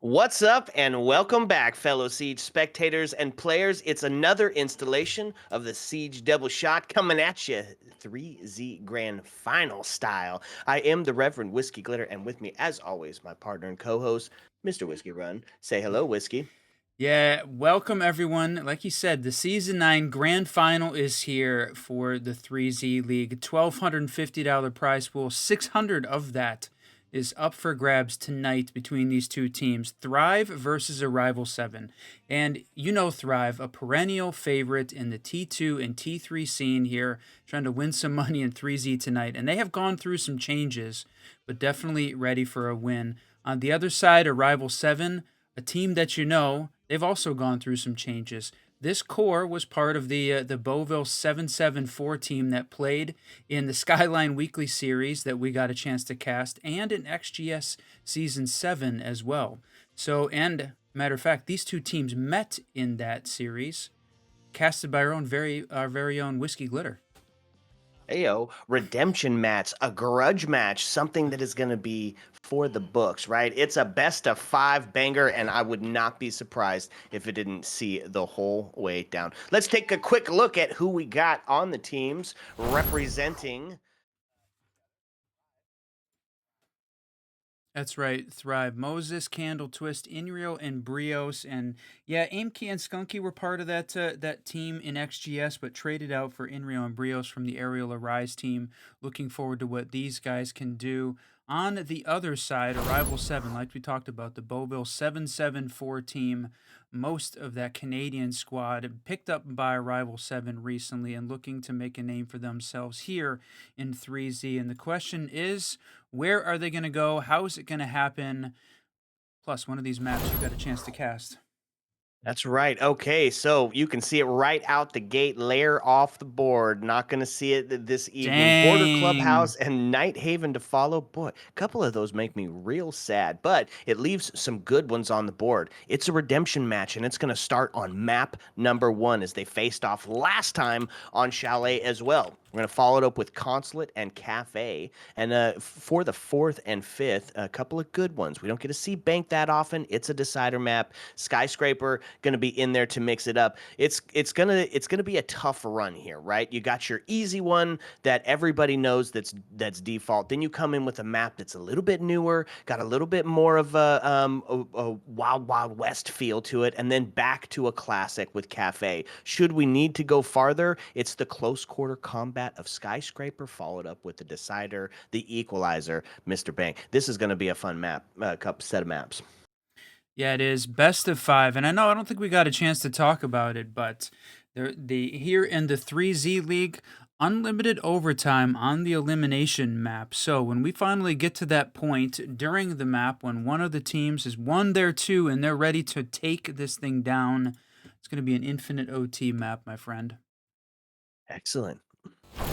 What's up, and welcome back, fellow Siege spectators and players. It's another installation of the Siege Double Shot coming at you 3Z Grand Final style. I am the Reverend Whiskey Glitter, and with me, as always, my partner and co host, Mr. Whiskey Run. Say hello, Whiskey. Yeah, welcome everyone. Like you said, the Season 9 Grand Final is here for the 3Z League. $1,250 prize pool. 600 of that is up for grabs tonight between these two teams. Thrive versus Arrival 7. And you know Thrive, a perennial favorite in the T2 and T3 scene here, trying to win some money in 3Z tonight. And they have gone through some changes, but definitely ready for a win. On the other side, Arrival 7, a team that you know, they've also gone through some changes. This core was part of the Beauville 774 team that played in the Skyline Weekly Series that we got a chance to cast, and in XGS Season 7 as well. So, and matter of fact, these two teams met in that series, casted by our very own Whiskey Glitter. Heyo, redemption match, a grudge match, something that is going to be for the books, right? It's a best of 5 banger, and I would not be surprised if it didn't see the whole way down. Let's take a quick look at who we got on the teams representing. That's right, Thrive. Moses, Candle Twist, Inrio, and Brios, and yeah, Aimkey and Skunky were part of that team in XGS, but traded out for Inrio and Brios from the Aerial Arise team. Looking forward to what these guys can do. On the other side, Arrival 7, like we talked about, the Beauville 774 team, most of that Canadian squad picked up by Arrival 7 recently and looking to make a name for themselves here in 3Z. And the question is, where are they going to go? How is it going to happen? Plus, one of these maps you got a chance to cast. That's right. Okay, so you can see it right out the gate, layer off the board. Not going to see it this evening. Border Dang. Clubhouse and Night Haven to follow. Boy, a couple of those make me real sad, but it leaves some good ones on the board. It's a redemption match, and it's going to start on map number 1 as they faced off last time on Chalet as well. We're going to follow it up with Consulate and Cafe. And for the 4th and 5th, a couple of good ones. We don't get to see Bank that often. It's a decider map. Skyscraper going to be in there to mix it up. It's gonna be a tough run here, right? You got your easy one that everybody knows that's default. Then you come in with a map that's a little bit newer, got a little bit more of a Wild Wild West feel to it, and then back to a classic with Cafe. Should we need to go farther, it's the close quarter combat of Skyscraper, followed up with the Decider, the Equalizer, Mr. Bank. This is going to be a fun map, set of maps. Yeah, it is best of 5. And I don't think we got a chance to talk about it, but here in the 3Z League, unlimited overtime on the elimination map. So when we finally get to that point during the map, when one of the teams has won their 2 and they're ready to take this thing down, it's going to be an infinite OT map, my friend. Excellent.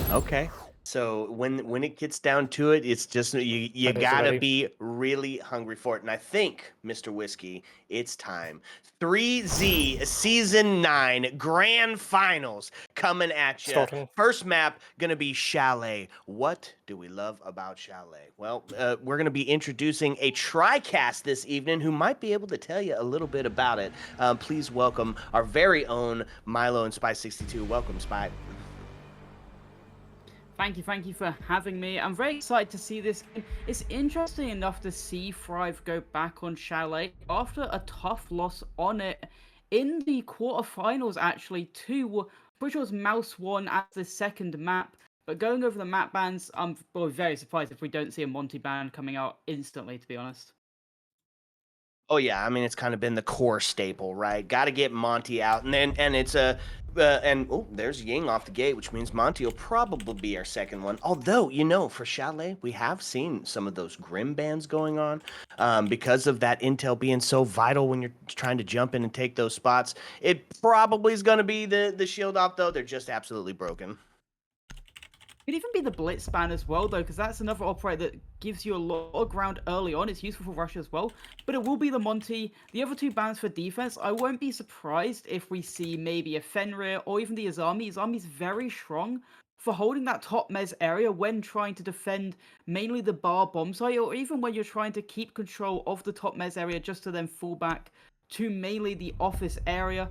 Okay. So when it gets down to it, it's just you Ready, gotta ready. be really hungry for it. And I think, Mr. Whiskey, it's time. 3Z Season 9 Grand Finals coming at you. Starting. First map gonna be Chalet. What do we love about Chalet? Well, we're gonna be introducing a TriCast this evening who might be able to tell you a little bit about it. Please welcome our very own Milo and Spy62. Welcome, Spy. Thank you for having me. I'm very excited to see this game. It's interesting enough to see Thrive go back on Chalet after a tough loss on it in the quarterfinals, actually, to, which was Mouse 1 as the second map. But going over the map bans, I'm very surprised if we don't see a Monty ban coming out instantly, to be honest. Oh yeah, I mean it's kind of been the core staple, right? Got to get Monty out, and it's a and oh, there's Ying off the gate, which means Monty will probably be our second one. Although for Chalet, we have seen some of those Grim bands going on because of that intel being so vital when you're trying to jump in and take those spots. It probably is going to be the shield off though. They're just absolutely broken. Could even be the Blitz ban as well, though, because that's another operator that gives you a lot of ground early on. It's useful for Russia as well, but it will be the Monty. The other 2 bans for defense, I won't be surprised if we see maybe a Fenrir or even the Izami. Izami's very strong for holding that top mez area when trying to defend mainly the bar bomb site, or even when you're trying to keep control of the top mez area just to then fall back to mainly the office area.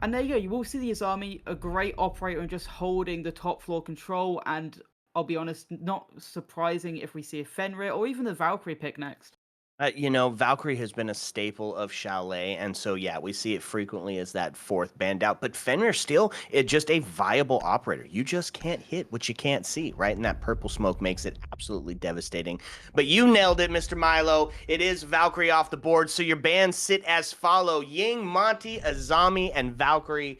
And there you go, you will see the Izami, a great operator and just holding the top floor control, and I'll be honest, not surprising if we see a Fenrir or even the Valkyrie pick next. Valkyrie has been a staple of Chalet, and so yeah, we see it frequently as that fourth band out. But Fenrir still is just a viable operator. You just can't hit what you can't see, right? And that purple smoke makes it absolutely devastating. But you nailed it, Mr. Milo. It is Valkyrie off the board. So your bands sit as follow: Ying, Monty, Azami, and Valkyrie.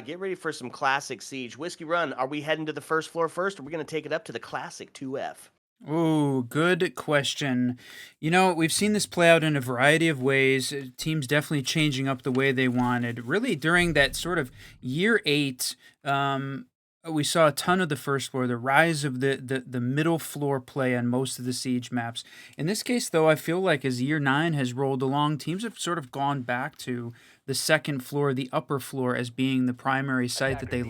Get ready for some classic Siege. Whiskey Run, are we heading to the first floor first, or are we going to take it up to the classic 2F? Oh, good question. We've seen this play out in a variety of ways. Teams definitely changing up the way they wanted. Really, during that sort of year 8, we saw a ton of the first floor, the rise of the middle floor play on most of the siege maps. In this case, though, I feel like as year 9 has rolled along, teams have sort of gone back to the second floor, the upper floor, as being the primary site that they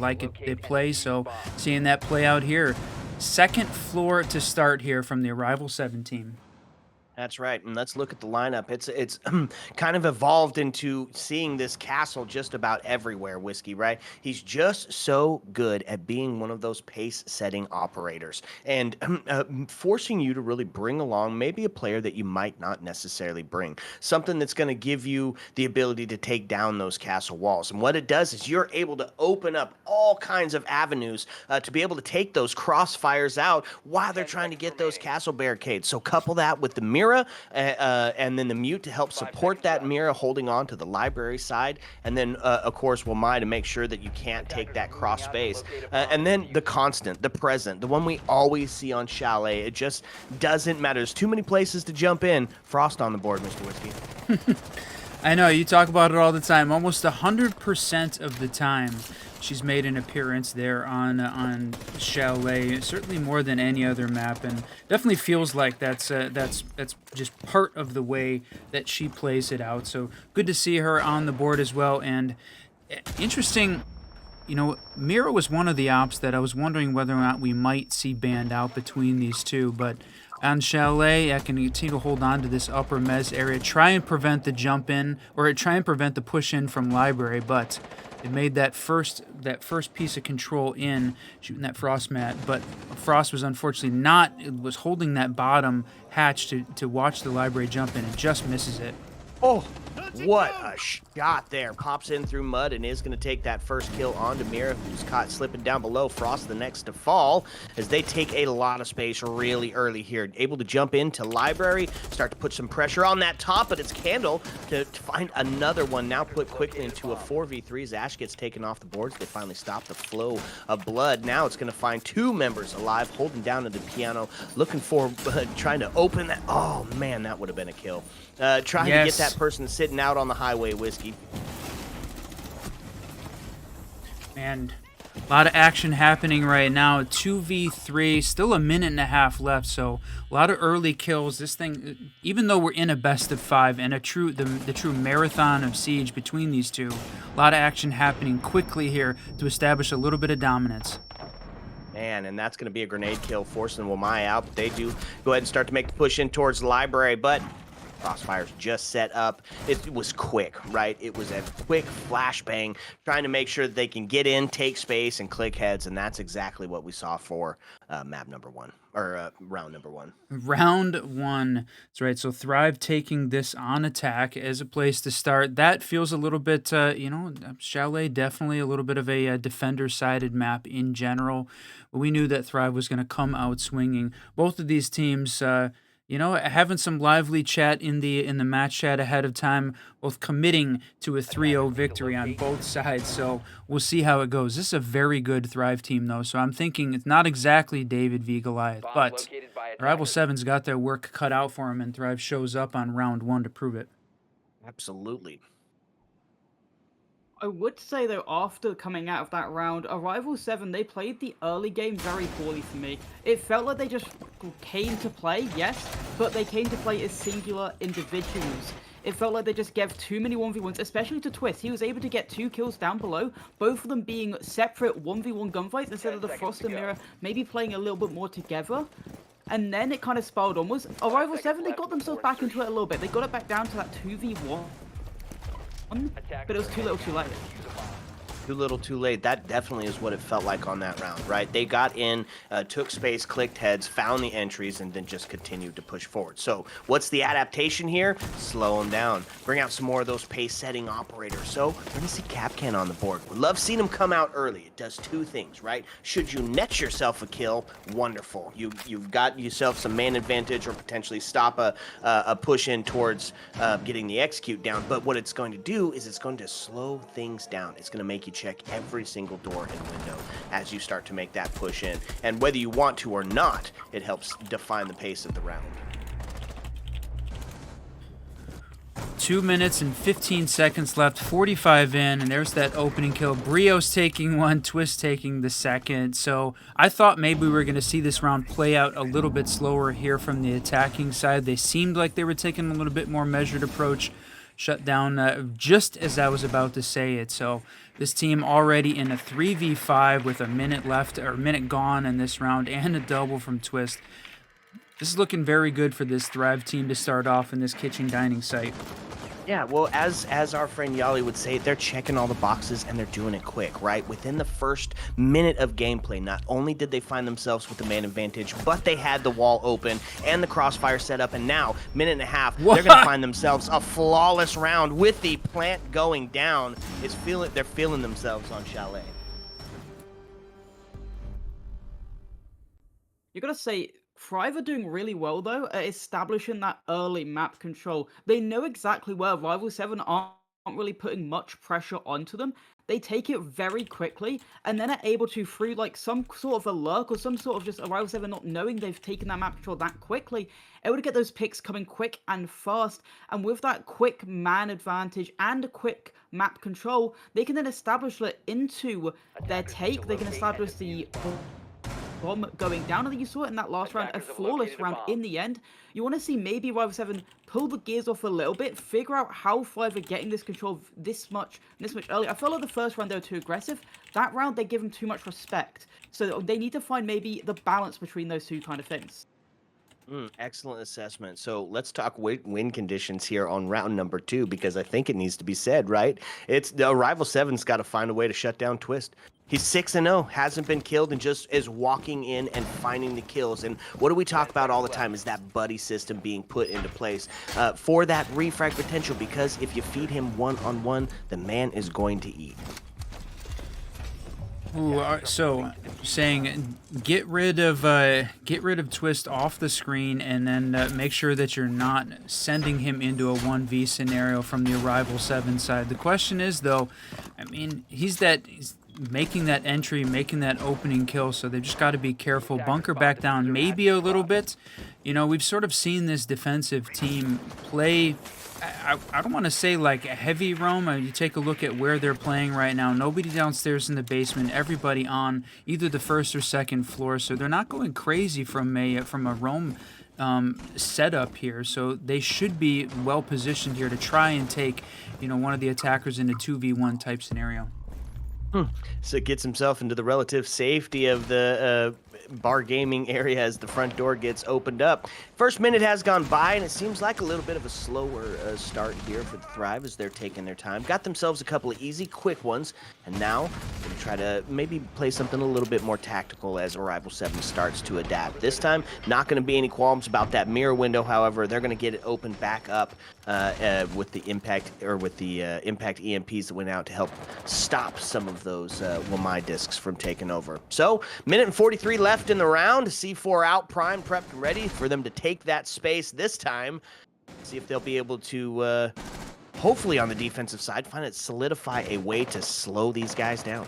play. So seeing that play out here. Second floor to start here from the Arrival 7 team. That's right. And let's look at the lineup. It's kind of evolved into seeing this castle just about everywhere, Whiskey, right? He's just so good at being one of those pace-setting operators and forcing you to really bring along maybe a player that you might not necessarily bring. Something that's going to give you the ability to take down those castle walls. And what it does is you're able to open up all kinds of avenues to be able to take those crossfires out while they're trying to get those castle barricades. So couple that with the mirror and then the mute to help support that mirror, holding on to the library side, and then of course Wamai to make sure that you can't take that cross space, and then the constant, the present, the one we always see on Chalet. It just doesn't matter. There's too many places to jump in. Frost on the board, Mr. Whiskey. I know, you talk about it all the time. Almost 100% of the time, she's made an appearance there on Chalet. Certainly more than any other map, and definitely feels like that's just part of the way that she plays it out. So good to see her on the board as well. And interesting. Mira was one of the ops that I was wondering whether or not we might see banned out between these two, but on Chalet, I can continue to hold on to this upper mez area, try and prevent the jump in, or try and prevent the push in from library, but it made that first piece of control in, shooting that Frost mat, but Frost was unfortunately not, it was holding that bottom hatch to watch the library jump in and just misses it. Oh, what a shot there. Pops in through mud and is going to take that first kill onto Mira, who's caught slipping down below. Frost the next to fall as they take a lot of space really early here. Able to jump into library, start to put some pressure on that top, but it's Candle to find another one. Now put quickly into a 4v3 as Ash gets taken off the boards. They finally stop the flow of blood. Now it's going to find 2 members alive, holding down to the piano, looking for, trying to open that. Oh, man, that would have been a kill. Trying to get that person sitting out on the highway, Whiskey. And a lot of action happening right now. 2v3, still a minute and a half left, so a lot of early kills. This thing, even though we're in a best of 5 and the true marathon of Siege between these two, a lot of action happening quickly here to establish a little bit of dominance. Man, and that's going to be a grenade kill, forcing Wamai out, but they do go ahead and start to make the push in towards the library, but Crossfire's just set up. It was quick, right? It was a quick flashbang, trying to make sure that they can get in, take space, and click heads, and that's exactly what we saw for map number 1, or round number 1. Round 1. That's right. So Thrive taking this on attack as a place to start. That feels a little bit, Chalet definitely a little bit of a defender-sided map in general. We knew that Thrive was going to come out swinging. Both of these teams, having some lively chat in the match chat ahead of time, both committing to a 3-0 victory on both sides. So we'll see how it goes. This is a very good Thrive team, though. So I'm thinking it's not exactly David v. Goliath, but Rival 7's got their work cut out for him, and Thrive shows up on round 1 to prove it. Absolutely. I would say, though, after coming out of that round, Arrival 7, they played the early game very poorly for me. It felt like they just came to play, yes, but they came to play as singular individuals. It felt like they just gave too many 1v1s, especially to Twist. He was able to get 2 kills down below, both of them being separate 1v1 gunfights instead of the Frost and Mirror maybe playing a little bit more together. And then it kind of spiraled onwards. Arrival 7, they got themselves back into it a little bit. They got it back down to that 2v1, but it was too little too late. Too little, too late. That definitely is what it felt like on that round, right? They got in, took space, clicked heads, found the entries, and then just continued to push forward. So what's the adaptation here? Slow them down. Bring out some more of those pace-setting operators. So we're going to see Kapkan on the board. We love seeing him come out early. It does 2 things, right? Should you net yourself a kill, wonderful. You've got yourself some man advantage or potentially stop a push in towards getting the execute down. But what it's going to do is it's going to slow things down. It's going to make you check every single door and window as you start to make that push in. And whether you want to or not, it helps define the pace of the round. 2 minutes and 15 seconds left, 45 in, and there's that opening kill. Brios taking one, Twist taking the second. So I thought maybe we were going to see this round play out a little bit slower here from the attacking side. They seemed like they were taking a little bit more measured approach. Shut down just as I was about to say it. So this team already in a 3v5 with a minute left, or a minute gone in this round, and a double from Twist. This is looking very good for this Thrive team to start off in this kitchen dining site. Yeah, well, as our friend Yali would say, they're checking all the boxes and they're doing it quick, right? Within the first minute of gameplay, not only did they find themselves with the man advantage, but they had the wall open and the crossfire set up, and now, minute and a half, they're going to find themselves a flawless round with the plant going down. They're feeling themselves on Chalet. You gotta say, Thrive are doing really well, though, at establishing that early map control. They know exactly where Rival 7 aren't really putting much pressure onto them. They take it very quickly, and then are able to, through like some sort of a lurk or some sort of just Arrival 7 not knowing they've taken that map control that quickly, able to get those picks coming quick and fast. And with that quick man advantage and a quick map control, they can then establish it into their take. They can establish the bomb going down. I think you saw it in that last round, a flawless round in the end. You want to see maybe Rival 7 pull the gears off a little bit, figure out how Thrive are getting this control this much early. I felt like the first round they were too aggressive. That round they give them too much respect. So they need to find maybe the balance between those two kind of things. Excellent assessment. So let's talk win conditions here on round number 2, because I think it needs to be said, right? It's the Arrival 7's got to find a way to shut down Twist. He's 6-0, hasn't been killed, and just is walking in and finding the kills. And what do we talk about all the time is that buddy system being put into place for that refrag potential, because if you feed him one-on-one, the man is going to eat. Ooh, so saying get rid of Twist off the screen, and then make sure that you're not sending him into a 1v scenario from the Arrival 7 side. The question is, though, I mean, he's making that entry, making that opening kill, so they've just got to be careful. Bunker back down maybe a little bit. You know, we've sort of seen this defensive team play, I don't want to say like a heavy roam. You take a look at where they're playing right now. Nobody downstairs in the basement. Everybody on either the first or second floor. So they're not going crazy from a roam setup here. So they should be well positioned here to try and take, you know, one of the attackers in a 2v1 type scenario. So it gets himself into the relative safety of the bar gaming area as the front door gets opened up. First minute has gone by, and it seems like a little bit of a slower start here for the Thrive as they're taking their time. Got themselves a couple of easy, quick ones, and now going to try to maybe play something a little bit more tactical as Arrival 7 starts to adapt. This time, not going to be any qualms about that mirror window. However, they're going to get it opened back up with the impact impact EMPs that went out to help stop some of those Wamai discs from taking over. So, minute and 43 left in the round. C4 out, primed, prepped, and ready for them to take that space this time. See if they'll be able to, hopefully on the defensive side, solidify a way to slow these guys down.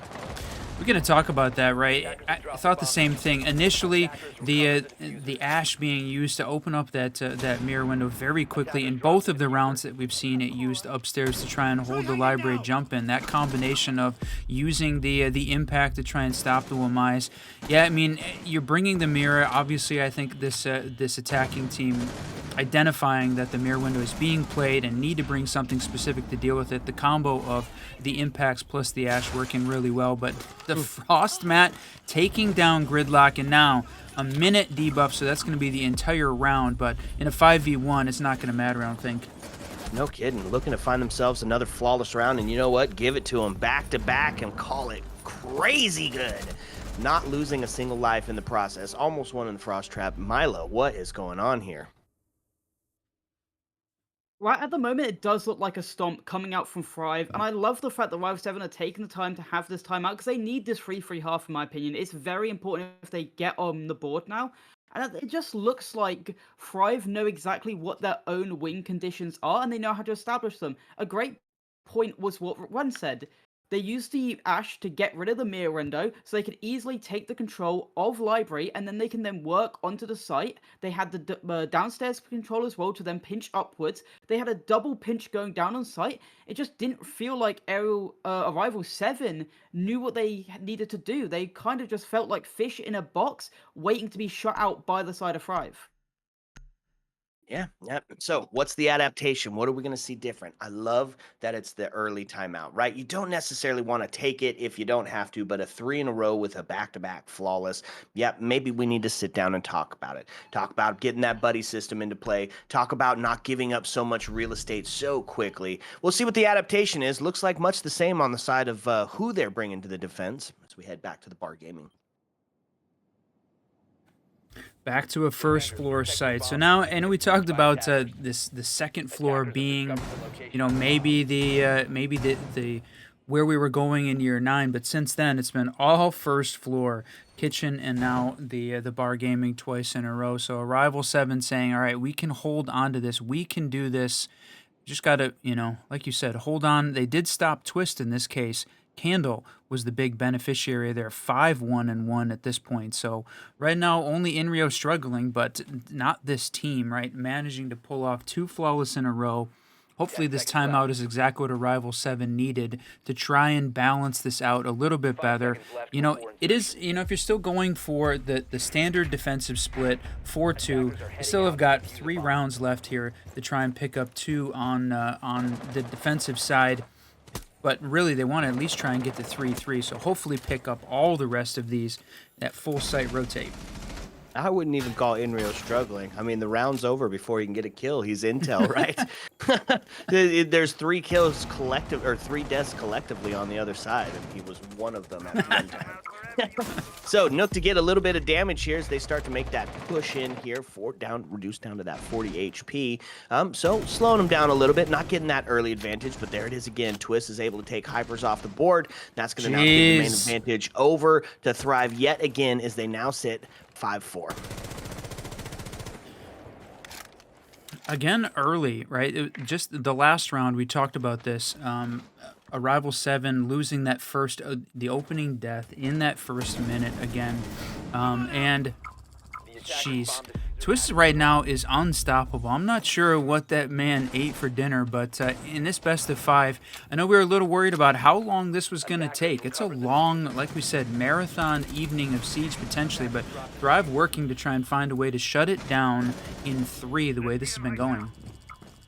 We're going to talk about that, right? I thought the same thing. Initially, the ash being used to open up that mirror window very quickly. In both of the rounds that we've seen it used upstairs to try and hold the library jump in. That combination of using the impact to try and stop the Wamais. Yeah, I mean, you're bringing the mirror. Obviously, I think this attacking team identifying that the mirror window is being played and need to bring something specific to deal with it. The combo of the impacts plus the ash working really well, but the frost mat taking down Gridlock, and now a minute debuff, so that's going to be the entire round, but in a 5v1 it's not going to matter, I don't think. No kidding. Looking to find themselves another flawless round, and you know what? Give it to them back to back and call it crazy good. Not losing a single life in the process. Almost won in the frost trap. Milo, what is going on here? Right at the moment, it does look like a stomp coming out from Thrive, and I love the fact that Rival 7 are taking the time to have this timeout because they need this free half, in my opinion. It's very important if they get on the board now. And it just looks like Thrive know exactly what their own win conditions are, and they know how to establish them. A great point was what Run said. They used the Ash to get rid of the mirror window so they could easily take the control of Library, and then they can then work onto the site. They had the downstairs control as well to then pinch upwards. They had a double pinch going down on site. It just didn't feel like Arrival 7 knew what they needed to do. They kind of just felt like fish in a box waiting to be shut out by the side of Thrive. Yeah, yeah. So, what's the adaptation? What are we going to see different? I love that it's the early timeout, right? You don't necessarily want to take it if you don't have to, but a 3 in a row with a back-to-back flawless. Yeah, maybe we need to sit down and talk about it. Talk about getting that buddy system into play. Talk about not giving up so much real estate so quickly. We'll see what the adaptation is. Looks like much the same on the side of who they're bringing to the defense as we head back to the bar gaming. Back to a first floor site. So now, and we talked about the second floor being, maybe the where we were going in year 9, but since then it's been all first floor, kitchen, and now the bar gaming twice in a row. So Arrival 7 saying, all right, we can hold on to this, we can do this. Just gotta, like you said, hold on. They did stop Twist in this case. Candle was the big beneficiary there, 5-1-1 at this point. So right now, only Inrio struggling, but not this team, right? Managing to pull off 2 flawless in a row. Hopefully this timeout is exactly what Arrival 7 needed to try and balance this out a little bit better. It is, if you're still going for the standard defensive split, 4-2, you still have got 3 rounds left here to try and pick up 2 on the defensive side. But really, they want to at least try and get to 3-3, so hopefully pick up all the rest of these at full site rotate. I wouldn't even call Inrio struggling. I mean, the round's over before he can get a kill. He's intel, right? There's 3 kills collective, or 3 deaths collectively on the other side, and he was one of them at one time. So Nook to get a little bit of damage here as they start to make that push in here, reduced down to that 40 HP. So slowing him down a little bit, not getting that early advantage, but there it is again. Twist is able to take Hypers off the board. That's going to now give the main advantage over to Thrive yet again as they now sit 5-4. Again, early, right? Just the last round, we talked about this. Arrival 7 losing that the opening death in that first minute again. And jeez, Twist right now is unstoppable. I'm not sure what that man ate for dinner, but in this best of 5, I know we were a little worried about how long this was going to take. It's a long, like we said, marathon evening of Siege potentially, but Thrive working to try and find a way to shut it down in 3 the way this has been going.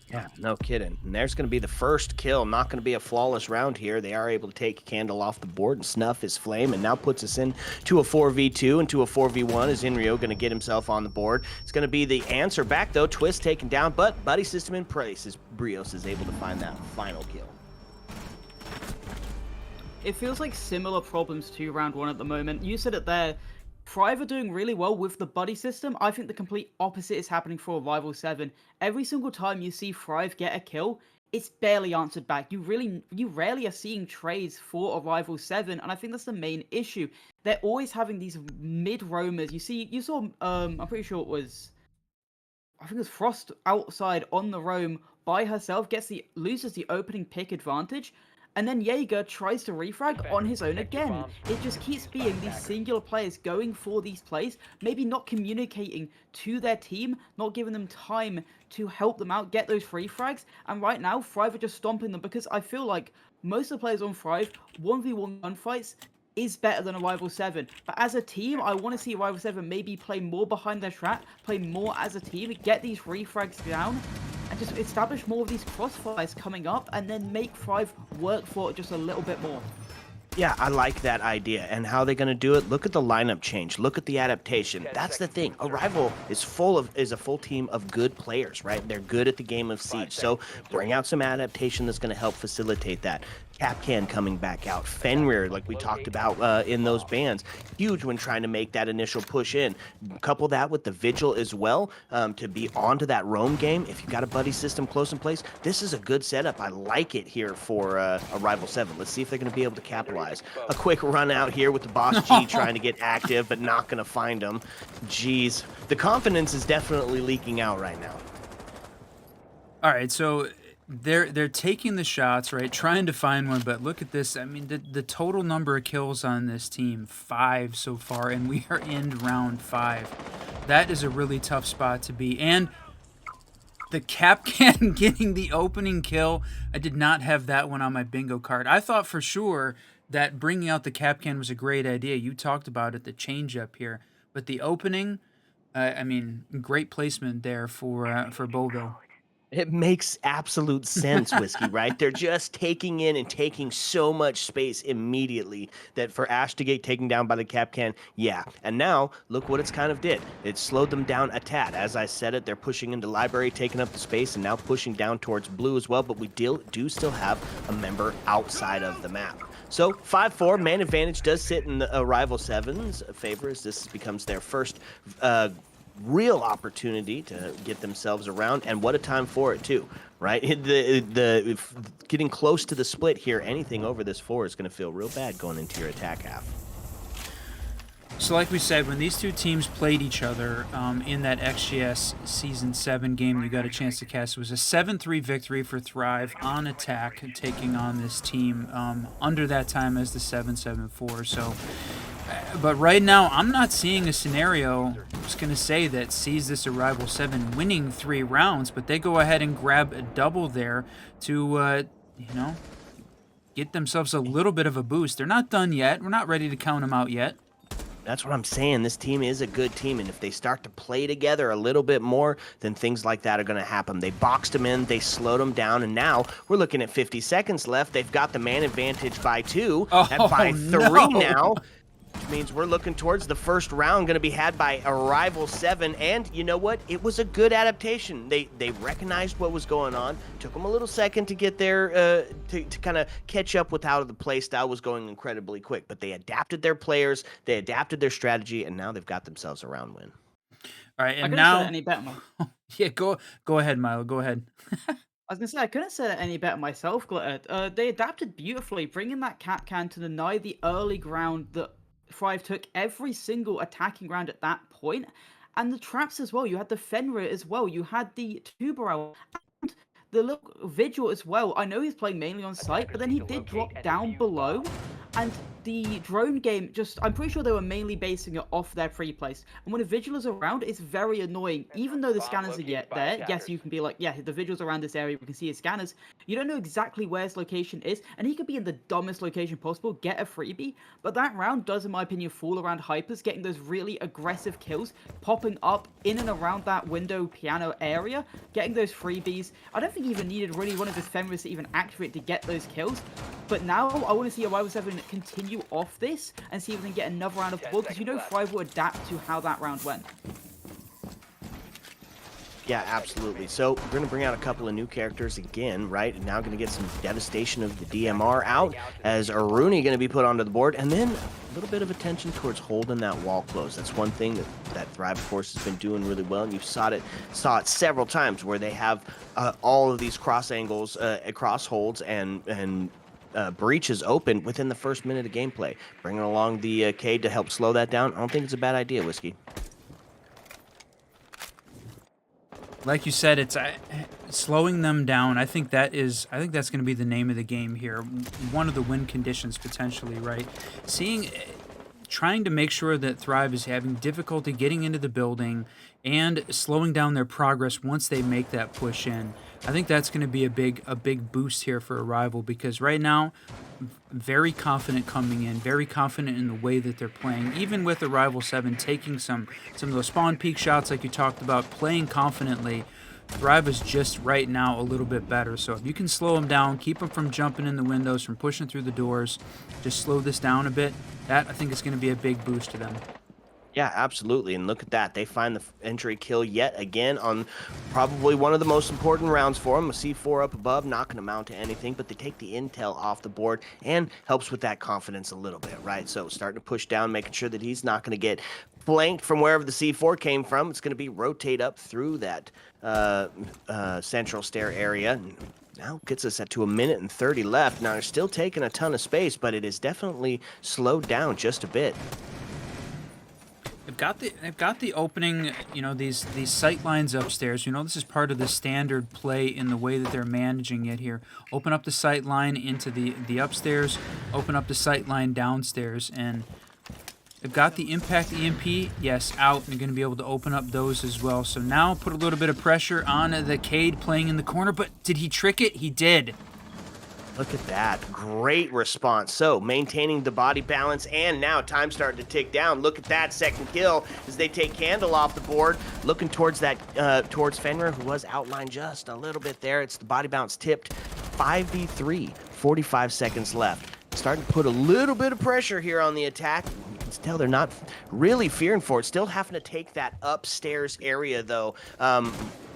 Yeah, no kidding. And there's going to be the first kill. Not going to be a flawless round here. They are able to take Candle off the board and snuff his flame, and now puts us in to a 4v2 and to a 4v1 as Inrio going to get himself on the board. It's going to be the answer back, though. Twist taken down, but buddy system in place as Brios is able to find that final kill. It feels like similar problems to round 1 at the moment. You said it there. Thrive are doing really well with the buddy system. I think the complete opposite is happening for Arrival 7. Every single time you see Thrive get a kill, it's barely answered back. You rarely are seeing trades for Arrival 7, and I think that's the main issue. They're always having these mid-roamers. You saw, I'm pretty sure I think it was Frost outside on the roam by herself, loses the opening pick advantage, and then Jaeger tries to refrag on his own again. It just keeps being these singular players going for these plays, maybe not communicating to their team, not giving them time to help them out, get those free frags. And right now, Thrive are just stomping them because I feel like most of the players on Thrive, 1v1 gunfights, is better than Arrival 7. But as a team, I want to see Arrival 7 maybe play more behind their trap, play more as a team, get these refrags down, and just establish more of these crossfires coming up, and then make Thrive work for it just a little bit more. Yeah, I like that idea. And how they're going to do it? Look at the lineup change. Look at the adaptation. That's the thing. Arrival is a full team of good players, right? They're good at the game of Siege. So bring out some adaptation that's going to help facilitate that. Capcan coming back out. Fenrir, like we talked about in those bands, huge when trying to make that initial push in. Couple that with the Vigil as well to be onto that roam game. If you got a buddy system close in place, this is a good setup. I like it here for Arrival 7. Let's see if they're going to be able to capitalize. A quick run out here with the Boss G trying to get active, but not going to find him. Jeez. The confidence is definitely leaking out right now. All right, so they're taking the shots, right? Trying to find one, but look at this. I mean, the total number of kills on this team, 5 so far, and we are in round 5. That is a really tough spot to be. And the Capcan getting the opening kill, I did not have that one on my bingo card. I thought for sure that bringing out the Capcan was a great idea. You talked about it, the change up here. But the opening, I mean, great placement there for Boville. It makes absolute sense, Whiskey, right? They're just taking in and taking so much space immediately that for Ash to get taken down by the Capcan, yeah. And now, look what it's kind of did. It slowed them down a tad. As I said it, they're pushing into Library, taking up the space, and now pushing down towards Blue as well, but we do still have a member outside of the map. So 5-4, man advantage does sit in the Arrival 7's favor as this becomes their first real opportunity to get themselves around, and what a time for it too, right? Getting close to the split here, anything over this 4 is going to feel real bad going into your attack half. So like we said, when these two teams played each other in that XGS Season 7 game you got a chance to cast, it was a 7-3 victory for Thrive on attack, taking on this team under that time as the 7-7-4. So, but right now, I'm not seeing a scenario, I was going to say, that sees this Arrival 7 winning 3 rounds, but they go ahead and grab a double there to, you know, get themselves a little bit of a boost. They're not done yet. We're not ready to count them out yet. That's what I'm saying. This team is a good team, and if they start to play together a little bit more, then things like that are going to happen. They boxed them in, they slowed them down, and now we're looking at 50 seconds left. They've got the man advantage by 2, and by 3 now. Which means we're looking towards the first round going to be had by Arrival 7, and you know what? It was a good adaptation. They recognized what was going on. Took them a little second to get there, to kind of catch up with how the play style was going incredibly quick, but they adapted their players, they adapted their strategy, and now they've got themselves a round win. All right, and I couldn't now... say it any better. Yeah, go ahead, Milo, go ahead. I was gonna say I couldn't say it any better myself, Glitter. They adapted beautifully, bringing that Capcan to deny the early ground that Thrive took every single attacking round at that point, and the traps as well. You had the Fenrir as well. You had the Tuberal and the little Vigil as well. I know he's playing mainly on site, but then he did drop down below. And the drone game, I'm pretty sure they were mainly basing it off their pre-place. And when a Vigil is around, it's very annoying. Even though the scanners are yet there, yes, you can be like, yeah, the Vigil's around this area, we can see his scanners. You don't know exactly where his location is, and he could be in the dumbest location possible, get a freebie. But that round does, in my opinion, fall around Hypers, getting those really aggressive kills, popping up in and around that window piano area, getting those freebies. I don't think he even needed really one of his Fenris to even activate to get those kills. But now I want to see Arrival 7 continue off this and see if we can get another round of the board, because you know Thrive will adapt to how that round went. Yeah, absolutely. So we're going to bring out a couple of new characters again, right? And now going to get some devastation of the DMR out as Aruni going to be put onto the board. And then a little bit of attention towards holding that wall closed. That's one thing that Thrive, of course, has been doing really well. And you saw it several times where they have all of these cross angles, cross holds, and breaches open within the first minute of gameplay. Bringing along the Cade to help slow that down. I don't think it's a bad idea, Whiskey. Like you said, it's slowing them down. I think that's going to be the name of the game here. One of the win conditions potentially, right? Trying to make sure that Thrive is having difficulty getting into the building and slowing down their progress once they make that push in. I think that's going to be a big boost here for Arrival, because right now, very confident coming in, very confident in the way that they're playing. Even with Arrival 7 taking some of those spawn peak shots like you talked about, playing confidently, Thrive is just right now a little bit better. So if you can slow them down, keep them from jumping in the windows, from pushing through the doors, just slow this down a bit, that I think is going to be a big boost to them. Yeah, absolutely. And look at that. They find the entry kill yet again on probably one of the most important rounds for them. A C4 up above, not going to mount to anything, but they take the intel off the board and helps with that confidence a little bit, right? So starting to push down, making sure that he's not going to get flanked from wherever the C4 came from. It's going to be rotate up through that central stair area. Now gets us to 1:30 left. Now they're still taking a ton of space, but it is definitely slowed down just a bit. They've got the opening, you know, these sight lines upstairs. You know, this is part of the standard play in the way that they're managing it here. Open up the sight line into the upstairs, open up the sight line downstairs, and they've got the impact EMP, yes, out, and they're going to be able to open up those as well. So now put a little bit of pressure on the Cade playing in the corner, but did he trick it? He did. Look at that. Great response. So maintaining the body balance, and now time starting to tick down. Look at that second kill as they take Candle off the board. Looking towards that, towards Fenrir, who was outlined just a little bit there. It's the body bounce tipped. 5v3, 45 seconds left. Starting to put a little bit of pressure here on the attack. You can tell they're not really fearing for it. Still having to take that upstairs area, though.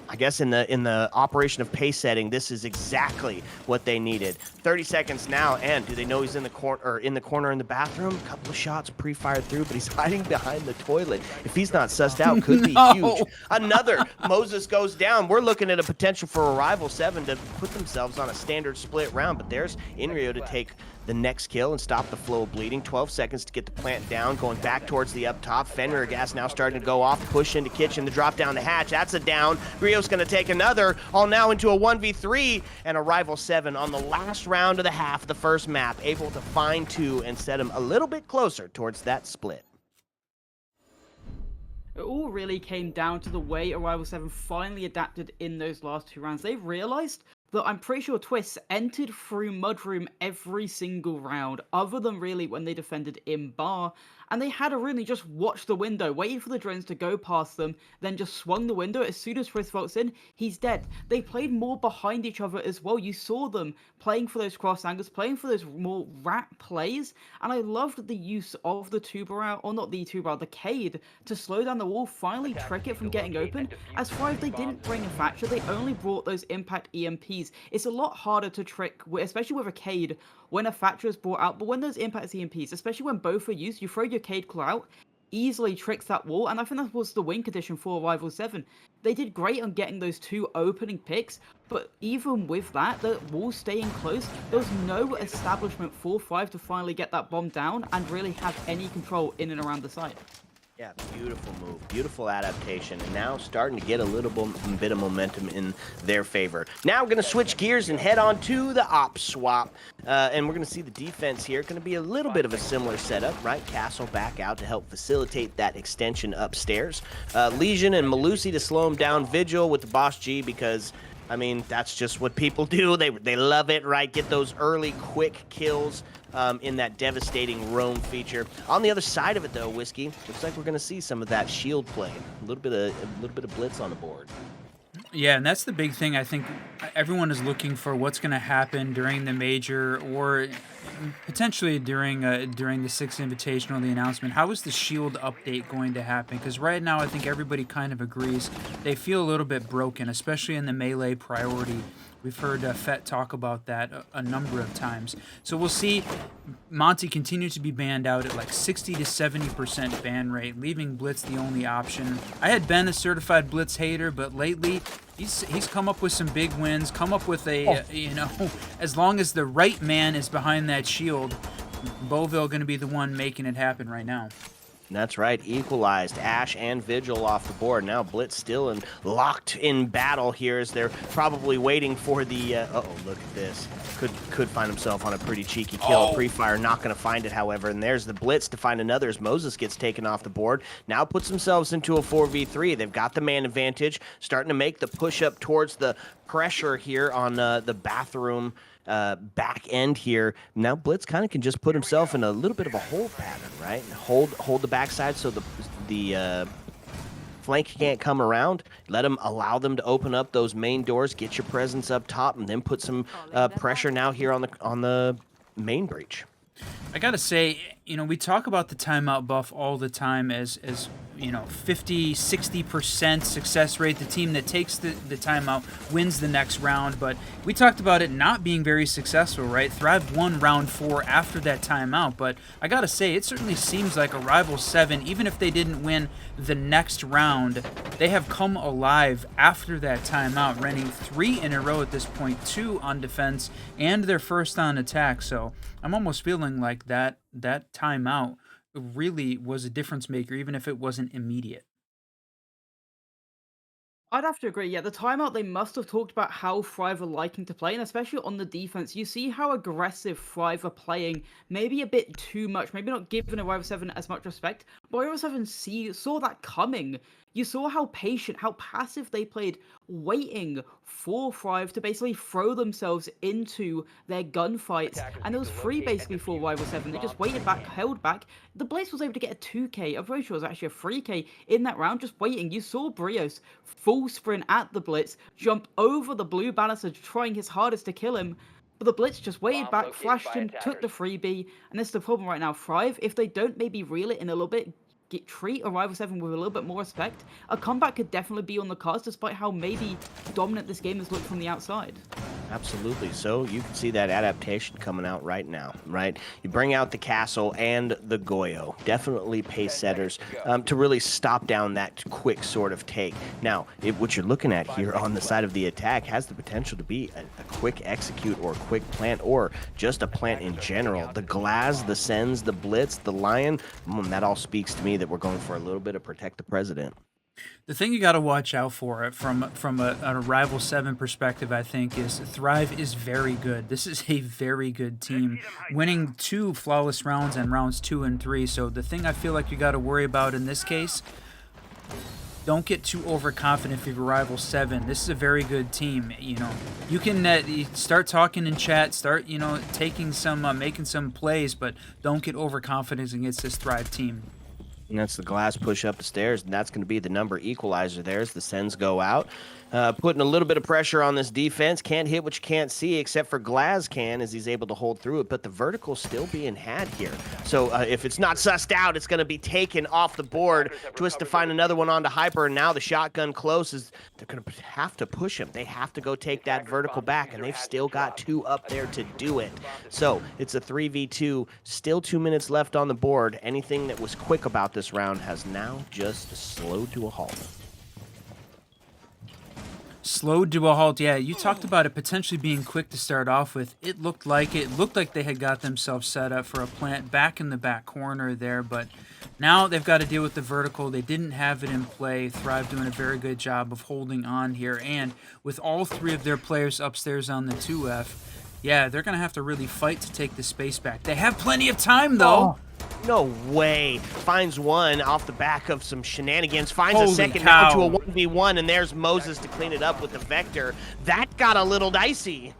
I guess in the operation of pace setting, this is exactly what they needed. 30 seconds now, and do they know he's in the corner in the bathroom? A couple of shots pre-fired through, but he's hiding behind the toilet. If he's not sussed out, could be huge. Another Moses goes down. We're looking at a potential for Arrival 7 to put themselves on a standard split round, but there's Inrio to take the next kill and stop the flow of bleeding. 12 seconds to get the plant down, going back towards the up top. Fenrir gas now starting to go off, push into kitchen, the drop down the hatch. That's a down. Rio's going to take another, all now into a 1v3, and Arrival 7 on the last round of the half, the first map, able to find two and set him a little bit closer towards that split. It all really came down to the way Arrival 7 finally adapted in those last two rounds. They've realized that I'm pretty sure Twists entered through Mudroom every single round, other than really when they defended in bar, and they had to really just watch the window, waiting for the drones to go past them, then just swung the window. As soon as Twist vaults in, he's dead. They played more behind each other as well. You saw them playing for those cross angles, playing for those more rat plays, and I loved the use of the two-barrel, or not the two-barrel, the Cade, to slow down the wall, finally trick it from getting open. As far as they didn't bring a Thatcher, they only brought those impact EMPs. It's a lot harder to trick, especially with a Cade, when a Thatcher is brought out, but when those impact EMPs, especially when both are used, you throw your Cade claw out, easily tricks that wall, and I think that was the win condition for Arrival 7. They did great on getting those two opening picks, but even with that, the wall staying close, there was no establishment for 5 to finally get that bomb down and really have any control in and around the site. Yeah, beautiful move, beautiful adaptation, and now starting to get a little bit of momentum in their favor. Now we're going to switch gears and head on to the op swap, and we're going to see the defense here. Going to be a little bit of a similar setup, right? Castle back out to help facilitate that extension upstairs. Legion and Malusi to slow him down. Vigil with the Boss G because, I mean, that's just what people do. They love it, right? Get those early, quick kills in that devastating roam feature. On the other side of it, though, Whiskey, looks like we're going to see some of that shield play. A little bit of blitz on the board. Yeah, and that's the big thing. I think everyone is looking for what's going to happen during the major, or potentially during the Sixth Invitational, the announcement. How is the shield update going to happen? Because right now, I think everybody kind of agrees they feel a little bit broken, especially in the melee priority. We've heard Fett talk about that a number of times. So we'll see Monty continue to be banned out at like 60 to 70% ban rate, leaving Blitz the only option. I had been a certified Blitz hater, but lately he's come up with some big wins, come up with a, you know, as long as the right man is behind that shield, Beauville going to be the one making it happen right now. That's right, equalized. Ash and Vigil off the board. Now Blitz still locked in battle here as they're probably waiting for the... uh-oh, look at this. Could find himself on a pretty cheeky kill. Pre-fire not going to find it, however. And there's the Blitz to find another as Moses gets taken off the board. Now puts themselves into a 4v3. They've got the man advantage, starting to make the push up towards the pressure here on the bathroom back end here. Now Blitz kind of can just put himself in a little bit of a hold pattern, right? Hold the backside so the flank can't come around. Allow them to open up those main doors, get your presence up top, and then put some pressure now here on the main breach. I gotta say, we talk about the timeout buff all the time as 50, 60% success rate. The team that takes the timeout wins the next round. But we talked about it not being very successful, right? Thrive won round 4 after that timeout. But I gotta say, it certainly seems like a Rival 7, even if they didn't win the next round, they have come alive after that timeout, running 3 in a row at this point, 2 on defense and their first on attack. So I'm almost feeling like that timeout really was a difference maker, even if it wasn't immediate. I'd have to agree. Yeah, the timeout, they must have talked about how Thrive are liking to play, and especially on the defense. You see how aggressive Thrive are playing, maybe a bit too much, maybe not giving a Rival 7 as much respect, but Rival 7 saw that coming. You saw how patient, how passive they played, waiting for Thrive to basically throw themselves into their gunfights. And it was free basically for Rival 7. They just waited back, held back. The Blitz was able to get a 2k. I'm pretty sure it was actually a 3k in that round, just waiting. You saw Brios full sprint at the Blitz, jump over the blue banister, trying his hardest to kill him. But the Blitz just waited back, flashed him, took the freebie, and this is the problem right now. Thrive, if they don't maybe reel it in a little bit, treat a Rival 7 with a little bit more respect, a comeback could definitely be on the cards, despite how maybe dominant this game has looked from the outside. Absolutely. So you can see that adaptation coming out right now, right? You bring out the Castle and the Goyo, definitely pace setters to really stop down that quick sort of take. Now, what you're looking at here on the side of the attack has the potential to be a quick execute or quick plant or just a plant in general. The Glaz, the Sens, the Blitz, the Lion, that all speaks to me that we're going for a little bit of protect the president. The thing you got to watch out for from a Rival 7 perspective, I think, is Thrive is very good. This is a very good team, winning 2 flawless rounds and rounds 2 and 3. So the thing I feel like you got to worry about in this case, don't get too overconfident if you're Rival 7. This is a very good team. You can start talking in chat, start taking some making some plays, but don't get overconfident against this Thrive team. And that's the Glass push up the stairs, and that's going to be the number equalizer there as the Sens go out. Putting a little bit of pressure on this defense. Can't hit what you can't see, except for Glaz can, as he's able to hold through it. But the vertical's still being had here. So if it's not sussed out, it's going to be taken off the board. Twist to find another one onto Hyper, and now the shotgun closes. They're going to have to push him. They have to go take that vertical back, and they've still got 2 up there to do it. So it's a 3v2. Still 2 minutes left on the board. Anything that was quick about this round has now just slowed to a halt. Slowed to a halt. Yeah, you talked about it potentially being quick to start off with. It looked like they had got themselves set up for a plant back in the back corner there, but now they've got to deal with the vertical. They didn't have it in play. Thrive doing a very good job of holding on here, and with all 3 of their players upstairs on the 2F, yeah, they're going to have to really fight to take the space back. They have plenty of time, though. Oh. No way. Finds one off the back of some shenanigans. Finds Holy a second cow. down to a 1v1, and there's Moses to clean it up with the Vector. That got a little dicey.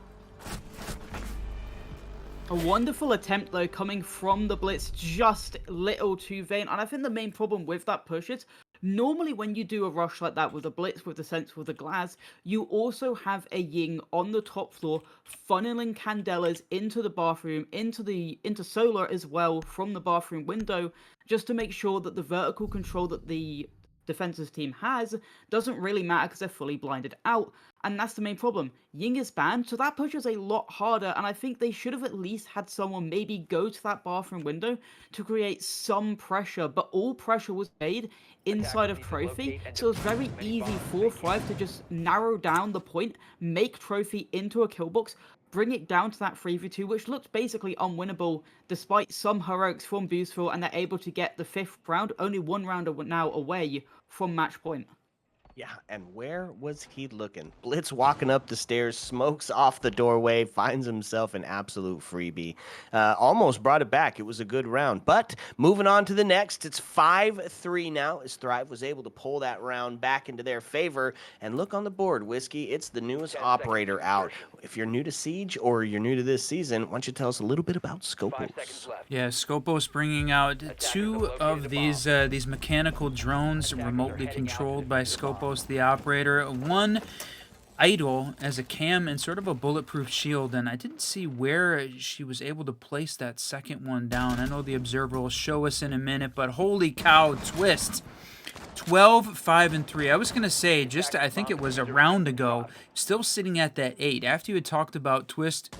A wonderful attempt, though, coming from the Blitz, just little too vain. And I think the main problem with that push is, normally when you do a rush like that with the Blitz, with the Sense, with the Glaz, you also have a Ying on the top floor, funneling Candelas into the bathroom, into Solar as well, from the bathroom window, just to make sure that the vertical control that the defensive team has doesn't really matter because they're fully blinded out. And that's the main problem. Ying is banned, so that push is a lot harder, and I think they should have at least had someone maybe go to that bathroom window to create some pressure, but all pressure was made inside of Trophy, so it was very easy for Thrive to just narrow down the point, make Trophy into a kill box, bring it down to that 3v2, which looked basically unwinnable despite some heroics from Boostville, and they're able to get the 5th round, only 1 round now away from match point. Yeah, and where was he looking? Blitz walking up the stairs, smokes off the doorway, finds himself an absolute freebie. Almost brought it back. It was a good round. But moving on to the next, it's 5-3 now as Thrive was able to pull that round back into their favor. And look on the board, Whiskey, it's the newest operator out. If you're new to Siege or you're new to this season, why don't you tell us a little bit about Scopos? Yeah, Scopos bringing out two of these mechanical drones remotely controlled by Scopos, the operator. One idle as a cam and sort of a bulletproof shield, and I didn't see where she was able to place that second one down. I know the observer will show us in a minute, but holy cow, Twist. 12, 5, and 3. I was going to say, just I think it was a round ago, still sitting at that 8. After you had talked about Twist,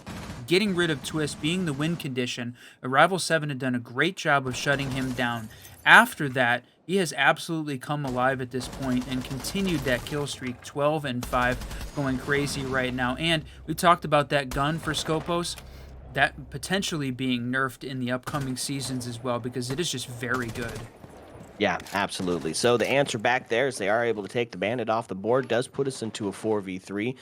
getting rid of Twist being the win condition, Arrival 7 had done a great job of shutting him down. After that, he has absolutely come alive at this point and continued that kill streak, 12 and 5, going crazy right now. And we talked about that gun for Scopos, that potentially being nerfed in the upcoming seasons as well, because it is just very good. Yeah, absolutely. So the answer back there is they are able to take the bandit off the board, does put us into a 4v3.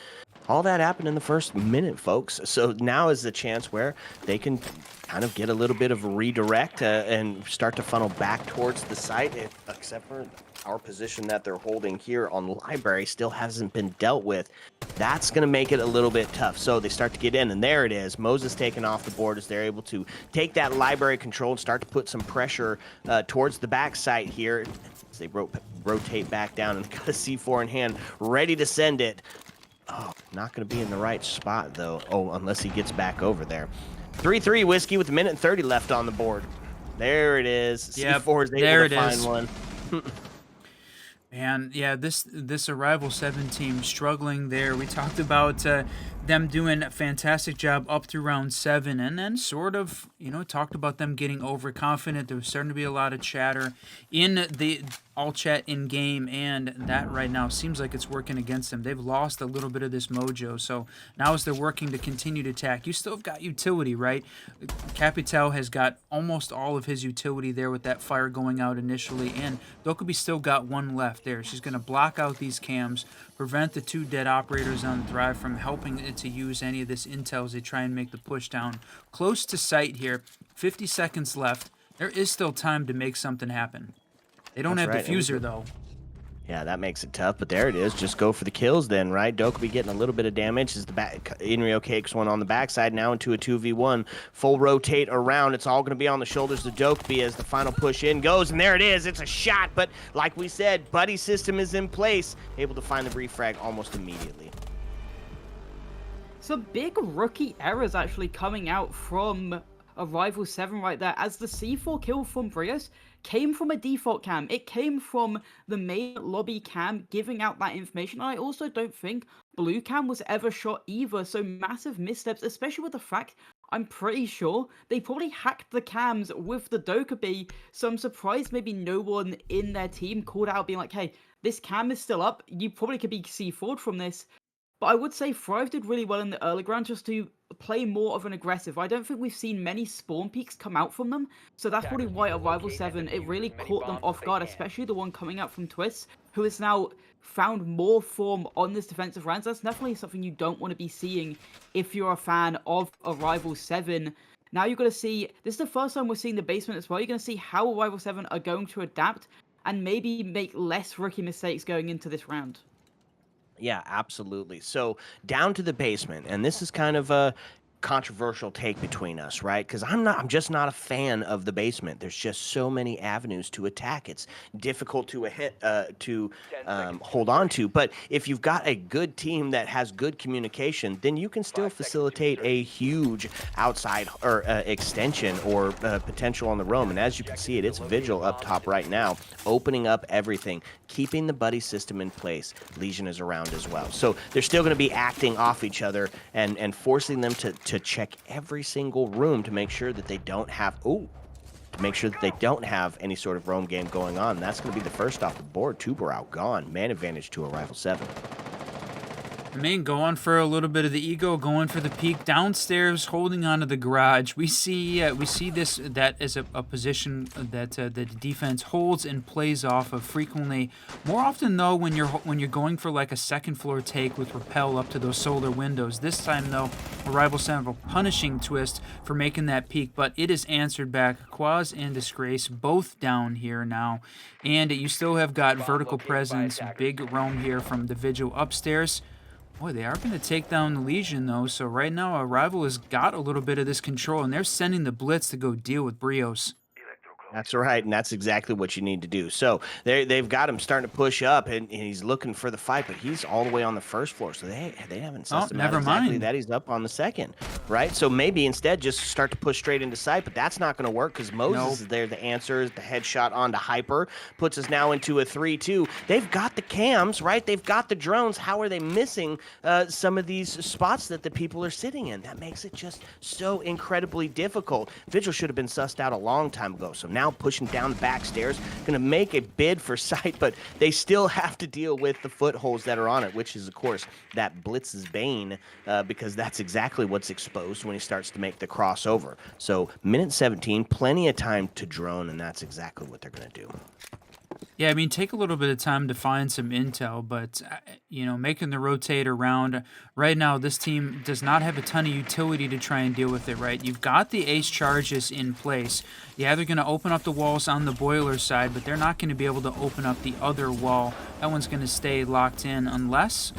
All that happened in the first minute, folks. So now is the chance where they can kind of get a little bit of a redirect and start to funnel back towards the site, except for our position that they're holding here on the library still hasn't been dealt with. That's going to make it a little bit tough. So they start to get in, and there it is. Moses taken off the board as they're able to take that library control and start to put some pressure towards the back site here. As they rotate back down and got a C4 in hand, ready to send it. Oh, not going to be in the right spot, though. Oh, unless he gets back over there. 3-3 Whiskey with a minute and 30 left on the board. There it is. Yep, C4 is able to find one. And yeah, this Arrival 7 team struggling there. We talked about them doing a fantastic job up through round 7, and then sort of, talked about them getting overconfident. There was starting to be a lot of chatter in the all chat in game, and that right now seems like it's working against them. They've lost a little bit of this mojo, so now as they're working to continue to attack, you still have got utility, right? Capital has got almost all of his utility there with that fire going out initially, and Dokubi still got one left there. She's going to block out these cams, prevent the two dead operators on Thrive from helping it to use any of this intel as they try and make the push down. Close to site here, 50 seconds left. There is still time to make something happen. They don't have diffuser, though. Yeah, that makes it tough, but there it is. Just go for the kills then, right? Dokubi getting a little bit of damage as the Inrio takes one on the backside now into a 2v1. Full rotate around. It's all going to be on the shoulders of Dokubi as the final push in goes, and there it is. It's a shot, but like we said, buddy system is in place. Able to find the refrag almost immediately. Some big rookie errors actually coming out from Arrival 7 right there, as the C4 kill from Brios came from a default cam. It came from the main lobby cam giving out that information. And I also don't think blue cam was ever shot either, so massive missteps, especially with the fact I'm pretty sure they probably hacked the cams with the Dokubi, so I'm surprised maybe no one in their team called out being like, hey, this cam is still up, you probably could be C4'd from this. But I would say Thrive did really well in the early ground just to play more of an aggressive. I don't think we've seen many spawn peaks come out from them, so that's probably why Arrival 7, it really caught them off guard, especially the one coming out from Twist, who has now found more form on this defensive round. So that's definitely something you don't want to be seeing if you're a fan of Arrival 7. Now you're going to see, this is the first time we're seeing the basement as well, you're going to see how Arrival 7 are going to adapt and maybe make less rookie mistakes going into this round. Yeah, absolutely. So down to the basement, and this is kind of a controversial take between us, right? Because I'm just not a fan of the basement. There's just so many avenues to attack. It's difficult to hold on to. But if you've got a good team that has good communication, then you can still facilitate a huge outside or extension or potential on the roam. And as you can see it's Vigil up top right now, opening up everything, keeping the buddy system in place. Legion is around as well. So they're still going to be acting off each other and forcing them to check every single room to make sure that they don't have any sort of roam game going on. And that's going to be the first off the board. Tuber out, gone. Man advantage to Arrival 7. I mean, going for a little bit of the ego, going for the peak downstairs, holding onto the garage. We see this that as a position that the defense holds and plays off of frequently. More often though, when you're going for like a second floor take with rappel up to those solar windows. This time though, Arrival 7 punishing Twist for making that peak, but it is answered back. Quaz and Disgrace both down here now, and you still have got vertical presence. Big roam here from the Vigil upstairs. Boy, they are going to take down the Legion, though. So right now, Arrival has got a little bit of this control, and they're sending the Blitz to go deal with Brios. That's right, and that's exactly what you need to do. So they've got him starting to push up, and he's looking for the fight, but he's all the way on the first floor, so they haven't sussed him out never exactly mind. that he's up on the second, right? So maybe instead just start to push straight into sight, but that's not going to work because Moses Nope. is there. The answer is the headshot onto Hyper puts us now into a 3-2. They've got the cams, right? They've got the drones. How are they missing some of these spots that the people are sitting in? That makes it just so incredibly difficult. Vigil should have been sussed out a long time ago, so now pushing down the back stairs, gonna make a bid for sight, but they still have to deal with the footholds that are on it, which is of course that Blitz's bane, because that's exactly what's exposed when he starts to make the crossover. So minute 17, plenty of time to drone, and that's exactly what they're gonna do. Yeah, I mean, take a little bit of time to find some intel, but, making the rotate around. Right now, this team does not have a ton of utility to try and deal with it, right? You've got the ace charges in place. Yeah, they're going to open up the walls on the boiler side, but they're not going to be able to open up the other wall. That one's going to stay locked in unless,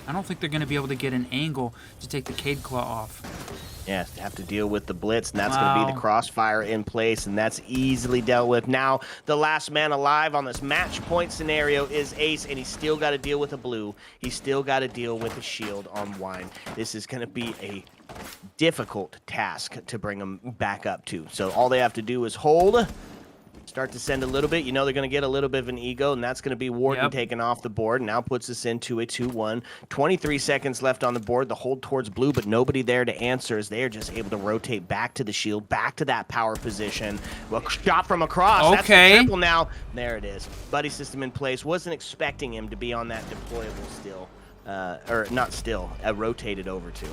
I don't think they're going to be able to get an angle to take the Cade Claw off. Yeah, have to deal with the blitz, and that's going to be the crossfire in place, and that's easily dealt with. Now, the last man alive on this match point scenario is Ace, and he's still got to deal with a blue. He's still got to deal with a shield on Wine. This is going to be a difficult task to bring him back up to. So all they have to do is hold, start to send a little bit. You know they're going to get a little bit of an ego, and that's going to be Warden taken off the board. Now puts us into a 2-1. 23 seconds left on the board. The hold towards blue, but nobody there to answer as they are just able to rotate back to the shield, back to that power position. Well, shot from across. Okay. That's the triple now. There it is. Buddy system in place. Wasn't expecting him to be on that deployable still. Or not still, rotated over to.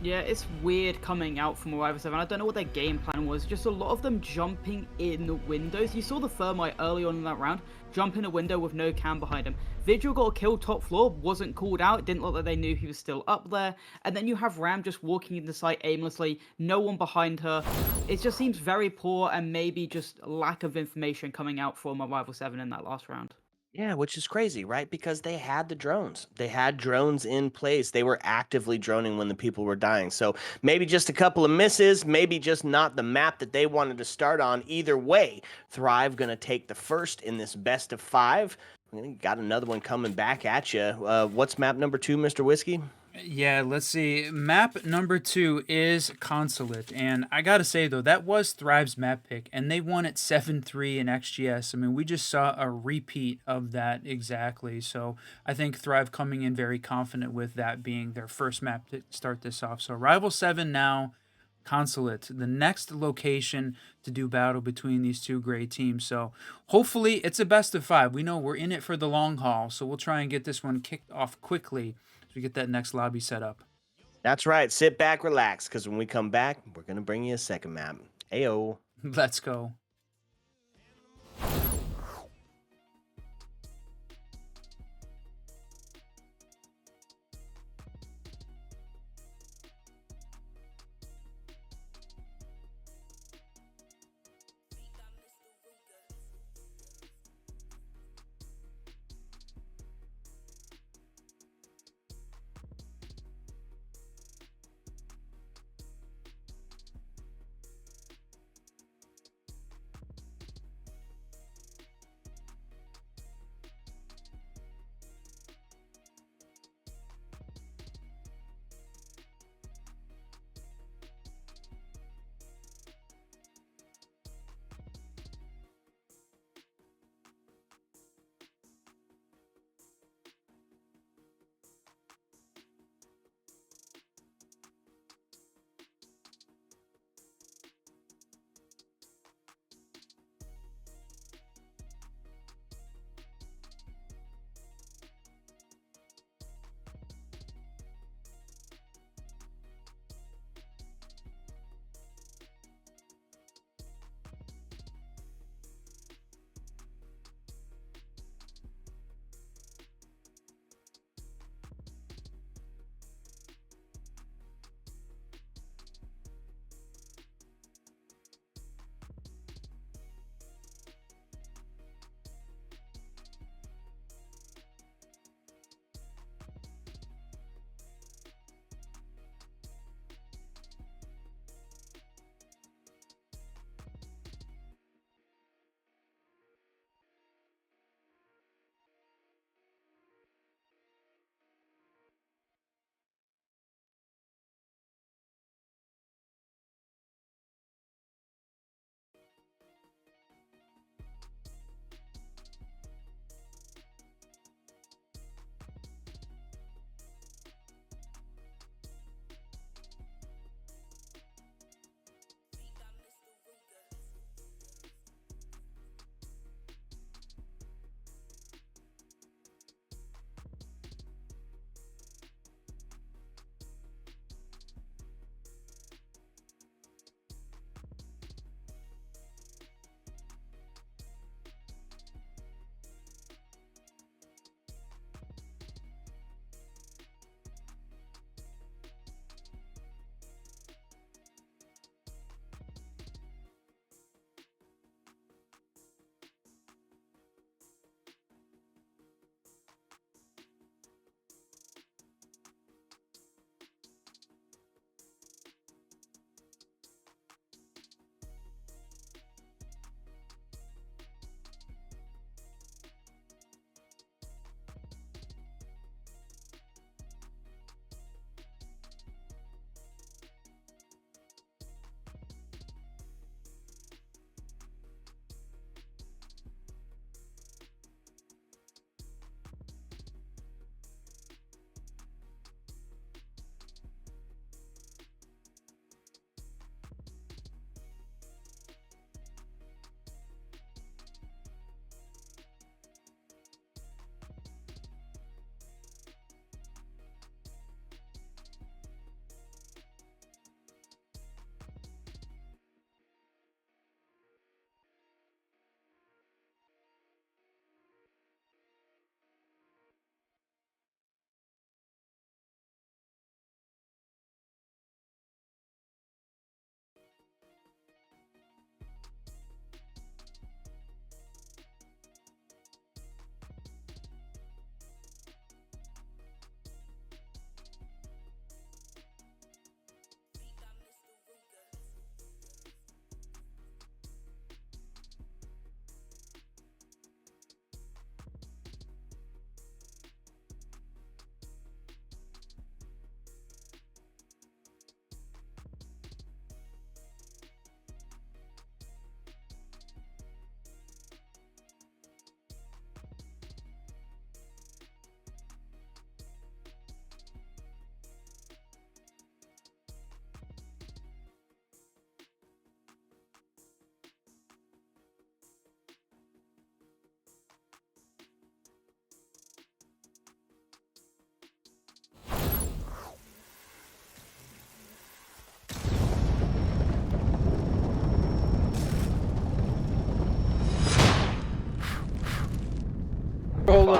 Yeah, it's weird coming out from Arrival 7. I don't know what their game plan was. Just a lot of them jumping in the windows. You saw the Thermite early on in that round jump in a window with no cam behind him. Vigil got a kill top floor, wasn't called out. It didn't look like they knew he was still up there. And then you have Ram just walking in the site aimlessly, no one behind her. It just seems very poor and maybe just lack of information coming out from Arrival 7 in that last round. Yeah, which is crazy, right? Because they had the drones. They had drones in place. They were actively droning when the people were dying. So maybe just a couple of misses, maybe just not the map that they wanted to start on. Either way, Thrive going to take the first in this best of 5. Got another one coming back at you. What's map number 2, Mr. Whiskey? Yeah, let's see. Map number 2 is Consulate. And I gotta say, though, that was Thrive's map pick, and they won it 7-3 in XGS. I mean, we just saw a repeat of that exactly. So I think Thrive coming in very confident with that being their first map to start this off. So Rival 7 now, Consulate, the next location to do battle between these two great teams. So hopefully it's a best of 5. We know we're in it for the long haul, so we'll try and get this one kicked off quickly to get that next lobby set up. That's right. Sit back, relax, because when we come back, we're going to bring you a second map. Ayo. Let's go.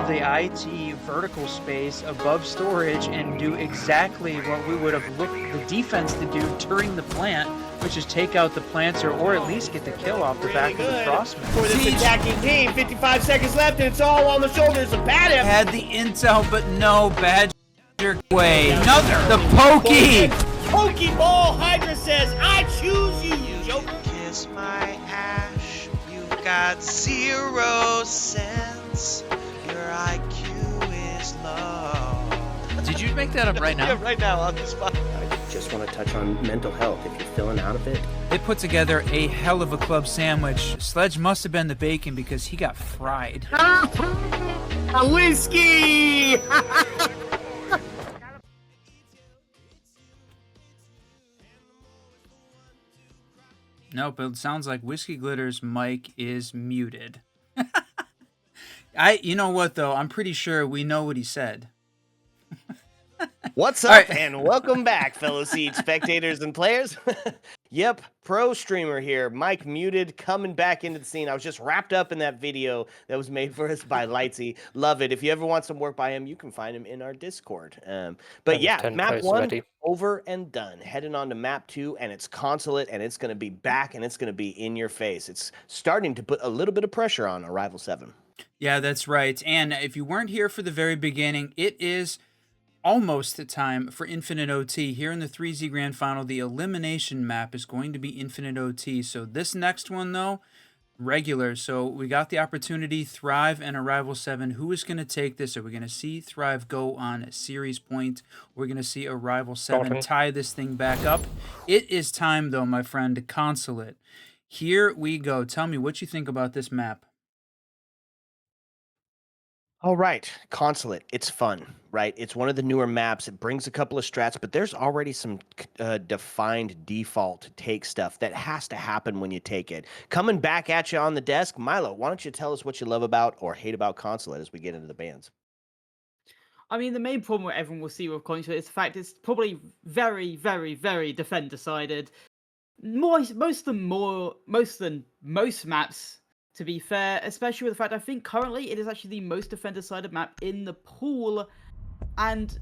the IT vertical space above storage and do exactly what we would have looked the defense to do during the plant, which is take out the planter or at least get the kill off the back of the crossman. For this attacking team, 55 seconds left, and it's all on the shoulders of Badham. Had the intel, but no, bad way. Another, the pokey. Pokeball Hydra says, I choose you, Joker. Kiss my ash, you got 0 sense. Your IQ is low. Did you make that up right now? Yeah, right now on the spot. I just want to touch on mental health. If you're feeling out of it, They put together a hell of a club sandwich. Sledge must have been the bacon because he got fried. a whiskey. Nope, it sounds like Whiskey Glitter's mic is muted. You know what though? I'm pretty sure we know what he said. What's up, All right. and welcome back, fellow Siege spectators and players. Yep, pro streamer here, Mike muted, coming back into the scene. I was just wrapped up in that video that was made for us by Lightsy. Love it. If you ever want some work by him, you can find him in our Discord. But yeah, map 1 over and done. Heading on to map 2, and it's Consulate, and it's going to be back, and it's going to be in your face. It's starting to put a little bit of pressure on Arrival 7. Yeah, that's right. And if you weren't here for the very beginning, it is almost time for Infinite OT. Here in the 3Z Grand Final, the elimination map is going to be Infinite OT. So this next one, though, regular. So we got the opportunity, Thrive and Arrival 7. Who is going to take this? Are we going to see Thrive go on series point? We're going to see Arrival 7 tie this thing back up. It is time, though, my friend, to Consulate. Here we go. Tell me what you think about this map. All right, Consulate. It's fun, right? It's one of the newer maps. It brings a couple of strats, but there's already some defined default take stuff that has to happen when you take it. Coming back at you on the desk, Milo, why don't you tell us what you love about or hate about Consulate as we get into the bands? I mean, the main problem what everyone will see with Consulate is the fact it's probably very, very, very defend-decided. Most than most maps, to be fair, especially with the fact I think currently it is actually the most defender-sided map in the pool, and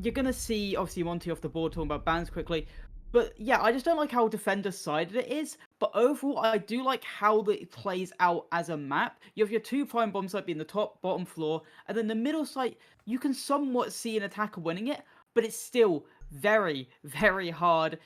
you're gonna see obviously Monty off the board talking about bans quickly, but yeah, I just don't like how defender-sided it is. But overall, I do like how it plays out as a map. You have your 2 prime bomb site being the top, bottom floor, and then the middle site you can somewhat see an attacker winning it, but it's still very, very hard.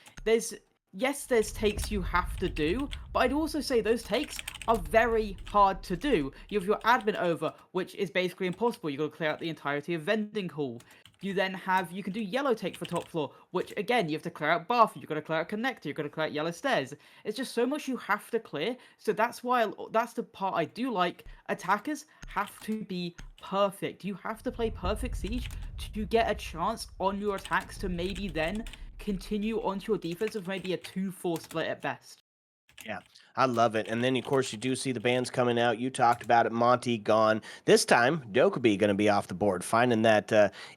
Yes, there's takes you have to do, but I'd also say those takes are very hard to do. You have your admin over, which is basically impossible. You've got to clear out the entirety of vending hall. You can do yellow take for top floor, which again, you have to clear out bathroom, you've got to clear out connector, you've got to clear out yellow stairs. It's just so much you have to clear, so that's the part I do like. Attackers have to be perfect. You have to play perfect Siege to get a chance on your attacks to maybe then continue onto your defense of maybe a 2-4 split at best. Yeah, I love it. And then, of course, you do see the bands coming out. You talked about it. Monty gone. This time, Dokkaebi going to be off the board, finding that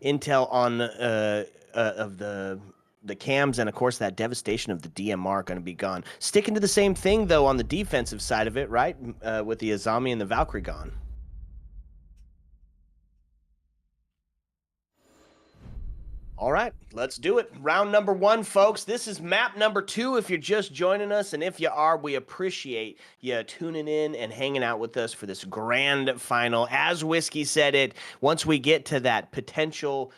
intel on of the cams, and, of course, that devastation of the DMR going to be gone. Sticking to the same thing, though, on the defensive side of it, right, with the Azami and the Valkyrie gone. All right, let's do it. Round number 1, folks. This is map number 2 if you're just joining us. And if you are, we appreciate you tuning in and hanging out with us for this grand final. As Whiskey said it, once we get to that potential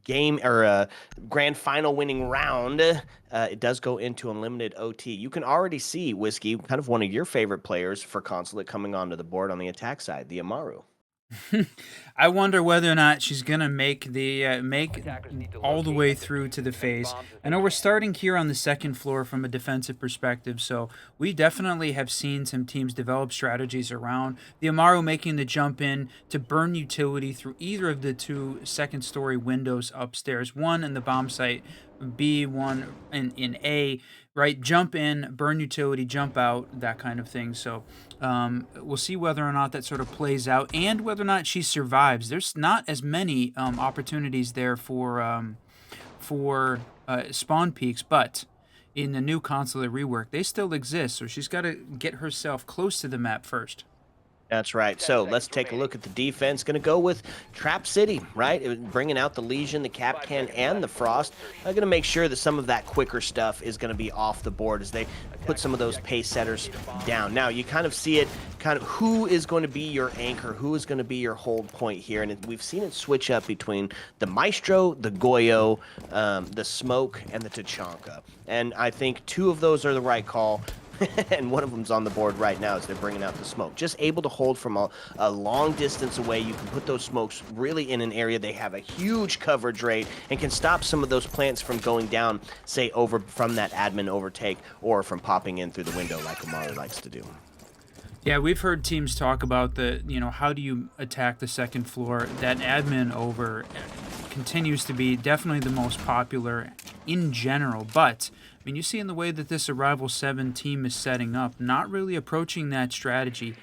game or grand final winning round, it does go into unlimited OT. You can already see, Whiskey, kind of one of your favorite players for Consulate coming onto the board on the attack side, the Amaru. I wonder whether or not she's gonna make all the way through to the phase. I know we're starting here on the second floor from a defensive perspective, so we definitely have seen some teams develop strategies around the Amaru making the jump in to burn utility through either of the 2 second-story windows upstairs, one in the bomb site, B, one in A, right? Jump in, burn utility, jump out, that kind of thing. So we'll see whether or not that sort of plays out and whether or not she survives. There's not as many opportunities there for spawn peaks, but in the new Consulate rework, they still exist. So she's got to get herself close to the map first. That's right. So let's take a look at the defense. Going to go with Trap City, right? Bringing out the Legion, the Capcan, and the Frost. I'm going to make sure that some of that quicker stuff is going to be off the board as they put some of those pace setters down. Now, you kind of see it, kind of who is going to be your anchor, who is going to be your hold point here. And we've seen it switch up between the Maestro, the Goyo, the Smoke, and the Tachanka. And I think 2 of those are the right call. And one of them's on the board right now as they're bringing out the smoke. Just able to hold from a long distance away. You can put those smokes really in an area they have a huge coverage rate and can stop some of those plants from going down, say, over from that admin overtake or from popping in through the window like Amaru likes to do. Yeah, we've heard teams talk about how do you attack the second floor. That admin over continues to be definitely the most popular in general, but I mean, you see in the way that this Arrival 7 team is setting up, not really approaching that strategy.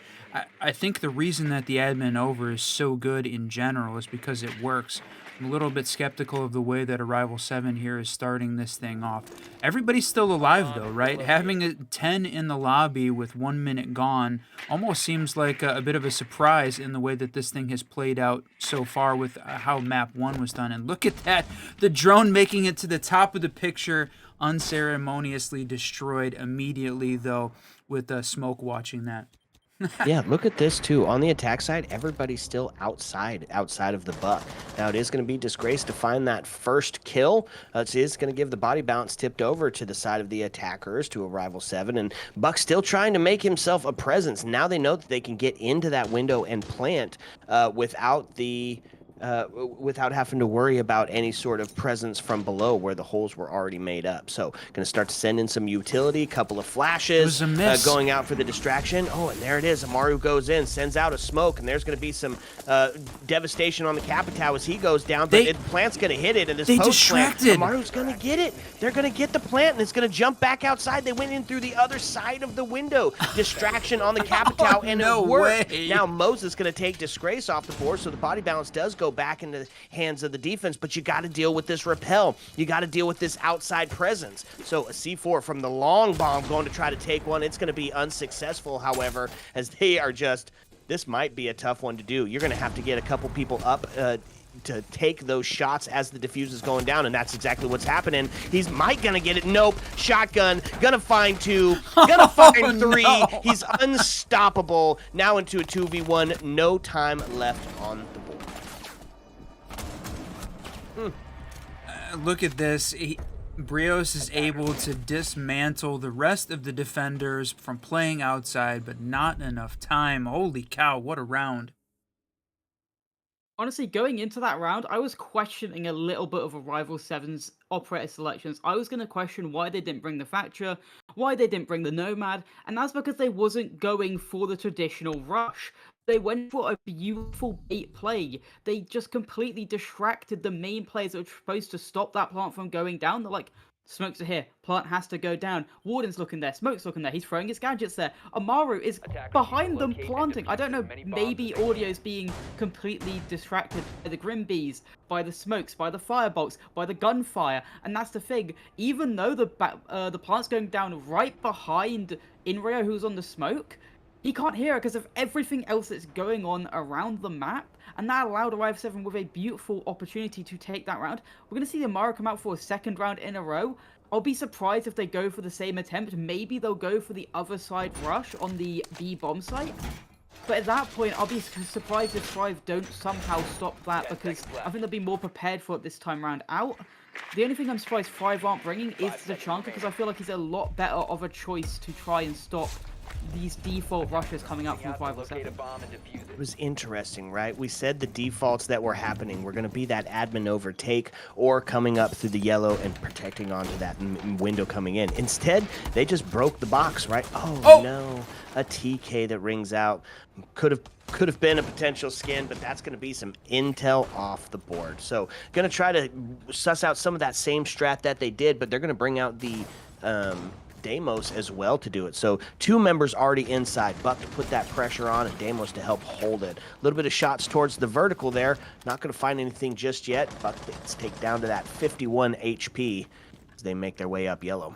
I think the reason that the admin over is so good in general is because it works. I'm a little bit skeptical of the way that Arrival 7 here is starting this thing off. Everybody's still alive though, right? Having a 10 in the lobby with 1 minute gone almost seems like a bit of a surprise in the way that this thing has played out so far with how map 1 was done. And look at that, the drone making it to the top of the picture, unceremoniously destroyed immediately though, with Smoke watching that. Yeah, look at this too. On the attack side, everybody's still outside of the buck. Now it is going to be disgrace to find that first kill. It is going to give the body balance tipped over to the side of the attackers to Arrival 7, and Buck's still trying to make himself a presence. Now they know that they can get into that window and plant without having to worry about any sort of presence from below where the holes were already made up. So going to start to send in some utility, couple of flashes, going out for the distraction. Oh, and there it is. Amaru goes in, sends out a smoke, and there's going to be some devastation on the Capitao as he goes down, but the plant's going to hit it, and this post plant, Amaru's going to get it. They're going to get the plant, and it's going to jump back outside. They went in through the other side of the window. Distraction on the Capitao, and it worked. Now Moses going to take disgrace off the board, so the body balance does go back into the hands of the defense, but you got to deal with this repel. You got to deal with this outside presence. So a C4 from the long bomb going to try to take one. It's going to be unsuccessful, however, as they are just, this might be a tough one to do. You're going to have to get a couple people up to take those shots as the diffuse is going down, and that's exactly what's happening. He's Mike gonna get it. Nope. Shotgun. Gonna find 2. Gonna find 3. No. He's unstoppable. Now into a 2v1. No time left on the board. Look at this. Brios is able to dismantle the rest of the defenders from playing outside, but not enough time. Holy cow, what a round. Honestly, going into that round, I was questioning a little bit of Arrival 7's operator selections. I was going to question why they didn't bring the Thatcher, why they didn't bring the Nomad, and that's because they wasn't going for the traditional rush. They went for a beautiful bait play. They just completely distracted the main players that were supposed to stop that plant from going down. They're like, smokes are here. Plant has to go down. Warden's looking there. Smoke's looking there. He's throwing his gadgets there. Amaru is behind them planting. I don't know, maybe audio's being completely distracted by the Grim Bees, by the smokes, by the firebolts, by the gunfire. And that's the thing. Even though the plant's going down right behind Inrio, who's on the smoke, he can't hear it because of everything else that's going on around the map, and that allowed Arrival 7 with a beautiful opportunity to take that round. We're going to see Amaru come out for a second round in a row. I'll be surprised if they go for the same attempt. Maybe they'll go for the other side rush on the B bomb site. But at that point, I'll be surprised if Thrive don't somehow stop that, because I think they'll be more prepared for it this time round out. The only thing I'm surprised Thrive aren't bringing is the Chanka, because I feel like he's a lot better of a choice to try and stop these default rushes coming out from 507. It was interesting, right? We said the defaults that were happening were going to be that admin overtake or coming up through the yellow and protecting onto that window coming in. Instead, they just broke the box, right? Oh no, a TK that rings out. Could have been a potential skin, but that's going to be some intel off the board. So going to try to suss out some of that same strat that they did, but they're going to bring out the Deimos as well to do it. So 2 members already inside. Buck to put that pressure on and Deimos to help hold it. A little bit of shots towards the vertical there. Not going to find anything just yet. Buck gets take down to that 51 HP as they make their way up yellow.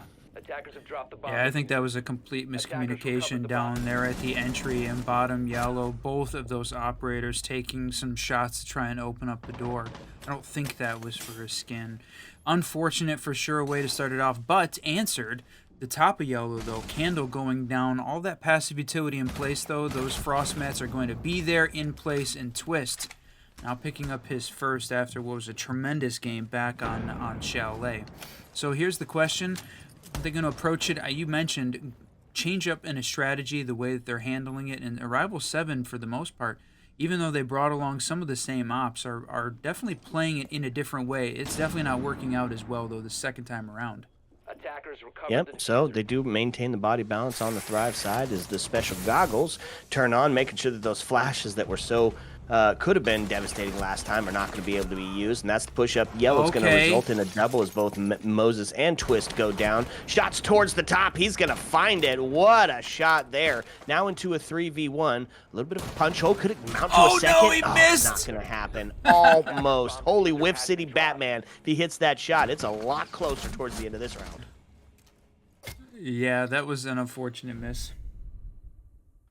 Yeah, I think that was a complete miscommunication down there at the entry and bottom yellow. Both of those operators taking some shots to try and open up the door. I don't think that was for his skin. Unfortunate for sure way to start it off, but answered. The top of yellow, though, Candle going down. All that passive utility in place, though. Those frost mats are going to be there in place and twist. Now picking up his first after what was a tremendous game back on Chalet. So here's the question. Are they going to approach it? You mentioned change up in a strategy, the way that they're handling it. And Arrival 7, for the most part, even though they brought along some of the same ops, are definitely playing it in a different way. It's definitely not working out as well, though, the second time around. Yep, so they do maintain the body balance on the Thrive side as the special goggles turn on, making sure that those flashes that were so could have been devastating last time are not going to be able to be used, and that's the push-up. Yellow's going to result in a double as both Moses and Twist go down. Shots towards the top. He's going to find it. What a shot there. Now into a 3v1. A little bit of a punch hole. Could it mount to a second? No, he missed. Not going to happen. Almost. Holy Whiff City Batman. If he hits that shot, it's a lot closer towards the end of this round. Yeah, that was an unfortunate miss.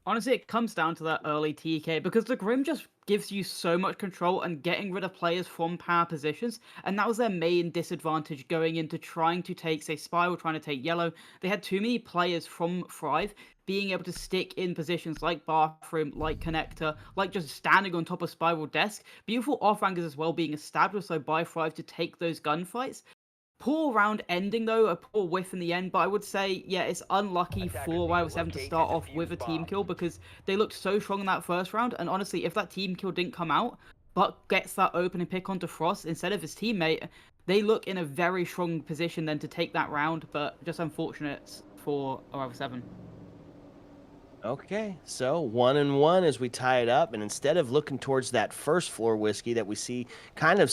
Honestly, it comes down to that early TK because the Grim just gives you so much control and getting rid of players from power positions, and that was their main disadvantage going into trying to take, say, Spiral, trying to take Yellow. They had too many players from Thrive being able to stick in positions like Bathroom, like Connector, like just standing on top of Spiral desk. Beautiful off-rankers as well being established so by Thrive to take those gunfights. Poor round ending, though, a poor whiff in the end, but I would say, yeah, it's unlucky for Rival 7 to start off with a team kill because they looked so strong in that first round, and honestly, if that team kill didn't come out, but gets that opening pick onto Frost instead of his teammate, they look in a very strong position then to take that round, but just unfortunate for Rival 7. Okay, so 1-1 as we tie it up, and instead of looking towards that first floor whiskey that we see kind of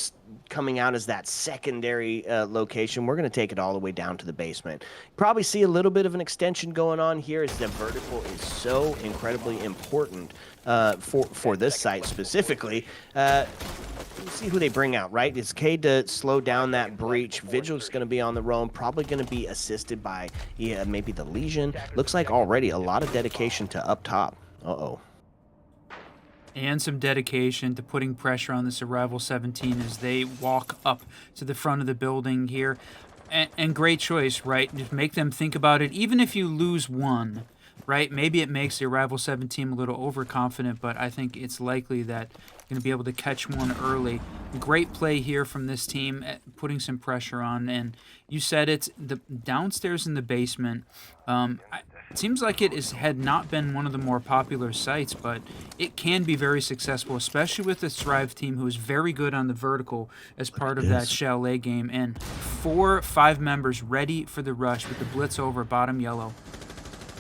coming out as that secondary location, we're going to take it all the way down to the basement. Probably see a little bit of an extension going on here as the vertical is so incredibly important for this site specifically. Let's see who they bring out, right? It's Cade to slow down that breach. Vigil's going to be on the roam, probably going to be assisted by maybe the Legion. Looks like already a lot of dedication to up top. Uh-oh. And some dedication to putting pressure on this Arrival 17 as they walk up to the front of the building here. And great choice, right? Just make them think about it. Even if you lose one, right? Maybe it makes the Arrival 7 team a little overconfident, but I think it's likely that you're going to be able to catch one early. Great play here from this team, putting some pressure on. And you said it's the downstairs in the basement. It seems like it had not been one of the more popular sites, but it can be very successful, especially with the Thrive team, who is very good on the vertical as part of that Chalet game. And 4-5 members ready for the rush with the blitz over bottom yellow.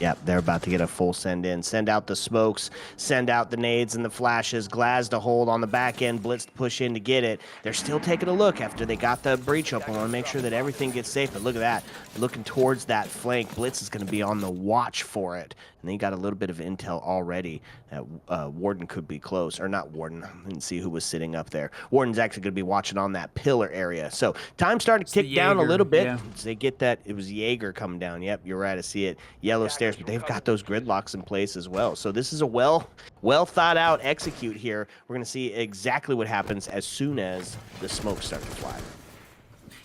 Yep, they're about to get a full send in. Send out the smokes, send out the nades and the flashes. Glaz to hold on the back end, Blitz to push in to get it. They're still taking a look after they got the breach open. Want to make sure that everything gets safe. But look at that, looking towards that flank. Blitz is going to be on the watch for it. And they got a little bit of intel already that Warden could be close. Or not Warden, I didn't see who was sitting up there. Warden's actually going to be watching on that pillar area. So time starting to tick down a little bit. Yeah. So they get that, it was Jaeger coming down. Yep, you're right, I see it. Yellow stairs, but they've got those gridlocks in place as well. So this is a well thought out execute here. We're going to see exactly what happens as soon as the smoke starts to fly.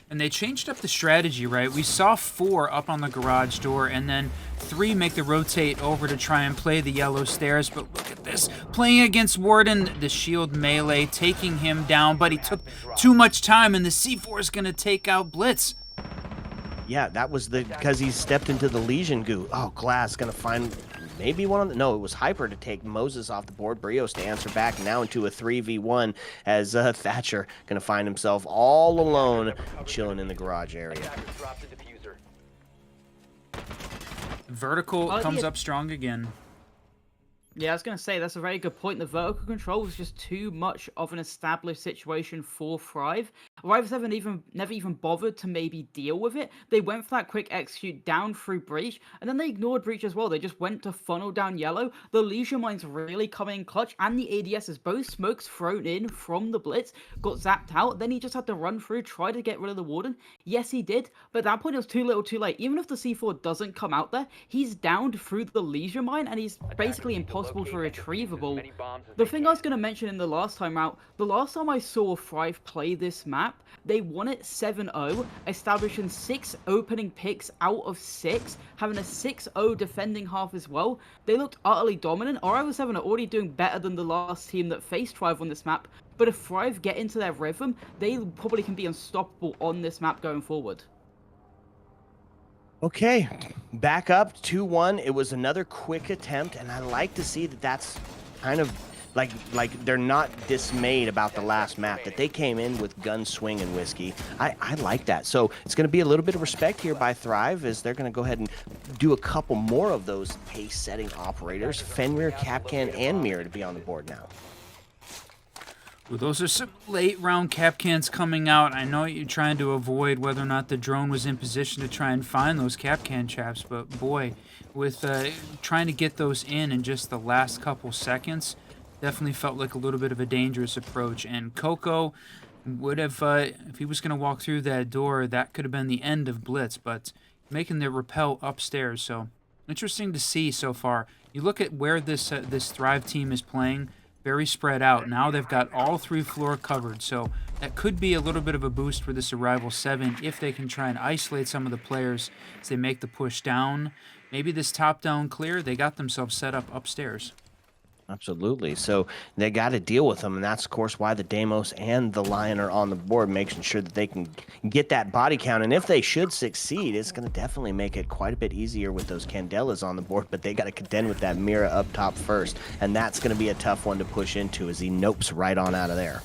And they changed up the strategy, right? We saw 4 up on the garage door, and then 3 make the rotate over to try and play the yellow stairs. But look at this. Playing against Warden, the shield melee, taking him down, but he took too much time, and the C4 is going to take out Blitz. Yeah, that was because he stepped into the Legion goo. Oh, Glass going to find maybe one on the... No, it was Hyper to take Moses off the board. Brios to answer back now into a 3v1 as Thatcher going to find himself all alone chilling in the garage area. Vertical comes up strong again. Yeah, I was going to say that's a very good point. The vertical control was just too much of an established situation for Thrive. Rivals never even bothered to maybe deal with it. They went for that quick execute down through Breach, and then they ignored Breach as well. They just went to funnel down Yellow. The Leisure Mines really coming in clutch, and the ADSs, both smokes thrown in from the Blitz, got zapped out. Then he just had to run through, try to get rid of the Warden. Yes, he did, but at that point it was too little too late. Even if the C4 doesn't come out there, he's downed through the Leisure Mine, and he's basically impossible to retrievable. The thing I was going to mention in the last time out, the last time I saw Thrive play this map, they won it 7-0, establishing 6 opening picks out of 6, having a 6-0 defending half as well. They looked utterly dominant. Rival 7 are already doing better than the last team that faced Thrive on this map, but if Thrive get into their rhythm, they probably can be unstoppable on this map going forward. Okay, back up 2-1. It was another quick attempt, and I like to see that that's kind of like they're not dismayed about the last map, that they came in with gun swing and whiskey. I like that. So it's going to be a little bit of respect here by Thrive as they're going to go ahead and do a couple more of those pace-setting operators. Fenrir, Kapkan, and Mirror to be on the board now. Well, those are some late round cap cans coming out. I know you're trying to avoid whether or not the drone was in position to try and find those cap can chaps, but boy, with trying to get those in just the last couple seconds, definitely felt like a little bit of a dangerous approach. And Coco would have, if he was going to walk through that door, that could have been the end of Blitz, but making the rappel upstairs. So interesting to see so far. You look at where this Thrive team is playing. Very spread out. Now they've got all 3 floor covered, so that could be a little bit of a boost for this Arrival 7 if they can try and isolate some of the players as they make the push down. Maybe this top-down clear, they got themselves set up upstairs. Absolutely. So they got to deal with them, and that's, of course, why the Deimos and the Lion are on the board, making sure that they can get that body count. And if they should succeed, it's going to definitely make it quite a bit easier with those Candelas on the board, but they got to contend with that Mira up top first, and that's going to be a tough one to push into as he nopes right on out of there.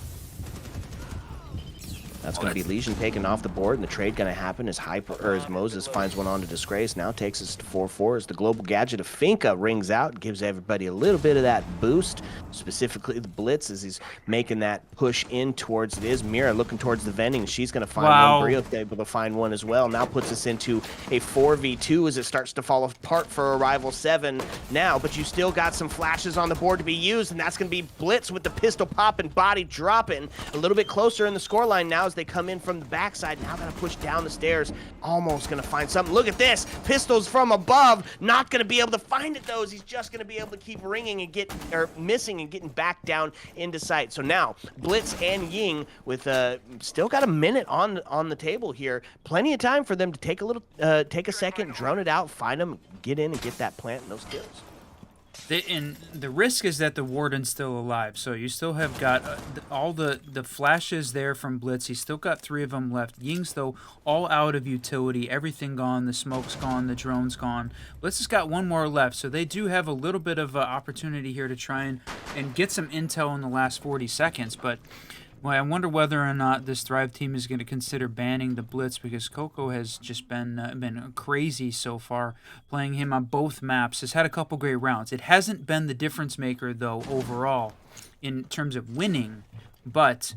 That's going to be Legion taken off the board, and the trade going to happen as as Moses finds one onto Disgrace. Now takes us to 4-4 as the global gadget of Finka rings out, gives everybody a little bit of that boost, specifically the Blitz as he's making that push in towards it. Is Mira looking towards the vending. She's going to find one. Brio's able to find one as well. Now puts us into a 4v2 as it starts to fall apart for Arrival 7 now, but you still got some flashes on the board to be used, and that's going to be Blitz with the pistol pop and body dropping a little bit closer in the scoreline now as they come in from the backside. Now gotta push down the stairs. Almost gonna find something. Look at this. Pistols from above. Not gonna be able to find it though. He's just gonna be able to keep ringing and missing and getting back down into sight. So now Blitz and Ying with still got a minute on the table here. Plenty of time for them to take a second, drone it out, find them, get in and get that plant and those kills. And the risk is that the Warden's still alive, so you still have got all the flashes there from Blitz. He's still got 3 of them left. Ying's, though, all out of utility. Everything gone. The smoke's gone. The drone's gone. Blitz has got 1 more left, so they do have a little bit of opportunity here to try and get some intel in the last 40 seconds, but... Well, I wonder whether or not this Thrive team is going to consider banning the Blitz because Coco has just been crazy so far. Playing him on both maps has had a couple great rounds. It hasn't been the difference maker though overall in terms of winning, but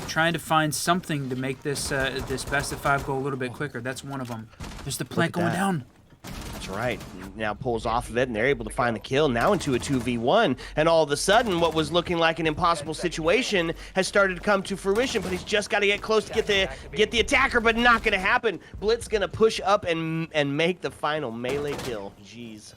trying to find something to make this this best of 5 go a little bit quicker. That's one of them. There's the plant going down. That's right. Now pulls off of it, and they're able to find the kill. Now into a 2v1, and all of a sudden, what was looking like an impossible situation has started to come to fruition. But he's just got to get close to get the attacker, but not going to happen. Blitz going to push up and make the final melee kill. Jeez.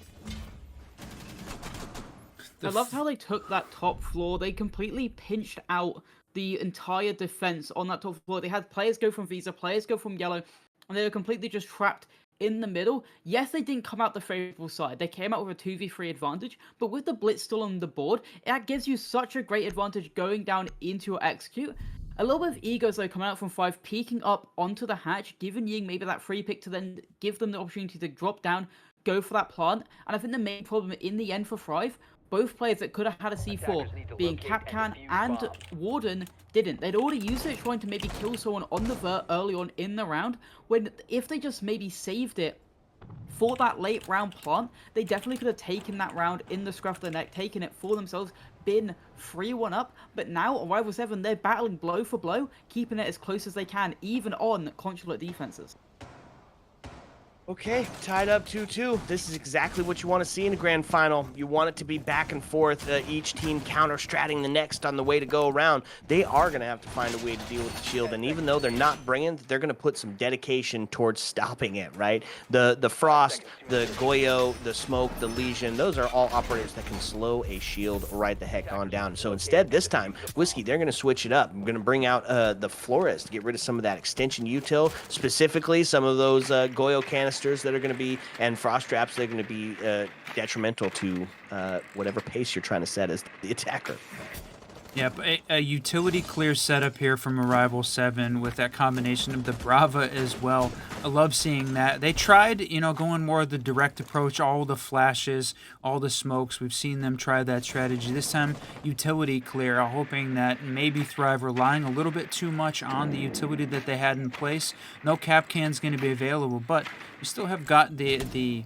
I loved how they took that top floor. They completely pinched out the entire defense on that top floor. They had players go from Visa, players go from Yellow, and they were completely just trapped in the middle. Yes, they didn't come out the favorable side. They came out with a 2v3 advantage, but with the Blitz still on the board, that gives you such a great advantage going down into your execute. A little bit of egos though coming out from 5, peeking up onto the hatch, giving Ying maybe that free pick to then give them the opportunity to drop down, go for that plant. And I think the main problem in the end for Thrive, both players that could have had a C4, being Kapkan and Warden, didn't. They'd already used it trying to maybe kill someone on the vert early on in the round, when if they just maybe saved it For that late round plant, they definitely could have taken that round in the scruff of the neck, taken it for themselves, been 3-1 up, but now on Rival 7, they're battling blow for blow, keeping it as close as they can, even on Consulate defenses. Okay, tied up 2-2. This is exactly what you want to see in a grand final. You want it to be back and forth, each team counter-stratting the next on the way to go around. They are going to have to find a way to deal with the shield, and even though they're not bringing it, they're going to put some dedication towards stopping it, right? The Frost, the Goyo, the Smoke, the Legion, those are all operators that can slow a shield right the heck on down. So instead, this time, Whiskey, they're going to switch it up. I'm going to bring out the Flores to get rid of some of that extension util, specifically some of those Goyo canisters that are going to be, and frost traps that are going to be detrimental to whatever pace you're trying to set as the attacker. Yep, a utility clear setup here from Arrival 7 with that combination of the Brava as well. I love seeing that. They tried, you know, going more of the direct approach, all the flashes, all the smokes. We've seen them try that strategy. This time, utility clear, hoping that maybe Thrive relying a little bit too much on the utility that they had in place. No cap can's going to be available, but you still have got the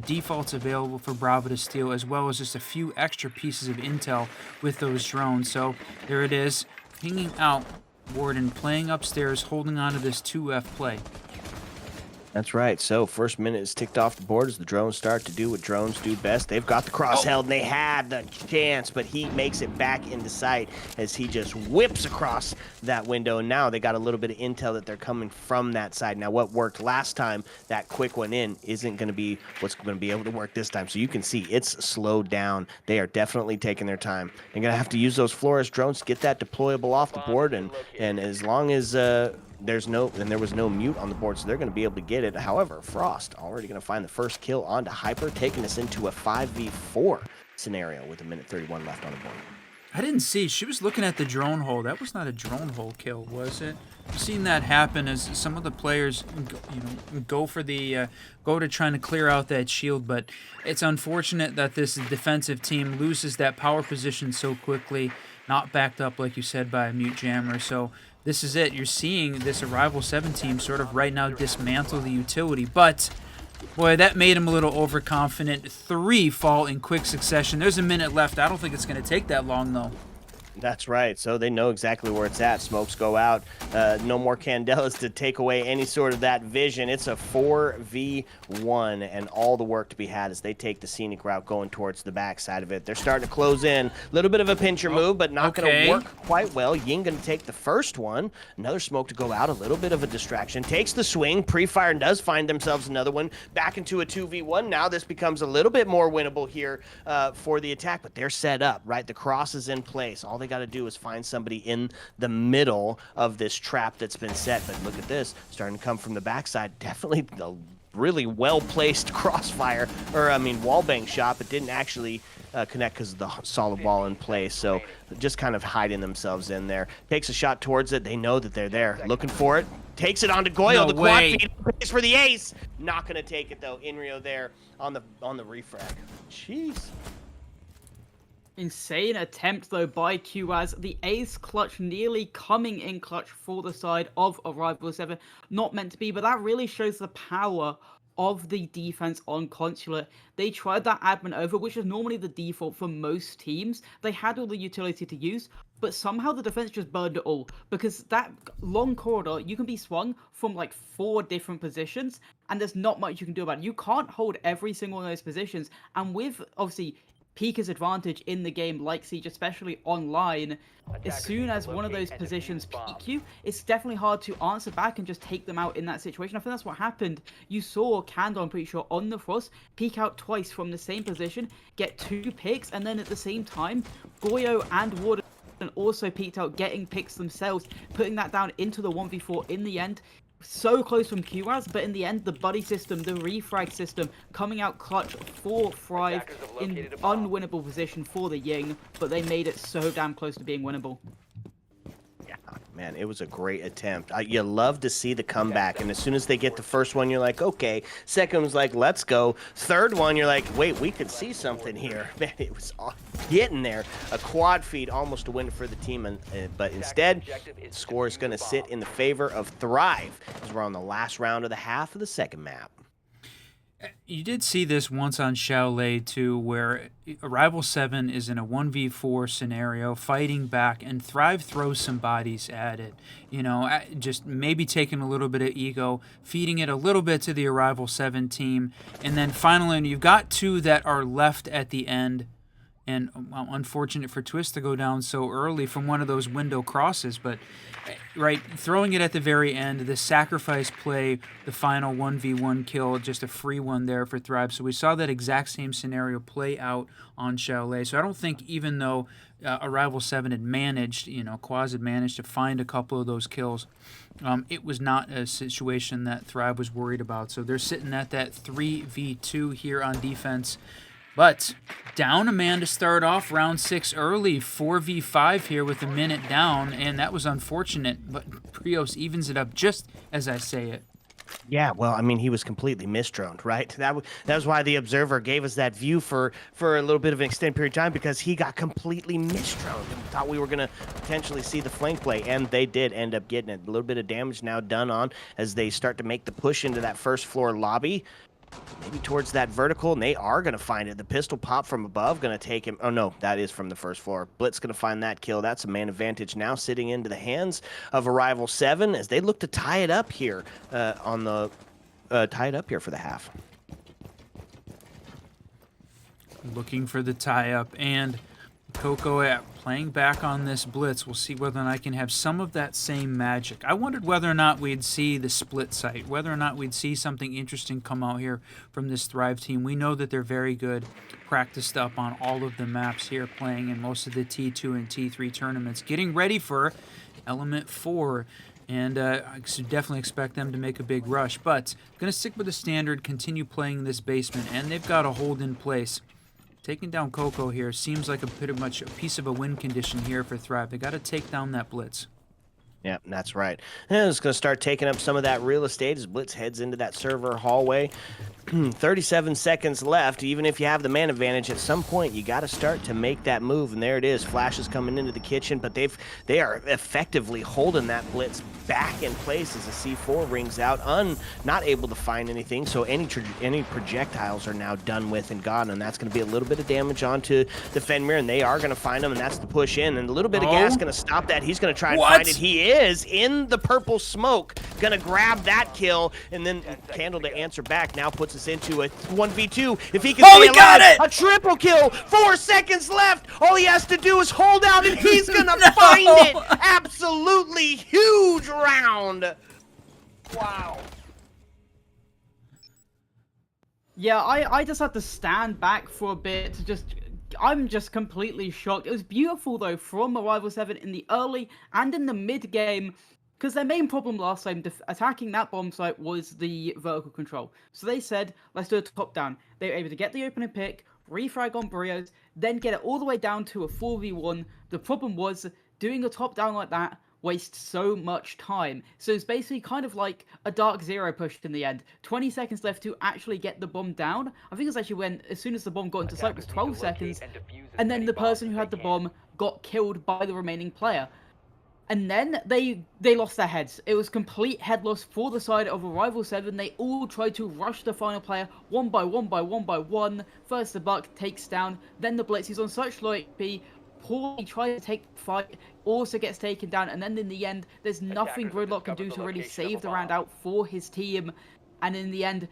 defaults available for Bravo to steal, as well as just a few extra pieces of intel with those drones. So there it is, pinging out Warden, playing upstairs, holding on to this 2F play. That's right. So first minute is ticked off the board as the drones start to do what drones do best. They've got the cross held, and they had the chance, but he makes it back into sight as he just whips across that window. And now they got a little bit of intel that they're coming from that side. Now what worked last time, that quick one in, isn't going to be what's going to be able to work this time. So you can see it's slowed down. They are definitely taking their time. They're going to have to use those Flores drones to get that deployable off the board, and as long as there was no mute on the board, so they're going to be able to get it. However, Frost already going to find the first kill onto Hyper, taking us into a 5v4 scenario with 1:31 left on the board. I didn't see. She was looking at the drone hole. That was not a drone hole kill, was it? I've seen that happen as some of the players, go for the go to trying to clear out that shield. But it's unfortunate that this defensive team loses that power position so quickly, not backed up like you said by a mute jammer. So this is it. You're seeing this Arrival 7 team sort of right now dismantle the utility, but boy, that made him a little overconfident. 3 fall in quick succession. There's a minute left. I don't think it's going to take that long, though. That's right. So they know exactly where it's at. Smokes go out. No more Candelas to take away any sort of that vision. It's a 4v1, and all the work to be had as they take the scenic route going towards the back side of it. They're starting to close in. A little bit of a pincher move, but not going to work quite well. Ying going to take the first one. Another smoke to go out. A little bit of a distraction. Takes the swing. Pre-fire does find themselves another one. Back into a 2v1. Now this becomes a little bit more winnable here for the attack, but they're set up, right? The cross is in place. All they got to do is find somebody in the middle of this trap that's been set. But look at this, starting to come from the backside. Definitely a really well-placed crossfire, or I mean wallbang shot, but didn't actually connect because of the solid wall in place. So just kind of hiding themselves in there. Takes a shot towards it. They know that they're there, looking for it. Takes it onto Goyle. The quad feed pays for the ace. Not gonna take it though. Inrio there on the refrag. Jeez. Insane attempt though by QAS. The ace clutch nearly coming in clutch for the side of Arrival 7. Not meant to be, but that really shows the power of the defense on Consulate. They tried that admin over, which is normally the default for most teams. They had all the utility to use, but somehow the defense just burned it all, because that long corridor, you can be swung from like 4 different positions, and there's not much you can do about it. You can't hold every single one of those positions, and with obviously Pika's advantage in the game like Siege, especially online, as soon as one of those positions peek you, it's definitely hard to answer back and just take them out in that situation. I think that's what happened. You saw Kando, I'm pretty sure, on the Frost, peek out twice from the same position, get 2 picks, and then at the same time, Goyo and Warden also peeked out, getting picks themselves, putting that down into the 1v4 in the end. So close from QAS, but in the end, the buddy system, the refrag system, coming out clutch for Thrive in unwinnable position for the Ying, but they made it so damn close to being winnable. Yeah, man, it was a great attempt. You love to see the comeback, and as soon as they get the first one, you're like, okay. Second one's like, let's go. Third one, you're like, wait, we could see something here. Man, it was getting there. A quad feed, almost a win for the team, but instead, the score is going to sit in the favor of Thrive as we're on the last round of the half of the second map. You did see this once on CHALET too, where Arrival 7 is in a 1v4 scenario, fighting back, and Thrive throws some bodies at it. You know, just maybe taking a little bit of ego, feeding it a little bit to the Arrival 7 team, and then finally you've got 2 that are left at the end. And well, unfortunate for Twist to go down so early from one of those window crosses, but right, throwing it at the very end, the sacrifice play, the final 1v1 kill, just a free one there for Thrive. So we saw that exact same scenario play out on CHALET. So I don't think, even though Arrival 7 had managed, Quaz had managed to find a couple of those kills, it was not a situation that Thrive was worried about. So they're sitting at that 3v2 here on defense. But down a man to start off round 6 early, 4v5 here with a minute down, and that was unfortunate, but Prios evens it up just as I say it. Yeah, well, I mean, he was completely misdroned, right? That was why the Observer gave us that view for a little bit of an extended period of time, because he got completely misdroned and thought we were going to potentially see the flank play, and they did end up getting it. A little bit of damage now done on as they start to make the push into that first floor lobby. Maybe towards that vertical, and they are going to find it. The pistol pop from above going to take him. Oh, no, that is from the first floor. Blitz going to find that kill. That's a man advantage now sitting into the hands of Arrival 7 as they look to tie it up here for the half. Looking for the tie-up, and Coco playing back on this blitz. We'll see whether or not I can have some of that same magic. I wondered whether or not we'd see the split site, whether or not we'd see something interesting come out here from this Thrive team. We know that they're very good, practiced up on all of the maps here, playing in most of the T2 and T3 tournaments, getting ready for Element 4. And I should definitely expect them to make a big rush. But going to stick with the standard, continue playing this basement, and they've got a hold in place. Taking down Coco here seems like pretty much a piece of a win condition here for Thrive. They got to take down that blitz. Yeah, that's right. And it's going to start taking up some of that real estate as Blitz heads into that server hallway. 37 seconds left. Even if you have the man advantage, at some point you got to start to make that move. And there it is. Flash is coming into the kitchen, but they are effectively holding that Blitz back in place as the C4 rings out, not able to find anything. So any projectiles are now done with and gone, and that's going to be a little bit of damage onto the Fenrir, and they are going to find him, and that's the push in. And a little bit of gas going to stop that. He's going to try and find it. He is in the purple smoke, going to grab that kill, and then Candle to answer back now puts us into a 1v2. If he can stay alive, got it! A triple kill, 4 seconds left. All he has to do is hold out, and he's going to find it. Absolutely huge round. Wow. Yeah, I just had to stand back for a bit to I'm just completely shocked. It was beautiful, though, from Arrival 7 in the early and in the mid-game, because their main problem last time attacking that bomb site was the vertical control. So they said, let's do a top-down. They were able to get the opening pick, refrag on Brios, then get it all the way down to a 4v1. The problem was, doing a top-down like that wastes so much time. So it's basically kind of like a Dark Zero push in the end. 20 seconds left to actually get the bomb down. I think it's actually when, as soon as the bomb got into sight, was 12 seconds. And then the person who had the bomb got killed by the remaining player. And then they lost their heads. It was complete head loss for the side of Arrival 7. They all tried to rush the final player one by one. First the Buck takes down, then the Blitz. He's on such low HP. Poorly tries to take the fight, also gets taken down, and then in the end, there's nothing Gridlock can do to really save the round out for his team. And in the end,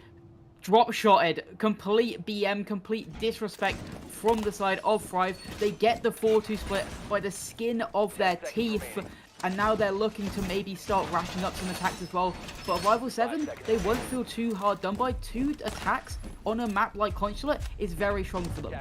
drop shotted, complete BM, complete disrespect from the side of Thrive. They get the 4-2 split by the skin of their teeth. And now they're looking to maybe start racking up some attacks as well. But Arrival 7, they won't feel too hard done by. 2 attacks on a map like Consulate is very strong for them.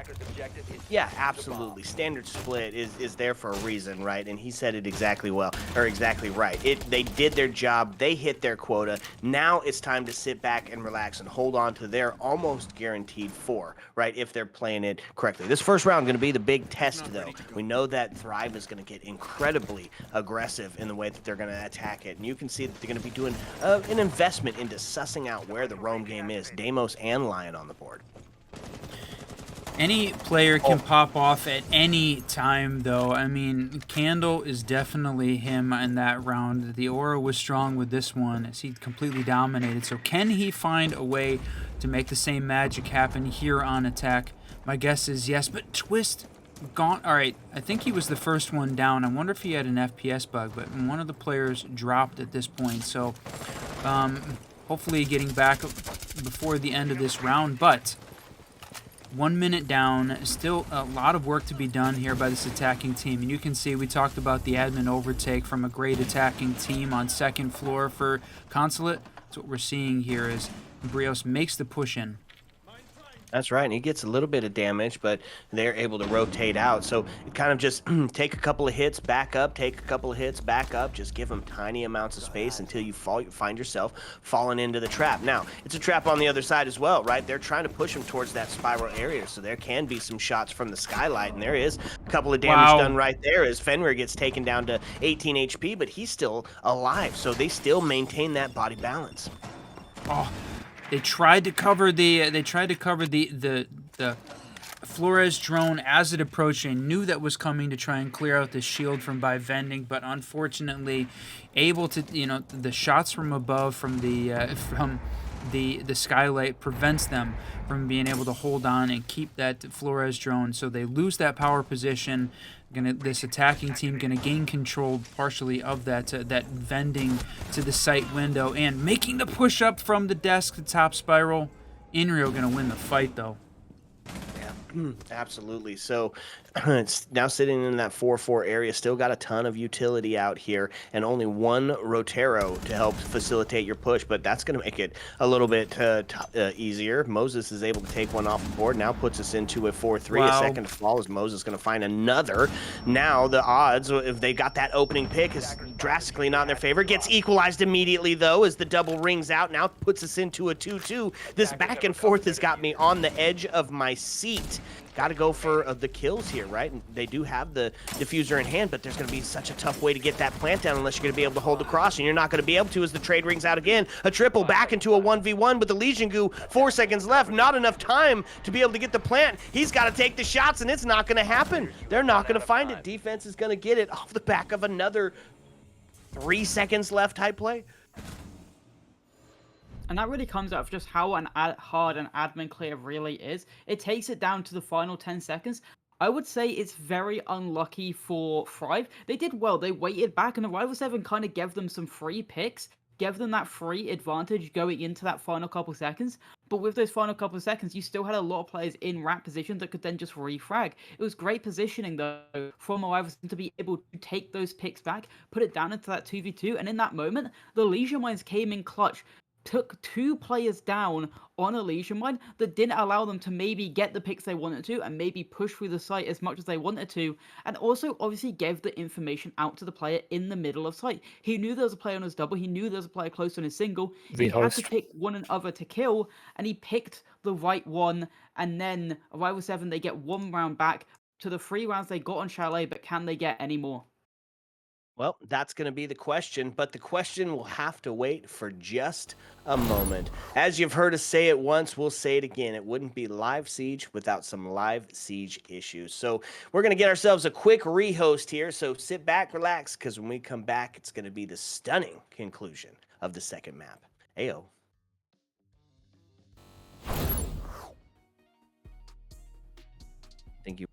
Yeah, absolutely. Standard split is there for a reason, right? And he said it exactly right. They did their job. They hit their quota. Now it's time to sit back and relax and hold on to their almost guaranteed 4, right? If they're playing it correctly. This first round going to be the big test, though. We know that Thrive is going to get incredibly aggressive in the way that they're going to attack it. And you can see that they're going to be doing an investment into sussing out where the roam game is. Deimos and Lion on the board. Any player can pop off at any time, though. I mean, Candle is definitely him in that round. The aura was strong with this one as he completely dominated. So can he find a way to make the same magic happen here on attack? My guess is yes, but Twist gone. All right, I think he was the first one down. I wonder if he had an FPS bug, but one of the players dropped at this point. So hopefully getting back before the end of this round, but 1 minute down, still a lot of work to be done here by this attacking team. And you can see we talked about the admin overtake from a great attacking team on second floor for Consulate. So what we're seeing here is Brios makes the push in. That's right, and he gets a little bit of damage, but they're able to rotate out. So it kind of just take a couple of hits, back up, take a couple of hits, back up. Just give them tiny amounts of space until you find yourself falling into the trap. Now, it's a trap on the other side as well, right? They're trying to push him towards that spiral area, so there can be some shots from the skylight, and there is a couple of damage done right there as Fenrir gets taken down to 18 HP, but he's still alive, so they still maintain that body balance. Oh. They tried to cover the Flores drone as it approached and knew that was coming to try and clear out the shield from by vending, but unfortunately able to, the shots from above from the skylight prevents them from being able to hold on and keep that Flores drone. So they lose that power position. This attacking team gonna gain control partially of that vending to the site window and making the push up from the desk to top spiral. Inrio gonna win the fight though. Absolutely. So it's now sitting in that 4-4 area, still got a ton of utility out here, and only one Rotero to help facilitate your push, but that's going to make it a little bit easier. Moses is able to take one off the board, now puts us into a 4-3. Wow. A second to fall as Moses going to find another. Now the odds, if they got that opening pick, is drastically not in their favor. Gets equalized immediately, though, as the double rings out. Now puts us into a 2-2. This back and forth has got me on the edge of my seat. Got to go for the kills here, right? And they do have the diffuser in hand, but there's going to be such a tough way to get that plant down unless you're going to be able to hold the cross, and you're not going to be able to as the trade rings out again. A triple back into a 1v1 with the Legion Goo. 4 seconds left. Not enough time to be able to get the plant. He's got to take the shots, and it's not going to happen. They're not going to find it. Defense is going to get it off the back of another 3 seconds left type play. And that really comes out of just how hard an admin clear really is. It takes it down to the final 10 seconds. I would say it's very unlucky for Thrive. They did well. They waited back, and the Rival 7 kind of gave them some free picks, gave them that free advantage going into that final couple seconds. But with those final couple of seconds, you still had a lot of players in rat position that could then just refrag. It was great positioning, though, from a Rival 7 to be able to take those picks back, put it down into that 2v2, and in that moment, the Legion Mines came in clutch. Took 2 players down on a Legion Mine that didn't allow them to maybe get the picks they wanted to and maybe push through the site as much as they wanted to, and also obviously gave the information out to the player in the middle of site. He knew there was a player on his double, he knew there was a player close on his single, he had to pick one and other to kill, and he picked the right one, and then Rival 7, they get 1 round back to the 3 rounds they got on Chalet, but can they get any more? Well, that's going to be the question, but the question will have to wait for just a moment. As you've heard us say it once, we'll say it again. It wouldn't be Live Siege without some Live Siege issues. So we're going to get ourselves a quick rehost here. So sit back, relax, because when we come back, it's going to be the stunning conclusion of the second map. Ayo. Thank you.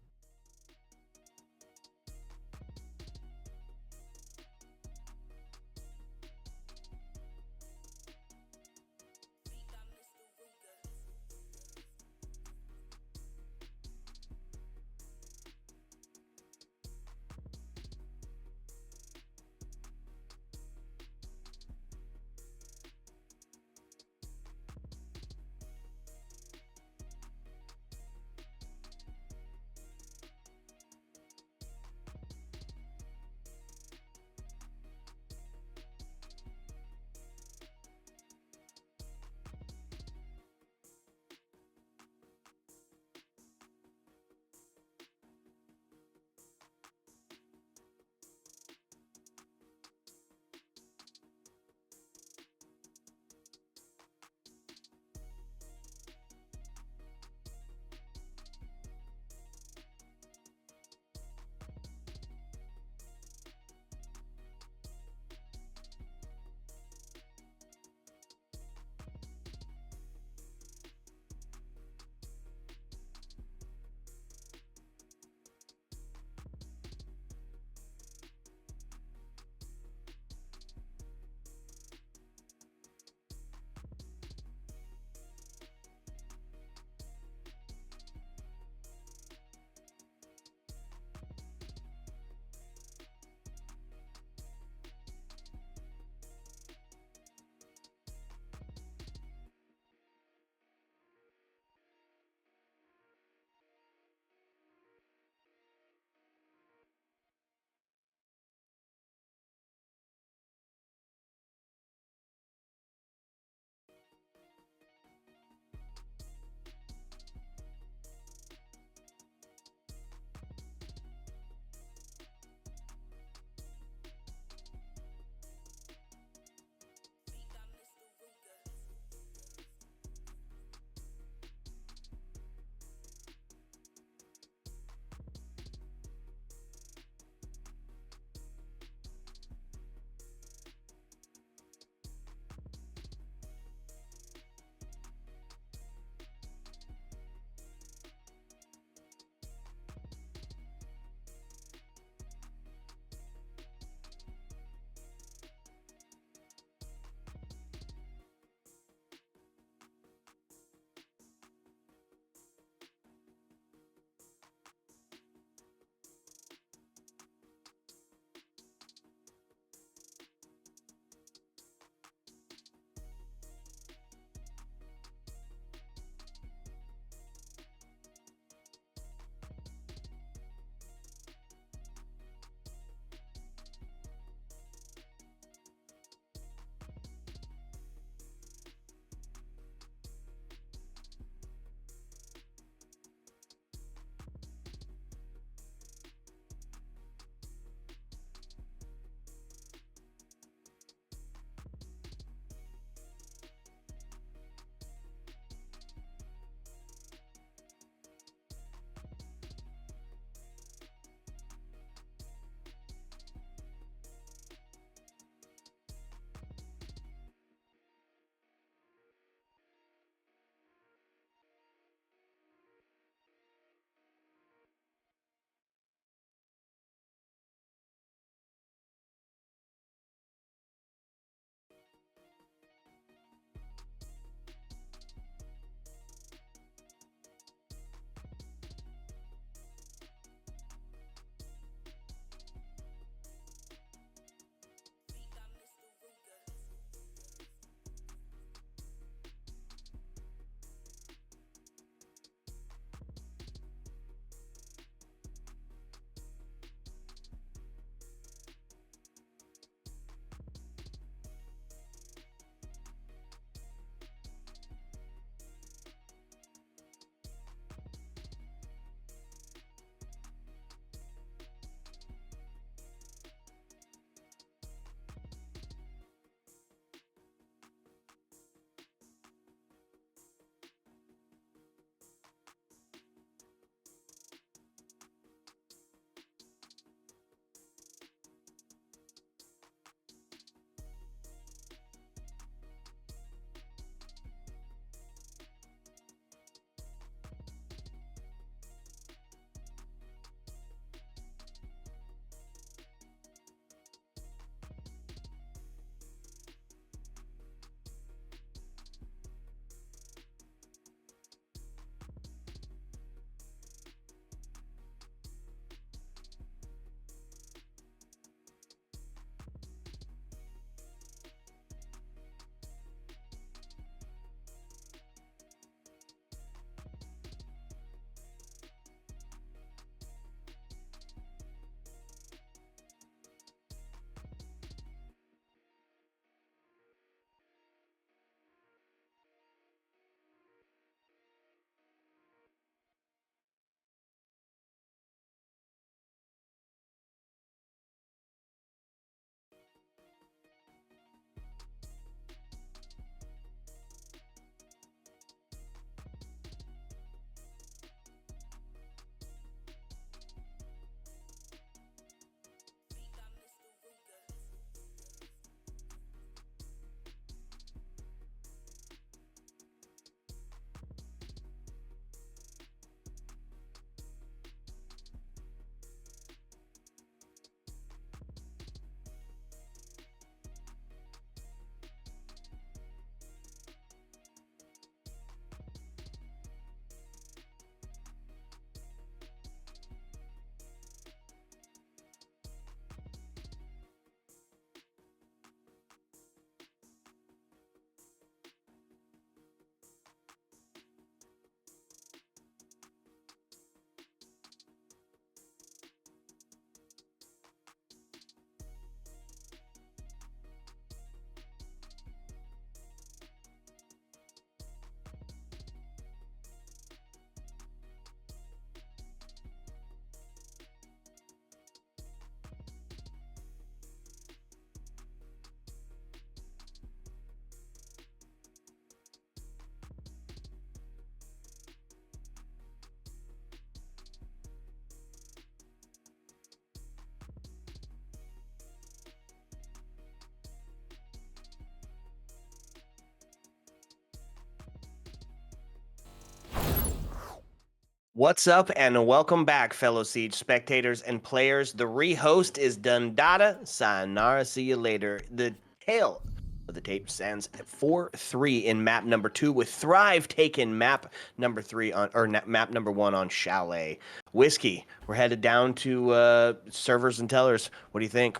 What's up, and welcome back, fellow Siege spectators and players. The rehost is done data. Sayonara, see you later. The tale of the tape stands at 4-3 in map number 2, with Thrive taking map number 3 on, or map number 1 on Chalet. Whiskey, we're headed down to servers and tellers. What do you think?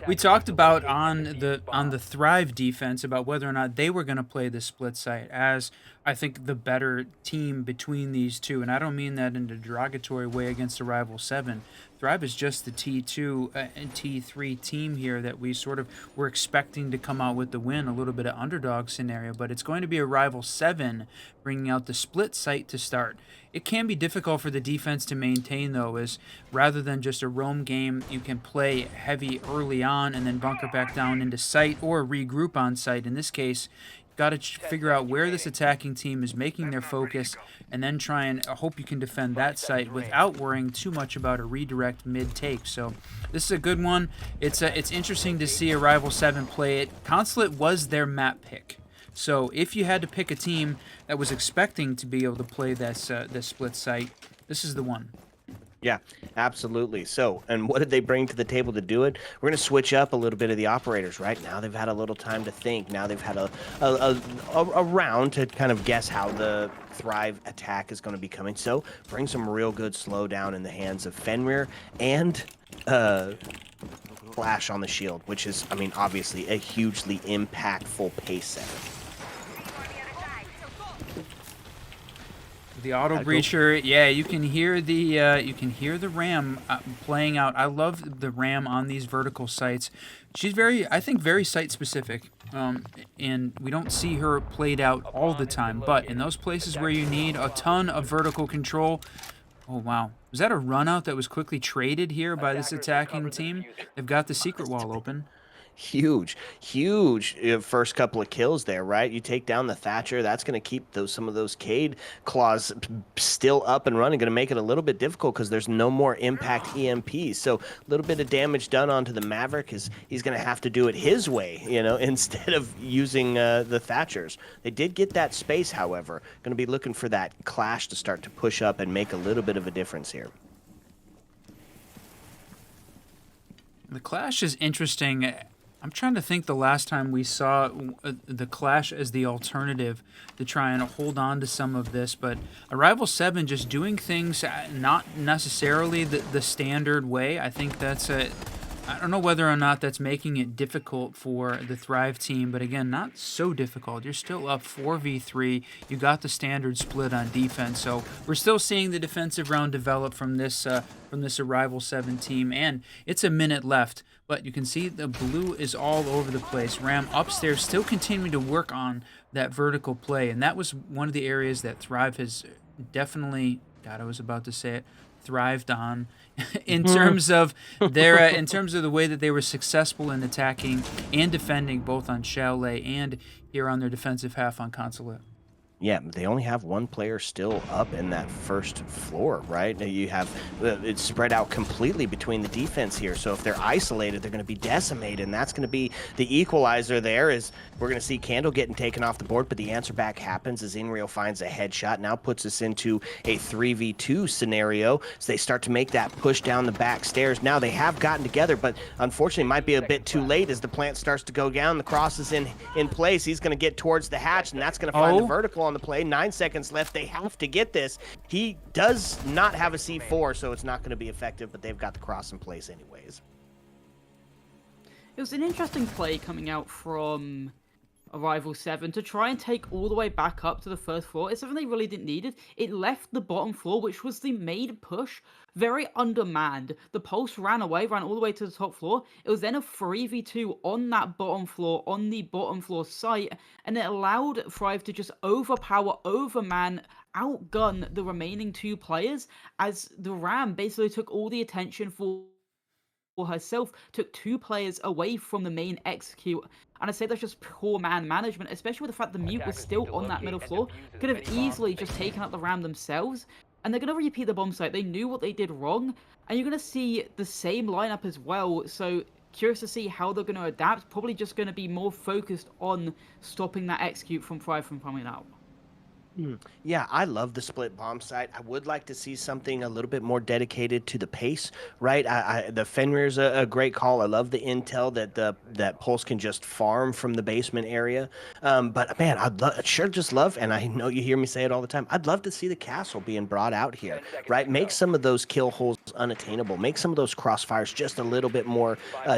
We talked about on the Thrive defense about whether or not they were going to play the split site as I think the better team between these two, and I don't mean that in a derogatory way against a rival 7. Thrive is just the T2 and T3 team here that we sort of were expecting to come out with the win, a little bit of underdog scenario, but it's going to be a rival 7 bringing out the split site to start. It can be difficult for the defense to maintain, though, as rather than just a roam game, you can play heavy early on and then bunker back down into site or regroup on site. In this case, you've got to figure out where this attacking team is making their focus and then try and hope you can defend that site without worrying too much about a redirect mid-take. So this is a good one. It's interesting to see a rival 7 play it. Consulate was their map pick. So if you had to pick a team that was expecting to be able to play this split site, this is the one. Yeah, absolutely. So, and what did they bring to the table to do it? We're going to switch up a little bit of the operators, right? Now they've had a little time to think. Now they've had a round to kind of guess how the Thrive attack is going to be coming. So, bring some real good slowdown in the hands of Fenrir and Flash on the shield, which is, I mean, obviously a hugely impactful pace setter. The auto breacher, yeah, you can hear the ram playing out. I love the ram on these vertical sites. She's I think very site specific, and we don't see her played out all the time. But in those places where you need a ton of vertical control, oh wow, was that a run out that was quickly traded here by this attacking team? They've got the secret wall open. Huge first couple of kills there, right? You take down the Thatcher, that's going to keep some of those Cade claws still up and running, going to make it a little bit difficult because there's no more impact EMPs. So a little bit of damage done onto the Maverick is he's going to have to do it his way, you know, instead of using the Thatchers. They did get that space, however. Going to be looking for that clash to start to push up and make a little bit of a difference here. The clash is interesting. I'm trying to think the last time we saw the Clash as the alternative to try and hold on to some of this, but a Rival 7 just doing things not necessarily the standard way. I think that's I don't know whether or not that's making it difficult for the Thrive team, but again, not so difficult. You're still up 4v3. You got the standard split on defense, so we're still seeing the defensive round develop from this Arrival 7 team, and it's a minute left. But you can see the blue is all over the place. Ram upstairs still continuing to work on that vertical play. And that was one of the areas that Thrive has definitely, God, I was about to say it, thrived on in terms of in terms of the way that they were successful in attacking and defending both on Chalet and here on their defensive half on Consulate. Yeah, they only have one player still up in that first floor, right? You have it's spread out completely between the defense here. So if they're isolated, they're going to be decimated, and that's going to be the equalizer there. Is we're going to see Candle getting taken off the board, but the answer back happens as Inreal finds a headshot. Now puts us into a 3v2 scenario. So they start to make that push down the back stairs. Now they have gotten together, but unfortunately might be a bit too late as the plant starts to go down. The cross is in place. He's going to get towards the hatch, and that's going to find the vertical on the play. 9 seconds left. They have to get this. He does not have a C4, so it's not going to be effective, but they've got the cross in place anyways. It was an interesting play coming out from Arrival 7 to try and take all the way back up to the first floor. It's something they really didn't need. It left the bottom floor, which was the main push, very undermanned. The Pulse ran all the way to the top floor. It was then a 3v2 on that bottom floor, on the bottom floor site, and it allowed Thrive to just overpower, overman, outgun the remaining 2 players as the Ram basically took all the attention for herself, took 2 players away from the main execute. And I say that's just poor man management, especially with the fact the Mute was still on that middle floor. Could have easily just taken out the Ram themselves. And they're going to repeat the bomb site. They knew what they did wrong. And you're going to see the same lineup as well. So curious to see how they're going to adapt. Probably just going to be more focused on stopping that execute from Thrive from coming out. Yeah, I love the split bomb site. I would like to see something a little bit more dedicated to the pace, right? The Fenrir's a great call. I love the intel that that Pulse can just farm from the basement area. But man, sure just love, and I know you hear me say it all the time. I'd love to see the castle being brought out here, right? Make some of those kill holes unattainable. Make some of those crossfires just a little bit more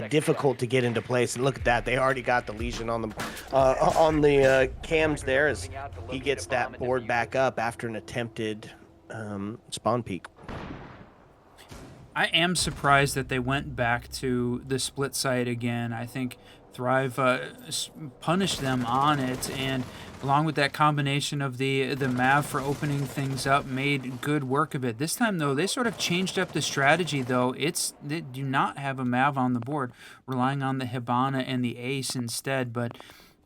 difficult to get into place. And look at that, they already got the Legion on the cams there as he gets that board back up after an attempted spawn peek. I am surprised that they went back to the split site again. I think Thrive punished them on it, and along with that combination of the Mav for opening things up, made good work of it. This time, though, they sort of changed up the strategy, though. They do not have a Mav on the board, relying on the Hibana and the Ace instead, but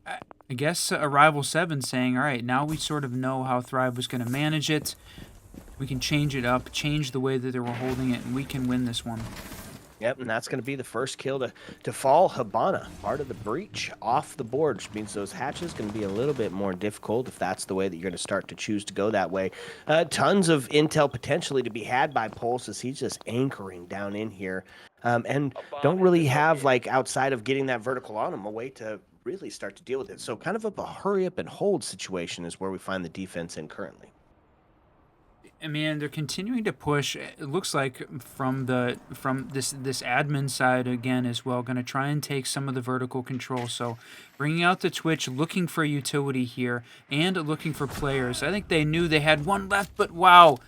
I guess Arrival 7 saying, all right, now we sort of know how Thrive was going to manage it. We can change it up, change the way that they were holding it, and we can win this one. Yep, and that's going to be the first kill to fall. Hibana, part of the breach, off the board, which means those hatches going to be a little bit more difficult if that's the way that you're going to start to choose to go that way. Tons of intel potentially to be had by Pulse as he's just anchoring down in here. And don't really have, like, outside of getting that vertical on him, a way to really start to deal with it. So kind of a hurry up and hold situation is where we find the defense in currently. I mean, they're continuing to push. It looks like from this admin side again as well, going to try and take some of the vertical control. So, bringing out the Twitch, looking for utility here, and looking for players. I think they knew they had one left, but wow,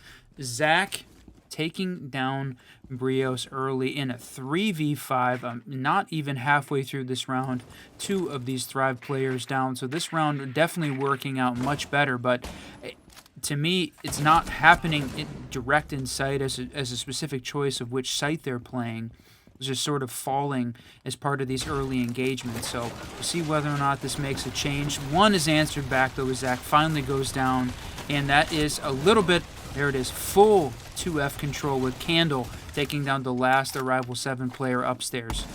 Zach taking down Brios early in a 3v5. Not even halfway through this round, 2 of these Thrive players down. So this round definitely working out much better, but to me, it's not happening direct in sight as a specific choice of which site they're playing. It's just sort of falling as part of these early engagements. So we'll see whether or not this makes a change. One is answered back, though, as Zach finally goes down, and that is a little bit, there it is, full 2F control with Candle taking down the last Arrival 7 player upstairs.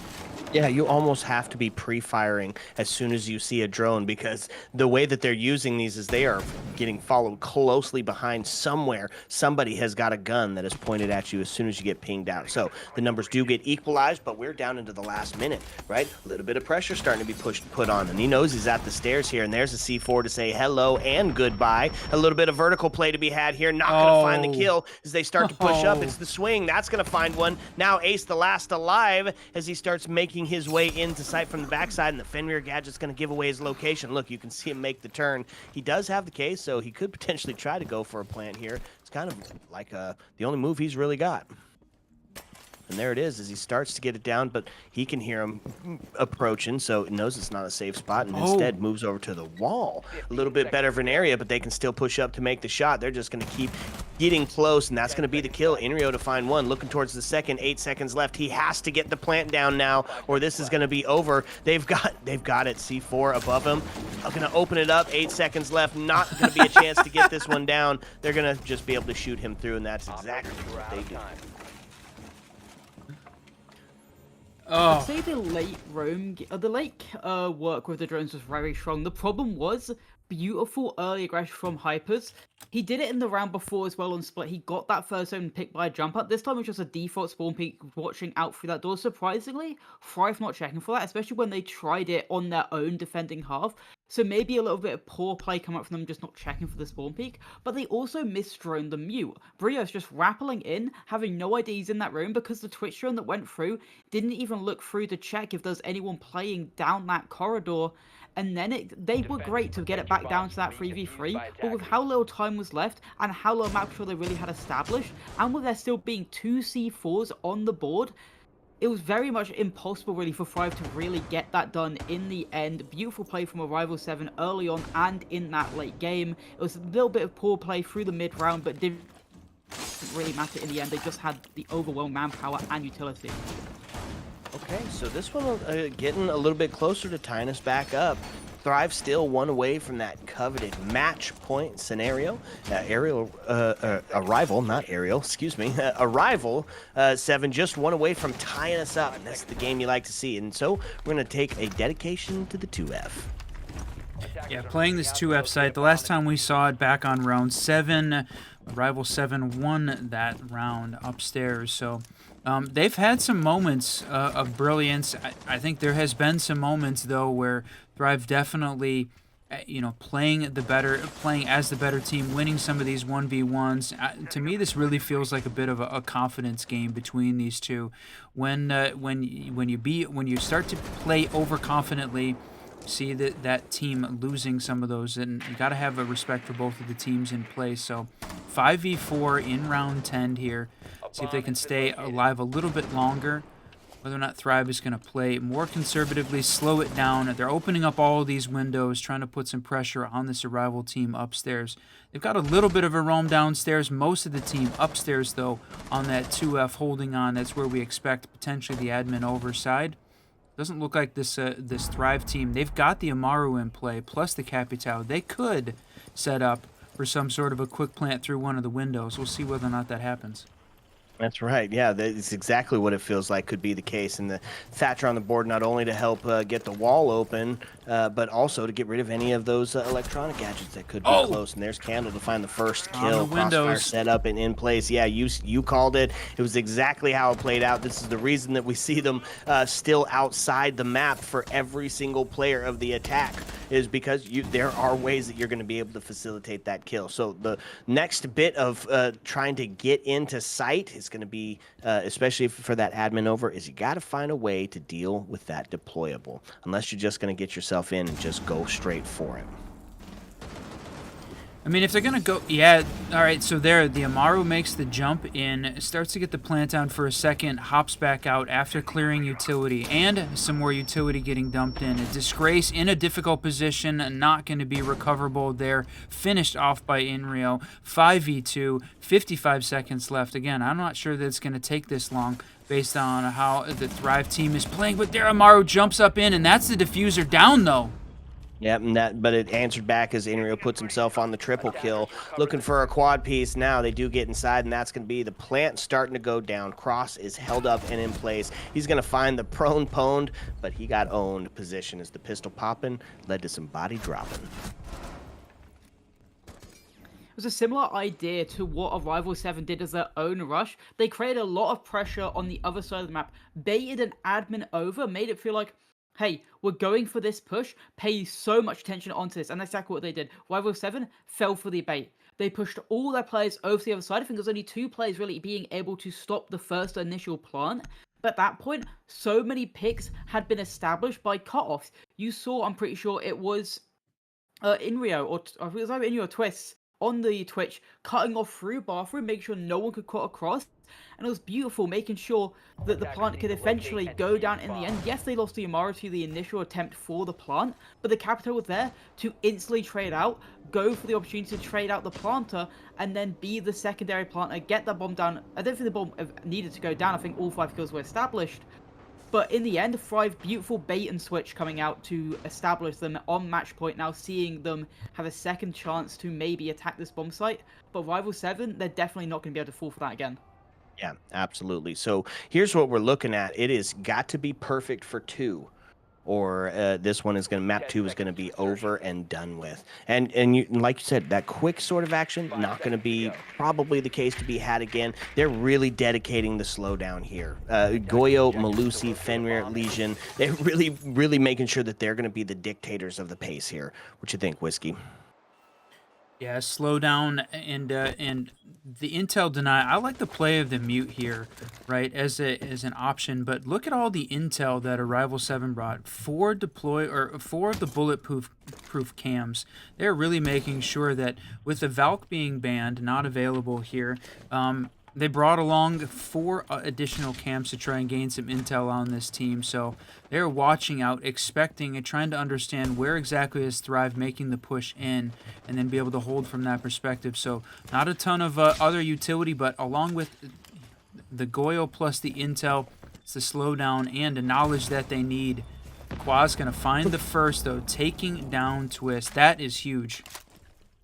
Yeah, you almost have to be pre-firing as soon as you see a drone, because the way that they're using these is they are getting followed closely behind somewhere. Somebody has got a gun that is pointed at you as soon as you get pinged out. So the numbers do get equalized, but we're down into the last minute, right? A little bit of pressure starting to be put on, and he knows he's at the stairs here, and there's a C4 to say hello and goodbye. A little bit of vertical play to be had here. Not going to find the kill as they start to push up. It's the swing. That's going to find one. Now Ace, the last alive, as he starts making his way into sight from the backside, and the Fenrir gadget's going to give away his location. Look, you can see him make the turn. He does have the case, so he could potentially try to go for a plant here. It's kind of like the only move he's really got. And there it is as he starts to get it down, but he can hear him approaching, so it knows it's not a safe spot, and instead moves over to the wall. A little bit better of an area, but they can still push up to make the shot. They're just going to keep getting close, and that's going to be the kill. Inrio to find one, looking towards the second. 8 seconds left. He has to get the plant down now, or this is going to be over. They've got it. C4 above him. I'm going to open it up. 8 seconds left. Not going to be a chance to get this one down. They're going to just be able to shoot him through, and that's exactly what they do. I'd say the late work with the drones was very strong. The problem was beautiful early aggression from Hypers. He did it in the round before as well on Split. He got that first zone pick by a jump up. This time it was just a default spawn peek watching out through that door. Surprisingly, Thrive not checking for that, especially when they tried it on their own defending half. So maybe a little bit of poor play come up from them just not checking for the spawn peek. But they also misdroned the mute. Brios just rappelling in, having no idea he's in that room because the Twitch drone that went through didn't even look through to check if there's anyone playing down that corridor. And then they were great to get it back down to that 3v3, but with how little time was left and how little map control they really had established, and with there still being 2 C4s on the board, it was very much impossible really for Thrive to really get that done in the end. Beautiful play from Arrival 7 early on and in that late game. It was a little bit of poor play through the mid round, but didn't really matter in the end. They just had the overwhelming manpower and utility. Okay, so this one getting a little bit closer to tying us back up. Thrive still one away from that coveted match point scenario. Arrival, not Ariel, excuse me. Arrival 7 just one away from tying us up, and that's the game you like to see. And so we're going to take a dedication to the 2F. Yeah, playing this 2F site, the last time we saw it back on round 7, Rival 7 won that round upstairs. So they've had some moments of brilliance. I think there has been some moments, though, where Thrive definitely, playing as the better team, winning some of these 1v1s. To me, this really feels like a bit of a confidence game between these two. When you start to play overconfidently, see that team losing some of those, and you got to have a respect for both of the teams in play. So 5v4 in round 10 here. See if they can stay alive a little bit longer. Whether or not Thrive is going to play more conservatively, slow it down. They're opening up all of these windows, trying to put some pressure on this Arrival team upstairs. They've got a little bit of a roam downstairs. Most of the team upstairs, though, on that 2F holding on. That's where we expect potentially the admin overside. Doesn't look like this Thrive team. They've got the Amaru in play, plus the Capitao. They could set up for some sort of a quick plant through one of the windows. We'll see whether or not that happens. That's right. Yeah, that's exactly what it feels like could be the case. And the Thatcher on the board, not only to help get the wall open, but also to get rid of any of those electronic gadgets that could be close. And there's Candle to find the first kill. Crossfire set up and in place. Yeah, you called it. It was exactly how it played out. This is the reason that we see them still outside the map for every single player of the attack, is because there are ways that you're going to be able to facilitate that kill. So the next bit of trying to get into sight is going to be, especially for that admin over, is you got to find a way to deal with that deployable, unless you're just going to get yourself in and just go straight for it. I mean, if they're going to go... Yeah, all right, so there, the Amaru makes the jump in, starts to get the plant down for a second, hops back out after clearing utility, and some more utility getting dumped in. A Disgrace in a difficult position, not going to be recoverable there. Finished off by Inrio. 5v2, 55 seconds left. Again, I'm not sure that it's going to take this long based on how the Thrive team is playing, but there Amaru jumps up in, and that's the diffuser down, though. Yeah, but it answered back as Inrio puts himself on the triple kill. Looking for a quad piece now. They do get inside, and that's going to be the plant starting to go down. Cross is held up and in place. He's going to find the prone pwned, but he got owned position as the pistol popping led to some body dropping. It was a similar idea to what Arrival 7 did as their own rush. They created a lot of pressure on the other side of the map, baited an admin over, made it feel like, hey, we're going for this push, pay so much attention onto this, and that's exactly what they did. Rival 7 fell for the bait. They pushed all their players over to the other side. I think there's only 2 players really being able to stop the first initial plant. But at that point, so many picks had been established by cutoffs. You saw, I'm pretty sure it was Inrio, or it was either Inrio or Twists, on the Twitch, cutting off through bathroom, making sure no one could cut across. And it was beautiful, making sure that the plant could eventually go down in the end. Yes, they lost the Amaru to the initial attempt for the plant, but the Capitao was there to instantly trade out, go for the opportunity to trade out the planter, and then be the secondary planter, get that bomb down. I don't think the bomb needed to go down. I think all 5 kills were established. But in the end, Thrive, beautiful bait and switch coming out to establish them on match point, now seeing them have a second chance to maybe attack this bomb site. But Rival 7, they're definitely not going to be able to fall for that again. Yeah, absolutely. So here's what we're looking at. It is got to be perfect for 2. Or this one is going to, map 2 is going to be over and done with. And you, like you said, that quick sort of action, not going to be probably the case to be had again. They're really dedicating the slowdown here. Goyo, Malusi, Fenrir, Legion, they're really making sure that they're going to be the dictators of the pace here. What you think, Whiskey? Yeah, slow down and the intel deny. I like the play of the mute here, right, as an option. But look at all the intel that Arrival 7 brought. 4 of the bulletproof cams. They're really making sure that with the Valk being banned, not available here, they brought along 4 additional cams to try and gain some intel on this team. So they're watching out, expecting, and trying to understand where exactly is Thrive making the push in, and then be able to hold from that perspective. So not a ton of other utility, but along with the Goyo plus the intel, it's the slowdown and the knowledge that they need. Qua's going to find the first, though, taking down Twist. That is huge.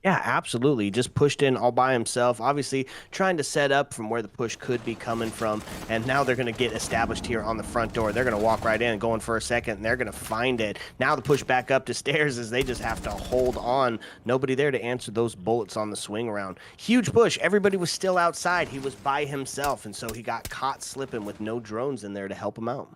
Yeah, absolutely. He just pushed in all by himself, obviously trying to set up from where the push could be coming from. And now they're going to get established here on the front door. They're going to walk right in, going for a second, and they're going to find it. Now the push back up to stairs is they just have to hold on. Nobody there to answer those bullets on the swing around. Huge push. Everybody was still outside. He was by himself, and so he got caught slipping with no drones in there to help him out.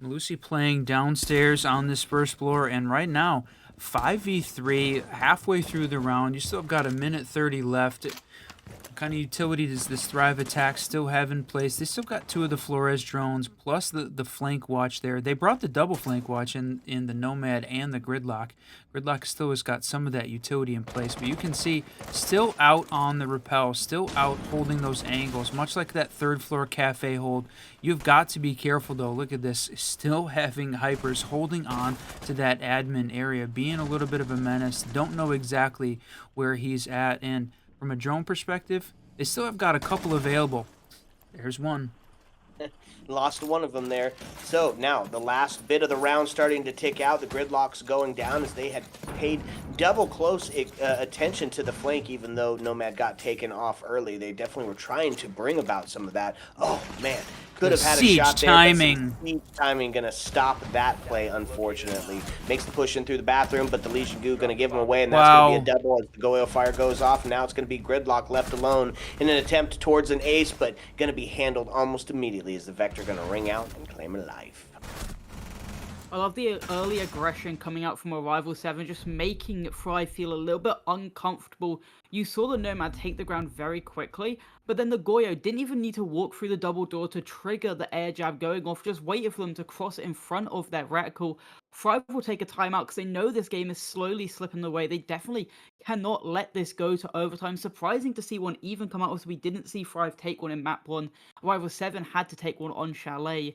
Lucy playing downstairs on this first floor, and right now, 5v3, halfway through the round. You still have got a minute 30 left. What kind of utility does this Thrive attack still have in place? They still got two of the Flores drones, plus the flank watch there. They brought the double flank watch in the Nomad and the Gridlock. Gridlock still has got some of that utility in place, but you can see still out on the rappel, still out holding those angles, much like that third floor cafe hold. You've got to be careful though. Look at this, still having Hypers holding on to that admin area, being a little bit of a menace. Don't know exactly where he's at, and from a drone perspective, they still have got a couple available. There's one. Lost one of them there. So now the last bit of the round starting to tick out. The Gridlock's going down as they had paid double close attention to the flank, even though Nomad got taken off early. They definitely were trying to bring about some of that. Oh, man. Could have had a shot there. Timing. Siege timing going to stop that play, unfortunately. Makes the push in through the bathroom, but the Legion Goo going to give him away, and that's going to be a double as the Goyo fire goes off. Now it's going to be Gridlock left alone in an attempt towards an ace, but going to be handled almost immediately as the Vector going to ring out and claim a life. I love the early aggression coming out from Arrival 7, just making Fry feel a little bit uncomfortable. You saw the Nomad take the ground very quickly, but then the Goyo didn't even need to walk through the double door to trigger the air jab going off, just waited for them to cross in front of their reticle. Fry will take a timeout because they know this game is slowly slipping away. They definitely cannot let this go to overtime. Surprising to see one even come out, as we didn't see Fry take one in map 1. Arrival 7 had to take one on Chalet.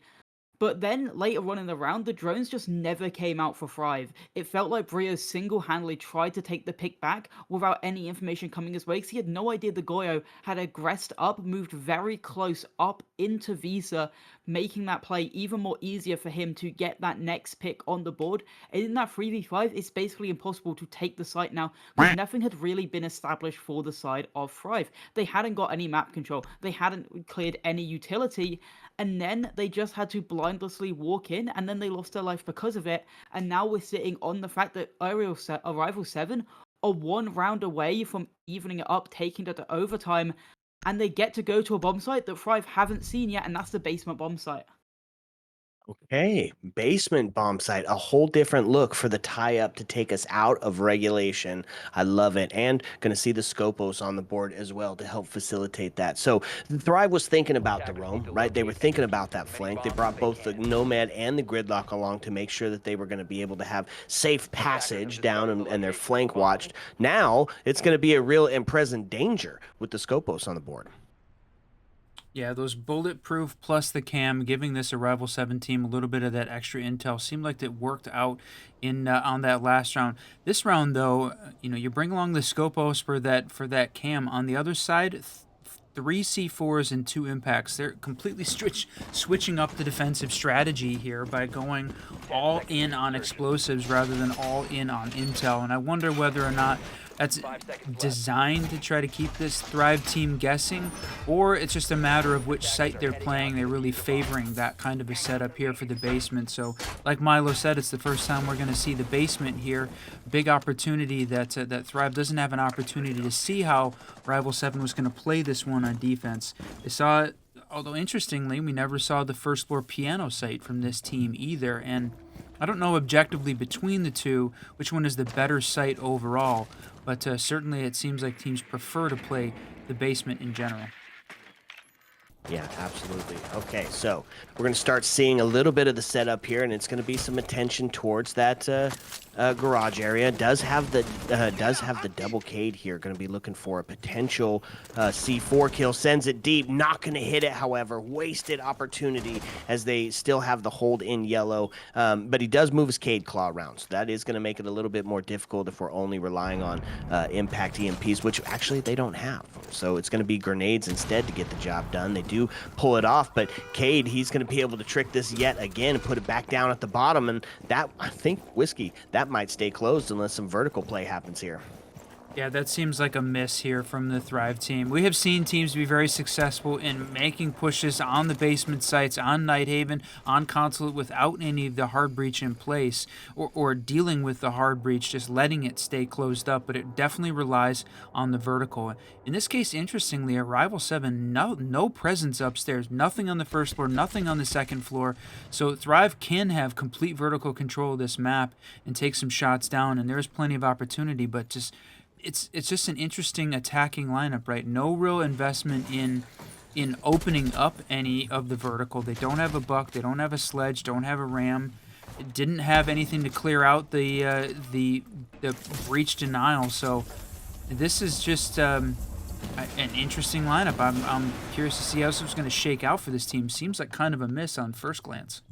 But then, later on in the round, the drones just never came out for Thrive. It felt like Brio single-handedly tried to take the pick back without any information coming his way, because he had no idea the Goyo had aggressed up, moved very close up into Visa, making that play even more easier for him to get that next pick on the board. And in that 3v5, it's basically impossible to take the site now, because nothing had really been established for the side of Thrive. They hadn't got any map control, they hadn't cleared any utility, and then they just had to blindlessly walk in, and then they lost their life because of it. And now we're sitting on the fact that Arrival 7 are one round away from evening it up, taking it to overtime, and they get to go to a bomb site that Thrive haven't seen yet, and that's the basement bomb site. Okay, basement bomb site, a whole different look for the tie-up to take us out of regulation. I love it, and going to see the Scopos on the board as well to help facilitate that. So Thrive was thinking about the roam, right? They were thinking about that flank. They brought both the Nomad and the Gridlock along to make sure that they were going to be able to have safe passage down and their flank watched. Now it's going to be a real and present danger with the Scopos on the board. Yeah, those bulletproof plus the cam, giving this Arrival 7 team a little bit of that extra intel, seemed like it worked out in on that last round. This round, though, you bring along the Scopos for that cam. On the other side, 3 C4s and 2 impacts. They're completely switching up the defensive strategy here by going all in on explosives rather than all in on intel. And I wonder whether or not that's designed to try to keep this Thrive team guessing, or it's just a matter of which site they're playing. They're really favoring that kind of a setup here for the basement. So like Milo said, it's the first time we're going to see the basement here. Big opportunity that Thrive doesn't have an opportunity to see how Rival 7 was going to play this one on defense. They saw it, although interestingly, we never saw the first floor piano site from this team either. And I don't know objectively between the two which one is the better site overall, but certainly it seems like teams prefer to play the basement in general. Yeah, absolutely. Okay, so we're going to start seeing a little bit of the setup here, and it's going to be some attention towards that garage area. Does have the double Cade here. Going to be looking for a potential C4 kill. Sends it deep. Not going to hit it, however. Wasted opportunity as they still have the hold in yellow. But he does move his Cade Claw around, so that is going to make it a little bit more difficult if we're only relying on impact EMPs, which actually they don't have. So it's going to be grenades instead to get the job done. They do do pull it off. But Cade, he's going to be able to trick this yet again and put it back down at the bottom. And that, I think, Whiskey, that might stay closed unless some vertical play happens here. Yeah, that seems like a miss here from the Thrive team. We have seen teams be very successful in making pushes on the basement sites, on Nighthaven, on Consulate without any of the hard breach in place, or dealing with the hard breach, just letting it stay closed up, but it definitely relies on the vertical. In this case, interestingly, Arrival 7, no presence upstairs, nothing on the first floor, nothing on the second floor, so Thrive can have complete vertical control of this map and take some shots down, and there's plenty of opportunity, but just... It's just an interesting attacking lineup, right? No real investment in opening up any of the vertical. They don't have a buck, they don't have a sledge, don't have a ram. It didn't have anything to clear out the breach denial. So this is just an interesting lineup. I'm curious to see how this is going to shake out for this team. Seems like kind of a miss on first glance.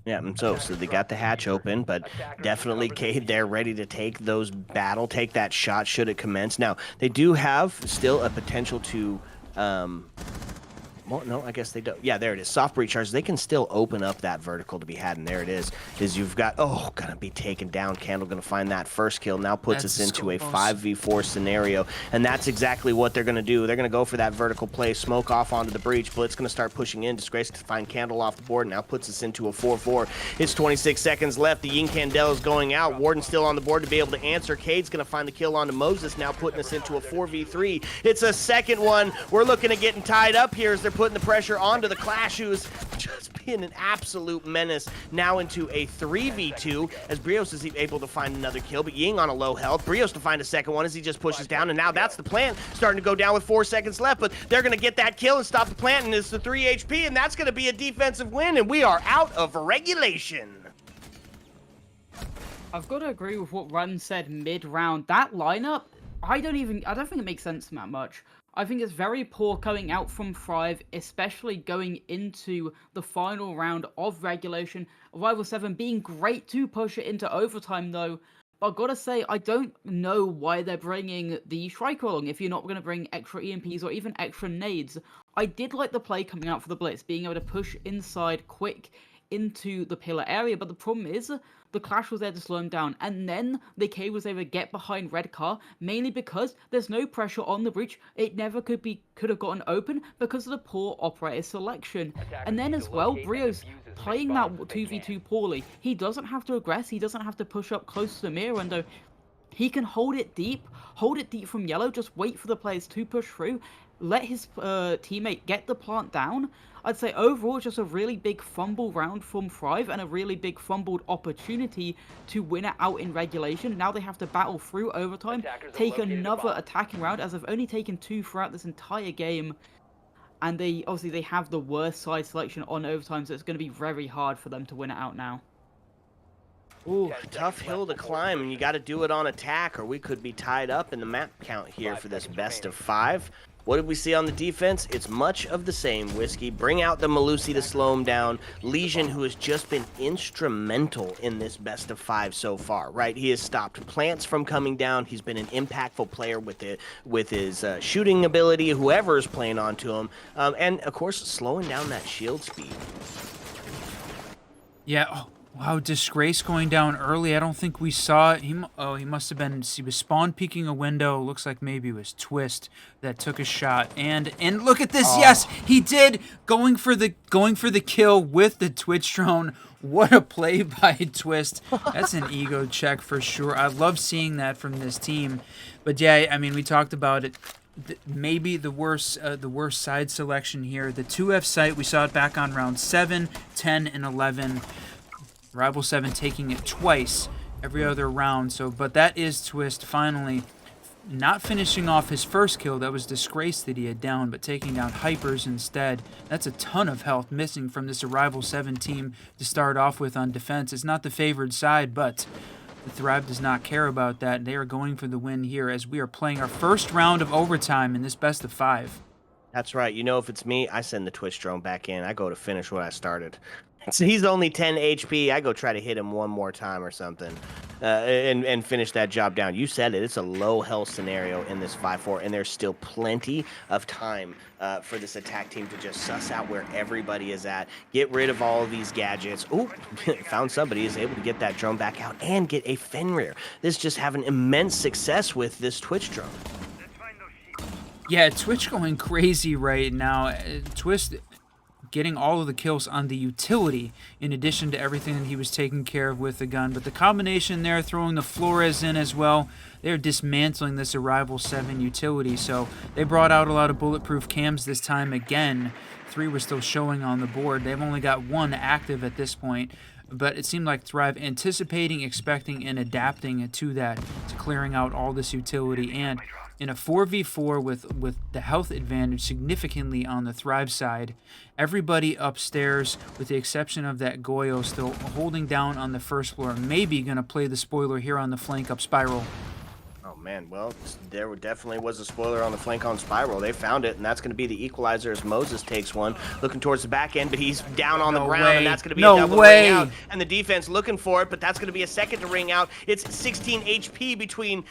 Yeah, and so they got the hatch open, but definitely Cade there ready to take take that shot should it commence. Now, they do have still a potential to, well, no, I guess they don't. Yeah, there it is. Soft breach charges. They can still open up that vertical to be had, and there it is. You've got, gonna be taken down. Candle gonna find that first kill. Now puts us into a 5v4 scenario, and that's exactly what they're gonna do. They're gonna go for that vertical play, smoke off onto the breach. Blitz gonna start pushing in. Disgrace to find Candle off the board. Now puts us into a 4-4. It's 26 seconds left. The Yin Candela is going out. Warden still on the board to be able to answer. Cade's gonna find the kill onto Moses. Now putting us into a 4v3. It's a second one. We're looking at getting tied up here as they're putting the pressure onto the Clash, who's just being an absolute menace. Now into a 3v2 as Brios is able to find another kill, but Ying on a low health. Brios to find a second one as he just pushes down, and now that's the plant starting to go down with 4 seconds left, but they're going to get that kill and stop the plant, and it's the 3 HP, and that's going to be a defensive win, and we are out of regulation. I've got to agree with what Run said mid-round. That lineup, I don't think it makes sense that much. I think it's very poor coming out from Thrive, especially going into the final round of regulation. Arrival 7 being great to push it into overtime, though. But I've got to say, I don't know why they're bringing the Shrike along if you're not going to bring extra EMPs or even extra nades. I did like the play coming out for the Blitz, being able to push inside quick into the pillar area, but the problem is the Clash was there to slow him down, and then the K was able to get behind Red Car, mainly because there's no pressure on the breach. It never could have gotten open because of the poor operator selection. And then as well, Brios playing that 2v2 poorly. He doesn't have to aggress, he doesn't have to push up close to the mirror window. He can hold it deep from yellow, just wait for the players to push through, let his teammate get the plant down. I'd say overall just a really big fumble round from Thrive and a really big fumbled opportunity to win it out in regulation. Now they have to battle through overtime, take another attacking round, as they've only taken 2 throughout this entire game. And they have the worst side selection on overtime, so it's going to be very hard for them to win it out now. Ooh, tough hill to climb, and you got to do it on attack, or we could be tied up in the map count here for this best of 5. What did we see on the defense? It's much of the same. Whiskey, bring out the Malusi to slow him down. Legion, who has just been instrumental in this best of 5 so far, right? He has stopped plants from coming down. He's been an impactful player with his shooting ability, whoever is playing onto him. And, of course, slowing down that shield speed. Yeah, oh, wow, Disgrace going down early. I don't think we saw it. He must have been, he was spawn peeking a window. Looks like maybe it was Twist that took a shot. And look at this. Oh. Yes, he did. Going for the kill with the Twitch drone. What a play by Twist. That's an ego check for sure. I love seeing that from this team. But yeah, I mean, we talked about it. Maybe the worst side selection here. The 2F site, we saw it back on round 7, 10, and 11. Rival 7 taking it twice every other round. But that is Twist finally not finishing off his first kill. That was Disgrace that he had down, but taking down Hypers instead. That's a ton of health missing from this Arrival 7 team to start off with on defense. It's not the favored side, but the Thrive does not care about that. They are going for the win here as we are playing our first round of overtime in this best of 5. That's right. You know, if it's me, I send the Twitch drone back in. I go to finish what I started. So he's only 10 HP. I go try to hit him one more time or something. and finish that job down. You said it. It's a low health scenario in this 5-4, and there's still plenty of time for this attack team to just suss out where everybody is at, get rid of all of these gadgets. Oh, found somebody is able to get that drone back out and get a Fenrir. This is just having immense success with this Twitch drone. Yeah, Twitch going crazy right now. Twist getting all of the kills on the utility in addition to everything that he was taking care of with the gun. But the combination there, throwing the Flores in as well, they're dismantling this Arrival 7 utility. So they brought out a lot of bulletproof cams this time again. 3 were still showing on the board. They've only got 1 active at this point. But it seemed like Thrive anticipating, expecting, and adapting to that, to clearing out all this utility. And in a 4v4 with the health advantage significantly on the Thrive side, everybody upstairs, with the exception of that Goyo, still holding down on the first floor, maybe going to play the spoiler here on the flank up Spiral. Oh man, well, there definitely was a spoiler on the flank on Spiral. They found it, and that's going to be the equalizer as Moses takes one, looking towards the back end, but he's down on the ground, and that's going to be a double ring out. And the defense looking for it, but that's going to be a second to ring out. It's 16 HP between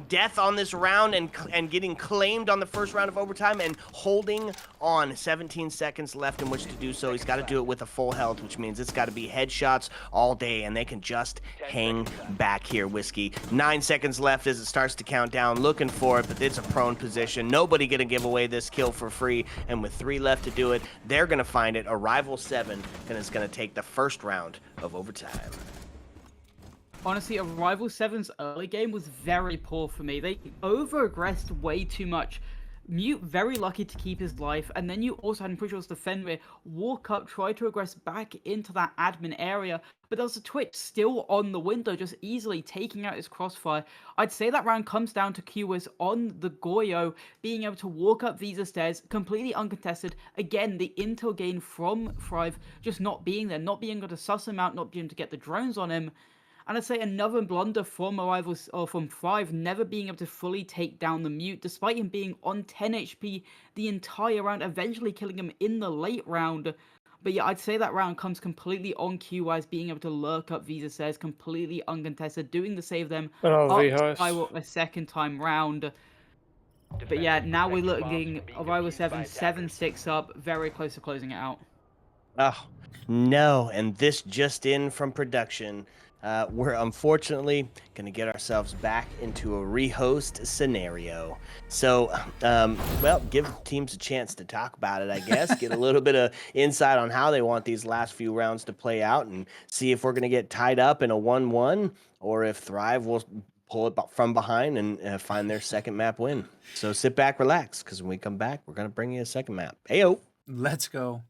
death on this round and getting claimed on the first round of overtime and holding on. 17 seconds left in which to do so. He's got to do it with a full health, which means it's got to be headshots all day, and they can just hang back here, Whiskey. 9 seconds left as it starts to count down, looking for it, but it's a prone position. Nobody gonna give away this kill for free, and with 3 left to do it, they're gonna find it. Arrival 7 and is gonna take the first round of overtime. Honestly, Arrival 7's early game was very poor for me. They over-aggressed way too much. Mute very lucky to keep his life, and then you also had, I'm pretty sure it was the Fenrir, walk up, try to aggress back into that admin area, but there was a Twitch still on the window, just easily taking out his crossfire. I'd say that round comes down to QWIS on the Goyo, being able to walk up Visa stairs, completely uncontested. Again, the intel gain from Thrive just not being there, not being able to suss him out, not being able to get the drones on him. And I'd say another blunder from Arrivals, or from Thrive, never being able to fully take down the Mute, despite him being on 10 HP the entire round, eventually killing him in the late round. But yeah, I'd say that round comes completely on QWIS, being able to lurk up Visa says, completely uncontested, doing the save them up Spiral a second time round. But yeah, now we're looking Arrival 7, 7-6 up, very close to closing it out. Oh, no, and this just in from production. We're unfortunately going to get ourselves back into a rehost scenario. So, well, give teams a chance to talk about it, I guess. Get a little bit of insight on how they want these last few rounds to play out and see if we're going to get tied up in a 1-1 or if Thrive will pull it from behind and find their second map win. So sit back, relax, because when we come back, we're going to bring you a second map. Heyo! Let's go.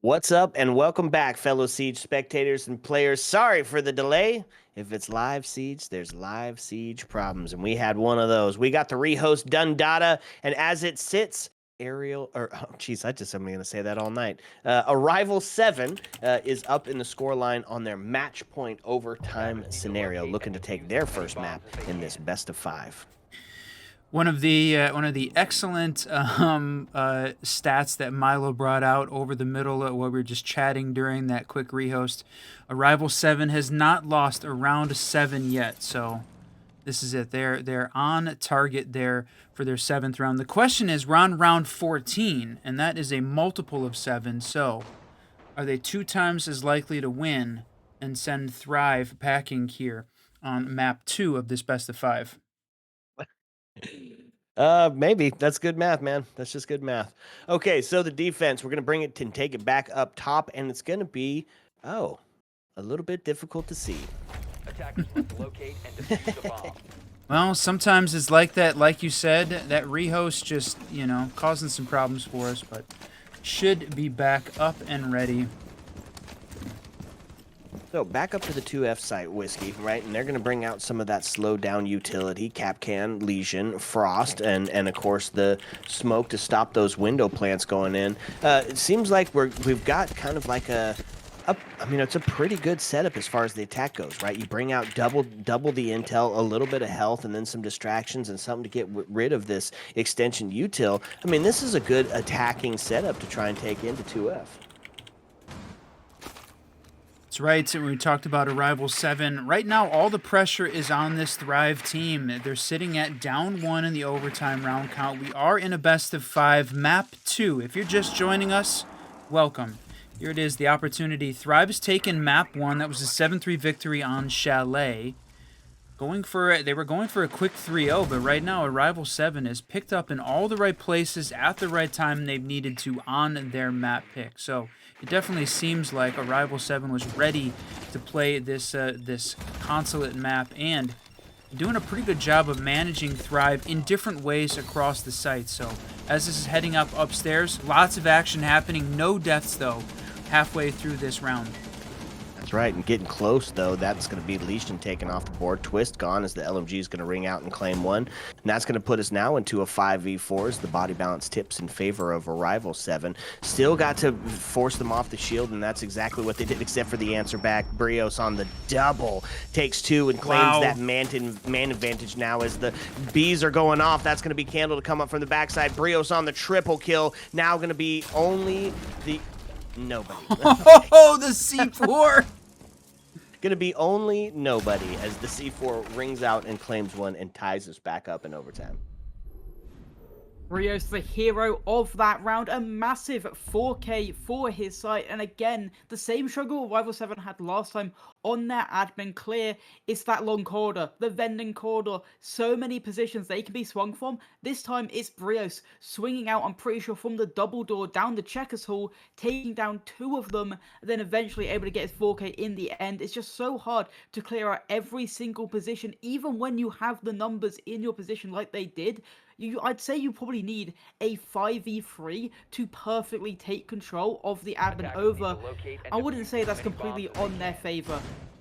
What's up, and welcome back, fellow Siege spectators and players. Sorry for the delay. If it's live Siege, there's live Siege problems, and we had one of those. We got the rehost done data, and as it sits, Ariel, or oh, geez, I'm going to say that all night. Arrival 7 is up in the scoreline on their match point overtime scenario, looking to take their first map in this best of 5. One of the excellent stats that Milo brought out over the middle while we were just chatting during that quick rehost. Arrival 7 has not lost a round 7 yet, so this is it. They're on target there for their 7th round. The question is, we're on round 14, and that is a multiple of 7. So, are they 2 times as likely to win and send Thrive packing here on map 2 of this best of 5? Maybe. That's good math, man. That's just good math. Okay, so the defense, we're going to bring it and take it back up top, and it's going to be, a little bit difficult to see. Attackers must locate and defuse the bomb. Well, sometimes it's like that, like you said, that rehost just, causing some problems for us, but should be back up and ready. So back up to the 2F site, Whiskey, right? And they're going to bring out some of that slow down utility, Capcan, Legion, Frost, and of course the smoke to stop those window plants going in. It seems like we've got kind of like it's a pretty good setup as far as the attack goes, right? You bring out double the intel, a little bit of health, and then some distractions and something to get rid of this extension util. I mean, this is a good attacking setup to try and take into 2F. That's right. So we talked about Arrival 7. Right now, all the pressure is on this Thrive team. They're sitting at down 1 in the overtime round count. We are in a best of 5, map 2. If you're just joining us, welcome. Here it is, the opportunity. Thrive's taken map 1. That was a 7-3 victory on Chalet. They were going for a quick 3-0, but right now Arrival 7 is picked up in all the right places at the right time they've needed to on their map pick. So it definitely seems like Arrival 7 was ready to play this consulate map, and doing a pretty good job of managing Thrive in different ways across the site. So as this is heading up upstairs, lots of action happening, no deaths though halfway through this round. That's right, and getting close, though, that's going to be Legion taken off the board. Twist gone as the LMG is going to ring out and claim 1. And that's going to put us now into a 5v4 as the body balance tips in favor of Arrival 7. Still got to force them off the shield, and that's exactly what they did, except for the answer back. Brios on the double takes 2 and claims that man advantage now as the Bs are going off. That's going to be Candle to come up from the backside. Brios on the triple kill. Now going to be only the... Nobody. Oh, the C4! Gonna be only nobody as the C4 rings out and claims 1 and ties us back up in overtime. Rio's the hero of that round, a massive 4K for his site, and again, the same struggle Arrival 7 had last time on their admin clear. It's that long corridor, the vending corridor, so many positions they can be swung from. This time it's Brios swinging out, I'm pretty sure, from the double door down the checkers hall, taking down 2 of them, and then eventually able to get his 4K in the end. It's just so hard to clear out every single position, even when you have the numbers in your position like they did. I'd say you probably need a 5v3 to perfectly take control of the admin over. I wouldn't say that's completely on their favor.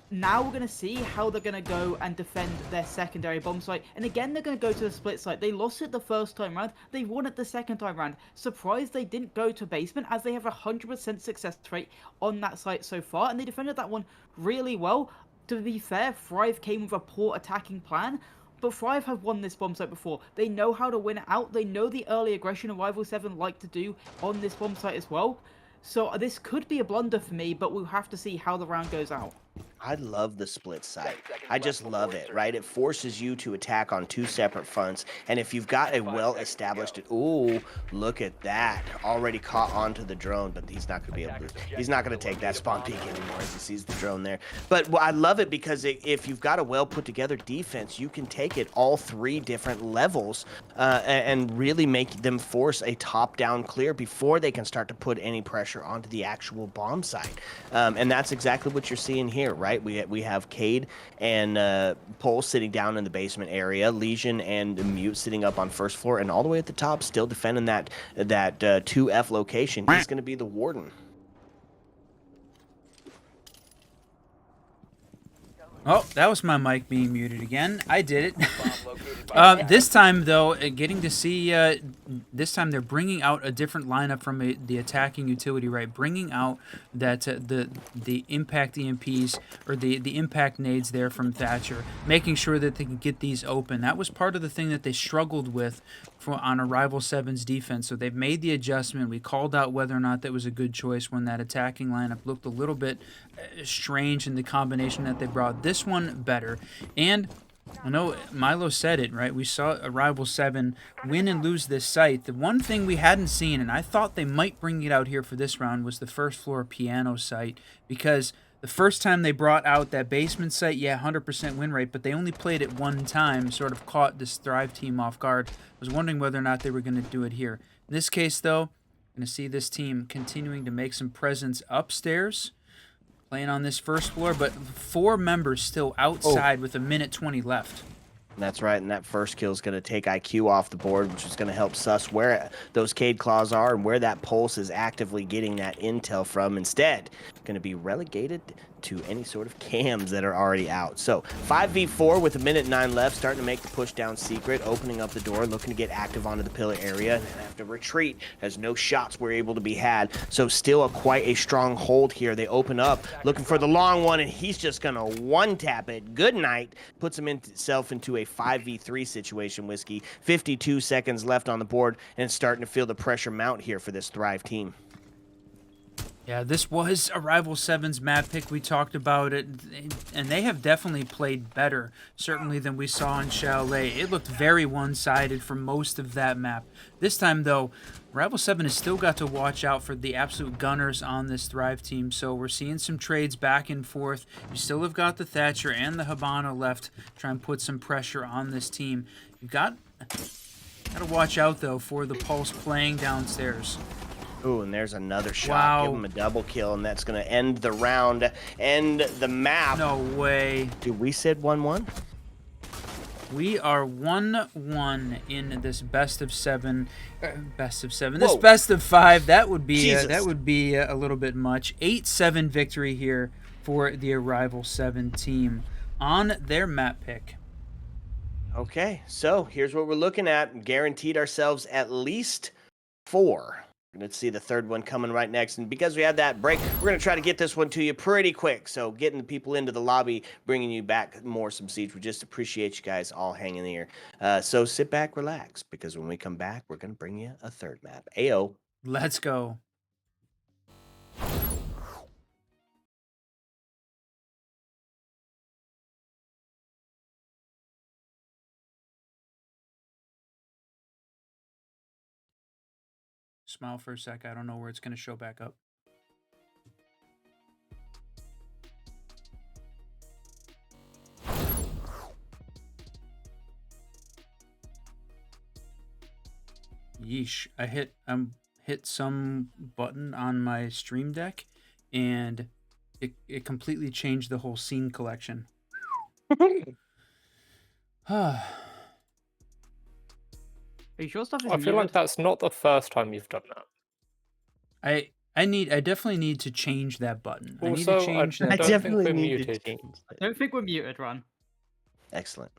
Now we're going to see how they're going to go and defend their secondary bomb site. And again, they're going to go to the split site. They lost it the first time round. They won it the second time round. Surprised they didn't go to basement, as they have a 100% success rate on that site so far. And they defended that one really well. To be fair, Thrive came with a poor attacking plan. But Thrive have won this bomb site before. They know how to win it out. They know the early aggression Arrival 7 like to do on this bomb site as well. So this could be a blunder for me, but we'll have to see how the round goes out. I love the split site. I just love it, right? It forces you to attack on 2 separate fronts. And if you've got a well-established... Ooh, look at that. Already caught onto the drone, but he's not going to be able to... He's not going to take that spawn peek anymore as he sees the drone there. But I love it because if you've got a well-put-together defense, you can take it all 3 different levels and really make them force a top-down clear before they can start to put any pressure onto the actual bomb site. And that's exactly what you're seeing here, right? We have Cade and Pole sitting down in the basement area, Legion and Mute sitting up on first floor, and all the way at the top, still defending that 2F location. He's going to be the Warden. Oh, that was my mic being muted again. I did it. Bomb located by This time, though, getting to see, this time they're bringing out a different lineup from the attacking utility, right? Bringing out that the impact EMPs or the impact nades there from Thatcher, making sure that they can get these open. That was part of the thing that they struggled with on Arrival 7's defense. So they've made the adjustment. We called out whether or not that was a good choice when that attacking lineup looked a little bit strange in the combination that they brought. This one better. And I know Milo said it, right? We saw Arrival 7 win and lose this site. The one thing we hadn't seen, and I thought they might bring it out here for this round, was the first floor piano site. Because the first time they brought out that basement site, yeah, 100% win rate, but they only played it one time, sort of caught this Thrive team off guard. I was wondering whether or not they were going to do it here. In this case, though, going to see this team continuing to make some presence upstairs, playing on this first floor, but 4 members still outside with 1:20 left. That's right, and that first kill is going to take IQ off the board, which is going to help suss where those Cade Claws are and where that Pulse is actively getting that intel from. Instead, going to be relegated to any sort of cams that are already out. So 5v4 with 1:09 left, starting to make the push down secret, opening up the door, looking to get active onto the pillar area, and then have to retreat as no shots were able to be had. So still quite a strong hold here. They open up, looking for the long one, and he's just going to one-tap it. Good night. Puts himself into a 5v3 situation, Whiskey. 52 seconds left on the board, and starting to feel the pressure mount here for this Thrive team. Yeah, this was Arrival 7's map pick. We talked about it, and they have definitely played better, certainly than we saw in Chalet. It looked very one-sided for most of that map. This time, though, Arrival 7 has still got to watch out for the absolute gunners on this Thrive team, so we're seeing some trades back and forth. You still have got the Thatcher and the Habana left, try and put some pressure on this team. You've got to watch out, though, for the Pulse playing downstairs. Ooh, and there's another shot. Wow. Give him a double kill, and that's going to end the round, end the map. No way. Dude, we said 1-1? We are 1-1 in this best of 7. Best of 7. Whoa. This best of 5. That would be Jesus. a little bit much. 8-7 victory here for the Arrival 7 team on their map pick. Okay, so here's what we're looking at. Guaranteed ourselves at least 4. We're going to see the third one coming right next. And because we had that break, we're going to try to get this one to you pretty quick. So getting the people into the lobby, bringing you back more some seats. We just appreciate you guys all hanging there. So sit back, relax, because when we come back, we're going to bring you a third map. Ayo. Let's go. Smile for a sec. I don't know where it's going to show back up. Yeesh. I hit some button on my stream deck, and it completely changed the whole scene collection. Are you sure stuff is I feel like muted? that's not the first time you've done that. I definitely need to change that button. I need Also, to change I that. don't think we're need to muted. change that. I don't think we're muted, Ron. Excellent.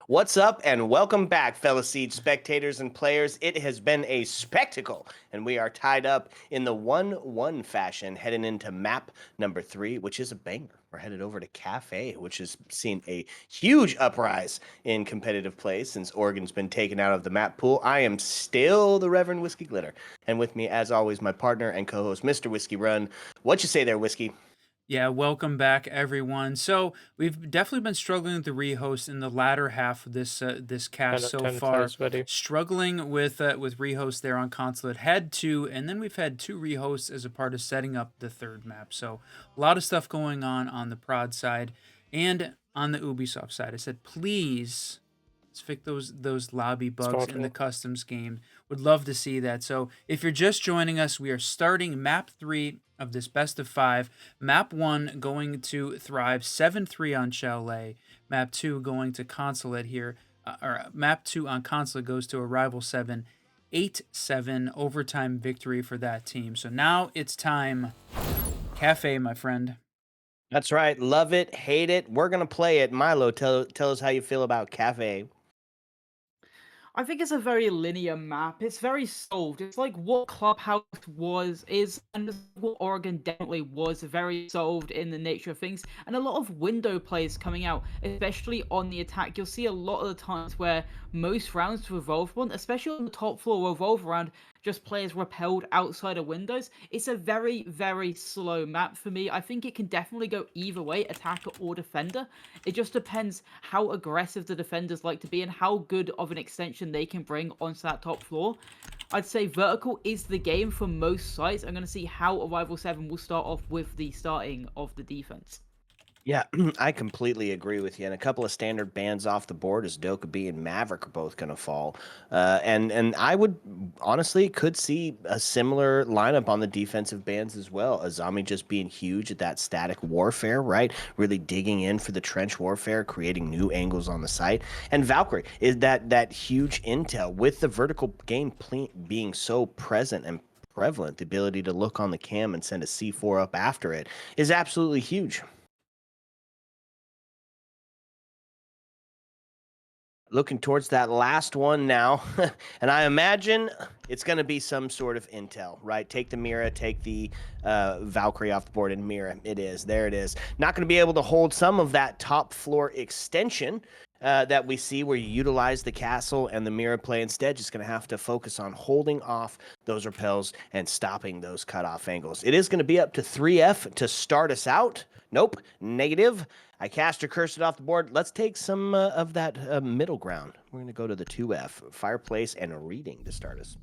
What's up, and welcome back, fellow Siege spectators and players. It has been a spectacle, and we are tied up in the 1-1 fashion, heading into map number 3, which is a banger. We're headed over to KAFE, which has seen a huge uprise in competitive play since Oregon's been taken out of the map pool. I am still the Reverend Whiskey Glitter, and with me, as always, my partner and co-host, Mr. Whiskey Run. What you say there, Whiskey? Yeah, welcome back, everyone. So we've definitely been struggling with the rehost in the latter half of this cast so 10 far. players ready. Struggling with rehost there on Consulate. Had two, and then we've had 2 rehosts as a part of setting up the 3rd map. So a lot of stuff going on the prod side and on the Ubisoft side. I said, please fix those lobby bugs in the customs game. Would love to see that. So if you're just joining us, we are starting map 3 of this best of 5. Map 1 going to Thrive 7-3 on CHALET. Map 2 going to Consulate here. Or map 2 on Consulate goes to Arrival 7. 8-7 overtime victory for that team. So now it's time. KAFE, my friend. That's right. Love it, hate it. We're going to play it. Milo, tell us how you feel about KAFE. I think it's a very linear map. It's very solved. It's like what Clubhouse is, and what Oregon definitely was. Very solved in the nature of things, and a lot of window plays coming out, especially on the attack. You'll see a lot of the times where most rounds revolve one, especially on the top floor, revolve around just players repelled outside of windows. It's a very, very slow map for me. I think it can definitely go either way, attacker or defender. It just depends how aggressive the defenders like to be and how good of an extension they can bring onto that top floor. I'd say vertical is the game for most sites. I'm going to see how Arrival 7 will start off with the starting of the defense. Yeah, I completely agree with you. And a couple of standard bans off the board as Dokkaebi and Maverick are both going to fall. And I would honestly could see a similar lineup on the defensive bans as well. Azami just being huge at that static warfare, right? Really digging in for the trench warfare, creating new angles on the site. And Valkyrie is that huge intel with the vertical game being so present and prevalent. The ability to look on the cam and send a C4 up after it is absolutely huge. Looking towards that last one now, and I imagine it's going to be some sort of intel, right? Take the Mira, take the Valkyrie off the board, and Mira, it is. There it is. Not going to be able to hold some of that top floor extension that we see where you utilize the castle and the Mira play instead. Just going to have to focus on holding off those repels and stopping those cutoff angles. It is going to be up to 3F to start us out. Nope, negative. I cast or cursed it off the board. Let's take some of that middle ground. We're going to go to the 2F, Fireplace and Reading to start us.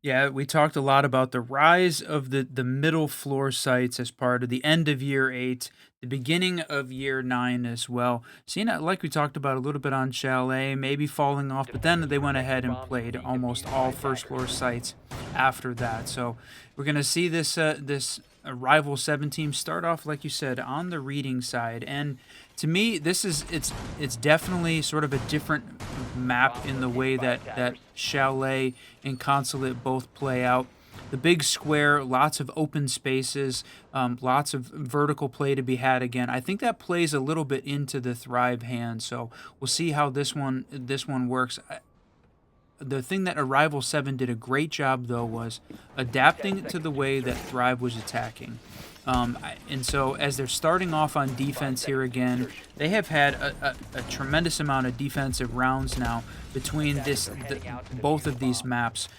Yeah, we talked a lot about the rise of the middle floor sites as part of the end of year 8, the beginning of year 9 as well. Seeing it, like we talked about a little bit on Chalet, maybe falling off, but then they went ahead and played almost all first floor sites after that. So we're going to see this Arrival 7 team start off, like you said, on the reading side. And to me, it's definitely sort of a different map in the way that Chalet and Consulate both play out. The big square, lots of open spaces, lots of vertical play to be had again. I think that plays a little bit into the Thrive hand, so we'll see how this one works. The thing that Arrival 7 did a great job, though, was adapting to the way that Thrive was attacking. And so as they're starting off on defense here again, they have had a tremendous amount of defensive rounds now between both of these maps.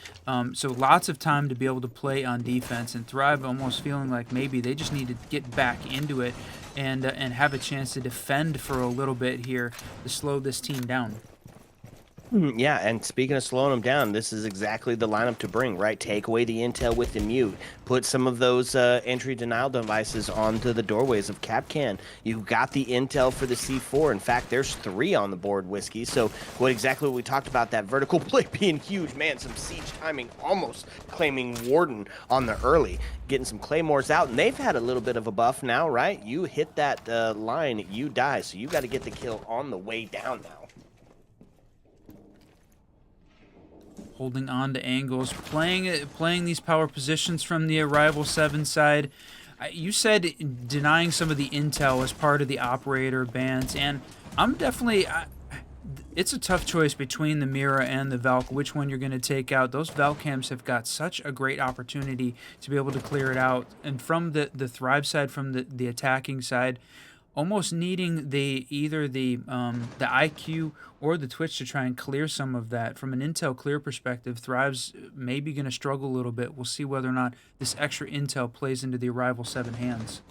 So lots of time to be able to play on defense, and Thrive almost feeling like maybe they just need to get back into it and have a chance to defend for a little bit here to slow this team down. Yeah, and speaking of slowing them down, this is exactly the lineup to bring, right? Take away the intel with the mute. Put some of those entry denial devices onto the doorways of Capcan. You got the intel for the C4. In fact, there's 3 on the board, Whiskey. So what we talked about, that vertical play being huge. Man, some siege timing, almost claiming Warden on the early. Getting some Claymores out, and they've had a little bit of a buff now, right? You hit that line, you die. So you got to get the kill on the way down now. Holding on to angles, playing these power positions from the Arrival 7 side. You said denying some of the intel as part of the operator bans, and I'm definitely it's a tough choice between the Mira and the Valk, which one you're going to take out. Those Valk cams have got such a great opportunity to be able to clear it out. And from the Thrive side, from the attacking side, almost needing either the IQ or the Twitch to try and clear some of that. From an intel clear perspective, Thrive's maybe going to struggle a little bit. We'll see whether or not this extra intel plays into the Arrival 7 hands.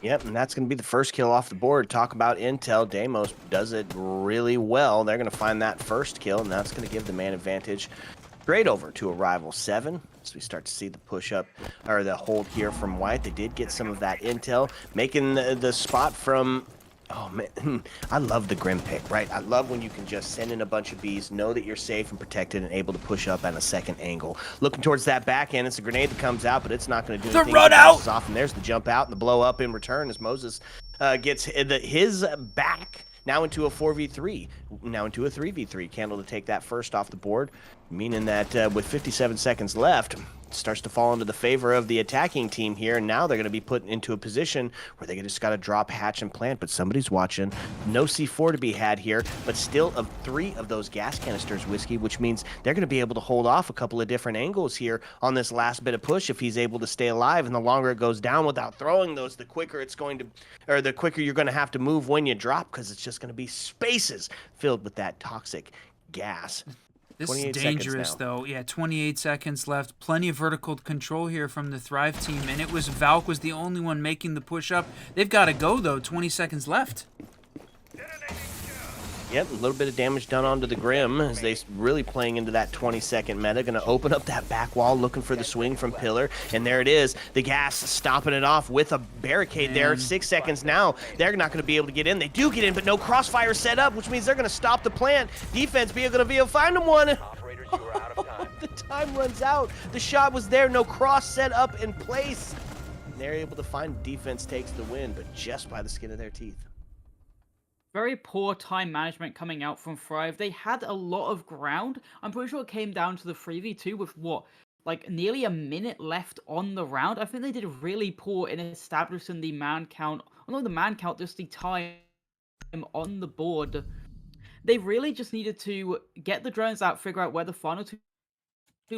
Yep, and that's going to be the first kill off the board. Talk about intel. Deimos does it really well. They're going to find that first kill, and that's going to give the man advantage straight over to Arrival 7. So we start to see the push-up, or the hold here from White. They did get some of that intel, making the spot from... Oh, man, I love the Grim pick, right? I love when you can just send in a bunch of bees, know that you're safe and protected and able to push up at a second angle. Looking towards that back end, it's a grenade that comes out, but it's not going to do anything. The run out! Off, and there's the jump out and the blow up in return as Moses gets his back now into a 4v3, now into a 3v3. Candle to take that first off the board, meaning that with 57 seconds left, it starts to fall into the favor of the attacking team here. And now they're going to be put into a position where they just got to drop, hatch, and plant. But somebody's watching. No C4 to be had here, but still of 3 of those gas canisters, Whiskey, which means they're going to be able to hold off a couple of different angles here on this last bit of push if he's able to stay alive. And the longer it goes down without throwing those, the quicker it's going to, or the quicker you're going to have to move when you drop, because it's just going to be spaces filled with that toxic gas. This is dangerous, though. Yeah, 28 seconds left. Plenty of vertical control here from the Thrive team, and it was Valk was the only one making the push-up. They've got to go, though. 20 seconds left. Yep, a little bit of damage done onto the Grim as they really playing into that 20-second meta. Going to open up that back wall, looking for the swing from Pillar. And there it is. The gas stopping it off with a barricade there. 6 seconds now. They're not going to be able to get in. They do get in, but no crossfire set up, which means they're going to stop the plant. Defense going to be able to find them one. Operators, you are out of time. The time runs out. The shot was there. No cross set up in place. And they're able to find defense takes the win, but just by the skin of their teeth. Very poor time management coming out from Thrive. They had a lot of ground. I'm pretty sure it came down to the 3v2 with what, like nearly a minute left on the round. I think they did really poor in establishing the man count. Well, not the man count, just the time on the board. They really just needed to get the drones out, figure out where the final two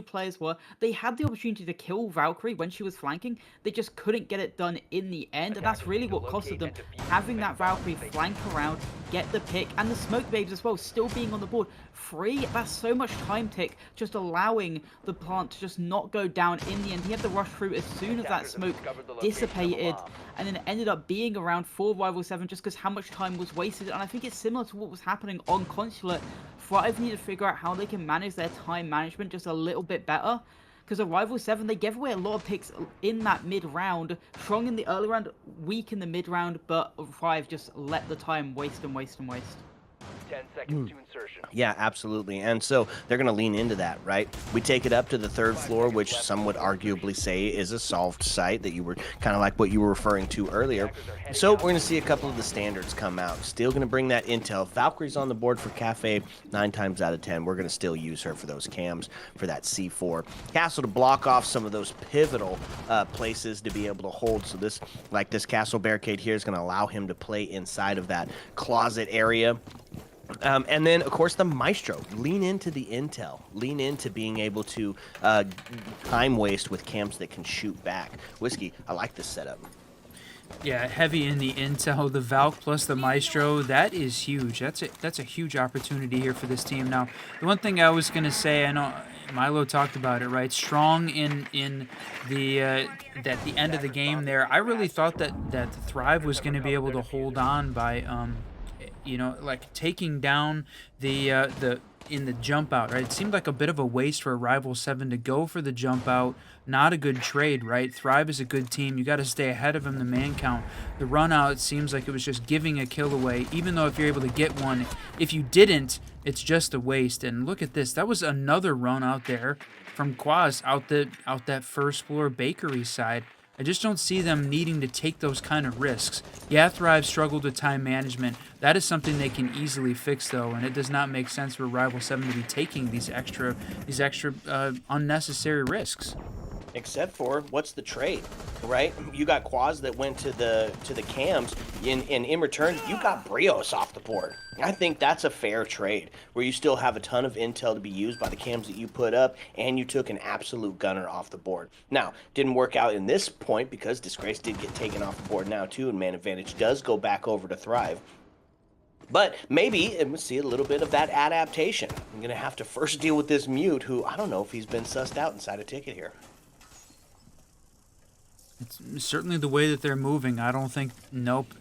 players were. They had the opportunity to kill Valkyrie when she was flanking. They just couldn't get it done in the end, and that's really what costed them. Having that Valkyrie flank around, get the pick, and the smoke babes as well, still being on the board. That's so much time tick, just allowing the plant to just not go down in the end. He had to rush through as soon as that smoke dissipated, and then it ended up being around for Rival 7 just because how much time was wasted. And I think it's similar to what was happening on Consulate. Thrive need to figure out how they can manage their time management just a little bit better. Because Arrival 7, they gave away a lot of picks in that mid-round. Strong in the early round, weak in the mid-round, but Thrive just let the time waste and waste and waste. 10 seconds to insertion. Yeah, absolutely. And so they're going to lean into that, right? We take it up to the 3rd floor, which some would arguably say is a solved site that you were kind of like what you were referring to earlier. So we're going to see a couple of the standards come out. Still going to bring that intel. Valkyrie's on the board for KAFE 9 times out of 10. We're going to still use her for those cams for that C4. Castle to block off some of those pivotal places to be able to hold. So this castle barricade here is going to allow him to play inside of that closet area. And then, of course, the Maestro. Lean into the intel. Lean into being able to time waste with cams that can shoot back. Whiskey, I like this setup. Yeah, heavy in the intel. The Valk plus the Maestro, that is huge. That's a huge opportunity here for this team. Now, the one thing I was going to say, I know Milo talked about it, right? Strong in the at the end of the game there. I really thought that the Thrive was going to be able to hold on by you know, like taking down the in the jump out, right? It seemed like a bit of a waste for Arrival 7 to go for the jump out. Not a good trade, right? Thrive is a good team. You got to stay ahead of him, the man count. The run out seems like it was just giving a kill away, even though if you're able to get one, if you didn't, it's just a waste. And look at this. That was another run out there from Quaz out that 1st floor bakery side. I just don't see them needing to take those kind of risks. Yeah, Thrive struggled with time management. That is something they can easily fix, though, and it does not make sense for Rival 7 to be taking these extra unnecessary risks. Except for what's the trade, right? You got Quaz that went to the cams, and in return you got Brios off the board. I think that's a fair trade where you still have a ton of intel to be used by the cams that you put up, and you took an absolute gunner off the board. Now, didn't work out in this point because Disgrace did get taken off the board now too, and Man Advantage does go back over to Thrive. But maybe we'll see a little bit of that adaptation. I'm gonna have to first deal with this Mute, who I don't know if he's been sussed out inside a ticket here. It's certainly the way that they're moving. I don't think, nope,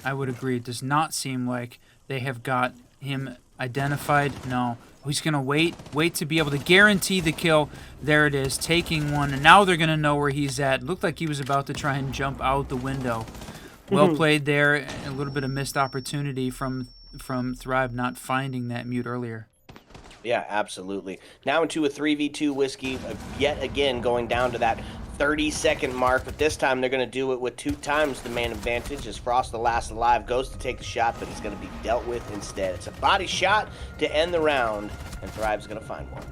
I would agree. It does not seem like they have got him identified. No, he's going to wait to be able to guarantee the kill. There it is, taking one, and now they're going to know where he's at. Looked like he was about to try and jump out the window. Well played there. A little bit of missed opportunity from Thrive not finding that Mute earlier. Yeah, absolutely. Now into a 3v2 Whiskey, yet again going down to that 30-second mark, but this time they're going to do it with 2 times the man advantage as Frost, the last alive, goes to take the shot, but he's going to be dealt with instead. It's a body shot to end the round, and Thrive's going to find one.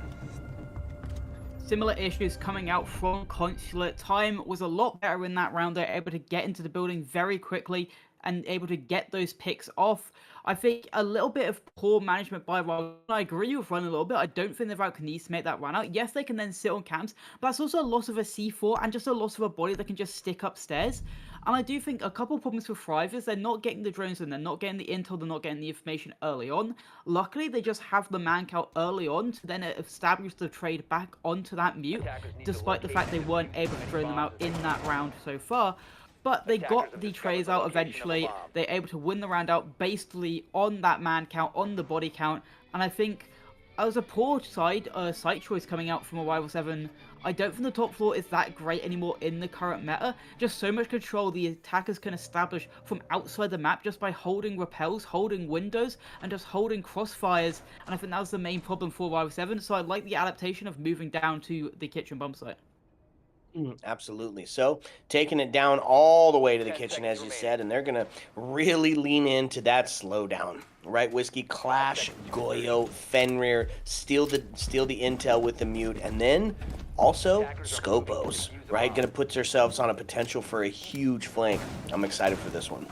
Similar issues coming out from Consulate. Time was a lot better in that round. They're able to get into the building very quickly and able to get those picks off. I think a little bit of poor management by Run. I agree with Run a little bit. I don't think they've needs to make that run out. Yes, they can then sit on camps, but that's also a loss of a C4 and just a loss of a body that can just stick upstairs. And I do think a couple problems with Thrive is they're not getting the drones and they're not getting the intel, they're not getting the information early on. Luckily, they just have the man count early on to then establish the trade back onto that Mute, despite the fact they weren't able to drone them out in that round so far. But they got the trays out eventually. They're able to win the round out basically on that man count, on the body count. And I think as a poor site choice coming out from Arrival 7, I don't think the top floor is that great anymore in the current meta. Just so much control the attackers can establish from outside the map just by holding rappels, holding windows, and just holding crossfires. And I think that was the main problem for Arrival 7. So I like the adaptation of moving down to the kitchen bomb site. Absolutely. So taking it down all the way to the kitchen, as you said, and they're going to really lean into that slowdown. Right, Whiskey, Clash, Goyo, Fenrir, steal the intel with the Mute, and then also Scopos, right? Going to put themselves on a potential for a huge flank. I'm excited for this one.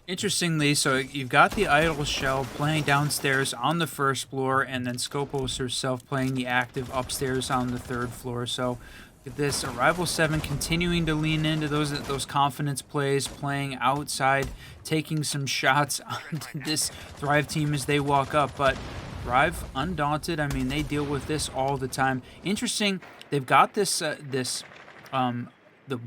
Interestingly, so you've got the idle shell playing downstairs on the first floor, and then Scopos herself playing the active upstairs on the third floor. So this Arrival 7 continuing to lean into those confidence plays, playing outside, taking some shots onto this Thrive team as they walk up. But Thrive, undaunted. I mean, they deal with this all the time. Interesting, they've got this the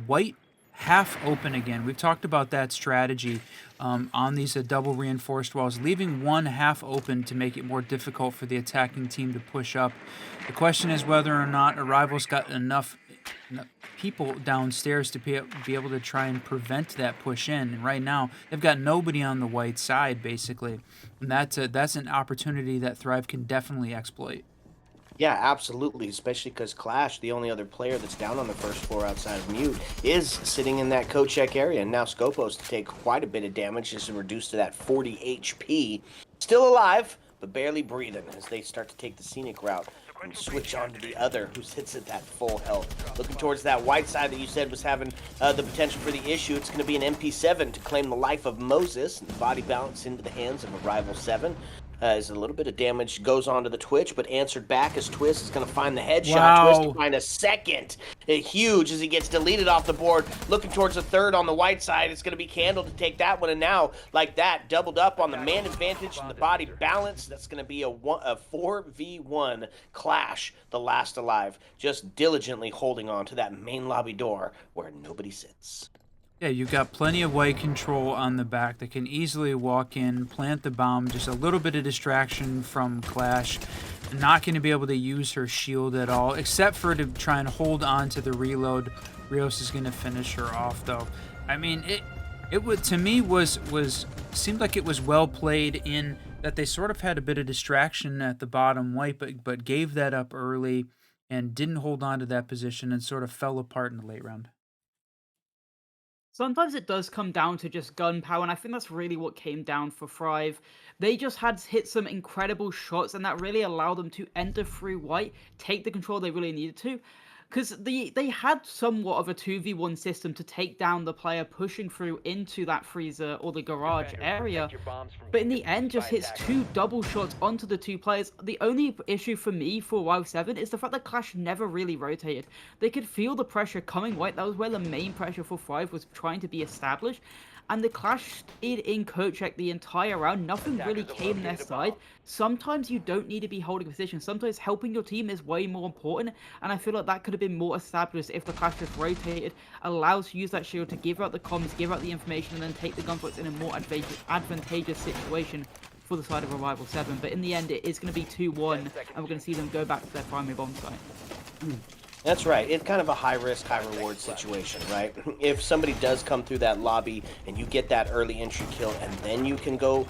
white half open again. We've talked about that strategy on these double reinforced walls, leaving one half open to make it more difficult for the attacking team to push up. The question is whether or not Arrival's got enough people downstairs to be able to try and prevent that push in. And right now, they've got nobody on the white side, basically. And that's an opportunity that Thrive can definitely exploit. Yeah, absolutely, especially because Clash, the only other player that's down on the first floor outside of Mute, is sitting in that co-check area, and now Scopos to take quite a bit of damage, just reduced to that 40 HP. Still alive, but barely breathing as they start to take the scenic route and switch on to the other who sits at that full health. Looking towards that white side that you said was having the potential for the issue, it's going to be an MP7 to claim the life of Moses, and the body balance into the hands of Arrival 7. As a little bit of damage goes on to the Twitch, but answered back as Twist is going to find the headshot. Wow. Twist to find a second. Huge as he gets deleted off the board. Looking towards the third on the white side. It's going to be Candle to take that one. And now, like that, doubled up on the man advantage and the body balance. That's going to be a 4v1 Clash, the last alive. Just diligently holding on to that main lobby door where nobody sits. Yeah, you've got plenty of white control on the back that can easily walk in, plant the bomb, just a little bit of distraction from Clash. Not going to be able to use her shield at all, except for to try and hold on to the reload. Rios is going to finish her off, though. I mean, it would, to me, seemed like it was well played in that they sort of had a bit of distraction at the bottom white, but gave that up early and didn't hold on to that position and sort of fell apart in the late round. Sometimes it does come down to just gunpowder, and I think that's really what came down for Thrive. They just had hit some incredible shots, and that really allowed them to enter through white, take the control they really needed to. because they had somewhat of a 2v1 system to take down the player pushing through into that freezer or the garage Defenders, area. protect your bombs from But in being the end, defused just by hits attackers. 2 double shots onto the 2 players. The only issue for me for WoW 7 is the fact that Clash never really rotated. They could feel the pressure coming, right? That was where the main pressure for Thrive was trying to be established. And the Clash stayed in coat check the entire round. Nothing really Attackers have came their located a side. bomb. Sometimes you don't need to be holding position. Sometimes helping your team is way more important. And I feel like that could have been more established if the Clash just rotated, allows you to use that shield to give out the comms, give out the information, and then take the gunfights in a more advantageous situation for the side of Arrival 7. But in the end, it is going to be 2-1, and we're going to see them go back to their primary bomb site. That's right. It's kind of a high-risk, high-reward situation, right? If somebody does come through that lobby and you get that early entry kill, and then you can go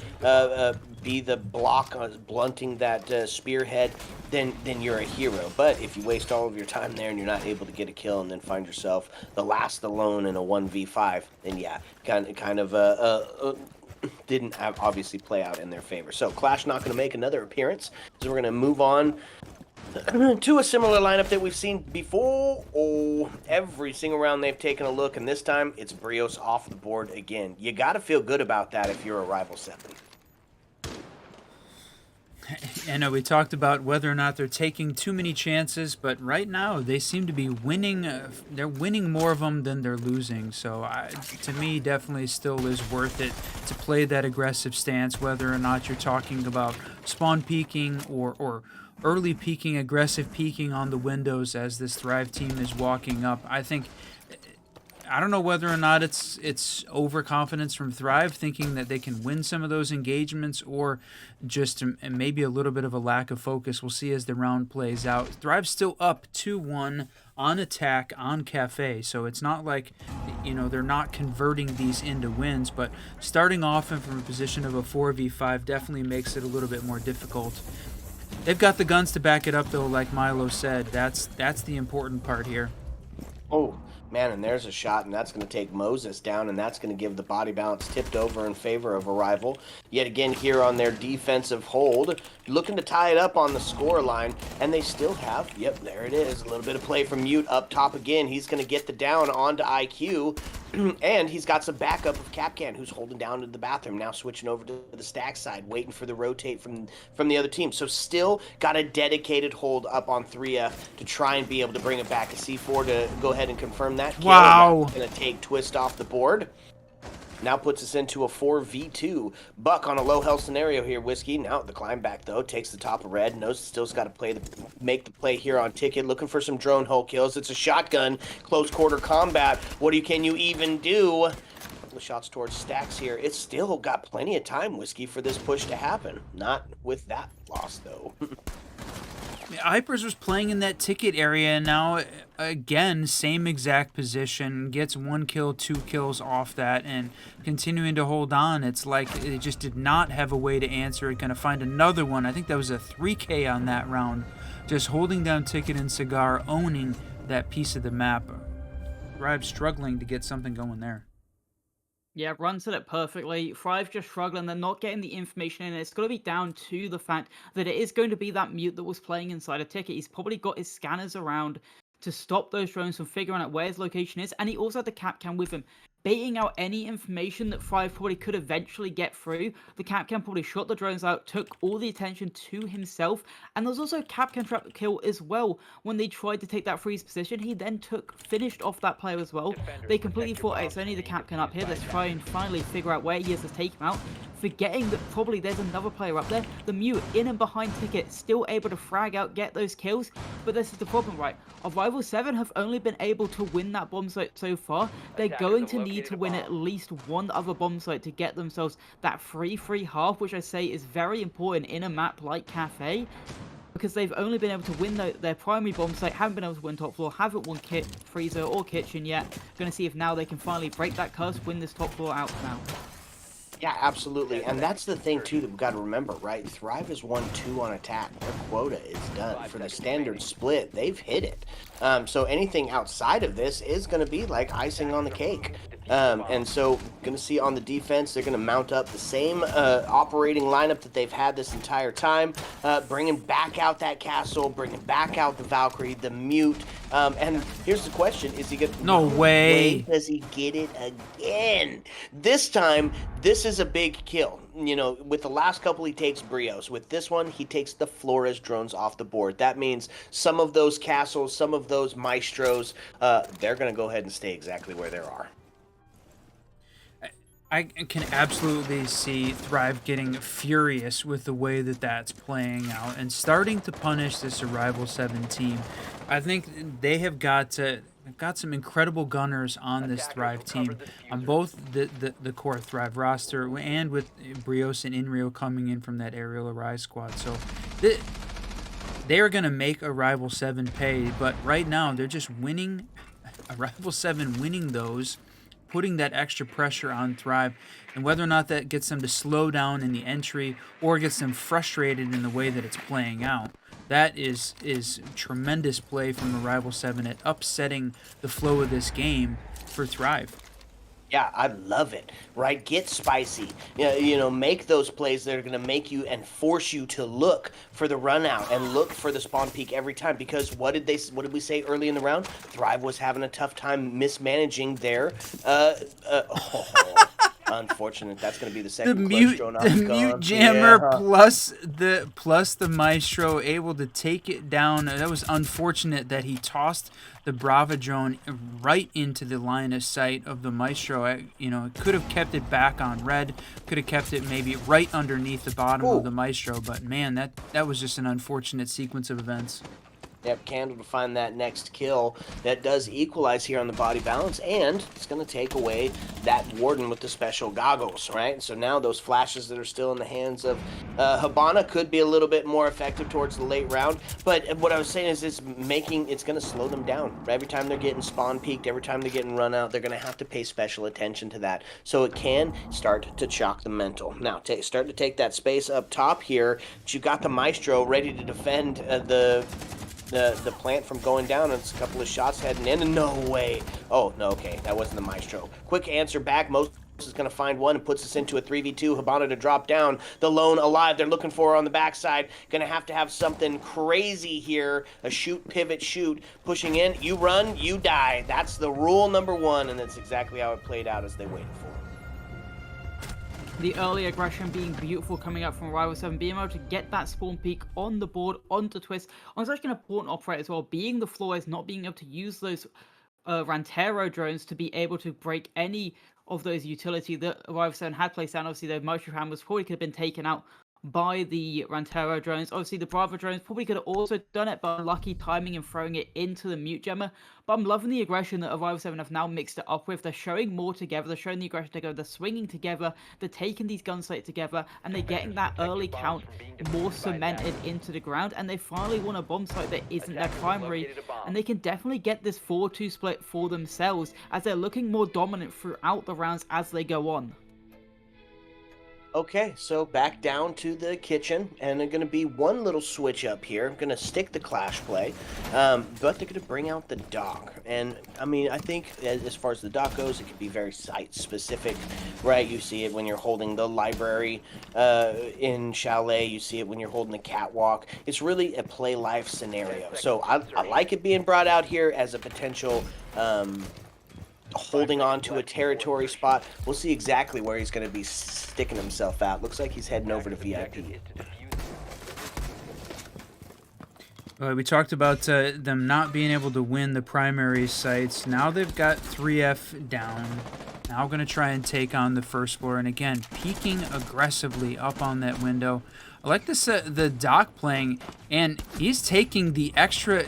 be the block blunting that spearhead, then you're a hero. But if you waste all of your time there and you're not able to get a kill and then find yourself the last alone in a 1v5, then yeah, kind of didn't obviously play out in their favor. So Clash not going to make another appearance, so we're going to move on to a similar lineup that we've seen before. Every single round they've taken a look, and this time it's Brios off the board again. You got to feel good about that if you're a Rival 7. I know we talked about whether or not they're taking too many chances, but right now they seem to be winning. They're winning more of them than they're losing. So to me, definitely still is worth it to play that aggressive stance, whether or not you're talking about spawn peeking or early peeking, aggressive peeking on the windows as this Thrive team is walking up. I don't know whether or not it's overconfidence from Thrive, thinking that they can win some of those engagements, or just maybe a little bit of a lack of focus. We'll see as the round plays out. Thrive's still up 2-1 on attack on KAFE, so it's not like, they're not converting these into wins, but starting off and from a position of a 4v5 definitely makes it a little bit more difficult. They've got the guns to back it up, though, like Milo said. That's the important part here. Oh, man, and there's a shot, and that's going to take Moses down, and that's going to give the body balance tipped over in favor of Arrival. Yet again here on their defensive hold, looking to tie it up on the score line, and they still have, yep, there it is, a little bit of play from Mute up top again. He's going to get the down onto IQ, and he's got some backup of Capcan, who's holding down to the bathroom, now switching over to the stack side, waiting for the rotate from the other team. So still got a dedicated hold up on 3F to try and be able to bring it back. A C4 to go ahead and confirm that kill. Wow. Going to take Twist off the board. Now puts us into a 4v2. Buck on a low health scenario here, Whiskey. Now the climb back, though, takes the top of red. Knows still's got to make the play here on Ticket. Looking for some drone hole kills. It's a shotgun. Close quarter combat. Can you even do? A couple of shots towards stacks here. It's still got plenty of time, Whiskey, for this push to happen. Not with that loss, though. Hypers was playing in that Ticket area, and now, again, same exact position, gets 1 kill, 2 kills off that, and continuing to hold on. It's like it just did not have a way to answer it. Going to find another one. I think that was a 3K on that round. Just holding down Ticket and Cigar, owning that piece of the map. Thrive struggling to get something going there. Yeah, runs it perfectly. Thrive just struggling. They're not getting the information in. It's going to be down to the fact that it is going to be that Mute that was playing inside a Ticket. He's probably got his scanners around to stop those drones from figuring out where his location is. And he also had the Capcan with him, baiting out any information that Thrive probably could eventually get through. The Capcan probably shot the drones out, took all the attention to himself. And there was also a Capcan trap kill as well. When they tried to take that freeze position, he then finished off that player as well. They completely thought, hey, it's only the Capcan up here. Let's try and finally figure out where he is to take him out. Forgetting that probably there's another player up there. The Mute in and behind Ticket, still able to frag out, get those kills. But this is the problem, right? Arrival 7 have only been able to win that bomb site so far. They're going to need to win at least one other bomb site to get themselves that 3-3 half, which I say is very important in a map like KAFE, because they've only been able to win their primary bomb site, haven't been able to win top floor, haven't won freezer or kitchen yet. Going to see if now they can finally break that curse, win this top floor out now. Yeah, absolutely. And that's the thing, too, that we've got to remember, right? Thrive is 1-2 on attack. Their quota is done. For the standard split, they've hit it. So anything outside of this is going to be like icing on the cake. And so going to see on the defense, they're going to mount up the same operating lineup that they've had this entire time, bringing back out that castle, bringing back out the Valkyrie, the mute. And here's the question: is he going to? No way. Does he get it again? This time, this is a big kill. You know, with the last couple, he takes Brios. With this one, he takes the Flores drones off the board. That means some of those castles, some of those maestros, they're going to go ahead and stay exactly where they are. I can absolutely see Thrive getting furious with the way that that's playing out and starting to punish this Arrival 7 team. I think they have got some incredible gunners on this Thrive team, on both the core Thrive roster and with Brios and Inrio coming in from that Aerial Arise squad. So they are going to make Arrival 7 pay, but right now they're just winning. Arrival 7 winning those, putting that extra pressure on Thrive, and whether or not that gets them to slow down in the entry or gets them frustrated in the way that it's playing out. That is tremendous play from Arrival 7 at upsetting the flow of this game for Thrive. Yeah, I love it, right? Get spicy. You know, make those plays that are going to make you and force you to look for the run out and look for the spawn peak every time. Because what did we say early in the round? Thrive was having a tough time mismanaging their unfortunate. That's going to be the second clutch drone off. The mute jammer plus the maestro able to take it down. That was unfortunate that he tossed the Brava drone right into the line of sight of the maestro. You know, could have kept it back on red. Could have kept it maybe right underneath the bottom of the maestro. But man, that was just an unfortunate sequence of events. Yep, Candle to find that next kill that does equalize here on the body balance, and it's going to take away that Warden with the special goggles, right? So now those flashes that are still in the hands of Hibana could be a little bit more effective towards the late round, but what I was saying is it's going to slow them down. Every time they're getting spawn peaked, every time they're getting run out, they're going to have to pay special attention to that. So it can start to chock the mental. Now, start to take that space up top here, but you got the Maestro ready to defend the plant from going down. It's a couple of shots heading in, and no way. Oh, no, okay, that wasn't the Maestro. Quick answer back. Moses is going to find one and puts us into a 3v2. Hibana to drop down. The lone alive. They're looking for her on the backside. Going to have something crazy here. A shoot, pivot, shoot. Pushing in. You run, you die. That's the rule number one, and that's exactly how it played out as they waited for it. The early aggression being beautiful coming up from Arrival 7, being able to get that spawn peak on the board, onto Twist, on such an important operator as well, being the Flores, not being able to use those Rantero drones to be able to break any of those utility that Arrival 7 had placed down. Obviously, the motion hammers probably could have been taken out by the Rantero drones. Obviously, the Bravo drones probably could have also done it, but unlucky timing and throwing it into the mute gemmer. But I'm loving the aggression that Arrival 7 have now mixed it up with. They're showing more together. They're showing the aggression together. They're swinging together. They're taking these gun sites together, and they're getting that early count more cemented into the ground. And they finally won a bomb site that isn't their primary, and they can definitely get this 4-2 split for themselves as they're looking more dominant throughout the rounds as they go on. Okay, so back down to the kitchen, and there's going to be one little switch up here. I'm going to stick the clash play, but they're going to bring out the dock. And, I mean, I think as far as the dock goes, it can be very site-specific, right? You see it when you're holding the library in Chalet. You see it when you're holding the catwalk. It's really a play-life scenario. So I like it being brought out here as a potential holding on to a territory spot. We'll see exactly where he's going to be sticking himself out. Looks like he's heading over to VIP. We talked about them not being able to win the primary sites. Now they've got 3F down. Now going to try and take on the first floor. And again, peeking aggressively up on that window. I like this, the Doc playing, and he's taking the extra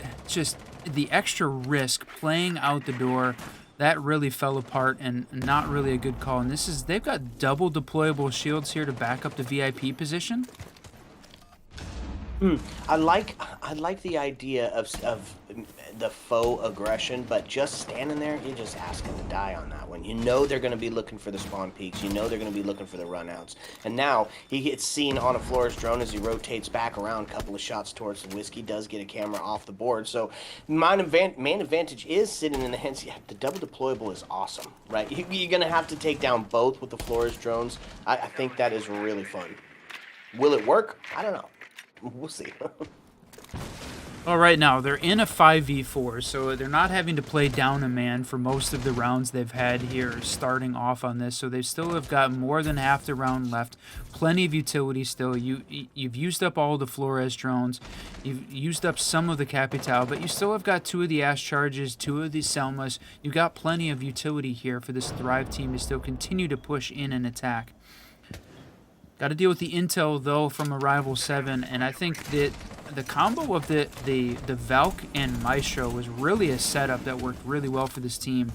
risk playing out the door. That really fell apart and not really a good call. And they've got double deployable shields here to back up the VIP position. I like I like the idea of the faux aggression, but just standing there, you're just asking to die on that one. You know they're going to be looking for the spawn peaks. You know they're going to be looking for the runouts. And now he gets seen on a Flores drone as he rotates back around. A couple of shots towards the Whiskey, does get a camera off the board. So main advantage is sitting in the hands. Yeah, the double deployable is awesome, right? You're going to have to take down both with the Flores drones. I think that is really fun. Will it work? I don't know. We'll see. Well, right now, they're in a 5v4, so they're not having to play down a man for most of the rounds they've had here starting off on this, so they still have got more than half the round left. Plenty of utility still. You've used up all the Flores drones. You've used up some of the Capital, but you still have got 2 of the Ash Charges, 2 of the Selmas. You've got plenty of utility here for this Thrive team to still continue to push in and attack. Got to deal with the intel, though, from Arrival 7, and I think that the combo of the Valk and Maestro was really a setup that worked really well for this team.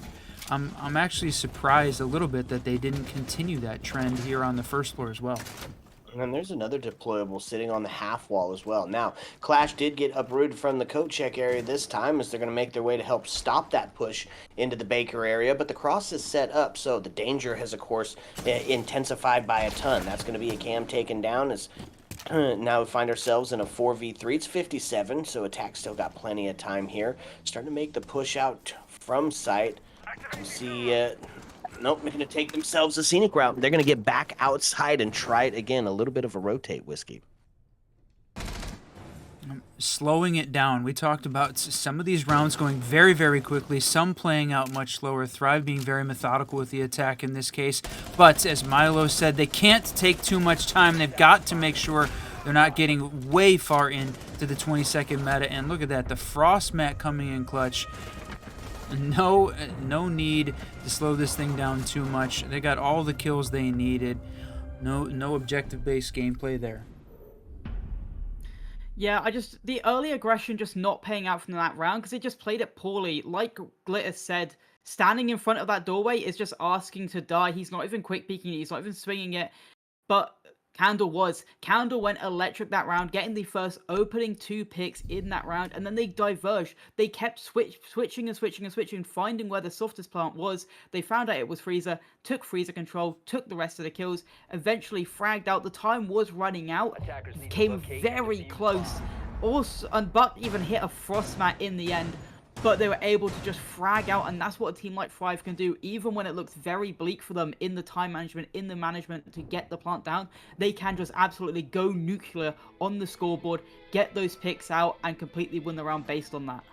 I'm actually surprised a little bit that they didn't continue that trend here on the first floor as well. And then there's another deployable sitting on the half wall as well. Now, Clash did get uprooted from the coat check area this time as they're going to make their way to help stop that push into the Baker area. But the cross is set up, so the danger has, of course, intensified by a ton. That's going to be a cam taken down as now we find ourselves in a 4v3. It's 57, so attack still got plenty of time here. Starting to make the push out from site. You see... Nope, they're going to take themselves a scenic route. They're going to get back outside and try it again. A little bit of a rotate, Whiskey. Slowing it down. We talked about some of these rounds going very, very quickly, some playing out much slower. Thrive being very methodical with the attack in this case. But as Milo said, they can't take too much time. They've got to make sure they're not getting way far into the 20-second meta. And look at that, the Frost Mat coming in clutch. No need to slow this thing down too much. They got all the kills they needed. No objective-based gameplay there. Yeah, the early aggression just not paying out from that round because it just played it poorly. Like Glitter said, standing in front of that doorway is just asking to die. He's not even quick peeking it. He's not even swinging it. But Candle went electric that round, getting the first opening 2 picks in that round, and then they diverged. They kept switching, finding where the softest plant was. They found out it was Freezer, took Freezer control, took the rest of the kills, eventually fragged out. The time was running out, came very close. Also, and Buck even hit a Frost Mat in the end. But they were able to just frag out, and that's what a team like Thrive can do. Even when it looks very bleak for them in the time management, in the management to get the plant down, they can just absolutely go nuclear on the scoreboard, get those picks out, and completely win the round based on that.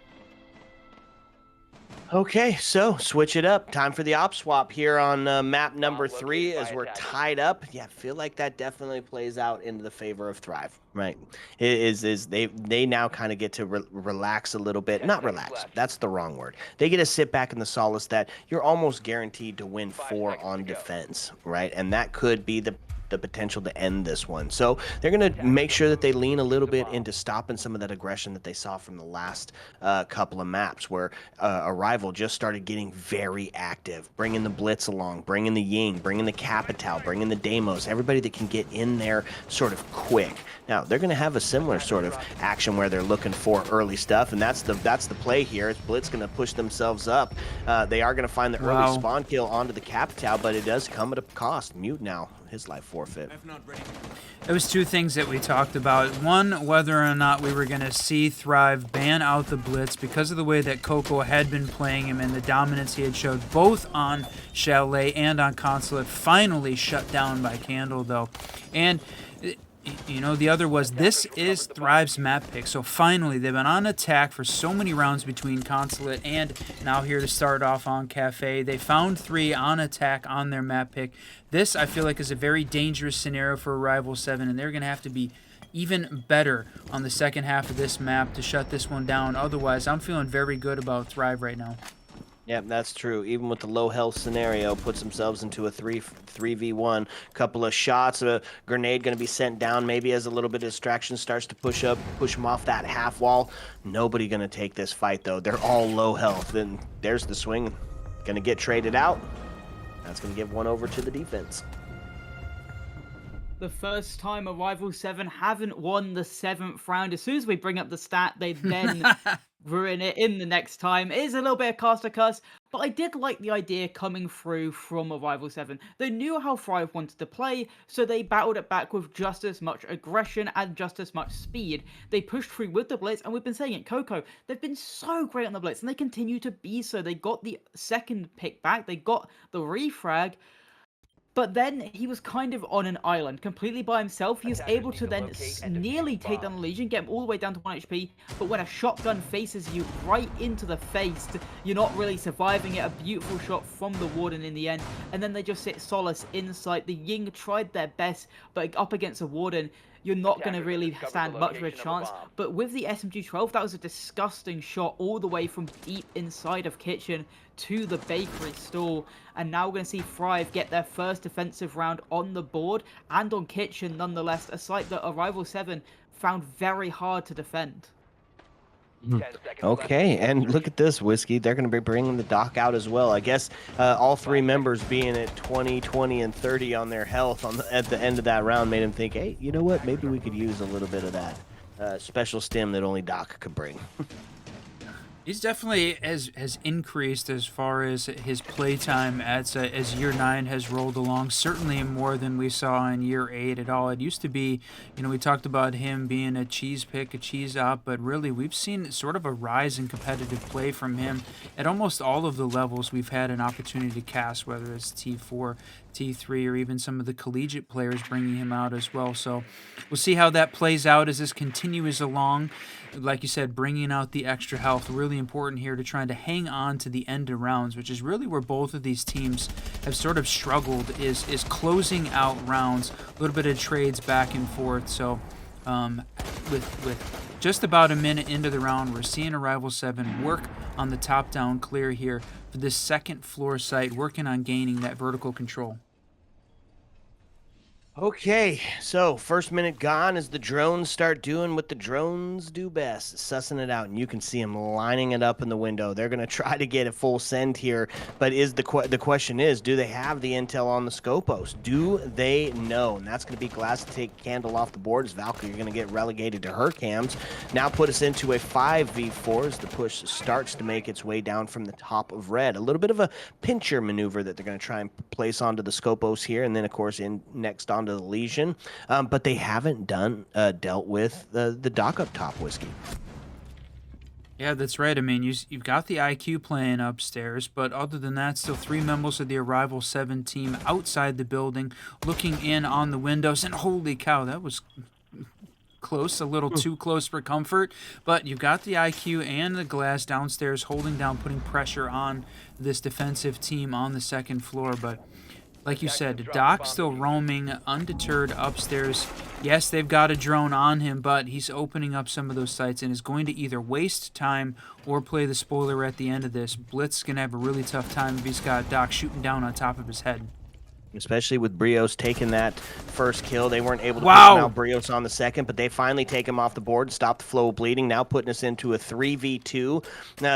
Okay, so switch it up. Time for the op swap here on map number 3 as we're tied up. Yeah, I feel like that definitely plays out into the favor of Thrive, right? They now kind of get to relax a little bit. Not relax, that's the wrong word. They get to sit back in the solace that you're almost guaranteed to win 4 on defense, right? And that could be the potential to end this one. So they're going to make sure that they lean a little bit into stopping some of that aggression that they saw from the last couple of maps where Arrival just started getting very active, bringing the Blitz along, bringing the Ying, bringing the Capital, bringing the Deimos, everybody that can get in there sort of quick. Now, they're going to have a similar sort of action where they're looking for early stuff, and that's the play here. Is Blitz going to push themselves up. They are going to find the early spawn kill onto the Capital, but it does come at a cost. Mute now. His life forfeit. There was 2 things that we talked about. One, whether or not we were going to see Thrive ban out the Blitz because of the way that Coco had been playing him and the dominance he had showed both on Chalet and on Consulate, finally shut down by Candle, though. And you know, the other was, this is Thrive's map pick. So finally, they've been on attack for so many rounds between Consulate and now here to start off on KAFE. They found 3 on attack on their map pick. This, I feel like, is a very dangerous scenario for Arrival 7, and they're going to have to be even better on the second half of this map to shut this one down. Otherwise, I'm feeling very good about Thrive right now. Yep, that's true. Even with the low health scenario, puts themselves into a 3v1. Couple of shots, a grenade going to be sent down, maybe as a little bit of distraction starts to push them off that half wall. Nobody going to take this fight, though. They're all low health. And there's the swing. Going to get traded out. That's going to give one over to the defense. the first time Arrival 7 haven't won the 7th round. As soon as we bring up the stat, they then ruin it in the next time. It is a little bit of caster cuss, but I did like the idea coming through from Arrival 7. They knew how Thrive wanted to play, so they battled it back with just as much aggression and just as much speed. They pushed through with the Blitz, and we've been saying it, Coco, they've been so great on the Blitz, and they continue to be so. They got the second pick back, they got the refrag, but then he was kind of on an island, completely by himself. He was Attackers able need to to then locate and nearly defuse take down the bombs. Legion, get him all the way down to 1 HP, but when a shotgun faces you right into the face, you're not really surviving it. A beautiful shot from the Warden in the end, and then they just sit solace inside. The Ying tried their best, but up against a Warden, you're not going to Attackers have really discovered stand the much of a location of a chance. bomb. But with the SMG-12, that was a disgusting shot all the way from deep inside of Kitchen to the bakery stall. And now we're going to see Thrive get their first defensive round on the board and on Kitchen nonetheless, a site that Arrival 7 found very hard to defend. 10 seconds left Okay, in and look insertion. at this, Whiskey. They're going to be bringing the doc out as well. I guess all three members being at 20, 20, and 30 on their health at the end of that round made him think, hey, you know what? Maybe we could use a little bit of that special stim that only Doc could bring. He's definitely has increased as far as his playtime as year 9 has rolled along. Certainly more than we saw in year 8 at all. It used to be, we talked about him being a cheese pick, a cheese op, but really we've seen sort of a rise in competitive play from him at almost all of the levels we've had an opportunity to cast, whether it's T4, T3, or even some of the collegiate players bringing him out as well. So we'll see how that plays out as this continues along. Like you said, bringing out the extra health, really important here to trying to hang on to the end of rounds, which is really where both of these teams have sort of struggled, is closing out rounds, a little bit of trades back and forth. So with just about a minute into the round, we're seeing Arrival 7 work on the top-down clear here for this second floor site, working on gaining that vertical control. Okay, so first minute gone as the drones start doing what the drones do best, sussing it out, and you can see them lining it up in the window. They're going to try to get a full send here, but the question is, do they have the intel on the Scopos? Do they know? And that's going to be Glass to take Candle off the board as Valkyrie are going to get relegated to her cams. Now put us into a 5v4 as the push starts to make its way down from the top of red. A little bit of a pincher maneuver that they're going to try and place onto the Scopos here, and then of course in next onto the Legion, but they haven't dealt with the dock up top, Whiskey. Yeah, that's right. I mean, you've got the IQ playing upstairs, but other than that, still 3 members of the Arrival 7 team outside the building, looking in on the windows, and holy cow, that was close, a little too close for comfort. But you've got the IQ and the Glass downstairs holding down, putting pressure on this defensive team on the second floor, but like you said, Doc still roaming undeterred upstairs. Yes, they've got a drone on him, but he's opening up some of those sites and is going to either waste time or play the spoiler at the end of this. Blitz is going to have a really tough time if he's got Doc shooting down on top of his head. Especially with Brios taking that first kill. They weren't able to Wow. push out Brios on the second, but they finally take him off the board, stop the flow of bleeding, now putting us into a 3v2.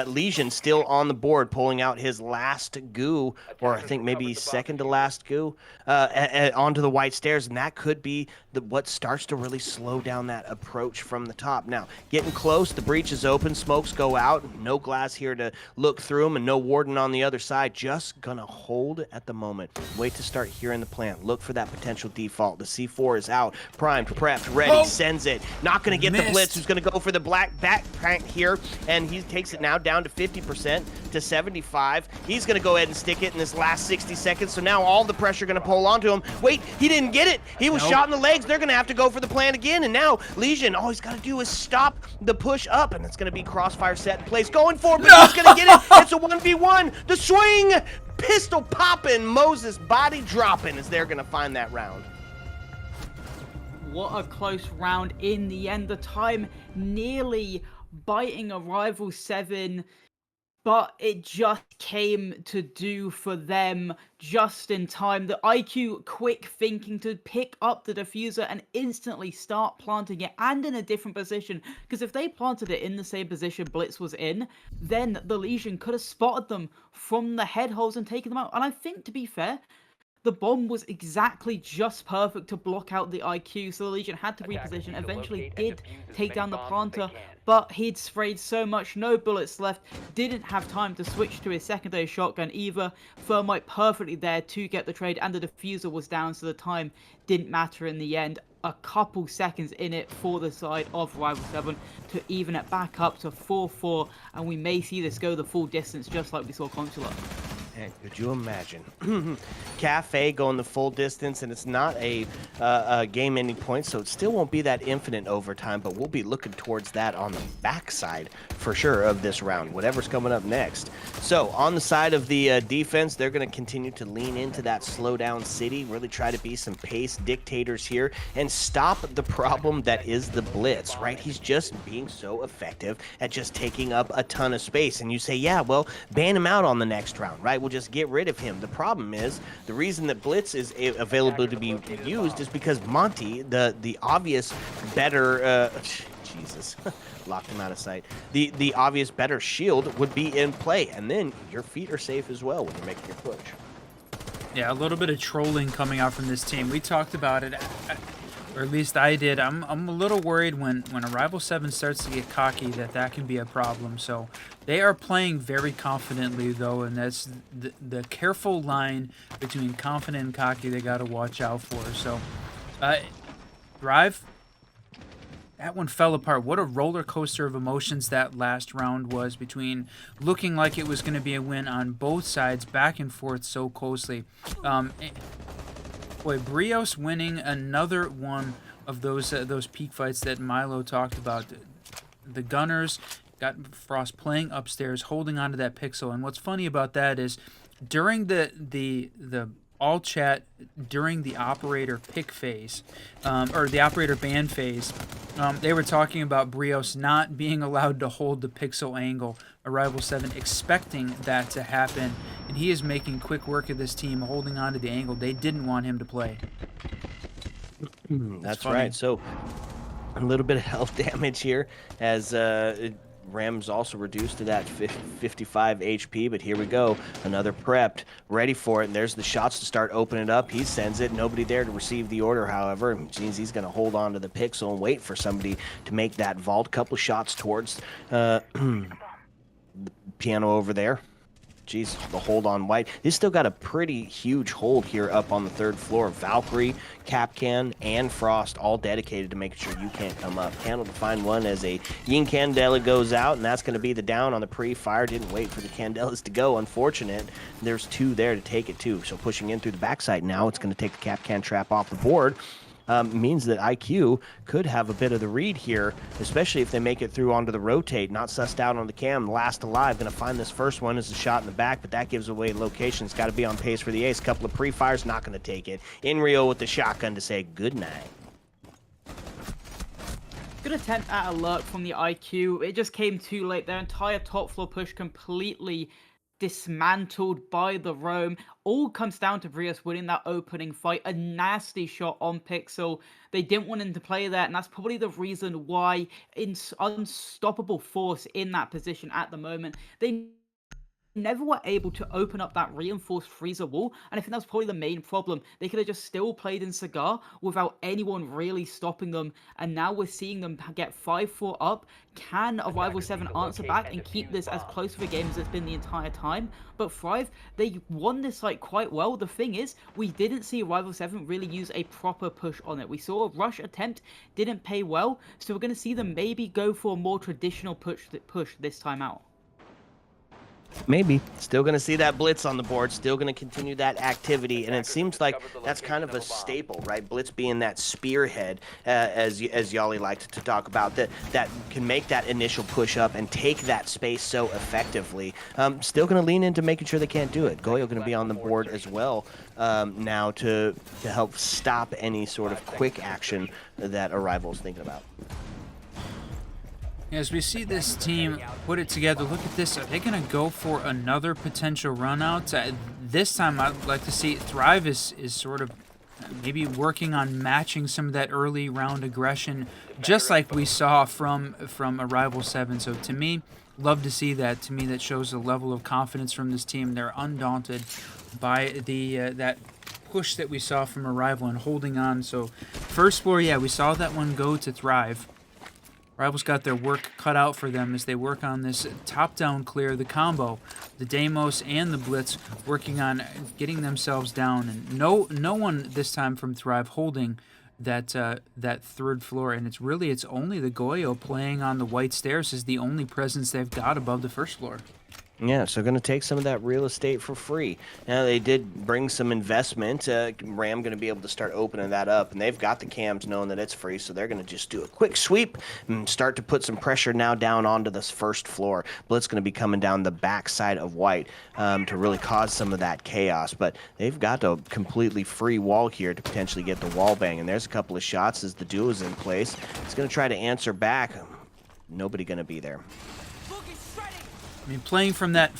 Legion still on the board, pulling out his last goo, or I think maybe second to last goo, onto the white stairs, and that could be what starts to really slow down that approach from the top. Now, getting close, the breach is open, smokes go out, no Glass here to look through them, and no Warden on the other side, just gonna hold at the moment. Wait to start hearing the plan. Look for that potential default. The C4 is out, primed, prepped, ready, sends it. Not gonna get the Blitz, who's gonna go for the black back crank here, and he takes it now down to 50% to 75. He's gonna go ahead and stick it in this last 60 seconds, so now all the pressure gonna pull onto him. Wait, he didn't get it. He was shot in the legs. They're gonna have to go for the plan again, and now Legion, all he's gotta do is stop the push up, and it's gonna be crossfire set in place. Going for it, but he's gonna get it. It's a 1v1. The swing, pistol popping, Moses body dropping as they're gonna find that round. What a close round in the end. The time nearly biting Arrival 7, but it just came to do for them just in time. The IQ quick thinking to pick up the diffuser and instantly start planting it, and in a different position, because if they planted it in the same position Blitz was in, then the Legion could have spotted them from the head holes and taken them out. And I think, to be fair, the bomb was exactly just perfect to block out the IQ, so the Legion had to Attackers reposition, need to eventually locate and did defuse as take many down the bombs as they planter, can. but he'd sprayed so much, no bullets left, didn't have time to switch to his secondary shotgun either. Thermite perfectly there to get the trade, and the diffuser was down, so the time didn't matter in the end. A couple seconds in it for the side of Rival 7 to even it back up to 4-4, and we may see this go the full distance just like we saw Consulate. And could you imagine? KAFE going the full distance, and it's not a game-ending point, so it still won't be that infinite overtime, but we'll be looking towards that on the backside for sure of this round, whatever's coming up next. So on the side of the defense, they're going to continue to lean into that slow-down city, really try to be some pace dictators here, and stop the problem that is the blitz, right? He's just being so effective at just taking up a ton of space, and you say, yeah, well, ban him out on the next round, right? We'll just get rid of him. The problem is the reason that blitz is available to be used is because Monty, the obvious better Jesus, locked him out of sight. The obvious better shield would be in play, and then your feet are safe as well when you're making your push. Yeah, a little bit of trolling coming out from this team. We talked about it, or at least I did. I'm a little worried when a Rival 7 starts to get cocky that can be a problem. So they are playing very confidently, though, and that's the careful line between confident and cocky they got to watch out for. So, Drive, that one fell apart. What a roller coaster of emotions that last round was, between looking like it was going to be a win on both sides, back and forth so closely. Boy, Brios winning another one of those peak fights that Milo talked about. The Gunners got Frost playing upstairs, holding onto that pixel. And what's funny about that is during the all chat during the operator pick phase, or the operator ban phase, they were talking about Brios not being allowed to hold the pixel angle. Rival 7 expecting that to happen, and he is making quick work of this team, holding on to the angle they didn't want him to play. That's right. So a little bit of health damage here as Rem's also reduced to that 55 HP, but here we go. Another prepped, ready for it, and there's the shots to start opening it up. He sends it. Nobody there to receive the order, however. It means he's going to hold on to the pixel and wait for somebody to make that vault. Couple shots towards the piano over there. Jeez, the hold on White. He's still got a pretty huge hold here up on the third floor. Valkyrie, Capcan, and Frost all dedicated to making sure you can't come up. Candle to find one as a Yin Candela goes out, and that's going to be the down on the pre-fire. Didn't wait for the Candelas to go. Unfortunate. There's two there to take it too. So pushing in through the backside now, it's going to take the Capcan trap off the board. Means that IQ could have a bit of the read here, especially if they make it through onto the rotate, not sussed out on the cam. Last alive, going to find this first one as a shot in the back, but that gives away location. It's got to be on pace for the ace. Couple of pre-fires, not going to take it. Inrio with the shotgun to say goodnight. Good attempt at alert from the IQ. It just came too late. Their entire top floor push completely dismantled by the roam. All comes down to Brios winning that opening fight. A nasty shot on Pixel. They didn't want him to play there, and that's probably the reason why unstoppable force in that position at the moment. They never were able to open up that reinforced freezer wall, and I think that's probably the main problem. They could have just still played in Cigar without anyone really stopping them, and now we're seeing them get 5-4 up. Can a Rival 7 answer back and keep this as close of a game as it's been the entire time? But Thrive, they won this like quite well. The thing is, we didn't see Rival 7 really use a proper push on it. We saw a rush attempt, didn't pay well, so we're going to see them maybe go for a more traditional push this time out. Maybe. Still going to see that blitz on the board, still going to continue that activity, and it seems like that's kind of a staple, right? Blitz being that spearhead, as Yali liked to talk about, that can make that initial push up and take that space so effectively. Still going to lean into making sure they can't do it. Goyo going to be on the board as well now to help stop any sort of quick action that Arrival is thinking about. As we see this team put it together, look at this. Are they going to go for another potential run out? This time, I'd like to see Thrive is sort of maybe working on matching some of that early round aggression, just like we saw from Arrival 7. So to me, love to see that. To me, that shows a level of confidence from this team. They're undaunted by that push that we saw from Arrival and holding on. So first floor, yeah, we saw that one go to Thrive. Arrival's got their work cut out for them as they work on this top-down clear, the combo, the Deimos and the Blitz working on getting themselves down, and no one this time from Thrive holding that third floor, and it's only the Goyo playing on the white stairs is the only presence they've got above the first floor. Yeah, so going to take some of that real estate for free. Now, they did bring some investment. Ram going to be able to start opening that up, and they've got the cams knowing that it's free, so they're going to just do a quick sweep and start to put some pressure now down onto this first floor. Blitz going to be coming down the backside of White to really cause some of that chaos, but they've got a completely free wall here to potentially get the wall bang, and there's a couple of shots as the duo is in place. It's going to try to answer back. Nobody going to be there. I mean, playing from that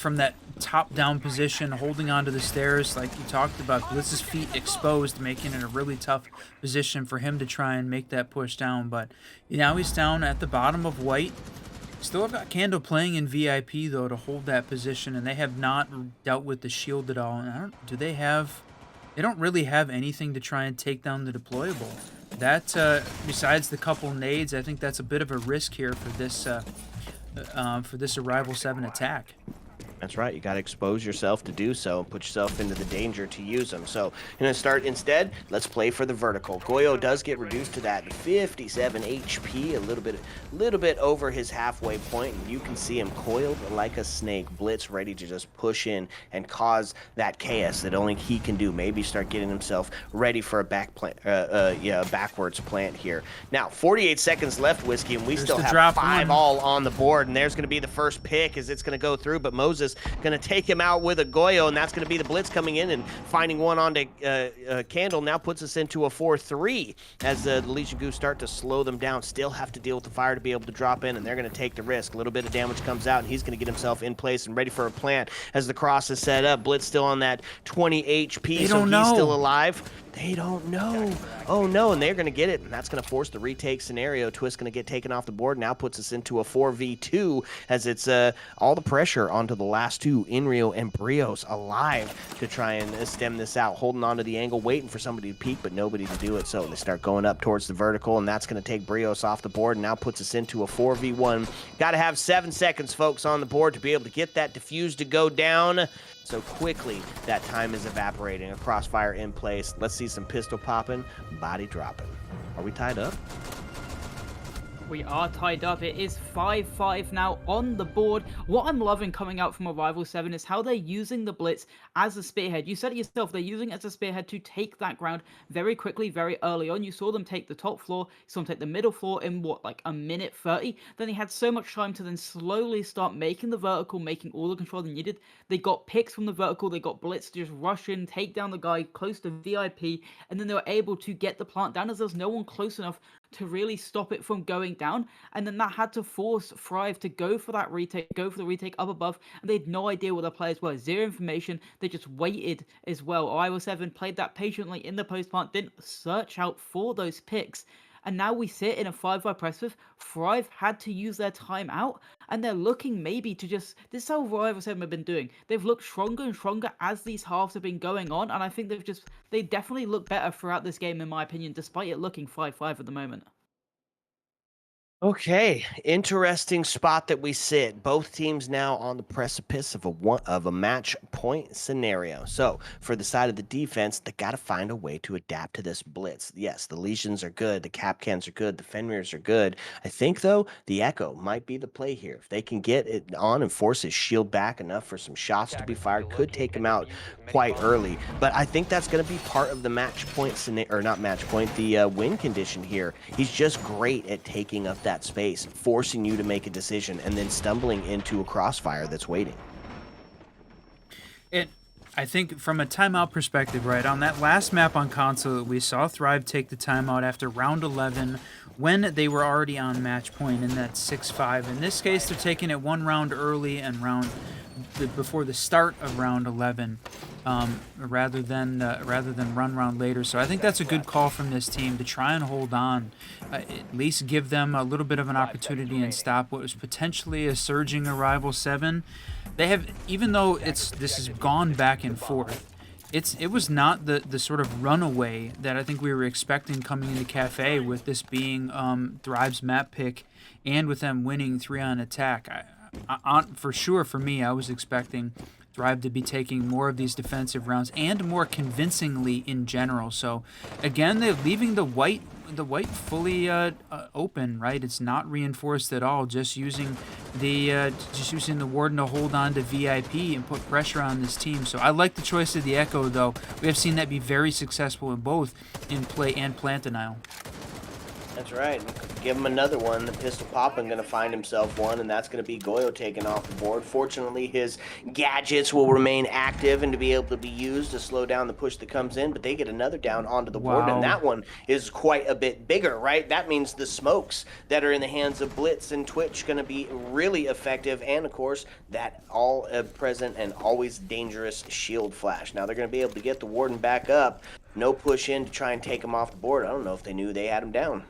top-down position, holding onto the stairs, like you talked about, Blitz's feet exposed, making it a really tough position for him to try and make that push down. But now he's down at the bottom of White. Still have got Candle playing in VIP, though, to hold that position, and they have not dealt with the shield at all. And they don't really have anything to try and take down the deployable. That, besides the couple nades, I think that's a bit of a risk here for this Arrival 7 attack. That's right. You got to expose yourself to do so, put yourself into the danger to use them. So, you're going to start instead. Let's play for the vertical. Goyo does get reduced to that 57 HP, a little bit over his halfway point, and you can see him coiled like a snake. Blitz ready to just push in and cause that chaos that only he can do. Maybe start getting himself ready for a backwards plant here. Now, 48 seconds left, Whiskey, and we still have 5 all on the board, and there's going to be the first pick as it's going to go through, but Moses going to take him out with a Goyo, and that's going to be the Blitz coming in and finding one onto Candle. Now puts us into a 4-3 as the Legion Goose start to slow them down. Still have to deal with the fire to be able to drop in, and they're going to take the risk. A little bit of damage comes out, and he's going to get himself in place and ready for a plant as the cross is set up. Blitz still on that 20 HP, so he's still alive. They don't know. Oh, no, and they're going to get it, and that's going to force the retake scenario. Twist going to get taken off the board. Now puts us into a 4v2 as it's all the pressure onto the last two, Inrio and Brios, alive to try and stem this out, holding onto the angle, waiting for somebody to peek, but nobody to do it. So they start going up towards the vertical, and that's going to take Brios off the board, and now puts us into a 4v1. Got to have 7 seconds, folks, on the board to be able to get that defuse to go down. So quickly, that time is evaporating. A crossfire in place. Let's see some pistol popping, body dropping. Are we tied up? We are tied up. It is 5-5 now on the board. What I'm loving coming out from Arrival 7 is how they're using the Blitz as a spearhead. You said it yourself, they're using it as a spearhead to take that ground very quickly, very early on. You saw them take the top floor, you saw them take the middle floor in what, like a minute 30? Then they had so much time to then slowly start making the vertical, making all the control they needed. They got picks from the vertical, they got Blitz to just rush in, take down the guy close to VIP, and then they were able to get the plant down as there was no one close enough to really stop it from going down. And then that had to force Thrive to go for that retake, go for the retake up above, and they had no idea what the players were. Zero information. They just waited as well. Iowa 7 played that patiently in the post plant, didn't search out for those picks. And now we sit in a 5-5 press with Thrive had to use their time out, and they're looking maybe to just, this is how Iowa 7 have been doing. They've looked stronger and stronger as these halves have been going on, and I think they definitely look better throughout this game, in my opinion, despite it looking 5-5 at the moment. Okay, interesting spot that we sit. Both teams now on the precipice of a match point scenario. So for the side of the defense, they got to find a way to adapt to this blitz. Yes, the Legions are good, the Capcans are good, the Fenrirs are good. I think though the Echo might be the play here. If they can get it on and force his shield back enough for some shots to be fired, could take him out quite early. But I think that's going to be part of the match point scenario, or not match point, the win condition here. He's just great at taking up that space, forcing you to make a decision, and then stumbling into a crossfire that's waiting. I think from a timeout perspective, right, on that last map on console, we saw Thrive take the timeout after round 11 when they were already on match point in that 6-5. In this case, they're taking it one round early and before the start of round 11. Rather than run round later. So I think that's a good call from this team to try and hold on, at least give them a little bit of an opportunity and stop what was potentially a surging Arrival 7. They have, even though this has gone back and forth, it was not the sort of runaway that I think we were expecting coming into KAFE, with this being Thrive's map pick, and with them winning 3 on attack. For sure, for me, I was expecting Thrive to be taking more of these defensive rounds, and more convincingly in general. So again, they're leaving the white fully open, right? It's not reinforced at all. Just using the Warden to hold on to VIP and put pressure on this team. So I like the choice of the Echo, though. We have seen that be very successful in both in play and plant denial. That's right. Give him another one. The pistol popping going to find himself one, and that's going to be Goyo taken off the board. Fortunately, his gadgets will remain active and to be able to be used to slow down the push that comes in, but they get another down onto the board, and that one is quite a bit bigger, right? That means the smokes that are in the hands of Blitz and Twitch going to be really effective, and of course, that all present and always dangerous shield flash. Now they're going to be able to get the Warden back up. No push in to try and take him off the board. I don't know if they knew they had him down.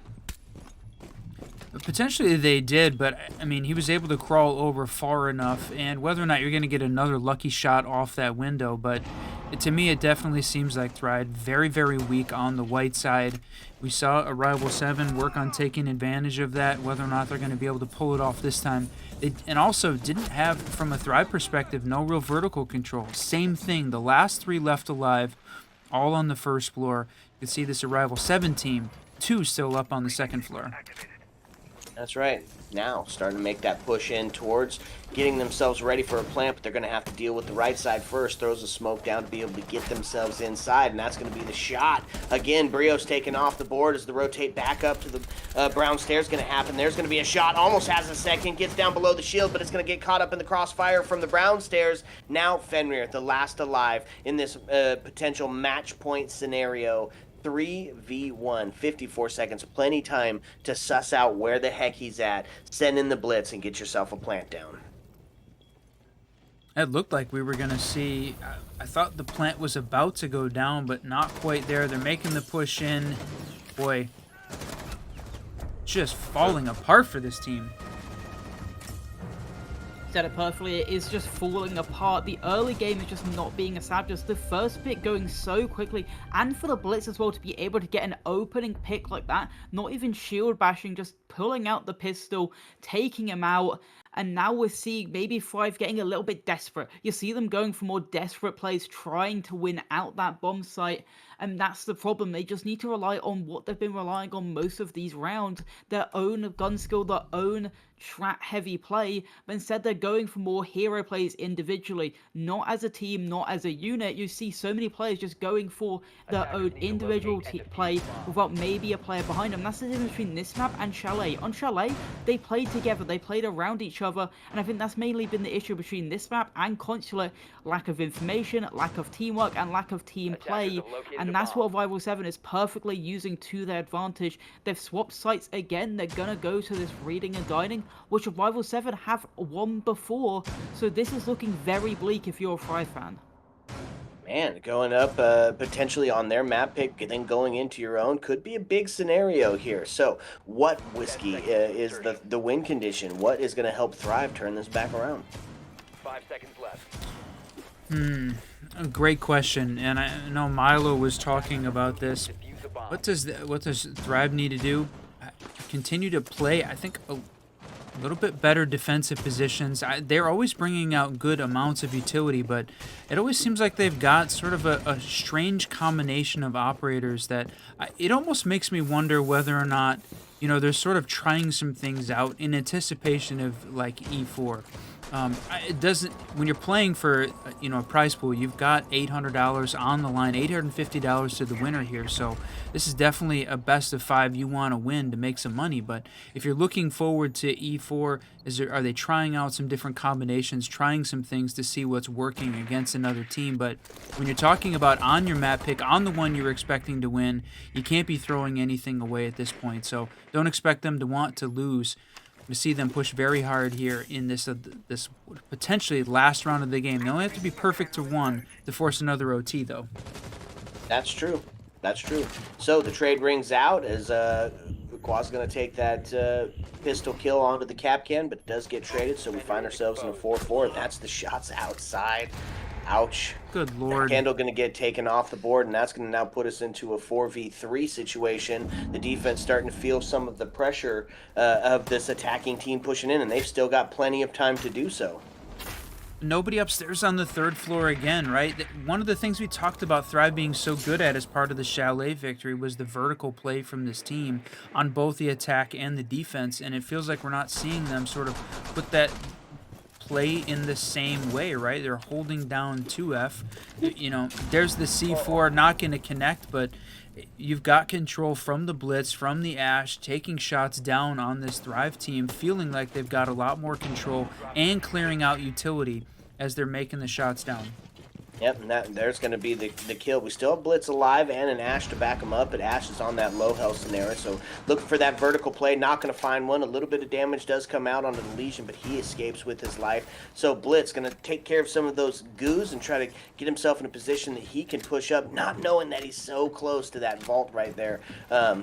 Potentially they did, but I mean, he was able to crawl over far enough, and whether or not you're going to get another lucky shot off that window, but to me it definitely seems like Thrive very, very weak on the white side. We saw Arrival 7 work on taking advantage of that. Whether or not they're going to be able to pull it off this time. And also didn't have, from a Thrive perspective, no real vertical control. Same thing, the last 3 left alive, all on the first floor. You can see this Arrival 7 team, 2 still up on the second floor. That's right. Now, starting to make that push in towards getting themselves ready for a plant, but they're going to have to deal with the right side first. Throws a smoke down to be able to get themselves inside, and that's going to be the shot. Again, Brio's taken off the board as the rotate back up to the brown stairs going to happen. There's going to be a shot. Almost has a second. Gets down below the shield, but it's going to get caught up in the crossfire from the brown stairs. Now, Fenrir, the last alive in this potential match point scenario. 3v1, 54 seconds, plenty time to suss out where the heck he's at, send in the blitz, and get yourself a plant down. It looked like we were going to see, I thought the plant was about to go down, but not quite there. They're making the push in. Boy, just falling apart for this team. Said it perfectly, it is just falling apart. The early game is just not being established. The first pick going so quickly, and for the Blitz as well to be able to get an opening pick like that, not even shield bashing, just pulling out the pistol, taking him out. And now we're seeing maybe Thrive getting a little bit desperate. You see them going for more desperate plays, trying to win out that bomb site. And that's the problem. They just need to rely on what they've been relying on most of these rounds. Their own gun skill, their own strat heavy play. But instead they're going for more hero plays individually. Not as a team, not as a unit. You see so many players just going for their own individual play without maybe a player behind them. That's the difference between this map and Chalet. On Chalet, they played together. They played around each other. And I think that's mainly been the issue between this map and Consulate. Lack of information, lack of teamwork, and lack of team play. And that's what Arrival 7 is perfectly using to their advantage. They've swapped sites again. They're going to go to this reading and dining, which Arrival 7 have won before. So this is looking very bleak if you're a Thrive fan. Man, going up potentially on their map pick, then going into your own could be a big scenario here. So what, Whiskey, is the win condition? What is going to help Thrive turn this back around? 5 seconds left. A great question, and I know Milo was talking about this. What does Thrive need to do? Continue to play, I think, a little bit better defensive positions. They're always bringing out good amounts of utility, but it always seems like they've got sort of a strange combination of operators that it almost makes me wonder whether or not, you know, they're sort of trying some things out in anticipation of like E4. It doesn't, when you're playing for, you know, a prize pool, you've got $800 on the line, $850 to the winner here. So this is definitely a best of 5 you want to win to make some money. But if you're looking forward to E4, are they trying out some different combinations, trying some things to see what's working against another team? But when you're talking about on your map pick, on the one you're expecting to win, you can't be throwing anything away at this point. So don't expect them to want to lose. To see them push very hard here in this this potentially last round of the game. They only have to be perfect to 1 to force another OT, though. That's true. That's true. So the trade rings out as Qua's going to take that pistol kill onto the cap can, but it does get traded, so we find ourselves in a 4-4. That's the shots outside. Ouch. Good lord. Candle going to get taken off the board, and that's going to now put us into a 4v3 situation. The defense starting to feel some of the pressure of this attacking team pushing in, and they've still got plenty of time to do so. Nobody upstairs on the 3rd floor again, right? One of the things we talked about Thrive being so good at as part of the Chalet victory was the vertical play from this team on both the attack and the defense, and it feels like we're not seeing them sort of put that play in the same way, right? They're holding down 2F. You know, there's the C4 not going to connect, but you've got control from the blitz, from the Ash, taking shots down on this Thrive team, feeling like they've got a lot more control and clearing out utility as they're making the shots down. Yep, and there's going to be the kill. We still have Blitz alive and an Ash to back him up, but Ash is on that low health scenario, so looking for that vertical play, not going to find one. A little bit of damage does come out onto the Legion, but he escapes with his life. So Blitz going to take care of some of those goos and try to get himself in a position that he can push up, not knowing that he's so close to that vault right there.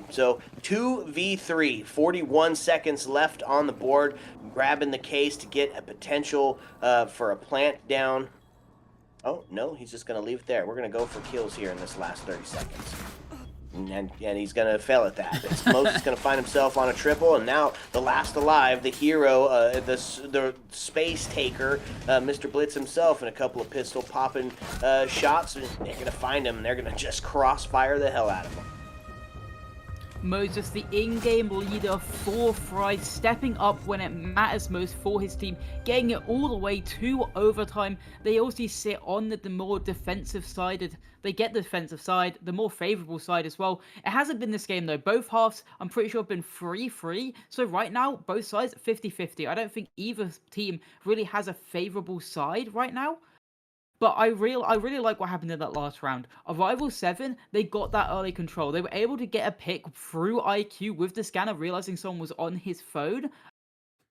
So 2v3, 41 seconds left on the board, grabbing the case to get a potential for a plant down. Oh, no, he's just going to leave it there. We're going to go for kills here in this last 30 seconds. And he's going to fail at that. Moses is going to find himself on a triple, and now the last alive, the hero, the space taker, Mr. Blitz himself, and a couple of pistol popping shots. And they're going to find him, and they're going to just crossfire the hell out of him. Moses, the in-game leader for Thrive, stepping up when it matters most for his team, getting it all the way to overtime. They also sit on the more defensive side. They get the defensive side, the more favorable side as well. It hasn't been this game though. Both halves, I'm pretty sure, have been 3-3. So right now, both sides 50-50. I don't think either team really has a favorable side right now. But I really like what happened in that last round. Arrival 7, they got that early control. They were able to get a pick through IQ with the scanner, realizing someone was on his phone.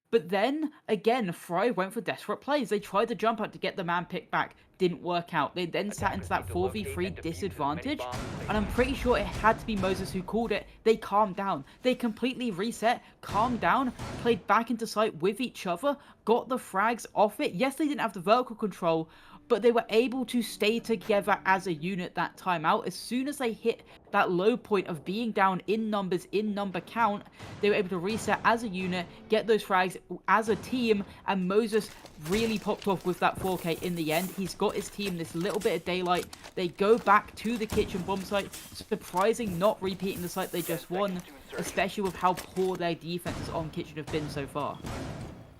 But then, again, Thrive went for desperate plays. They tried to jump out to get the man pick back. Didn't work out. They then sat into that 4v3 disadvantage. And I'm pretty sure it had to be Moses who called it. They calmed down. They completely reset, calmed down, played back into sight with each other, got the frags off it. Yes, they didn't have the vertical control, but they were able to stay together as a unit that time out. As soon as they hit that low point of being down in numbers, in number count, they were able to reset as a unit, get those frags as a team, and Moses really popped off with that 4K in the end. He's got his team this little bit of daylight. They go back to the kitchen bomb site, surprising not repeating the site they just won, especially with how poor their defenses on kitchen have been so far.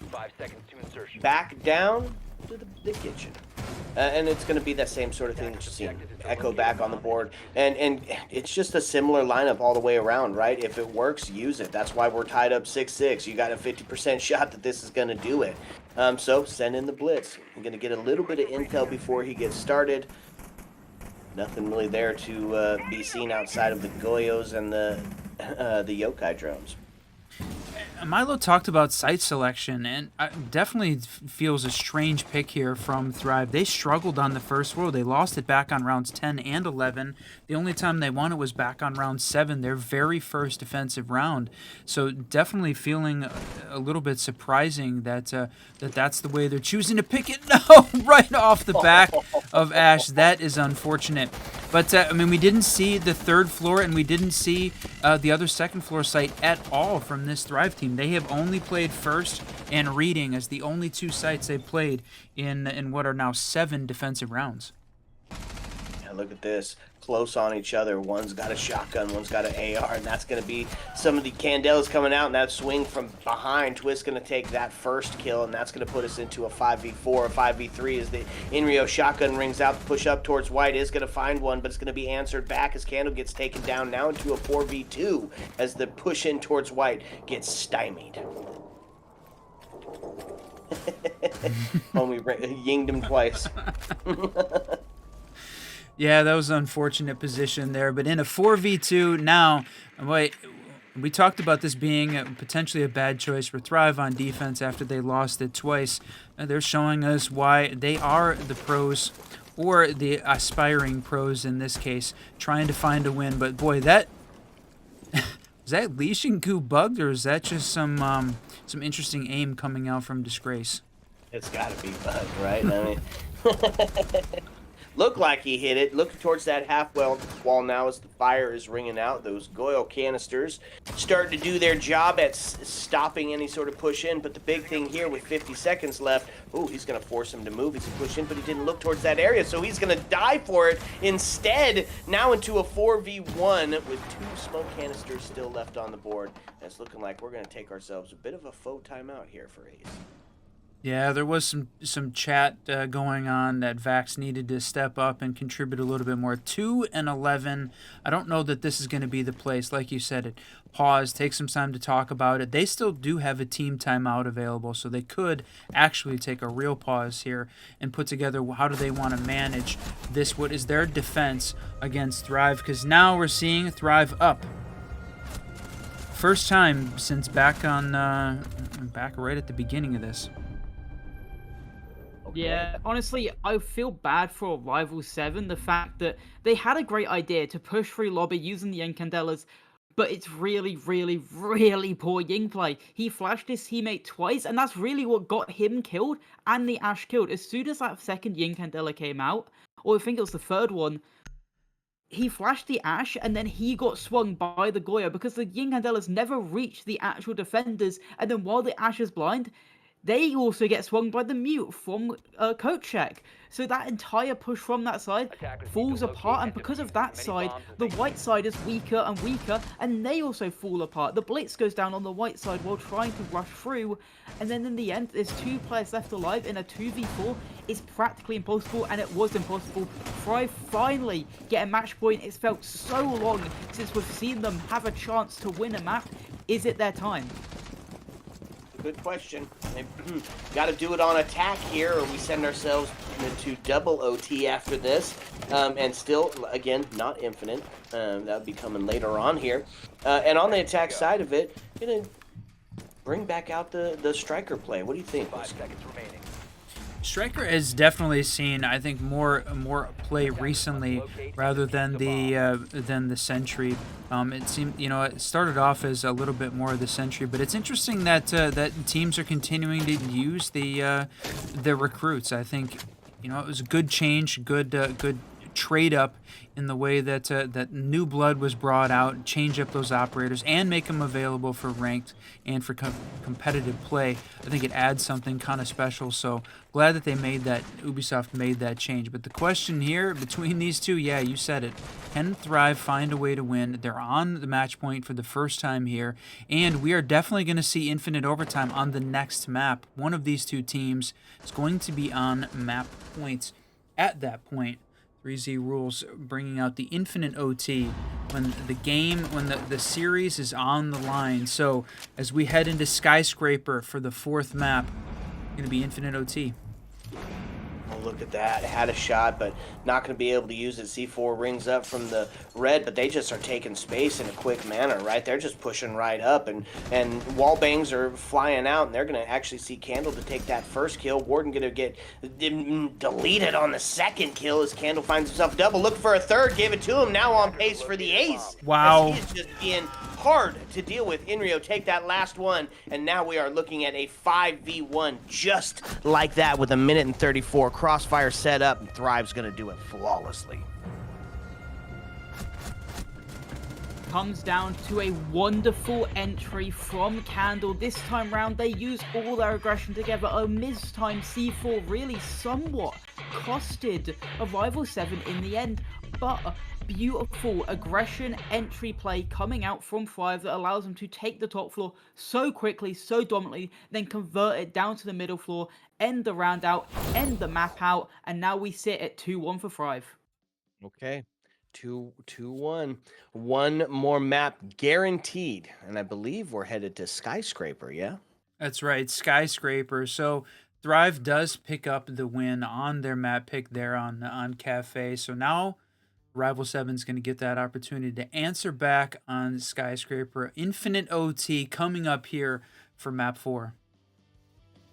5 seconds to insertion. Back down to the kitchen. And it's going to be that same sort of thing that you've seen echo back on the board. And it's just a similar lineup all the way around, right? If it works, use it. That's why we're tied up 6-6. You got a 50% shot that this is going to do it. So send in the blitz. I'm going to get a little bit of intel before he gets started. Nothing really there to be seen outside of the Goyos and the yokai drones. Milo talked about site selection, and definitely feels a strange pick here from Thrive. They struggled on the first row. They lost it back on rounds 10 and 11. The only time they won it was back on round 7, their very first defensive round. So definitely feeling a little bit surprising that that's the way they're choosing to pick it. No, right off the back of Ash. That is unfortunate. But, I mean, we didn't see the 3rd floor, and we didn't see the other 2nd floor site at all from this Thrive team. They have only played 1st and Reading as the only 2 sites they've played in what are now 7 defensive rounds. Yeah, look at this. Close on each other. One's got a shotgun, one's got an AR, and that's going to be some of the Candelas coming out, and that swing from behind. Twist going to take that first kill, and that's going to put us into a 5v4, a 5v3 as the Inrio shotgun rings out to push up towards White. Is going to find one, but it's going to be answered back as Candle gets taken down now into a 4v2 as the push in towards White gets stymied. Homie yinged him twice. Yeah, that was an unfortunate position there. But in a 4v2 now, we talked about this being potentially a bad choice for Thrive on defense after they lost it twice. They're showing us why they are the pros, or the aspiring pros in this case, trying to find a win. But boy, that is that Leash and Goo bugged, or is that just some interesting aim coming out from Disgrace? It's got to be Bud, right? I mean, looked like he hit it. Looking towards that half wall now as the fire is ringing out. Those Goyle canisters starting to do their job at stopping any sort of push in. But the big thing here with 50 seconds left, oh, he's going to force him to move. He's going to push in, but he didn't look towards that area, so he's going to die for it. Instead, now into a 4v1 with 2 smoke canisters still left on the board. And it's looking like we're going to take ourselves a bit of a faux timeout here for Ace. Yeah, there was some chat going on that Vax needed to step up and contribute a little bit more. 2 and 11. I don't know that this is going to be the place. Like you said, it pause, take some time to talk about it. They still do have a team timeout available, so they could actually take a real pause here and put together how do they want to manage this. What is their defense against Thrive? Because now we're seeing Thrive up. First time since back right at the beginning of this. Yeah, honestly, I feel bad for Rival 7, the fact that they had a great idea to push through lobby using the Incandelas, but it's really, really, really poor Ying play. He flashed his teammate twice, and that's really what got him killed and the Ashe killed. As soon as that second Ying Candela came out, or I think it was the third one, he flashed the Ashe, and then he got swung by the Goya because the Ying Candelas never reached the actual defenders, and then while the Ashe is blind, they also get swung by the mute from Coach Check. So that entire push from that side falls apart, and because of that side, the white side is weaker and weaker, and they also fall apart. The Blitz goes down on the white side while trying to rush through, and then in the end, there's 2 players left alive in a 2v4. It's practically impossible, and it was impossible. Thrive finally get a match point. It's felt so long since we've seen them have a chance to win a map. Is it their time? Good question. Got to do it on attack here, or we send ourselves into double OT after this. And still, again, not infinite. That would be coming later on here. And on the attack side of it, gonna bring back out the striker play. What do you think? 5 seconds remaining. Striker has definitely seen, I think, more play recently rather than the Sentry. It seemed, it started off as a little bit more of the Sentry, but it's interesting that that teams are continuing to use the recruits. I think, it was a good change, good trade up in the way that that new blood was brought out, change up those operators, and make them available for ranked and for competitive play. I think it adds something kind of special. So glad that Ubisoft made that change. But the question here between these two, yeah, you said it. Can Thrive find a way to win? They're on the match point for the first time here, and we are definitely going to see infinite overtime on the next map. One of these two teams is going to be on map points at that point. 3Z rules bringing out the infinite OT when the series is on the line. So as we head into Skyscraper for the 4th map, going to be infinite OT. Oh, look at that. Had a shot, but not going to be able to use it. C4 rings up from the red, but they just are taking space in a quick manner, right? They're just pushing right up, and wall bangs are flying out, and they're going to actually see Candle to take that first kill. Warden going to get deleted on the second kill as Candle finds himself double. Look for a third, gave it to him. Now on pace for the ace. Wow. As he is just being hard to deal with. Inrio take that last one, and now we are looking at a 5v1 just like that with 1:34. Crossfire set up, and Thrive's going to do it flawlessly. Comes down to a wonderful entry from Candle. This time round, they use all their aggression together. A mistimed C4 really somewhat costed a Rival 7 in the end, but beautiful aggression entry play coming out from Thrive that allows them to take the top floor so quickly, so dominantly, then convert it down to the middle floor, end the round out, end the map out, and now we sit at 2-1 for Thrive. Okay. 2-1. One more map guaranteed, and I believe we're headed to Skyscraper, yeah? That's right, Skyscraper. So Thrive does pick up the win on their map pick there on KAFE. So now Rival 7 is going to get that opportunity to answer back on Skyscraper. Infinite OT coming up here for map 4.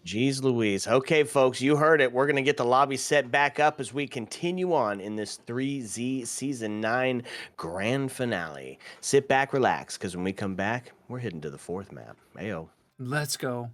Jeez Louise. Okay, folks, you heard it. We're going to get the lobby set back up as we continue on in this 3Z Season 9 Grand Finale. Sit back, relax, because when we come back, we're heading to the 4th map. Ayo. Let's go.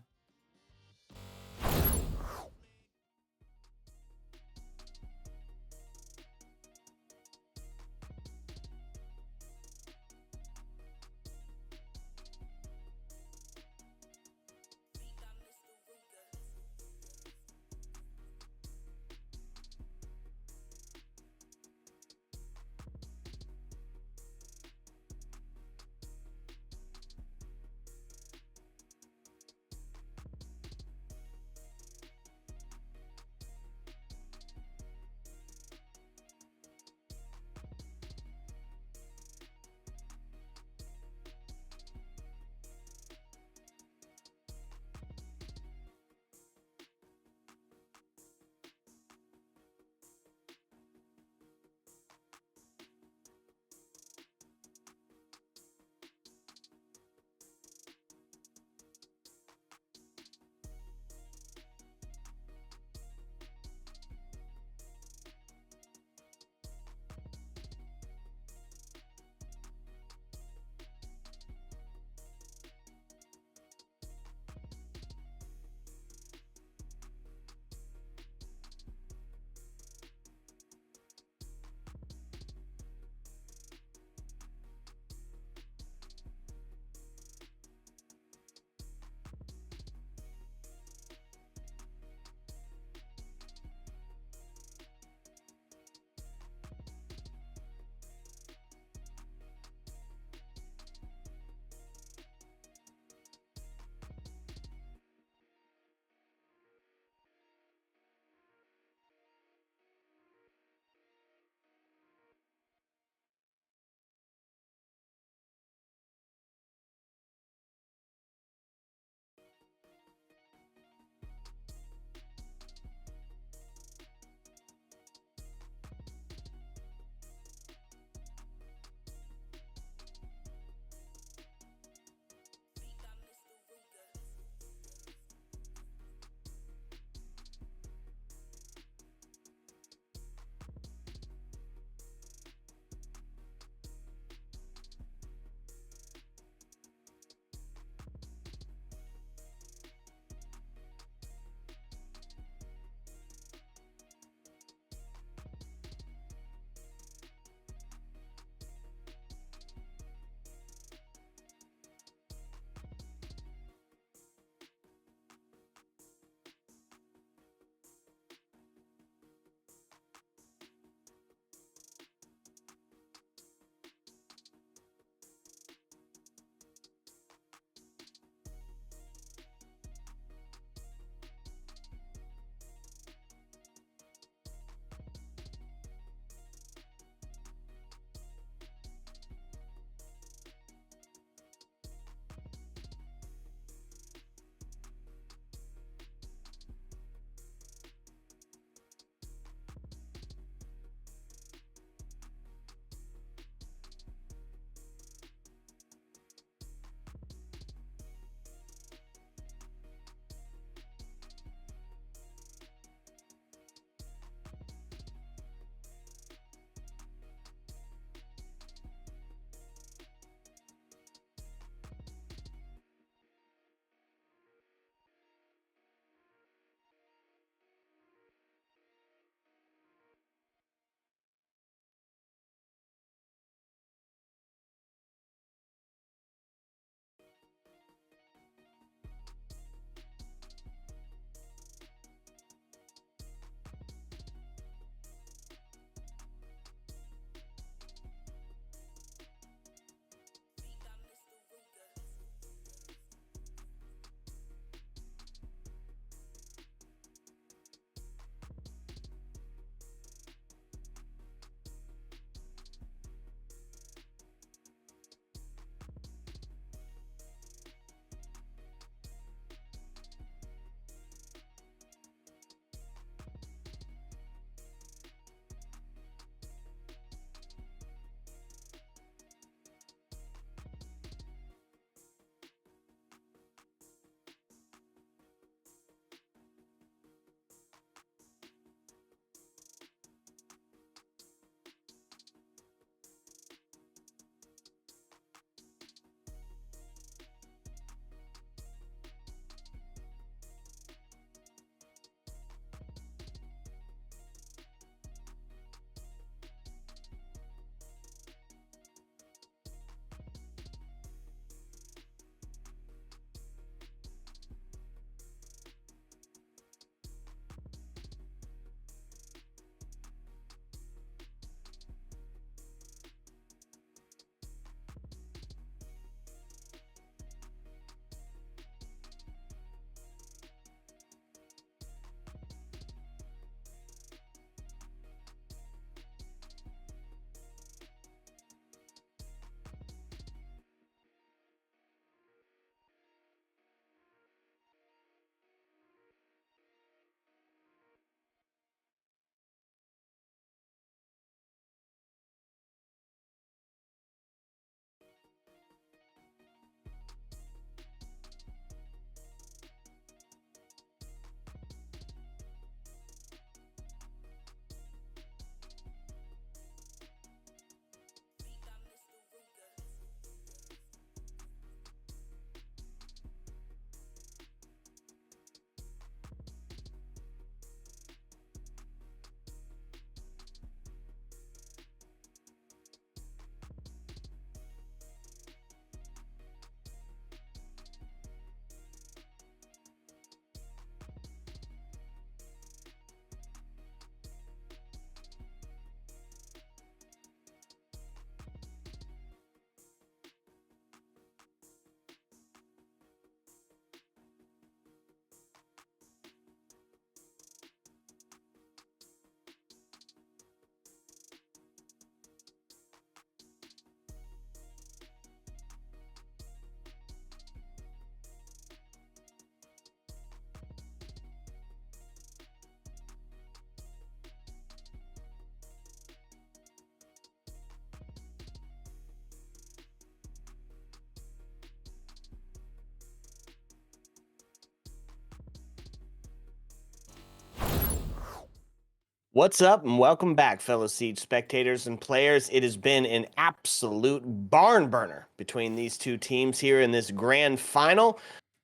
What's up, and welcome back, fellow Siege spectators and players. It has been an absolute barn burner between these two teams here in this grand final.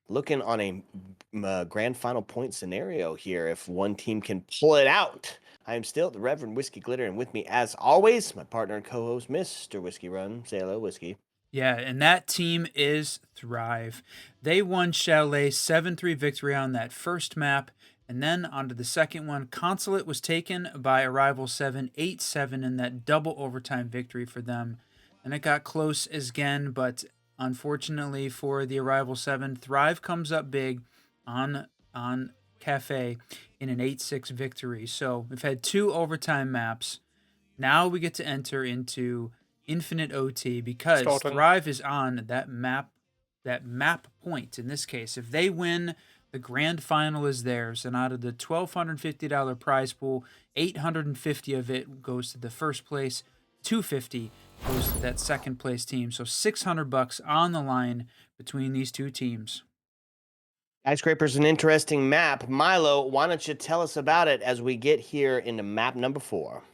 Looking on a grand final point scenario here, if one team can pull it out. I am still the Reverend Whiskey Glitter, and with me, as always, my partner and co-host, Mr. Whiskey Run. Say hello, Whiskey. Yeah, and that team is Thrive. They won Chalet 7-3 victory on that first map, and then onto the second one. Consulate was taken by Arrival 7 8-7 in that double overtime victory for them. And it got close again, but unfortunately for the Arrival 7, Thrive comes up big on KAFE in an 8-6 victory. So we've had 2 overtime maps. Now we get to enter into Infinite OT because Starting. Thrive is on that map point. In this case, if they win, the grand final is theirs, and out of the $1,250 prize pool, $850 of it goes to the first place, $250 goes to that second place team. So $600 on the line between these two teams. Skyscraper's an interesting map. Milo, why don't you tell us about it as we get here into map number 4?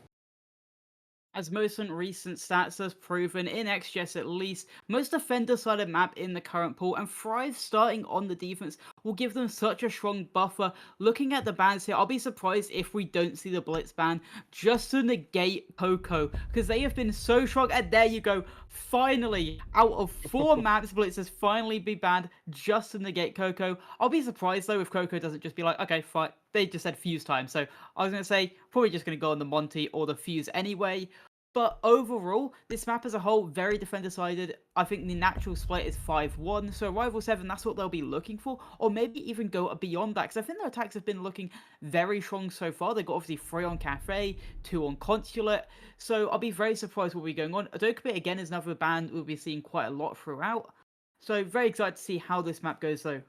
As most recent stats has proven, in XGS at least, most defender-sided map in the current pool, and Thrive starting on the defense will give them such a strong buffer. Looking at the bans here, I'll be surprised if we don't see the Blitz ban just to negate Coco, because they have been so strong, and there you go. Finally, out of 4 maps, Blitz has finally been banned just to negate Coco. I'll be surprised though if Coco doesn't just be like, okay, fine. They just said Fuse time, so I was going to say, probably just going to go on the Monty or the Fuse anyway. But overall, this map as a whole, very defender-sided. I think the natural split is 5-1, so Rival 7, that's what they'll be looking for. Or maybe even go beyond that, because I think their attacks have been looking very strong so far. They've got obviously 3 on KAFE, 2 on Consulate, so I'll be very surprised what will be going on. Adokabe, again, is another band we'll be seeing quite a lot throughout. So very excited to see how this map goes, though.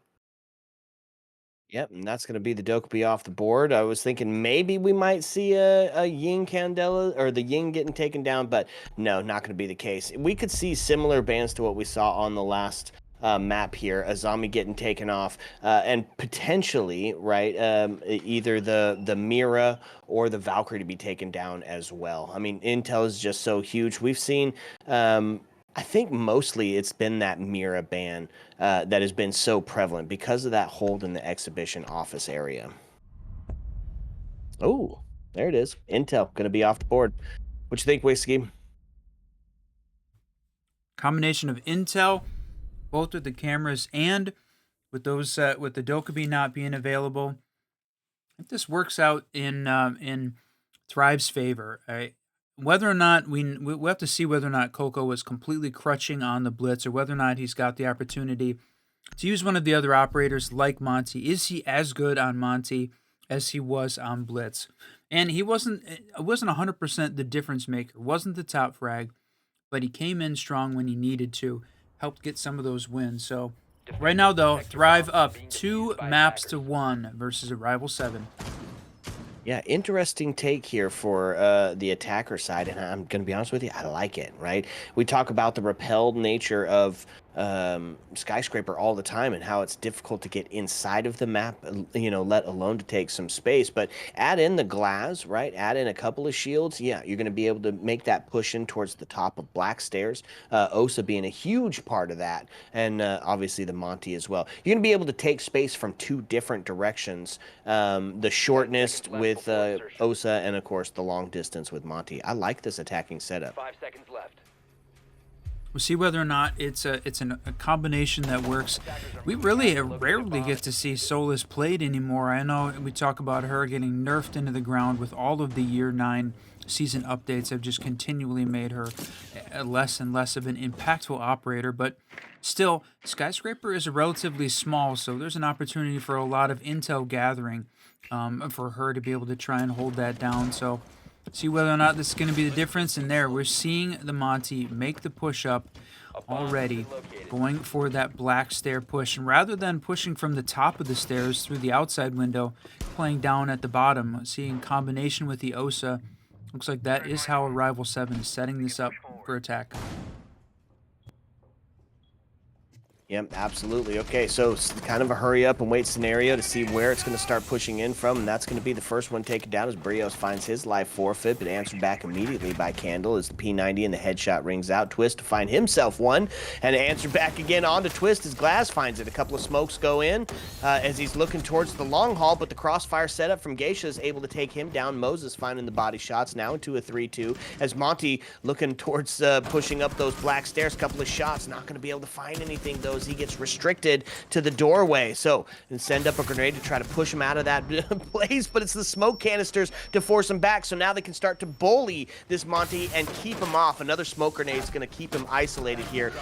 Yep, and that's going to be the Dokkaebi off the board. I was thinking maybe we might see a Ying Candela or the Ying getting taken down, but no, not going to be the case. We could see similar bans to what we saw on the last map here, a zombie getting taken off, and potentially, right, either the Mira or the Valkyrie to be taken down as well. I mean, intel is just so huge. We've seen I think mostly it's been that Mira ban that has been so prevalent because of that hold in the exhibition office area. Oh, there it is. Intel going to be off the board. What you think, Whiskey? Combination of Intel, both with the cameras and with those with the Dokkaebi not being available. I think this works out in Thrive's favor. Whether or not we have to see whether or not Coco was completely crutching on the blitz, or whether or not he's got the opportunity to use one of the other operators like Monty. Is he as good on Monty as he was on blitz? And he wasn't 100% the difference maker. Wasn't the top frag, but he came in strong when he needed to, helped get some of those wins. So right now though, Thrive up 2 maps to 1 versus Arrival 7. Yeah, interesting take here for the attacker side, and I'm going to be honest with you, I like it, right? We talk about the repelled nature of Skyscraper all the time and how it's difficult to get inside of the map, let alone to take some space. But add in the glass, right? Add in a couple of shields. Yeah, you're going to be able to make that push in towards the top of Black Stairs. Osa being a huge part of that, and obviously the Monty as well. You're going to be able to take space from 2 different directions. The shortness with Osa, and of course the long distance with Monty. I like this attacking setup. 5 seconds left. We'll see whether or not it's a combination that works. We really rarely get to see Solus played anymore. I know we talk about her getting nerfed into the ground with all of the Year 9 season updates have just continually made her less and less of an impactful operator, but still, Skyscraper is relatively small, so there's an opportunity for a lot of intel gathering for her to be able to try and hold that down. So see whether or not this is going to be the difference. And there, we're seeing the Monty make the push up already, going for that Black Stair push. And rather than pushing from the top of the stairs through the outside window, playing down at the bottom, seeing combination with the Osa. Looks like that is how Arrival 7 is setting this up for attack. Yep, absolutely. Okay, so kind of a hurry up and wait scenario to see where it's going to start pushing in from, and that's going to be the first one taken down as Brios finds his life forfeit, but answered back immediately by Candle as the P90 and the headshot rings out. Twist to find himself one, and answered back again on to Twist as Glass finds it. A couple of smokes go in as he's looking towards the long haul, but the crossfire setup from Geisha is able to take him down. Moses finding the body shots now into a 3-2 as Monty looking towards pushing up those black stairs. Couple of shots, not going to be able to find anything though as he gets restricted to the doorway. So, and send up a grenade to try to push him out of that place, but it's the smoke canisters to force him back. So now they can start to bully this Monty and keep him off. Another smoke grenade is going to keep him isolated here.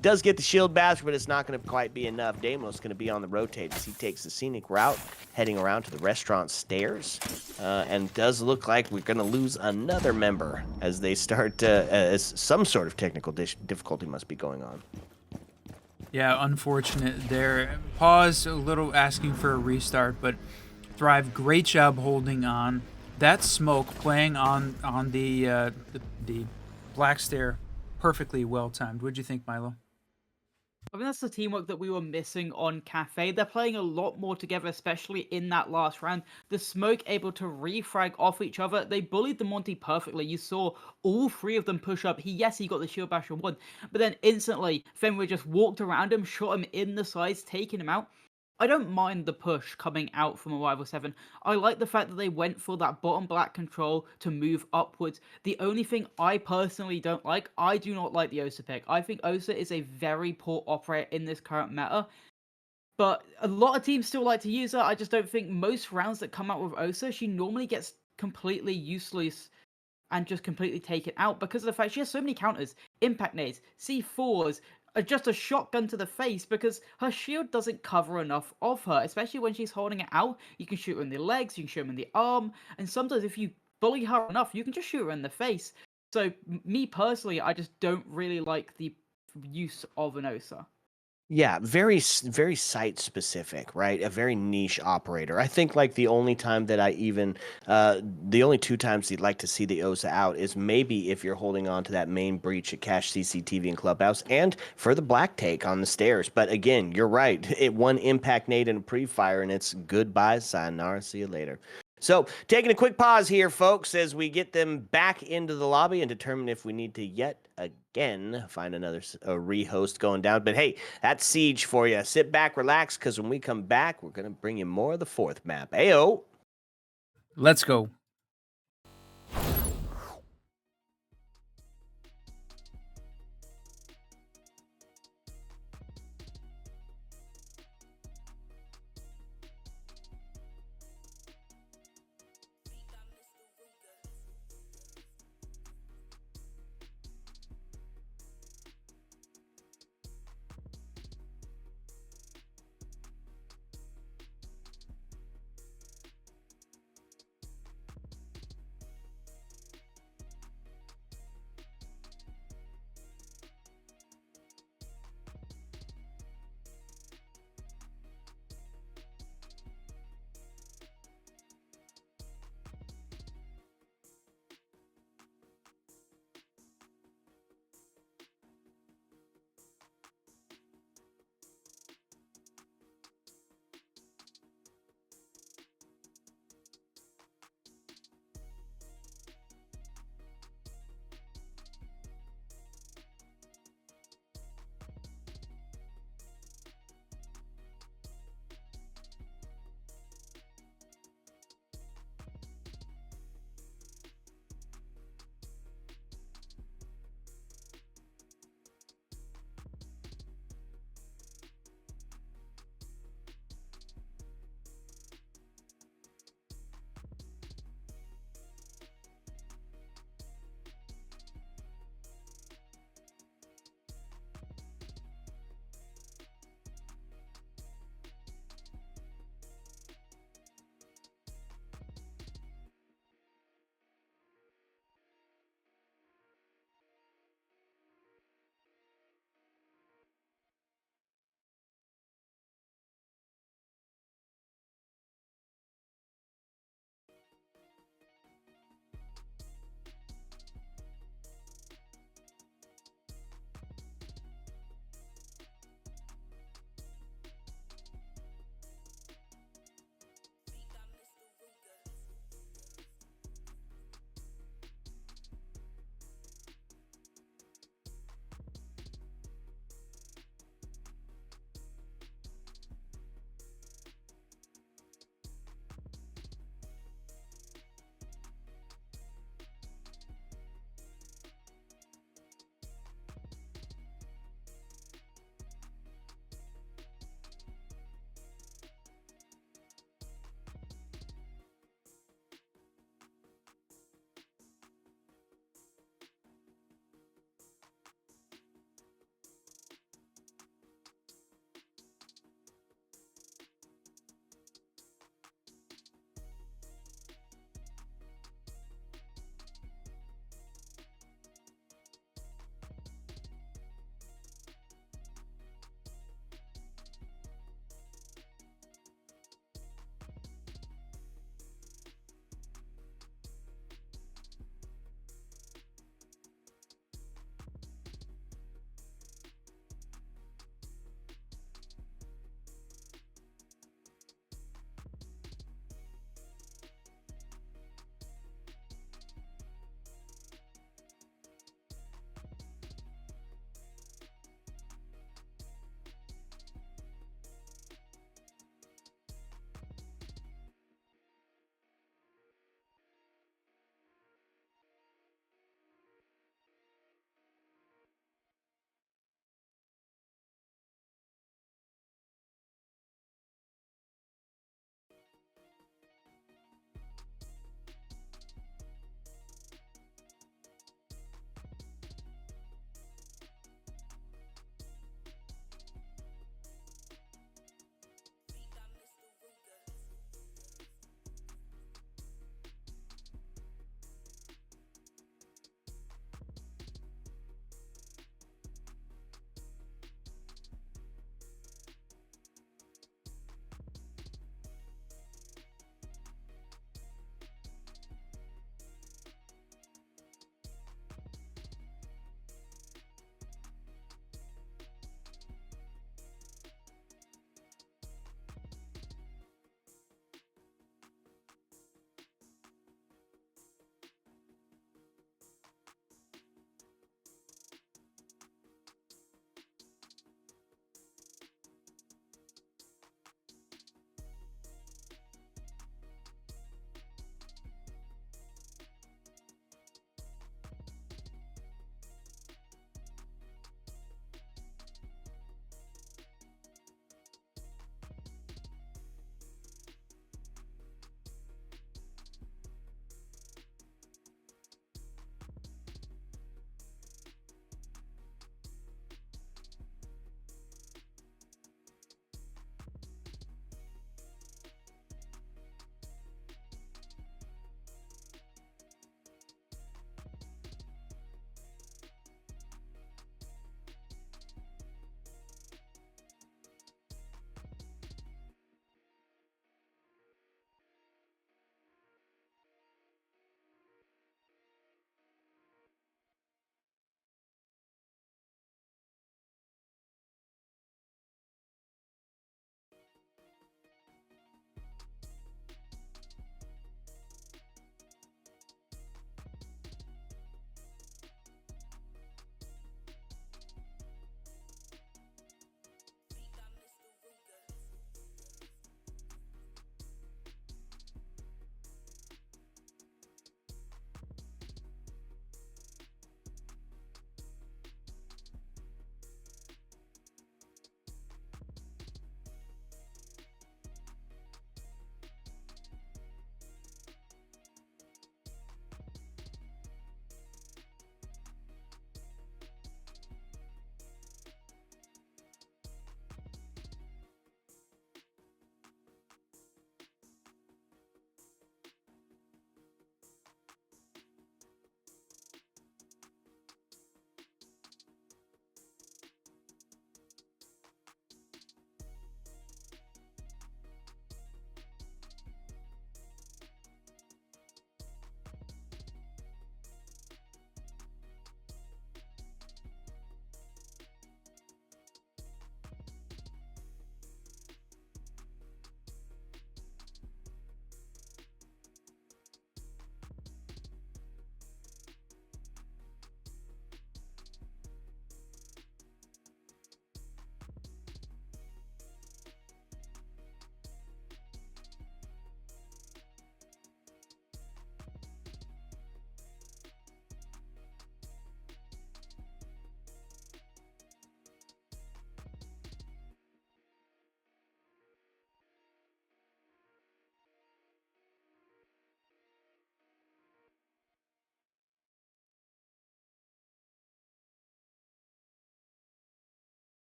Does get the shield bash, but it's not going to quite be enough. Damos going to be on the rotate as he takes the scenic route, heading around to the restaurant stairs. And does look like we're going to lose another member as they start, as some sort of technical difficulty must be going on. Yeah, unfortunate there. Pause a little, asking for a restart, but Thrive, great job holding on. That smoke playing on the black stair, perfectly well timed. What'd you think, Milo? I think that's the teamwork that we were missing on Cafe. They're playing a lot more together, especially in that last round. The smoke able to refrag off each other. They bullied the Monty perfectly. You saw all three of them push up. He got the shield bash on one, but then instantly Fenrir just walked around him, shot him in the sides, taking him out. I don't mind the push coming out from Arrival 7. I like the fact that they went for that bottom black control to move upwards. The only thing I personally don't like, I do not like the Osa pick. I think Osa is a very poor operator in this current meta. But a lot of teams still like to use her. I just don't think most rounds that come out with Osa, she normally gets completely useless and just completely taken out because of the fact she has so many counters, impact nades, C4s, just a shotgun to the face because her shield doesn't cover enough of her, especially when she's holding it out. You can shoot her in the legs, you can shoot her in the arm, and sometimes if you bully her enough, you can just shoot her in the face. So me personally, I just don't really like the use of an Osa. Yeah, very very site specific, right? A very niche operator. I think like the only time that I even the only two times you'd like to see the OSA out is maybe if you're holding on to that main breach at Cache CCTV and Clubhouse and for the black take on the stairs. But again, you're right. It one impact nade and a pre-fire and it's goodbye, sayonara, see you later. So, taking a quick pause here, folks, as we get them back into the lobby and determine if we need to yet again find another rehost going down. But hey, that's Siege for you. Sit back, relax, because when we come back, we're going to bring you more of the fourth map. Ayo! Let's go.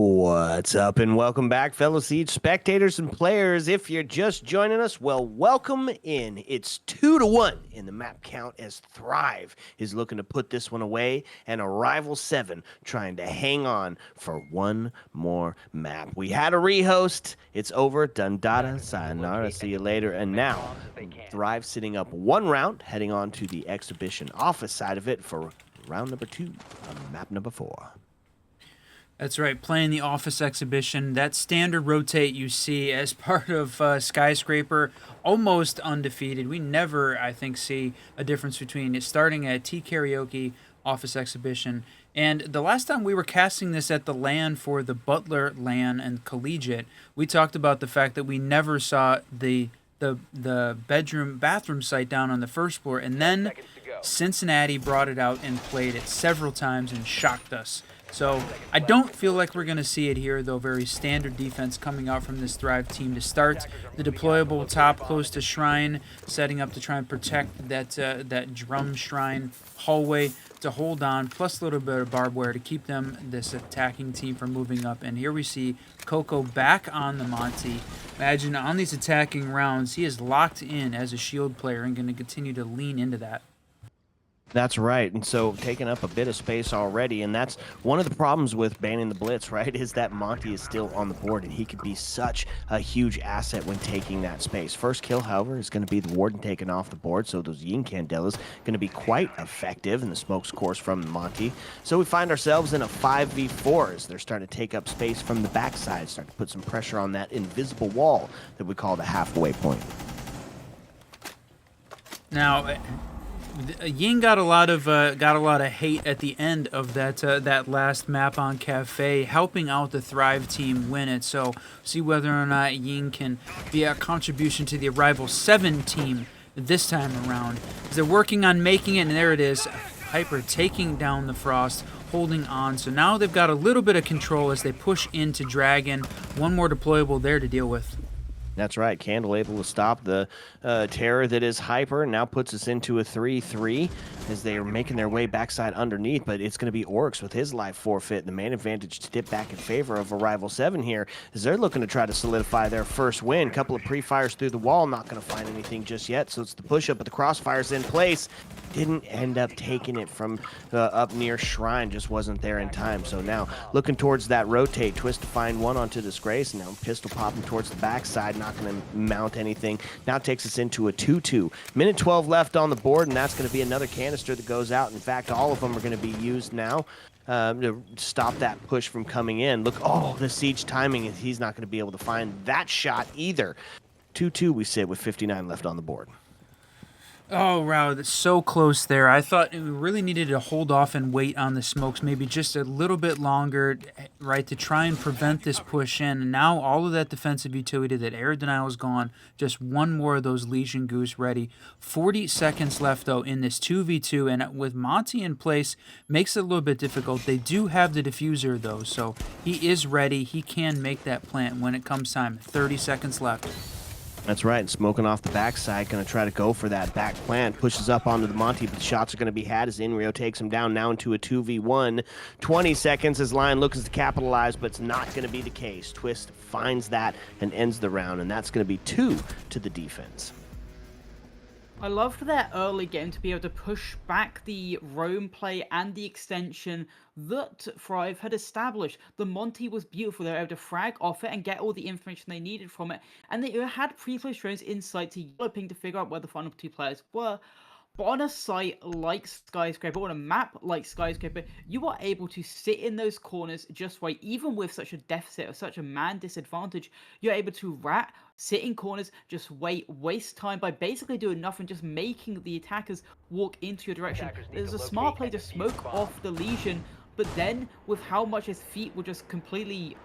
What's up and welcome back, fellow Siege spectators and players. If you're just joining us, well, welcome in. It's 2-1 in the map count as Thrive is looking to put this one away, and Arrival 7 trying to hang on for one more map. We had a rehost. It's over. Dundada, sayonara, see you later. And now, Thrive sitting up one round, heading on to the exhibition office side of it for round number 2 on map number 4. That's right, playing the office exhibition. That standard rotate you see as part of Skyscraper, almost undefeated. We never, I think, see a difference between it starting at T-Karaoke office exhibition. And the last time we were casting this at the LAN for the Butler LAN and Collegiate, we talked about the fact that we never saw the bathroom site down on the first floor. And then Cincinnati brought it out and played it several times and shocked us. So I don't feel like we're going to see it here, though. Very standard defense coming out from this Thrive team to start. The deployable top close to Shrine, setting up to try and protect that drum Shrine hallway to hold on, plus a little bit of barbed wire to keep them, this attacking team, from moving up. And here we see Coco back on the Monty. Imagine on these attacking rounds, he is locked in as a shield player and going to continue to lean into that. That's right, and so taking up a bit of space already, and that's one of the problems with banning the blitz, right, is that Monty is still on the board, and he could be such a huge asset when taking that space. First kill, however, is going to be the Warden taken off the board, so those Yin Candelas going to be quite effective in the smokes course from Monty. So we find ourselves in a 5v4 as they're starting to take up space from the backside, start to put some pressure on that invisible wall that we call the halfway point. Now, Ying got a lot of hate at the end of that last map on Cafe, helping out the Thrive team win it. So see whether or not Ying can be a contribution to the Arrival 7 team this time around. They're working on making it, and there it is. Hyper taking down the Frost, holding on. So now they've got a little bit of control as they push into Dragon. One more deployable there to deal with. That's right. Candle able to stop the terror that is Hyper, and now puts us into a 3-3 as they are making their way backside underneath, but it's going to be Oryx with his life forfeit. The main advantage to dip back in favor of Arrival 7 here as they're looking to try to solidify their first win. Couple of pre-fires through the wall, not going to find anything just yet, so it's the push-up, but the crossfire's in place. Didn't end up taking it from up near Shrine, just wasn't there in time. So now looking towards that rotate, twist to find one onto Disgrace, and now pistol popping towards the backside, not going to mount anything. Now takes us into a 2-2. Minute 12 left on the board, and that's going to be another canister that goes out. In fact, all of them are going to be used now to stop that push from coming in. Look, oh, the siege timing, he's not going to be able to find that shot either. 2-2 we sit with 59 left on the board. Oh, wow, that's so close there. I thought we really needed to hold off and wait on the smokes maybe just a little bit longer, right, to try and prevent this push in. And now all of that defensive utility, that air denial is gone. Just one more of those Legion Goose ready. 40 seconds left, though, in this 2v2. And with Monty in place, makes it a little bit difficult. They do have the diffuser, though, so he is ready. He can make that plant when it comes time. 30 seconds left. That's right, and smoking off the backside, going to try to go for that back plant. Pushes up onto the Monty, but the shots are going to be had as Inrio takes him down now into a 2v1. 20 seconds as Lion looks to capitalize, but it's not going to be the case. Twist finds that and ends the round, and that's going to be 2 to the defense. I love for their early game to be able to push back the roam play and the extension that Thrive had established. The Monty was beautiful. They were able to frag off it and get all the information they needed from it. And they had pre-placed drones in sight to yellow ping to figure out where the final 2 players were. But on a site like Skyscraper, on a map like Skyscraper, you are able to sit in those corners just right. Even with such a deficit or such a man disadvantage, you're able to sit in corners, just wait, waste time by basically doing nothing, just making the attackers walk into your direction. There's a smart play to smoke off the Legion, but then with how much his feet were just completely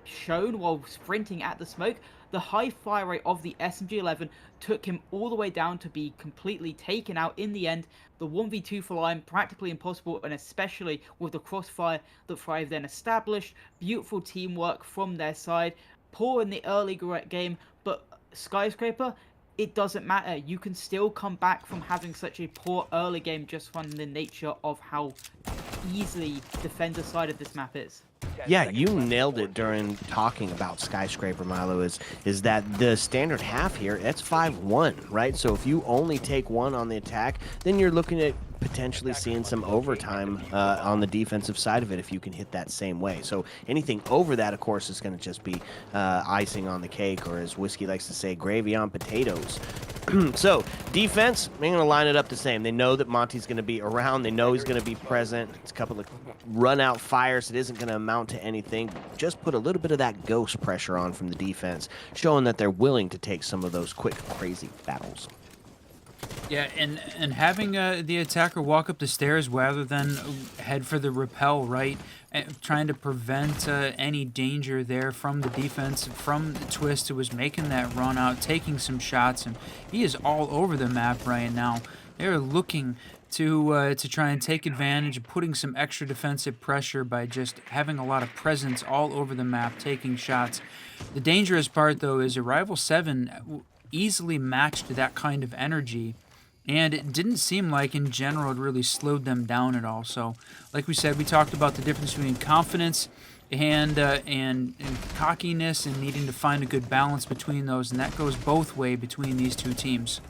shown while sprinting at the smoke, the high fire rate of the SMG-11 took him all the way down to be completely taken out in the end. The 1v2 for Lion, practically impossible, and especially with the crossfire that Thrive then established. Beautiful teamwork from their side. Poor in the early game, but Skyscraper, it doesn't matter. You can still come back from having such a poor early game just from the nature of how easily defender side of this map is. Yeah, you nailed it during talking about Skyscraper, Milo, is that the standard half here, that's 5-1, right? So if you only take one on the attack, then you're looking at potentially seeing some overtime on the defensive side of it if you can hit that same way. So anything over that, of course, is going to just be icing on the cake, or as Whiskey likes to say, gravy on potatoes. So defense, they're going to line it up the same. They know that Monty's going to be around. They know he's going to be present. It's a couple of run-out fires. It isn't going to amount to anything. Just put a little bit of that ghost pressure on from the defense, showing that they're willing to take some of those quick, crazy battles. Yeah, and having the attacker walk up the stairs rather than head for the rappel, right? And trying to prevent any danger there from the defense, from the Twist, who was making that run out, taking some shots, and he is all over the map right now. They're looking to try and take advantage of putting some extra defensive pressure by just having a lot of presence all over the map, taking shots. The dangerous part, though, is Arrival 7 easily matched that kind of energy, and it didn't seem like in general it really slowed them down at all. So like we said, we talked about the difference between confidence and cockiness, and needing to find a good balance between those, and that goes both ways between these two teams.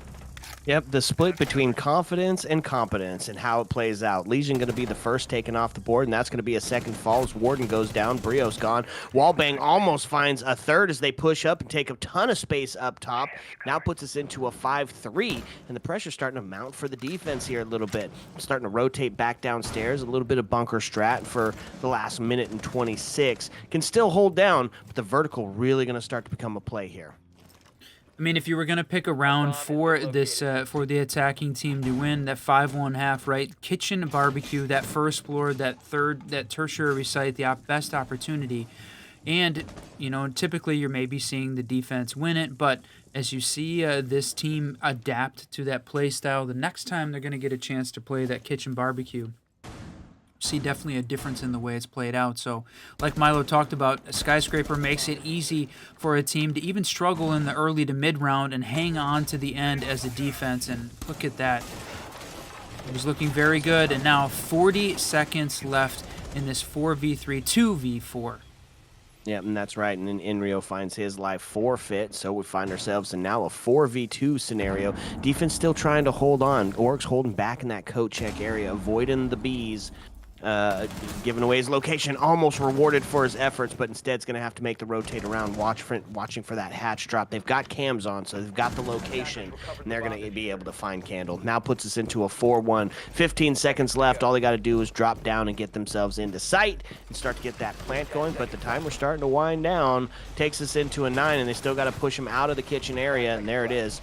Yep, the split between confidence and competence and how it plays out. Legion going to be the first taken off the board, and that's going to be a second fall as Warden goes down. Brio's gone. Wallbang almost finds a third as they push up and take a ton of space up top. Now puts us into a 5-3, and the pressure's starting to mount for the defense here a little bit. Starting to rotate back downstairs. A little bit of bunker strat for the last minute and 26. Can still hold down, but the vertical really going to start to become a play here. I mean, if you were going to pick a round for this, for the attacking team to win, that 5-1 half, right? Kitchen barbecue, that first floor, that tertiary site, the best opportunity. And, you know, typically you're maybe seeing the defense win it, but as you see this team adapt to that play style, the next time they're going to get a chance to play that kitchen barbecue, see definitely a difference in the way it's played out. So like Milo talked about, Skyscraper makes it easy for a team to even struggle in the early to mid round and hang on to the end as a defense. And look at that. It was looking very good. And now 40 seconds left in this 4v3, 2v4. Yeah, and that's right. And then Inrio finds his life forfeit, so we find ourselves in now a 4v2 scenario. Defense still trying to hold on. Orcs holding back in that coat check area, avoiding the bees. Giving away his location, almost rewarded for his efforts, but instead it's going to have to make the rotate around, watching for that hatch drop. They've got cams on, so they've got the location, and they're going to be able to find Candle. Now puts us into a 4-1. 15 seconds left. All they got to do is drop down and get themselves into sight and start to get that plant going, but the timer's starting to wind down. Takes us into a 9, and they still got to push him out of the kitchen area, and there it is.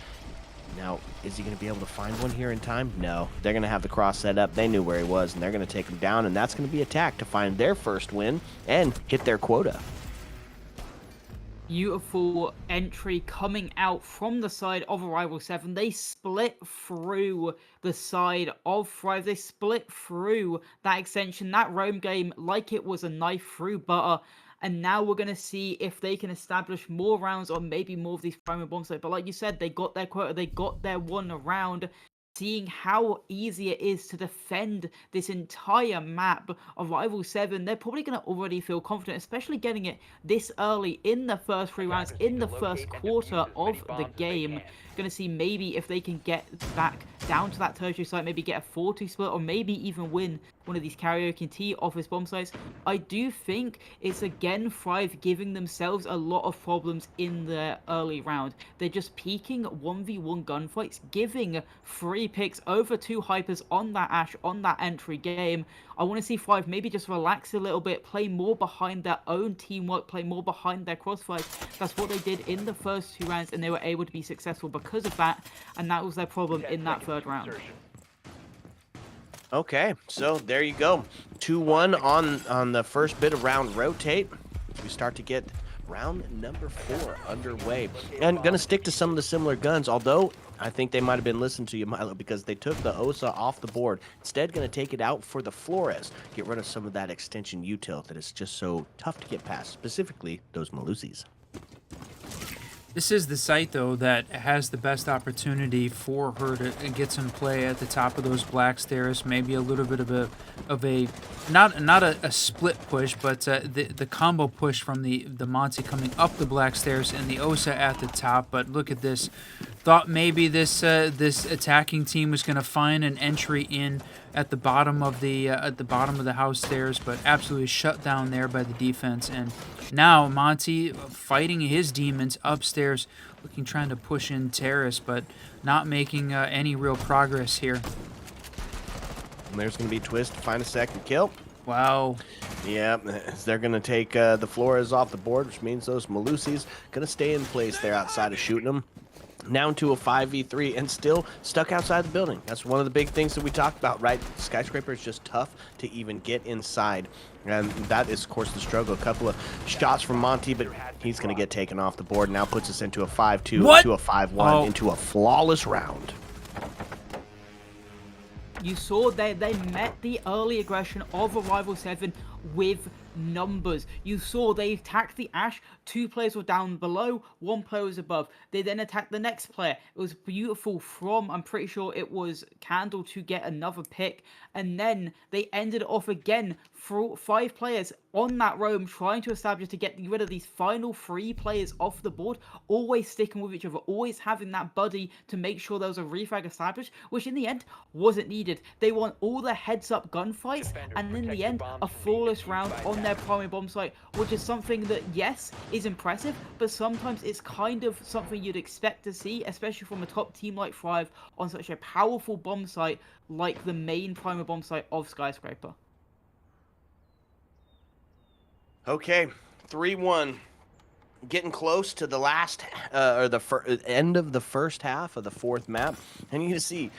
Now, is he going to be able to find one here in time? No. They're going to have the cross set up. They knew where he was, and they're going to take him down, and that's going to be attack to find their first win and hit their quota. Beautiful entry coming out from the side of Arrival 7. They split through the side of Thrive. They split through that extension, that roam game, like it was a knife through butter. And now we're going to see if they can establish more rounds or maybe more of these primary bomb sites. But like you said, they got their quota. They got their one round. Seeing how easy it is to defend this entire map of Rival 7, they're probably going to already feel confident, especially getting it this early in the first 3 rounds, in the first quarter of the game. Going to see maybe if they can get back down to that tertiary site, maybe get a 4-2 split, or maybe even win one of these karaoke T office bomb sites. I do think it's again Thrive giving themselves a lot of problems in the early round. They're just peaking 1v1 gunfights, giving 3 picks over 2 hypers on that Ash, on that entry game. I want to see Thrive maybe just relax a little bit, play more behind their own teamwork, play more behind their crossfires. That's what they did in the first 2 rounds, and they were able to be successful because of that, and that was their problem in that 3rd round. Okay, so there you go. 2-1 on the first bit of round rotate. We start to get round number 4 underway. And going to stick to some of the similar guns, although I think they might have been listening to you, Milo, because they took the OSA off the board. Instead, going to take it out for the Flores. Get rid of some of that extension util that is just so tough to get past, specifically those Malusis. This is the site though that has the best opportunity for her to get some play at the top of those black stairs. Maybe a little bit of a not a split push, but the combo push from the Monty coming up the black stairs and the Osa at the top. But look at this. Thought maybe this attacking team was going to find an entry in at the bottom of the house stairs, but absolutely shut down there by the defense. And now Monty fighting his demons upstairs, trying to push in terrace, but not making any real progress here. And there's going to be Twist to find a second kill. Wow. Yeah, they're going to take the Flores off the board, which means those Malusis going to stay in place there outside of shooting them. Down to a 5v3 and still stuck outside the building. That's one of the big things that we talked about, right? Skyscraper is just tough to even get inside. And that is, of course, the struggle. A couple of shots from Monty, but he's going to get taken off the board. Now puts us into a 5-2, into a 5-1, into a flawless round. You saw they met the early aggression of Arrival 7 with numbers. You saw they attacked the Ash, 2 players were down below, 1 player was above. They then attacked the next player. It was beautiful from, I'm pretty sure it was Candle, to get another pick. And then they ended it off again for 5 players on that roam, trying to establish to get rid of these final 3 players off the board, always sticking with each other, always having that buddy to make sure there was a refrag established, which in the end wasn't needed. They won all the heads-up gunfights, and in the end, a flawless round on their primary bomb site, which is something that, yes, is impressive, but sometimes it's kind of something you'd expect to see, especially from a top team like Thrive on such a powerful bomb site like the main primary bomb site of Skyscraper. Okay, 3-1. Getting close to the last, or the end of the first half of the 4th map. And you can see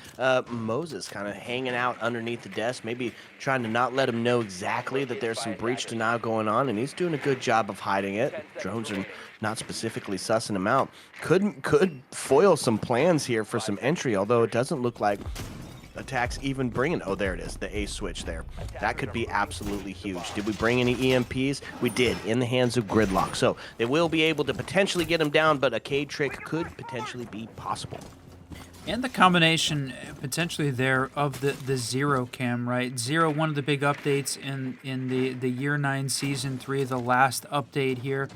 Moses kind of hanging out underneath the desk, maybe trying to not let him know exactly that there's some breach denial going on, and he's doing a good job of hiding it. Drones are not specifically sussing him out. Could foil some plans here for some entry, although it doesn't look like attacks even bringing, oh, there it is, the ace switch there. That could be absolutely huge. Did we bring any EMPs? We did, in the hands of Gridlock. So they will be able to potentially get him down, but a Cade trick could potentially be possible. And the combination potentially there of the Zero cam, right? Zero, one of the big updates in the Year 9 Season 3, the last update here.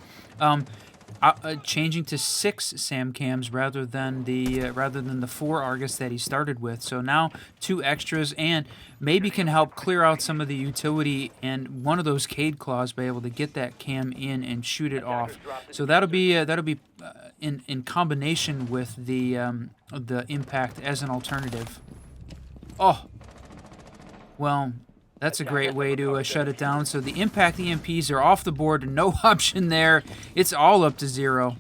Changing to 6 Sam cams rather than the 4 Argus that he started with. So now 2 extras, and maybe can help clear out some of the utility and one of those Cade claws be able to get that cam in and shoot it off. So that'll be in combination with the impact as an alternative. Oh, well. That's a great way to shut it down. So the impact EMPs are off the board, no option there. It's all up to 0.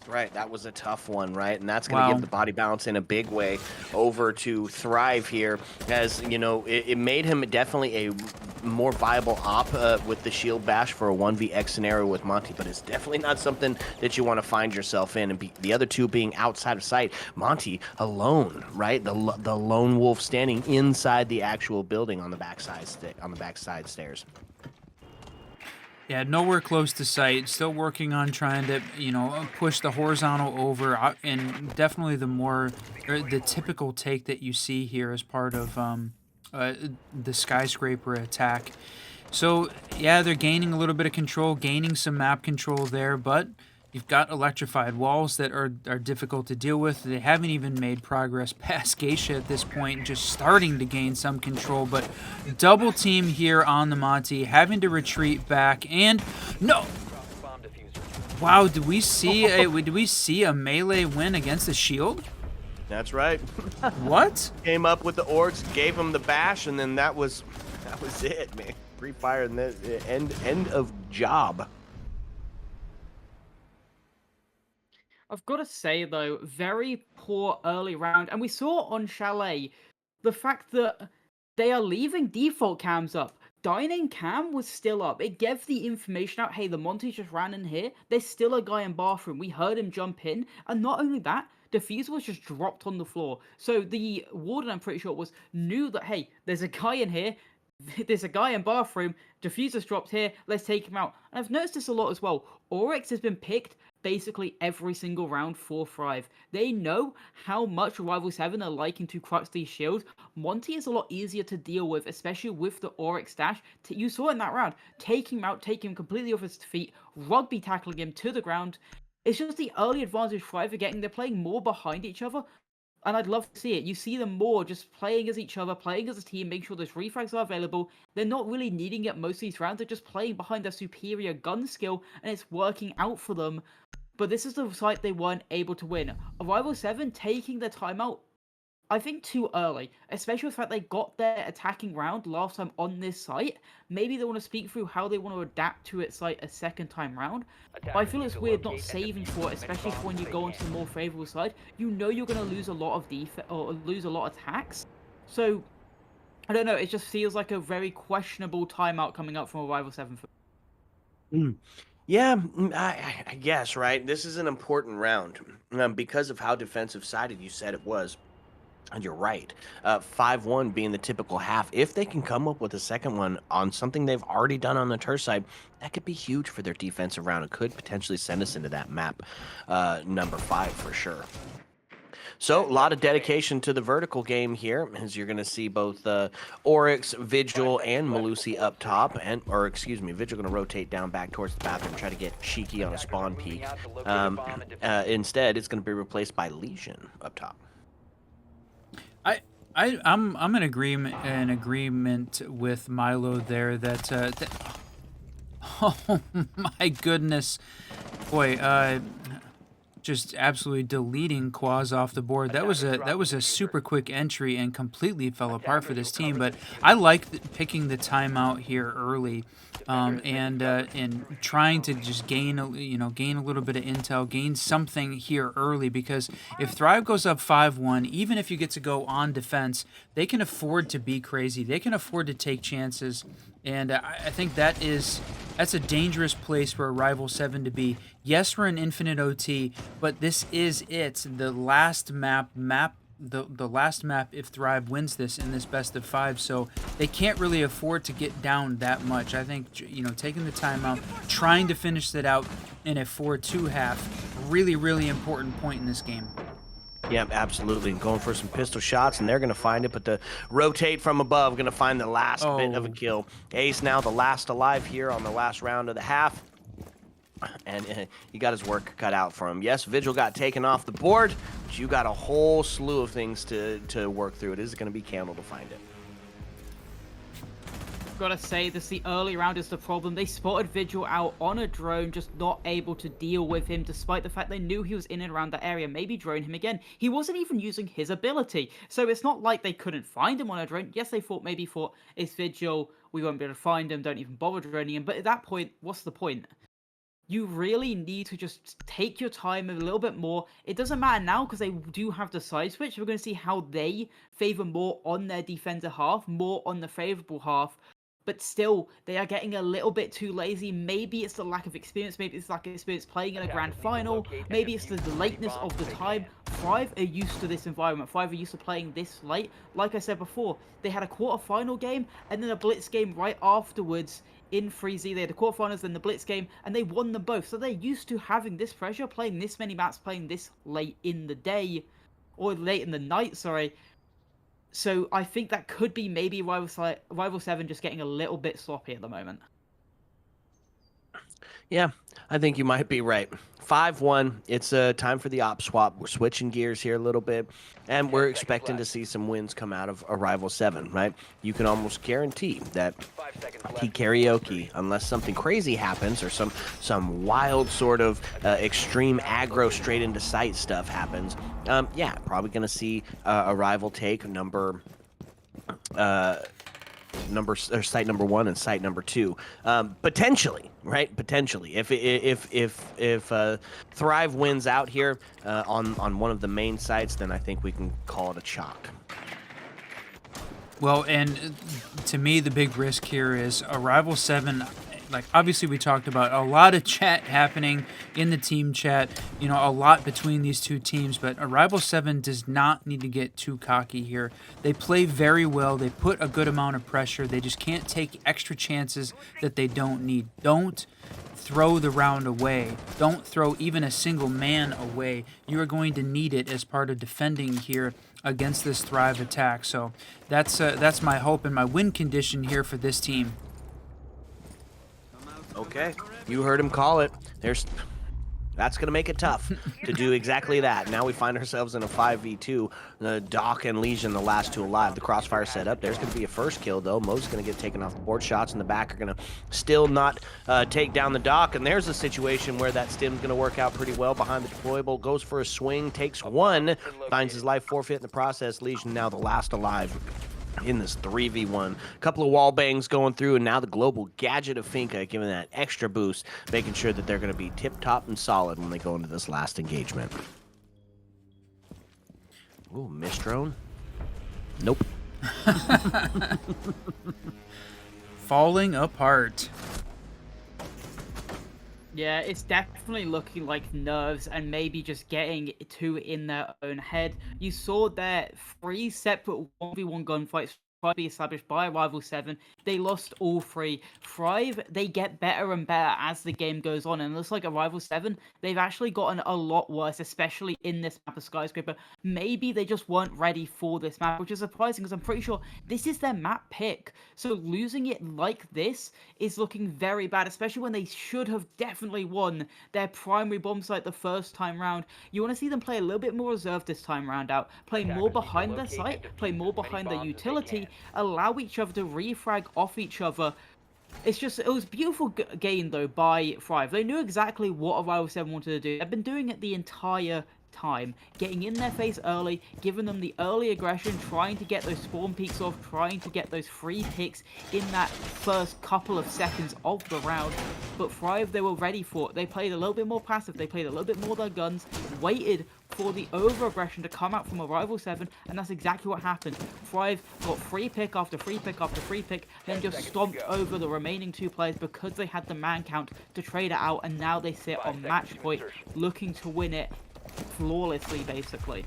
Right, that was a tough one, right? And that's going to give the body balance in a big way over to Thrive here, as, you know, it made him definitely a more viable op with the shield bash for a 1vx scenario with Monty, but it's definitely not something that you want to find yourself in. And the other two being outside of sight, Monty alone, right? The lone wolf standing inside the actual building on the backside stairs. Yeah, nowhere close to sight. Still working on trying to, push the horizontal over, and definitely the typical take that you see here as part of the Skyscraper attack. So yeah, they're gaining a little bit of control, gaining some map control there, but you've got electrified walls that are difficult to deal with. They haven't even made progress past Geisha at this point, just starting to gain some control. But double team here on the Monty, having to retreat back, and no! Wow, did we see a melee win against the shield? That's right. What? Came up with the orcs, gave him the bash, and then that was it, man. Pre-fire and the end of job. I've got to say, though, very poor early round. And we saw on Chalet the fact that they are leaving default cams up. Dining cam was still up. It gave the information out, hey, the Monty just ran in here. There's still a guy in bathroom. We heard him jump in. And not only that, Diffuser was just dropped on the floor. So the warden, I'm pretty sure, knew that, hey, there's a guy in here. there's a guy in bathroom, diffuser's dropped here, let's take him out. And I've noticed this a lot as well. Oryx has been picked basically every single round for Thrive. They know how much Rival 7 are liking to crux these shields. Monty is a lot easier to deal with, especially with the Oryx dash. You saw it in that round. Taking him out, taking him completely off his feet, rugby tackling him to the ground. It's just the early advantage Thrive are getting. They're playing more behind each other. And I'd love to see it. You see them more just playing as each other, playing as a team, make sure those refrags are available. They're not really needing it most of these rounds. They're just playing behind their superior gun skill, and it's working out for them. But this is the site they weren't able to win. Arrival 7 taking their timeout, I think, too early, especially with the fact they got their attacking round last time on this site. Maybe they want to speak through how they want to adapt to its site a second time round. But I feel it's weird not saving for it, especially for when you go onto the more favorable side. You know you're going to lose a lot of defense or lose a lot of attacks. So I don't know. It just feels like a very questionable timeout coming up from Arrival 7. Yeah, I guess, right? This is an important round because of how defensive sided you said it was. And you're right. 5-1 being the typical half. If they can come up with a second one on something they've already done on the turf side, that could be huge for their defensive round. It could potentially send us into that map number 5 for sure. So, a lot of dedication to the vertical game here, as you're going to see both Oryx, Vigil, and Malusi up top. Vigil going to rotate down back towards the bathroom, try to get cheeky on a spawn peek. Instead, it's going to be replaced by Legion up top. I'm in agreement with Milo there that oh my goodness, boy, just absolutely deleting Quaz off the board. That was a super quick entry and completely fell apart for this team. But I like picking the timeout here early, and trying to just gain a little bit of intel, gain something here early, because if Thrive goes up 5-1, even if you get to go on defense, they can afford to be crazy. They can afford to take chances. And I think that's a dangerous place for a Rival 7 to be. Yes, we're in Infinite OT, but this is it. The last map, the last map if Thrive wins this in this best of 5, so they can't really afford to get down that much. I think, taking the time out, trying to finish that out in a 4-2 half, really, really important point in this game. Yeah, absolutely. Going for some pistol shots, and they're going to find it, but the rotate from above, going to find the last bit of a kill. Ace now the last alive here on the last round of the half, and he got his work cut out for him. Yes, Vigil got taken off the board, but you got a whole slew of things to work through. It is going to be Candle to find it. Gotta say, the early round is the problem. They spotted Vigil out on a drone, just not able to deal with him, despite the fact they knew he was in and around that area. Maybe drone him again. He wasn't even using his ability, so it's not like they couldn't find him on a drone. Yes, they thought it's Vigil, we won't be able to find him, don't even bother droning him. But at that point, what's the point? You really need to just take your time a little bit more. It doesn't matter now because they do have the side switch. We're going to see how they favor more on their defender half, more on the favorable half. But still, they are getting a little bit too lazy. Maybe it's the lack of experience. Maybe it's lack of experience playing in a grand final. Maybe it's the lateness of the time. Thrive are used to this environment. Thrive are used to playing this late. Like I said before, they had a quarterfinal game and then a blitz game right afterwards in 3Z. They had the quarterfinals, then the blitz game, and they won them both. So they're used to having this pressure, playing this many maps, playing this late in the day, or late in the night, sorry. So I think that could be maybe Rival 7 just getting a little bit sloppy at the moment. Yeah, I think you might be right. 5-1, it's time for the op swap. We're switching gears here a little bit, and we're expecting to see some wins come out of a Rival 7, right? You can almost guarantee that karaoke, unless something crazy happens or some wild sort of extreme aggro straight into sight stuff happens, yeah, probably going to see a Rival take site number 1 and site number 2, potentially, right? Potentially, if Thrive wins out here on one of the main sites, then I think we can call it a chalk. Well, and to me, the big risk here is a Rival 7. like obviously we talked about a lot of chat happening in the team chat, you know, a lot between these two teams, but Arrival 7 does not need to get too cocky here. They play very well. They put a good amount of pressure. They just can't take extra chances that they don't need. Don't throw the round away. Don't throw even a single man away. You are going to need it as part of defending here against this Thrive attack. So that's my hope and my win condition here for this team. Okay, you heard him call it. That's going to make it tough to do exactly that. Now we find ourselves in a 5v2. Doc and Legion, the last two alive. The crossfire set up. There's going to be a first kill, though. Mo's going to get taken off the board. Shots in the back are going to still not take down the Doc. And there's a situation where that stim's going to work out pretty well behind the deployable. Goes for a swing, takes one, finds his life forfeit in the process. Legion now the last alive in this 3v1. A couple of wall bangs going through, and now the global gadget of Finka giving that extra boost, making sure that they're going to be tip-top and solid when they go into this last engagement. Ooh, missed drone. Nope. Falling apart. Yeah, it's definitely looking like nerves and maybe just getting too in their own head. You saw their 3 separate 1v1 gunfights be established by Arrival 7. They lost all 3. Thrive, they get better and better as the game goes on, and it looks like Arrival 7, they've actually gotten a lot worse, especially in this map of Skyscraper. Maybe they just weren't ready for this map, which is surprising because I'm pretty sure this is their map pick. So losing it like this is looking very bad, especially when they should have definitely won their primary bomb site the first time round. You want to see them play a little bit more reserved this time round out, play more behind their site, play more behind their utility, allow each other to refrag off each other. It was beautiful gain though by Thrive. They knew exactly what Arrival 7 wanted to do. They've been doing it the entire time, getting in their face early, giving them the early aggression, trying to get those spawn peaks off, trying to get those free picks in that first couple of seconds of the round. But Thrive, they were ready for it. They played a little bit more passive, they played a little bit more their guns, waited for the over-aggression to come out from Arrival 7, and that's exactly what happened. Thrive got free pick after free pick after free pick, then just stomped over the remaining 2 players because they had the man count to trade it out, and now they sit on match point looking to win it flawlessly, basically.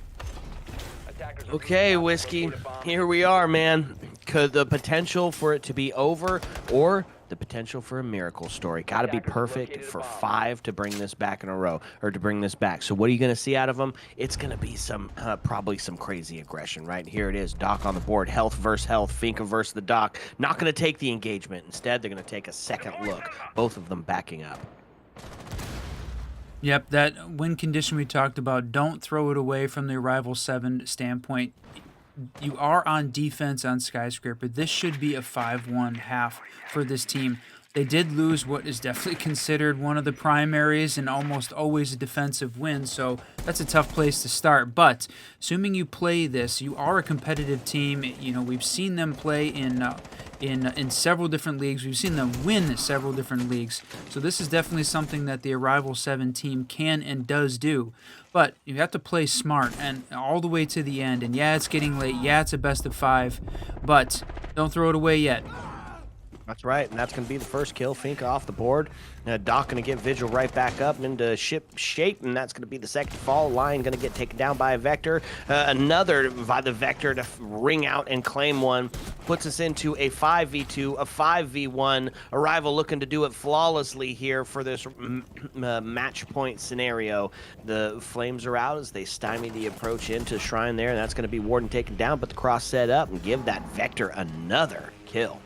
Okay, Whiskey, here we are, man. Could the potential for it to be over or the potential for a miracle story? Got to be perfect for 5 to bring this back in a row, or to bring this back. So what are you going to see out of them? It's going to be some, probably some crazy aggression, right? Here it is, Doc on the board, health versus health, Finka versus the Doc. Not going to take the engagement. Instead, they're going to take a second look, both of them backing up. Yep, that win condition we talked about, don't throw it away from the Arrival 7 standpoint. You are on defense on Skyscraper. This should be a 5-1 half for this team. They did lose what is definitely considered one of the primaries and almost always a defensive win, so that's a tough place to start. But assuming you play this, you are a competitive team. You know, we've seen them play in several different leagues. We've seen them win several different leagues. So this is definitely something that the Arrival 7 team can and does do. But you have to play smart and all the way to the end. And yeah, it's getting late. Yeah, it's a best of 5, but don't throw it away yet. That's right, and that's going to be the first kill. Finka off the board. Doc going to get Vigil right back up into ship shape, and that's going to be the second fall. Lion going to get taken down by a Vector. Another by the Vector to ring out and claim one. Puts us into a 5v2, a 5v1. Arrival looking to do it flawlessly here for this match point scenario. The flames are out as they stymie the approach into Shrine there, and that's going to be Warden taken down, but the cross set up and give that Vector another kill.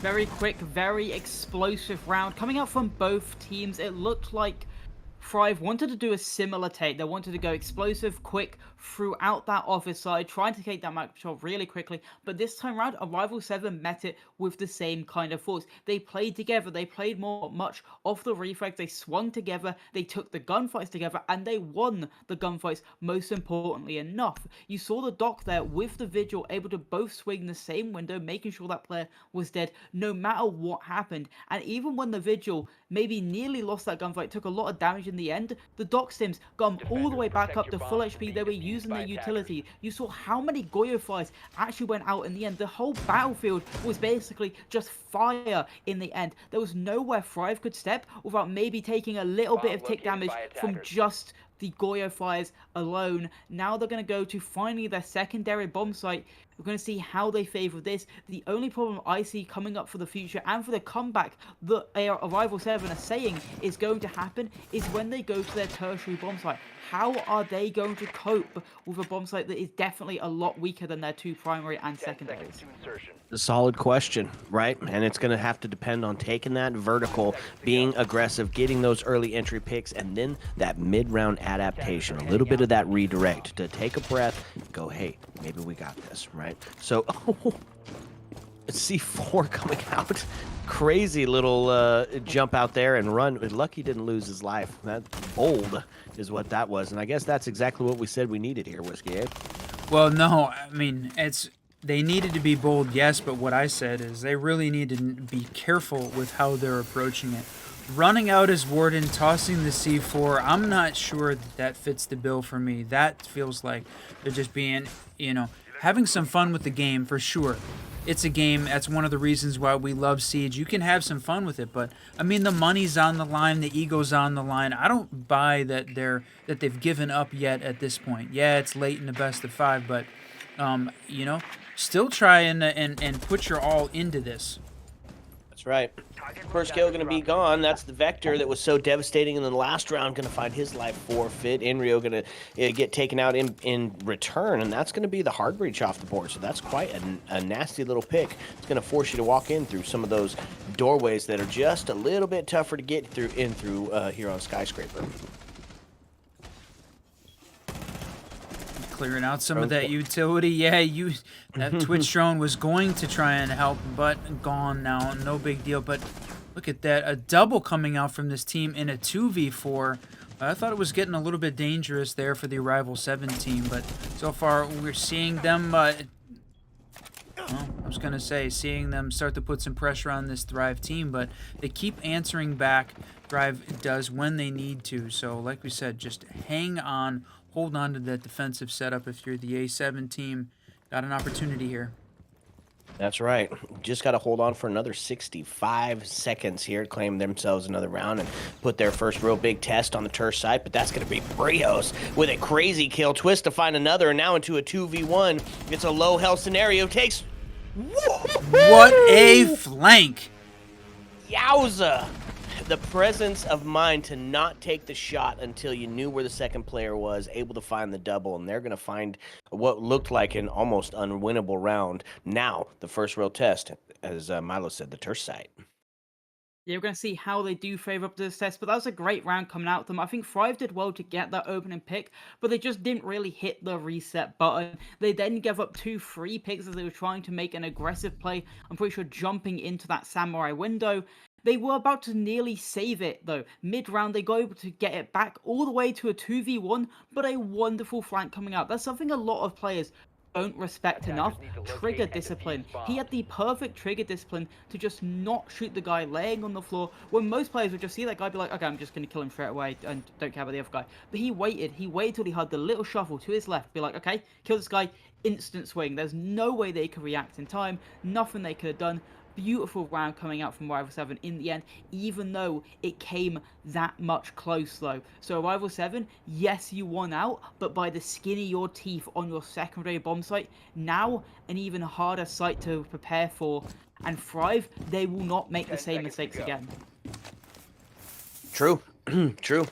Very quick, very explosive round coming out from both teams. It looked like Thrive wanted to do a similar take. They wanted to go explosive, quick, throughout that office side, trying to take that map control really quickly. But this time around, Arrival 7 met it with the same kind of force. They played together. They played much of the reflex. They swung together. They took the gunfights together, and they won the gunfights, most importantly enough. You saw the Doc there with the Vigil able to both swing the same window, making sure that player was dead no matter what happened. And even when the Vigil maybe nearly lost that gunfight, took a lot of damage in in the end. The dock stims got them all the way back up to full HP. They were using their utility. You saw how many Goyo fires actually went out in the end. The whole battlefield was basically just fire in the end. There was nowhere Thrive could step without maybe taking a little bit of tick damage from just the Goyo fires alone. Now they're going to go to finally their secondary bomb site. We're going to see how they favor this. The only problem I see coming up for the future and for the comeback that Arrival 7 are saying is going to happen is when they go to their tertiary bomb site. How are they going to cope with a bomb site that is definitely a lot weaker than their two primary and secondaries? A solid question, right? And it's going to have to depend on taking that vertical, being aggressive, getting those early entry picks, and then that mid-round adaptation, a little bit of that redirect to take a breath, go, hey, maybe we got this, right? So, C4 coming out. Crazy little jump out there and run. Lucky didn't lose his life. That bold is what that was. And I guess that's exactly what we said we needed here, Whiskey, eh? Well, no, I mean, they needed to be bold, yes, but what I said is they really need to be careful with how they're approaching it. Running out as Warden, tossing the C4, I'm not sure that fits the bill for me. That feels like they're just being, having some fun with the game for sure. It's a game. That's one of the reasons why we love Siege. You can have some fun with it, but I mean the money's on the line, the ego's on the line. I don't buy that they've given up yet at this point. Yeah, it's late in the best of 5, but still try and put your all into this. That's right. First kill going to be gone. That's the Vector that was so devastating in the last round. Going to find his life forfeit. Inrio going to get taken out in return, and that's going to be the hard breach off the board. So that's quite a nasty little pick. It's going to force you to walk in through some of those doorways that are just a little bit tougher to get through here on Skyscraper. Clearing out some of that utility. Yeah, that Twitch drone was going to try and help, but gone now. No big deal. But look at that. A double coming out from this team in a 2v4. I thought it was getting a little bit dangerous there for the Arrival 7 team, but so far we're seeing them, well, I was going to say, seeing them start to put some pressure on this Thrive team, but they keep answering back. Thrive does when they need to. So like we said, just hang on. Hold on to that defensive setup if you're the A7 team. Got an opportunity here. That's right. Just got to hold on for another 65 seconds here, claim themselves another round, and put their first real big test on the turf side. But that's going to be Brios with a crazy kill. Twist to find another, and now into a 2v1. It's a low health scenario. Takes... What a flank! Yowza! The presence of mind to not take the shot until you knew where the second player was, able to find the double, and they're going to find what looked like an almost unwinnable round. Now, the first real test, as Milo said, the turf site. Yeah, we're going to see how they do favor up to this test, but that was a great round coming out of them. I think Thrive did well to get that opening pick, but they just didn't really hit the reset button. They then gave up 2 free picks as they were trying to make an aggressive play. I'm pretty sure jumping into that Samurai window. They were about to nearly save it, though. Mid-round, they got able to get it back all the way to a 2v1, but a wonderful flank coming out. That's something a lot of players don't respect enough. Trigger discipline. He had the perfect trigger discipline to just not shoot the guy laying on the floor, when most players would just see that guy be like, okay, I'm just going to kill him straight away and don't care about the other guy. But he waited till he had the little shuffle to his left, be like, okay, kill this guy, instant swing. There's no way they could react in time, nothing they could have done. Beautiful round coming out from Rival 7 in the end, even though it came that much close though. So Rival 7, yes, you won out, but by the skin of your teeth on your secondary bomb site. Now, an even harder site to prepare for, and Thrive, they will not make the same mistakes again. True. True.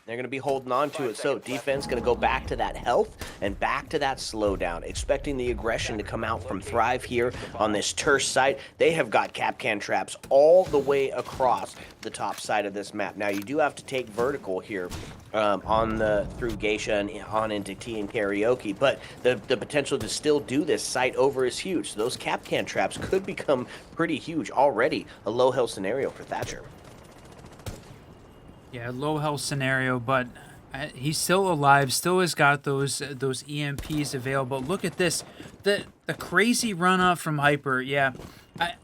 They're going to be holding on to it. So defense going to go back to that health and back to that slowdown, expecting the aggression to come out from Thrive here on this turf site. They have got Capcan traps all the way across the top side of this map. Now, you do have to take vertical here through Geisha and on into Tea and Karaoke, but the potential to still do this site over is huge. So those Capcan traps could become pretty huge already. A low health scenario for Thatcher. Yeah, low health scenario, but he's still alive, still has got those EMPs available. Look at this, the crazy run up from Hyper. Yeah,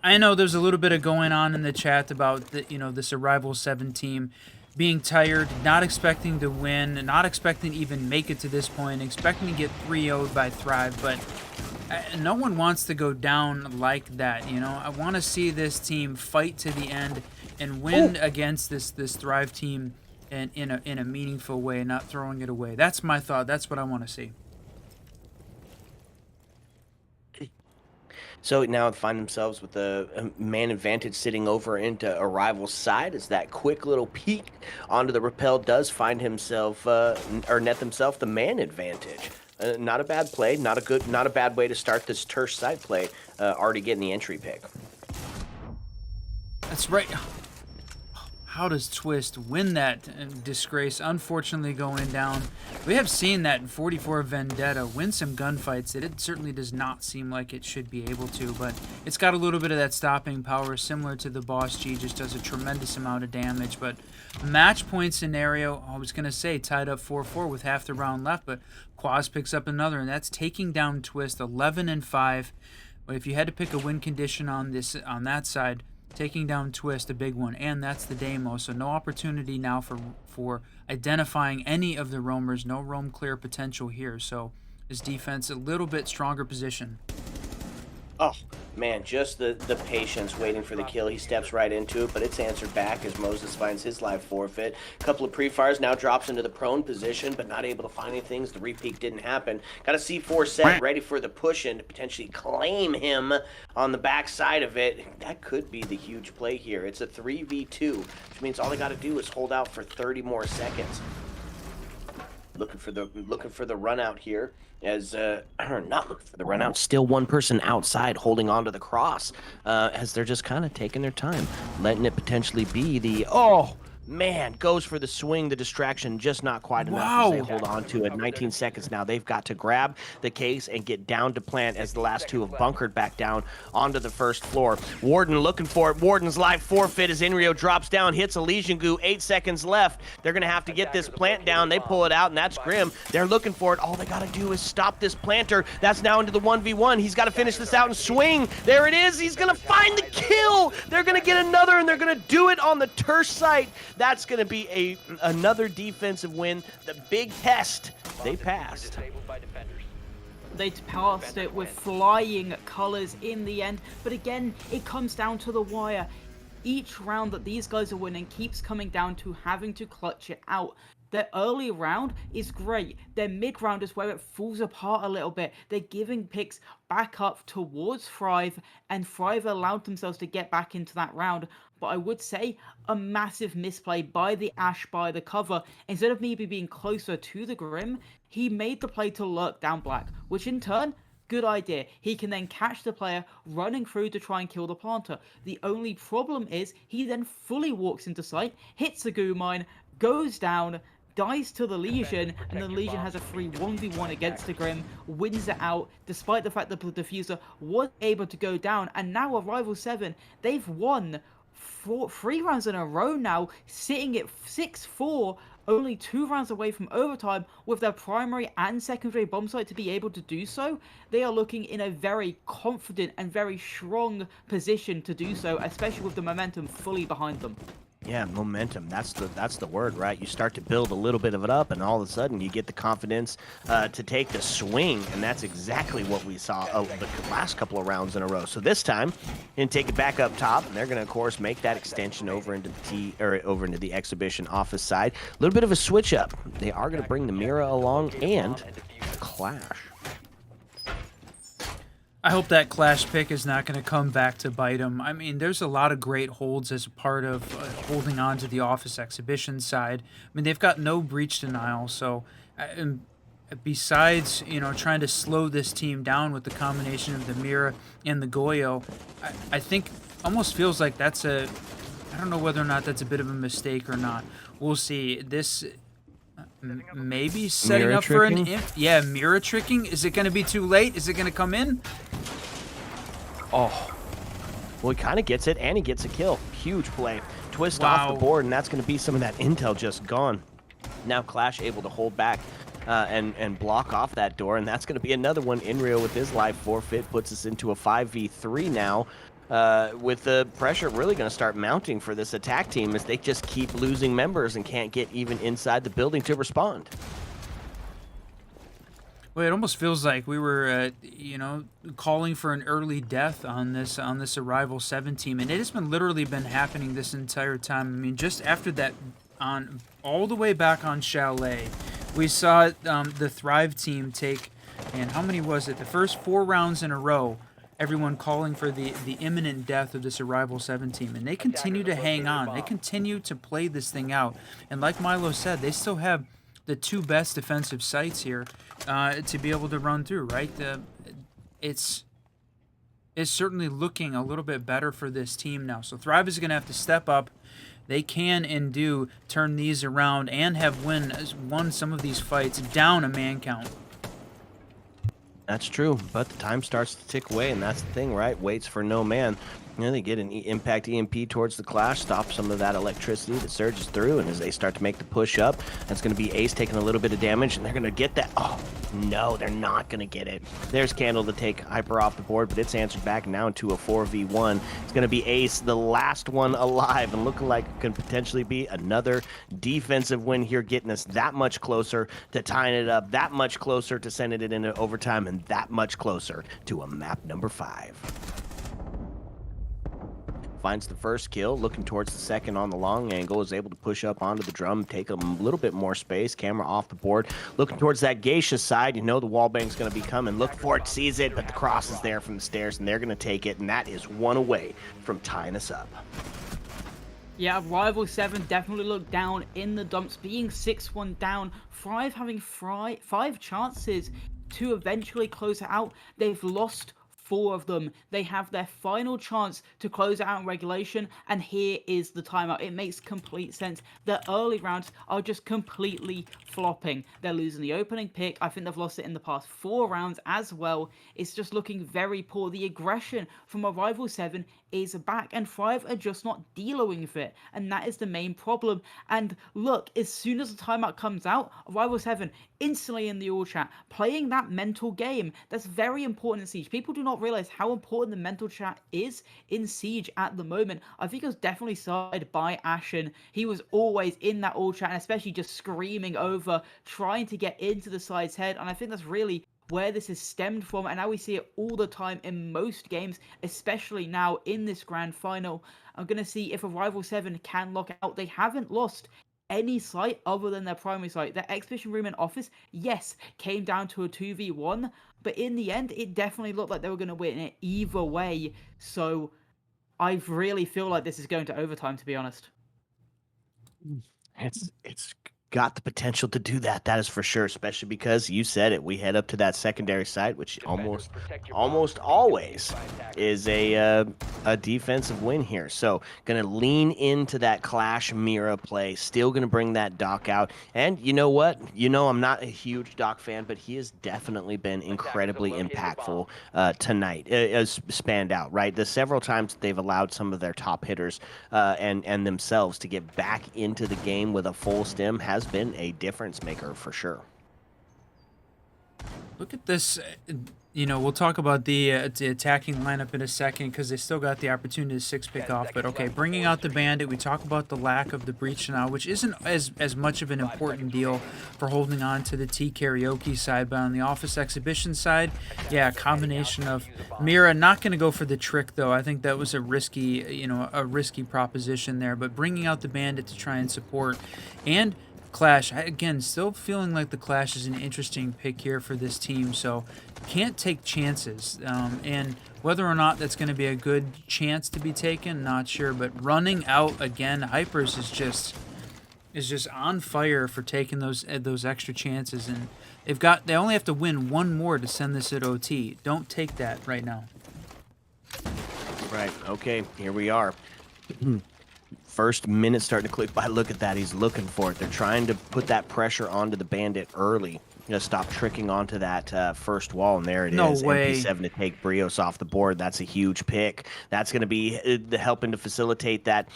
I know there's a little bit of going on in the chat about this Arrival 7 team. being tired, not expecting to win, not expecting to even make it to this point, expecting to get 3-0'd by Thrive, but no one wants to go down like that, you know? I want to see this team fight to the end and win against this Thrive team in a meaningful way, not throwing it away. That's my thought. That's what I want to see. So now they find themselves with a man advantage sitting over into a rival's side as that quick little peek onto the rappel does find himself, or net himself the man advantage. Not a bad play, not a bad way to start this Tersh side play, already getting the entry pick. That's right. How does Twist win that disgrace? Unfortunately going down. We have seen that 44 Vendetta win some gunfights. It certainly does not seem like it should be able to, but it's got a little bit of that stopping power similar to the Boss G, just does a tremendous amount of damage. But match point scenario, I was going to say tied up 4-4 with half the round left, but Quaz picks up another, and that's taking down Twist 11-5. But if you had to pick a win condition on that side, taking down Twist, a big one, and that's the Demo, so no opportunity now for identifying any of the roamers, no roam clear potential here, so his defense a little bit stronger position. Oh, man, just the patience waiting for the kill. He steps right into it, but it's answered back as Moses finds his life forfeit. A couple of pre-fires, now drops into the prone position, but not able to find anything. The repeat didn't happen. Got a C4 set ready for the push-in to potentially claim him on the back side of it. That could be the huge play here. It's a 3v2, which means all they got to do is hold out for 30 more seconds. Looking for the run out here, as not looking for the run out. Still one person outside holding onto the cross, as they're just kind of taking their time, letting it potentially be the man goes for the swing, the distraction, just not quite enough as they hold on to it. 19 seconds now. They've got to grab the case and get down to plant as the last two have bunkered back down onto the first floor. Warden looking for it. Warden's life forfeit as Inrio drops down, hits a Legion Goo. 8 seconds left. They're going to have to get this plant down. They pull it out, and that's Grim. They're looking for it. All they got to do is stop this planter. That's now into the 1v1. He's got to finish this out and swing. There it is. He's going to find the kill. They're going to get another, and they're going to do it on the Tersh site. That's going to be another defensive win. The big test, they passed. They passed it with flying colors in the end, but again, it comes down to the wire. Each round that these guys are winning keeps coming down to having to clutch it out. Their early round is great. Their mid round is where it falls apart a little bit. They're giving picks back up towards Thrive, and Thrive allowed themselves to get back into that round. But I would say a massive misplay by the Ash by the cover. Instead of maybe being closer to the Grim, he made the play to lurk down Black, which in turn, good idea. He can then catch the player running through to try and kill the planter. The only problem is he then fully walks into sight, hits the goo mine, goes down, dies to the Legion, and the Legion has a free 1v1 against the Grim, wins it out, despite the fact that the Diffuser was able to go down, and now a Rival 7, they've won 3 rounds in a row now, sitting at 6-4, only 2 rounds away from overtime, with their primary and secondary bomb site to be able to do so. They are looking in a very confident and very strong position to do so, especially with the momentum fully behind them. Yeah, momentum. That's the word, right? You start to build a little bit of it up, and all of a sudden you get the confidence to take the swing, and that's exactly what we saw the last couple of rounds in a row. So this time, and take it back up top, and they're going to, of course, make that extension over into the exhibition office side. A little bit of a switch up. They are going to bring the Mira along and Clash. I hope that Clash pick is not going to come back to bite him. I mean, there's a lot of great holds as a part of holding on to the office exhibition side. I mean, they've got no breach denial, so besides, you know, trying to slow this team down with the combination of the Mira and the Goyo, I think almost feels like that's I don't know whether or not that's a bit of a mistake or not. We'll see. This maybe setting Mirror up tricking? for mirror tricking. Is it going to be too late? Is it going to come in? Oh, well, he kind of gets it, and he gets a kill. Huge play. Twist off the board, and that's going to be some of that intel just gone. Now Clash able to hold back and block off that door, and that's going to be another one. Inrio with his life forfeit puts us into a 5v3 now. with the pressure really going to start mounting for this attack team as they just keep losing members and can't get even inside the building to respond. Well, it almost feels like we were, calling for an early death on this Arrival 7 team, and it has literally been happening this entire time. I mean, just after that, on all the way back on Chalet, we saw the Thrive team take, and how many was it? The first 4 rounds in a row, everyone calling for the imminent death of this Arrival 7 team, and they continue to hang on. They continue to play this thing out, and like Milo said, they still have the 2 best defensive sites here to be able to run through, right? It's certainly looking a little bit better for this team now. So Thrive is going to have to step up. They can and do turn these around and have won some of these fights down a man count. That's true, but the time starts to tick away, and that's the thing, right? Waits for no man. They get an impact EMP towards the Clash, stop some of that electricity that surges through, and as they start to make the push up, that's going to be Ace taking a little bit of damage, and they're going to get that. Oh, no, they're not going to get it. There's Candle to take Hyper off the board, but it's answered back now into a 4v1. It's going to be Ace, the last one alive, and looking like it could potentially be another defensive win here, getting us that much closer to tying it up, that much closer to sending it into overtime, and that much closer to a map number 5. Finds the first kill, looking towards the second on the long angle, is able to push up onto the drum, take a little bit more space, camera off the board, looking towards that Geisha side. You know the wallbang's going to be coming, look for it, sees it, but the cross is there from the stairs, and they're going to take it, and that is one away from tying us up. Yeah, Rival 7 definitely looked down in the dumps, being 6-1 down. Thrive having 5 chances to eventually close it out. They've lost 4 of them. They have their final chance to close it out in regulation, and here is the timeout. It makes complete sense. The early rounds are just completely flopping. They're losing the opening pick. I think they've lost it in the past 4 rounds as well. It's just looking very poor. The aggression from Arrival 7 is back, and Thrive are just not dealing with it, and that is the main problem. And look, as soon as the timeout comes out, Arrival 7 instantly in the all chat, playing that mental game. That's very important in Siege. People do not realize how important the mental chat is in Siege at the moment. I think it was definitely started by Ashen. He was always in that all chat, and especially just screaming over, trying to get into the side's head, and I think that's really where this is stemmed from, and now we see it all the time in most games, especially now in this grand final. I'm going to see if Arrival 7 can lock out. They haven't lost any site other than their primary site. Their exhibition room and office, yes, came down to a 2v1, but in the end, it definitely looked like they were going to win it either way. So I really feel like this is going to overtime, to be honest. It's got the potential to do that, that is for sure, especially because you said it, we head up to that secondary site, which almost always is a defensive win here. So gonna lean into that Clash Mira play, still gonna bring that Doc out. And you know what, I'm not a huge Doc fan, but he has definitely been incredibly impactful tonight, as spanned out, right? The several times that they've allowed some of their top hitters and themselves to get back into the game with a full stim has been a difference maker for sure. Look at this. We'll talk about the attacking lineup in a second because they still got the opportunity to 6-pick off. But okay, bringing out the Bandit, we talk about the lack of the Breach now, which isn't as much of an important deal for holding on to the T Karaoke side. But on the Office Exhibition side, yeah, a combination of Mira not going to go for the trick though. I think that was a risky proposition there. But bringing out the Bandit to try and support, and Clash, again, still feeling like the Clash is an interesting pick here for this team, so can't take chances. And whether or not that's going to be a good chance to be taken, not sure. But running out again, Hypers is just on fire for taking those extra chances, and they only have to win one more to send this at OT. Don't take that right now. Right. Okay. Here we are. First minute starting to click by. Look at that. He's looking for it. They're trying to put that pressure onto the Bandit early. Stop tricking onto that first wall, and there it is. No way. MP7 to take Brios off the board. That's a huge pick. That's going to be helping to facilitate that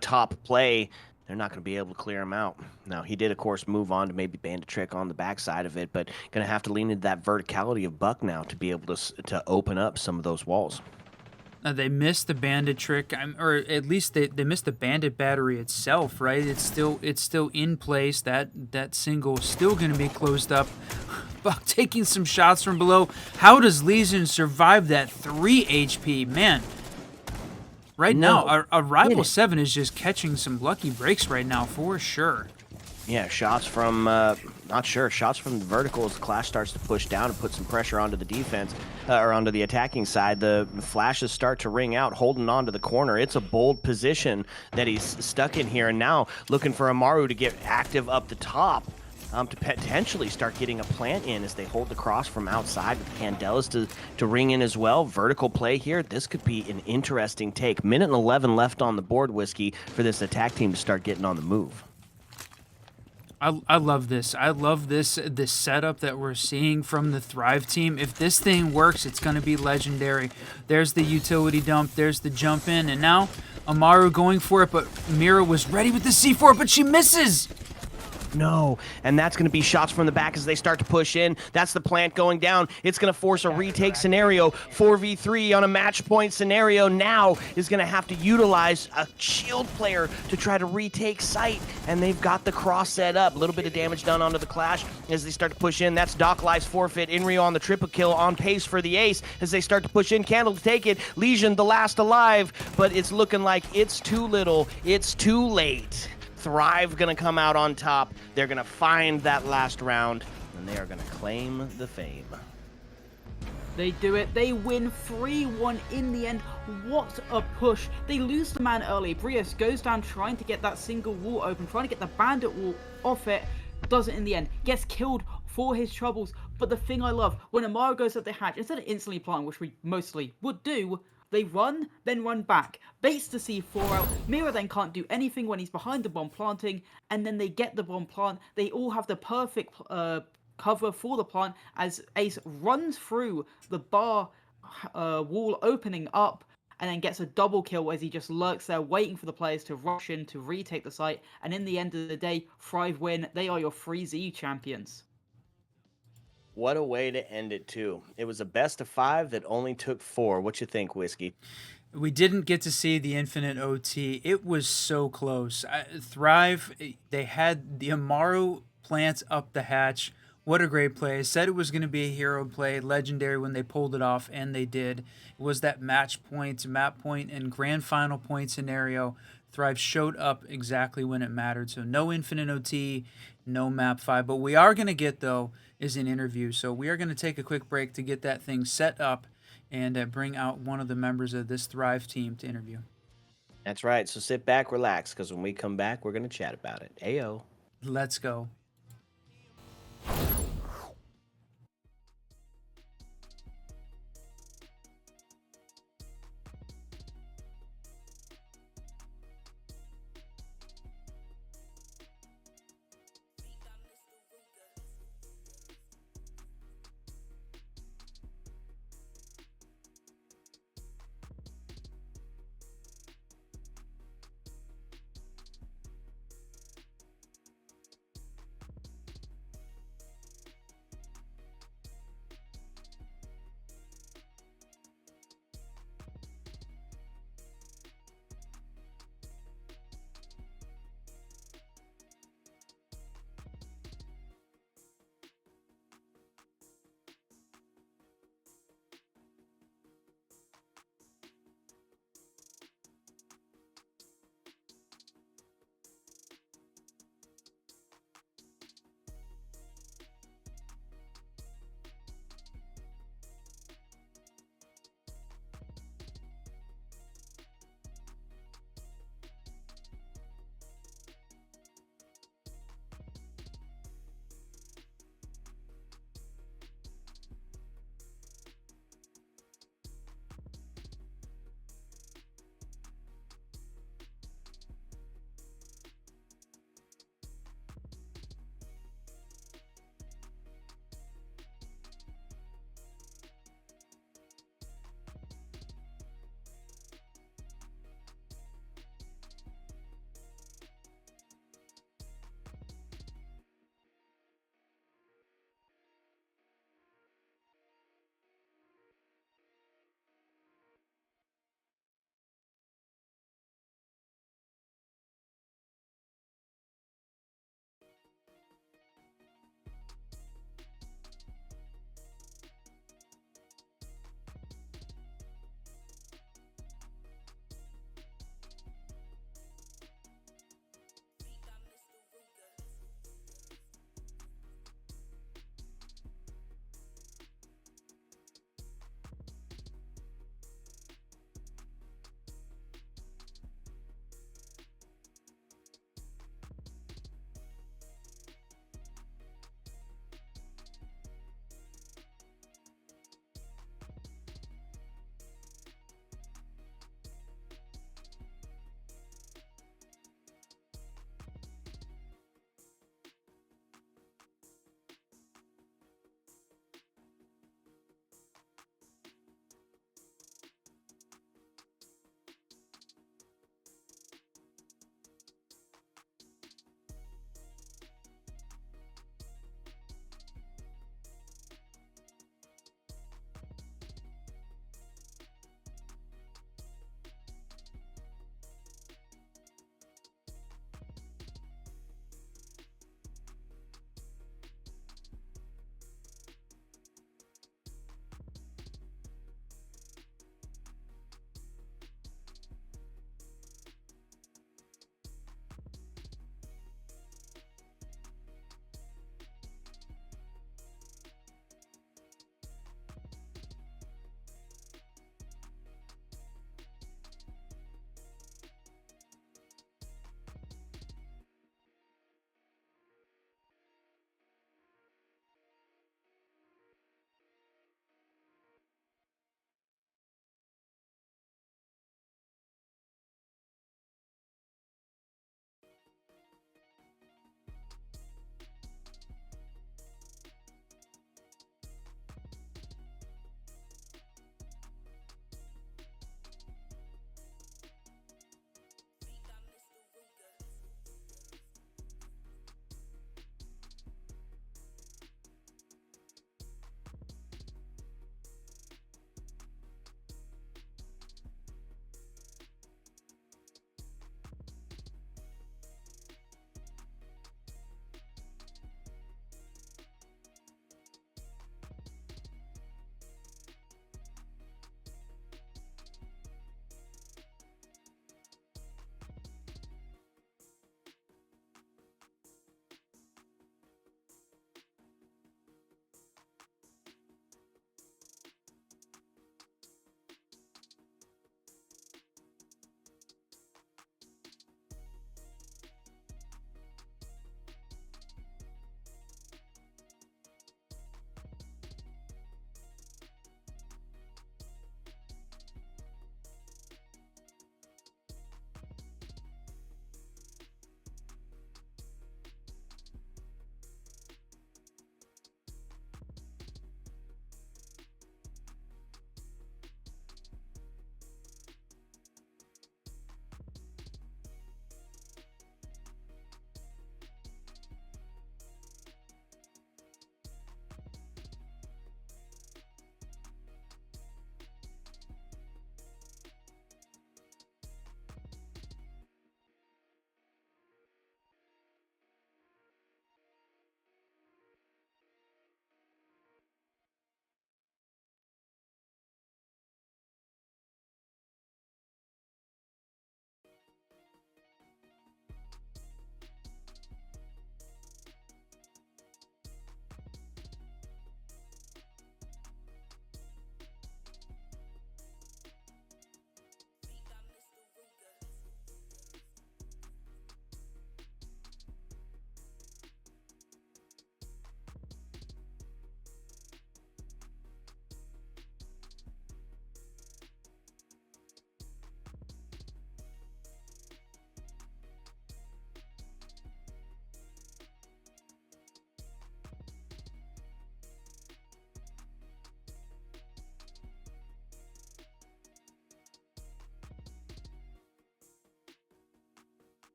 top play. They're not going to be able to clear him out. Now, he did, of course, move on to maybe Bandit trick on the backside of it, but going to have to lean into that verticality of Buck now to be able to open up some of those walls. They missed the bandit trick, or at least they missed the bandit battery itself, right? It's still in place. That single is still going to be closed up. Buck taking some shots from below. How does Legion survive that 3 HP? Man, right now, our Rival 7 is just catching some lucky breaks right now for sure. Yeah, shots from, not sure, shots from the vertical as the Clash starts to push down and put some pressure onto the defense, or onto the attacking side. The flashes start to ring out, holding on to the corner. It's a bold position that he's stuck in here, and now looking for Amaru to get active up the top. To potentially start getting a plant in as they hold the cross from outside with Candelas to ring in as well. Vertical play here. This could be an interesting take. Minute and 11 left on the board, Whiskey, for this attack team to start getting on the move. I love this. I love this setup that we're seeing from the Thrive team. If this thing works, it's going to be legendary. There's the utility dump. There's the jump in. And now Amaru going for it, but Mira was ready with the C4, but she misses. No, and that's going to be shots from the back as they start to push in. That's the plant going down. It's going to force a retake scenario. 4v3 on a match point scenario now is going to have to utilize a shield player to try to retake site, and they've got the cross set up. A little bit of damage done onto the Clash as they start to push in. That's Doc Life's forfeit. Inrio on the triple kill, on pace for the ace as they start to push in. Candle to take it. Legion the last alive, but it's looking like it's too little. It's too late. Thrive gonna come out on top. They're gonna find that last round, and they are gonna claim the fame. They do it. They win 3-1 in the end. What a push. They lose the man early. Brios goes down trying to get that single wall open, trying to get the bandit wall off it. Does it in the end. Gets killed for his troubles. But the thing I love, when Amaru goes up the hatch, instead of instantly planting, which we mostly would do, they run, then run back. Baits the C4 out. Mira then can't do anything when he's behind the bomb planting, and then they get the bomb plant. They all have the perfect cover for the plant as Ace runs through the bar wall opening up, and then gets a double kill as he just lurks there waiting for the players to rush in to retake the site. And in the end of the day, Thrive win. They are your 3Z champions. What a way to end it, too. It was a best of 5 that only took 4. What you think, Whiskey? We didn't get to see the infinite OT. It was so close. Thrive, they had the Amaru plants up the hatch. What a great play. I said it was going to be a hero play, legendary when they pulled it off, and they did. It was that match point, map point, and grand final point scenario. Thrive showed up exactly when it mattered. So no infinite OT, no map 5. But we are going to get, though, is an interview. So we are going to take a quick break to get that thing set up and bring out one of the members of this Thrive team to interview. That's right. So sit back, relax, because when we come back, we're going to chat about it. Ayo. Let's go.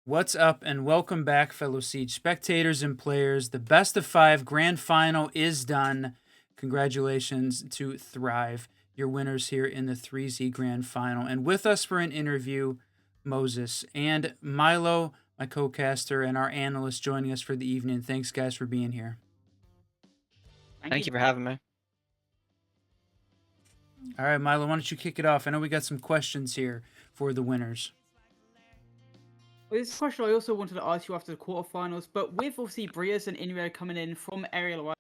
What's up, and welcome back, fellow Siege spectators and players. The best of 5 grand final is done. Congratulations to Thrive, your winners here in the 3Z grand final. And with us for an interview, Moses and Milo, my co-caster and our analyst, joining us for the evening. Thanks, guys, for being here. Thank you for having me. All right, Milo, why don't you kick it off? I know we got some questions here for the winners. Well, this is a question I also wanted to ask you after the quarterfinals, but with obviously Brias and Inrio coming in from Aerial,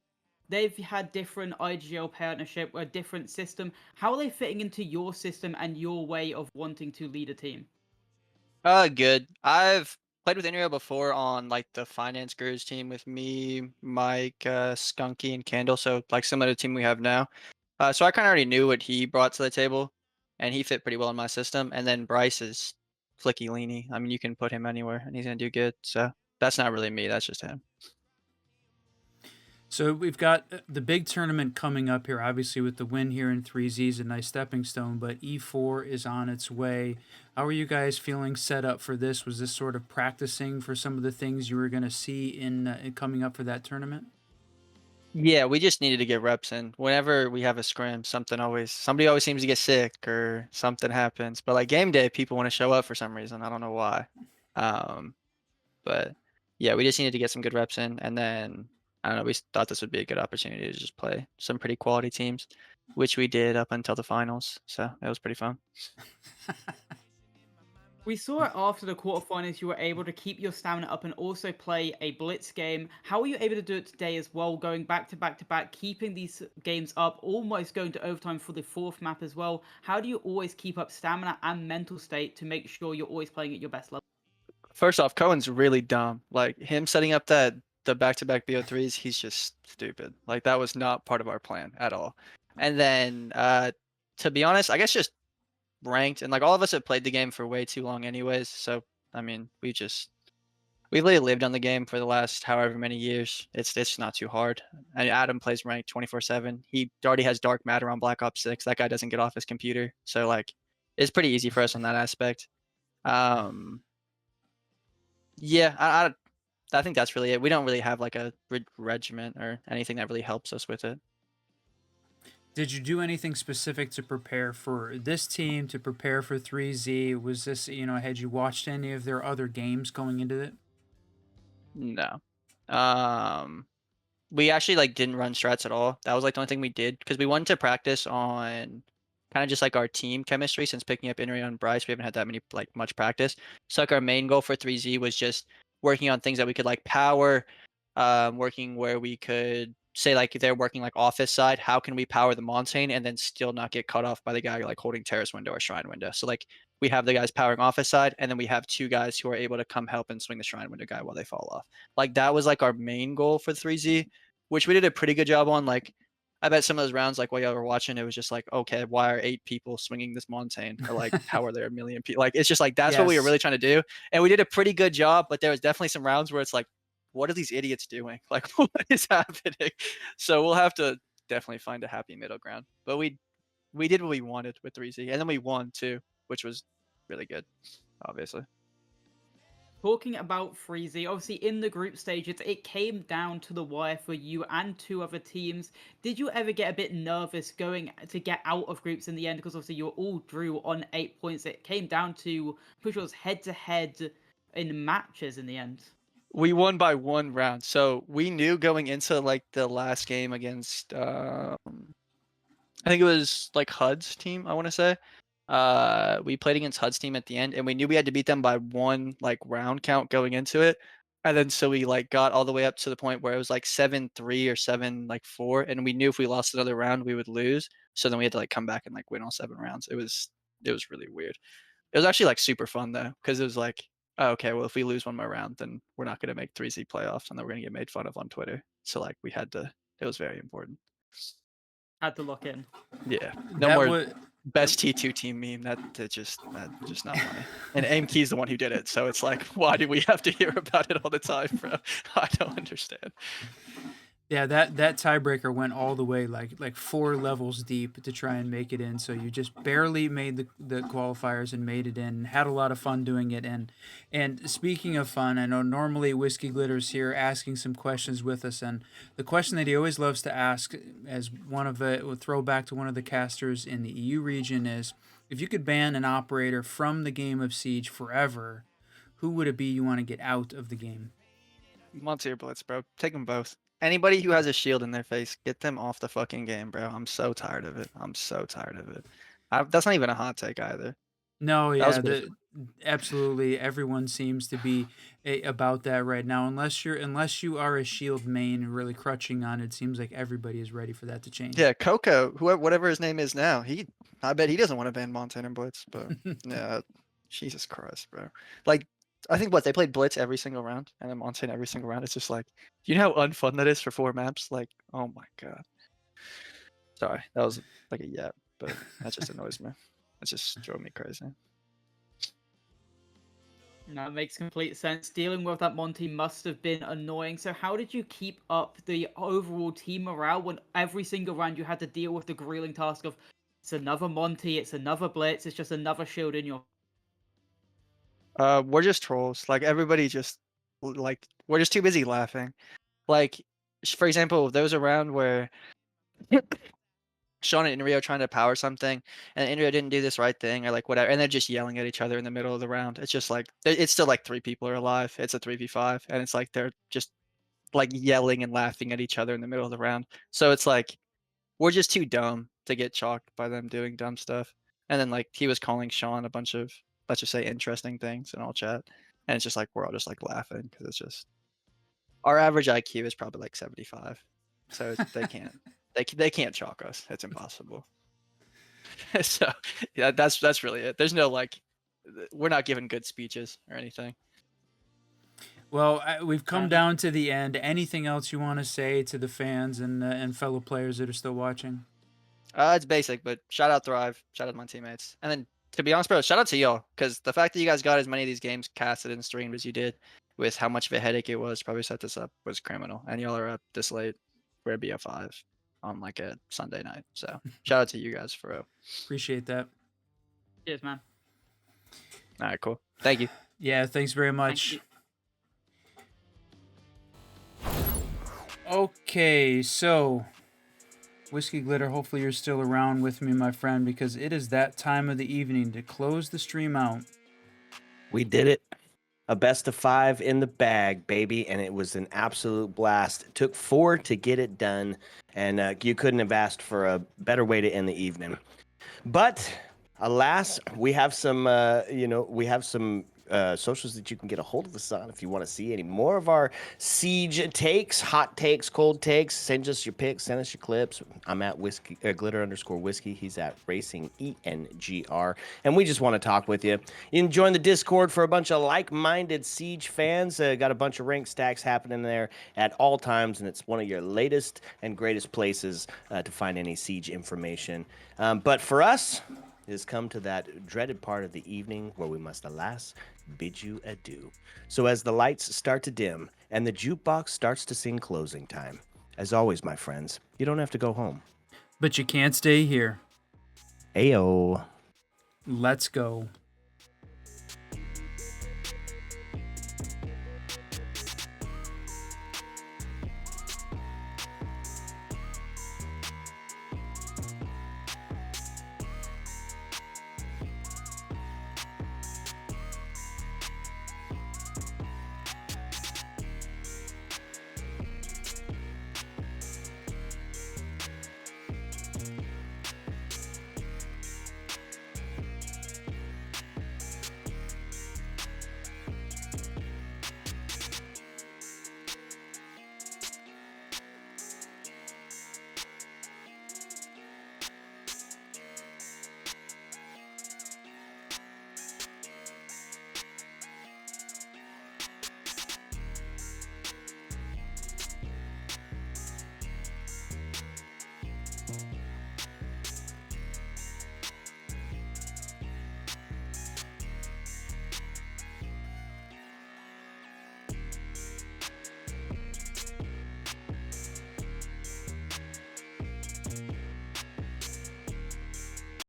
they've had different IGL partnership, a different system. How are they fitting into your system and your way of wanting to lead a team? Good. I've played with Inrio before on like the finance gurus team with me, Mike, Skunky, and Candle. So like similar to the team we have now. So I kind of already knew what he brought to the table, and he fit pretty well in my system. And then Bryce is flicky leany. I mean, you can put him anywhere, and he's gonna do good. So that's not really me. That's just him. So we've got the big tournament coming up here, obviously with the win here in 3Z's, a nice stepping stone, but E4 is on its way. How are you guys feeling set up for this? Was this sort of practicing for some of the things you were going to see in coming up for that tournament? Yeah, we just needed to get reps in. Whenever we have a scrim, somebody always seems to get sick or something happens. But like game day, people want to show up for some reason. I don't know why. But yeah, we just needed to get some good reps in, and then I don't know, we thought this would be a good opportunity to just play some pretty quality teams, which we did up until the finals. So it was pretty fun. We saw it after the quarterfinals, you were able to keep your stamina up and also play a blitz game. How were you able to do it today as well, going back to back to back, keeping these games up, almost going to overtime for the 4th map as well? How do you always keep up stamina and mental state to make sure you're always playing at your best level? First off, Cohen's really dumb. Like him setting up the back-to-back BO3s, he's just stupid. Like that was not part of our plan at all. And then to be honest, I guess just ranked, and like all of us have played the game for way too long anyways. So I mean, we literally lived on the game for the last however many years. It's not too hard. And Adam plays ranked 24/7. He already has dark matter on Black Ops 6. That guy doesn't get off his computer. So like it's pretty easy for us on that aspect. Yeah, I think that's really it. We don't really have like a regiment or anything that really helps us with it. Did you do anything specific to prepare for this team, to prepare for 3Z? Was this, had you watched any of their other games going into it? No. We actually like didn't run strats at all. That was like the only thing we did because we wanted to practice on kind of just like our team chemistry. Since picking up Inri and Bryce, we haven't had that much practice. So like our main goal for 3Z was just working on things that we could like power, working where we could say like if they're working like office side, how can we power the Montaigne and then still not get cut off by the guy like holding terrace window or shrine window. So like we have the guys powering office side, and then we have 2 guys who are able to come help and swing the shrine window guy while they fall off. Like that was like our main goal for 3Z, which we did a pretty good job on. Like I bet some of those rounds, like while y'all were watching, it was just like, okay, why are 8 people swinging this Montaigne? Or like, how are there a million people? Like, it's just like, that's what we were really trying to do. And we did a pretty good job, but there was definitely some rounds where it's like, what are these idiots doing? Like, what is happening? So we'll have to definitely find a happy middle ground. But we did what we wanted with 3Z, and then we won too, which was really good, obviously. Talking about 3Z, obviously in the group stages, it came down to the wire for you and 2 other teams. Did you ever get a bit nervous going to get out of groups in the end? Because obviously you all drew on 8 points. It came down to push us head-to-head in matches in the end. We won by 1 round. So we knew going into like the last game against I think it was like HUD's team, I want to say. We played against HUD's team at the end, and we knew we had to beat them by 1 like round count going into it. And then so we like got all the way up to the point where it was like 7-3 or 7-4, and we knew if we lost another round we would lose. So then we had to like come back and like win all 7 rounds. It was really weird. It was actually like super fun though, because it was like, oh, okay, well if we lose 1 more round, then we're not gonna make 3Z playoffs, and then we're gonna get made fun of on Twitter. So like we had to. It was very important. Had to lock in. Yeah. No more best T2 team meme. That's just not funny. And AimKey's the one who did it, so it's like, why do we have to hear about it all the time, bro? I don't understand. Yeah, that tiebreaker went all the way like 4 levels deep to try and make it in. So you just barely made the qualifiers and made it in. Had a lot of fun doing it. And speaking of fun, I know normally Whiskey Glitter's here asking some questions with us, and the question that he always loves to ask, as one of the throwback to one of the casters in the EU region, is if you could ban an operator from the game of Siege forever, who would it be you want to get out of the game? Monty or Blitz, bro. Take them both. Anybody who has a shield in their face, get them off the fucking game, bro. I'm so tired of it. I'm so tired of it. That's not even a hot take either. No, That was yeah, bullshit. absolutely everyone seems to be about that right now. Unless you are a shield main and really crutching on it, it seems like everybody is ready for that to change. Yeah, Coco, whoever, whatever his name is now, I bet he doesn't want to ban Montana and Blitz, but yeah, Jesus Christ, bro. Like, I think they played Blitz every single round and then Montana every single round. It's just like, you know how unfun that is for 4 maps? Like, oh my God. Sorry, that was like a yap, but that just annoys me. That just drove me crazy. No, it makes complete sense. Dealing with that Monty must have been annoying. So how did you keep up the overall team morale when every single round you had to deal with the grueling task of it's another Monty, it's another Blitz, it's just another shield in your... We're just trolls. Like everybody just like we're just too busy laughing. Like, for example, there was a round where Sean and Inrio trying to power something, and Inrio didn't do this right thing or like whatever, and they're just yelling at each other in the middle of the round. It's just like it's still like 3 people are alive. It's a 3v5, and it's like they're just like yelling and laughing at each other in the middle of the round. So it's like we're just too dumb to get chalked by them doing dumb stuff. And then like he was calling Sean a bunch of, let's just say, interesting things in all chat, and it's just like we're all just like laughing because it's just our average IQ is probably like 75, so they can't they can't chalk us. It's impossible. So yeah, that's really it. There's no like we're not giving good speeches or anything. Well, we've come down to the end. Anything else you want to say to the fans and fellow players that are still watching? It's basic, but shout out Thrive, shout out my teammates, and then to be honest, bro, shout out to y'all because the fact that you guys got as many of these games casted and streamed as you did, with how much of a headache it was, probably set this up was criminal. And y'all are up this late for a BO5 on like a Sunday night. So shout out to you guys for real. Appreciate that. Cheers, man. All right, cool. Thank you. Yeah, thanks very much. Okay, so Whiskey Glitter, hopefully you're still around with me, my friend, because it is that time of the evening to close the stream out. We did it. A best of 5 in the bag, baby, and it was an absolute blast. It took 4 to get it done, and you couldn't have asked for a better way to end the evening. But alas, we have some, socials that you can get a hold of us on if you want to see any more of our Siege takes, hot takes, cold takes. Send us your pics, send us your clips. I'm at glitter_whiskey. He's at racing ENGR, and we just want to talk with you. You can join the Discord for a bunch of like-minded Siege fans. Got a bunch of rank stacks happening there at all times, and it's one of your latest and greatest places to find any Siege information. But for us, it has come to that dreaded part of the evening where we must, alas, bid you adieu. So as the lights start to dim and the jukebox starts to sing closing time, as always, my friends, you don't have to go home. But you can't stay here. Ayo. Let's go.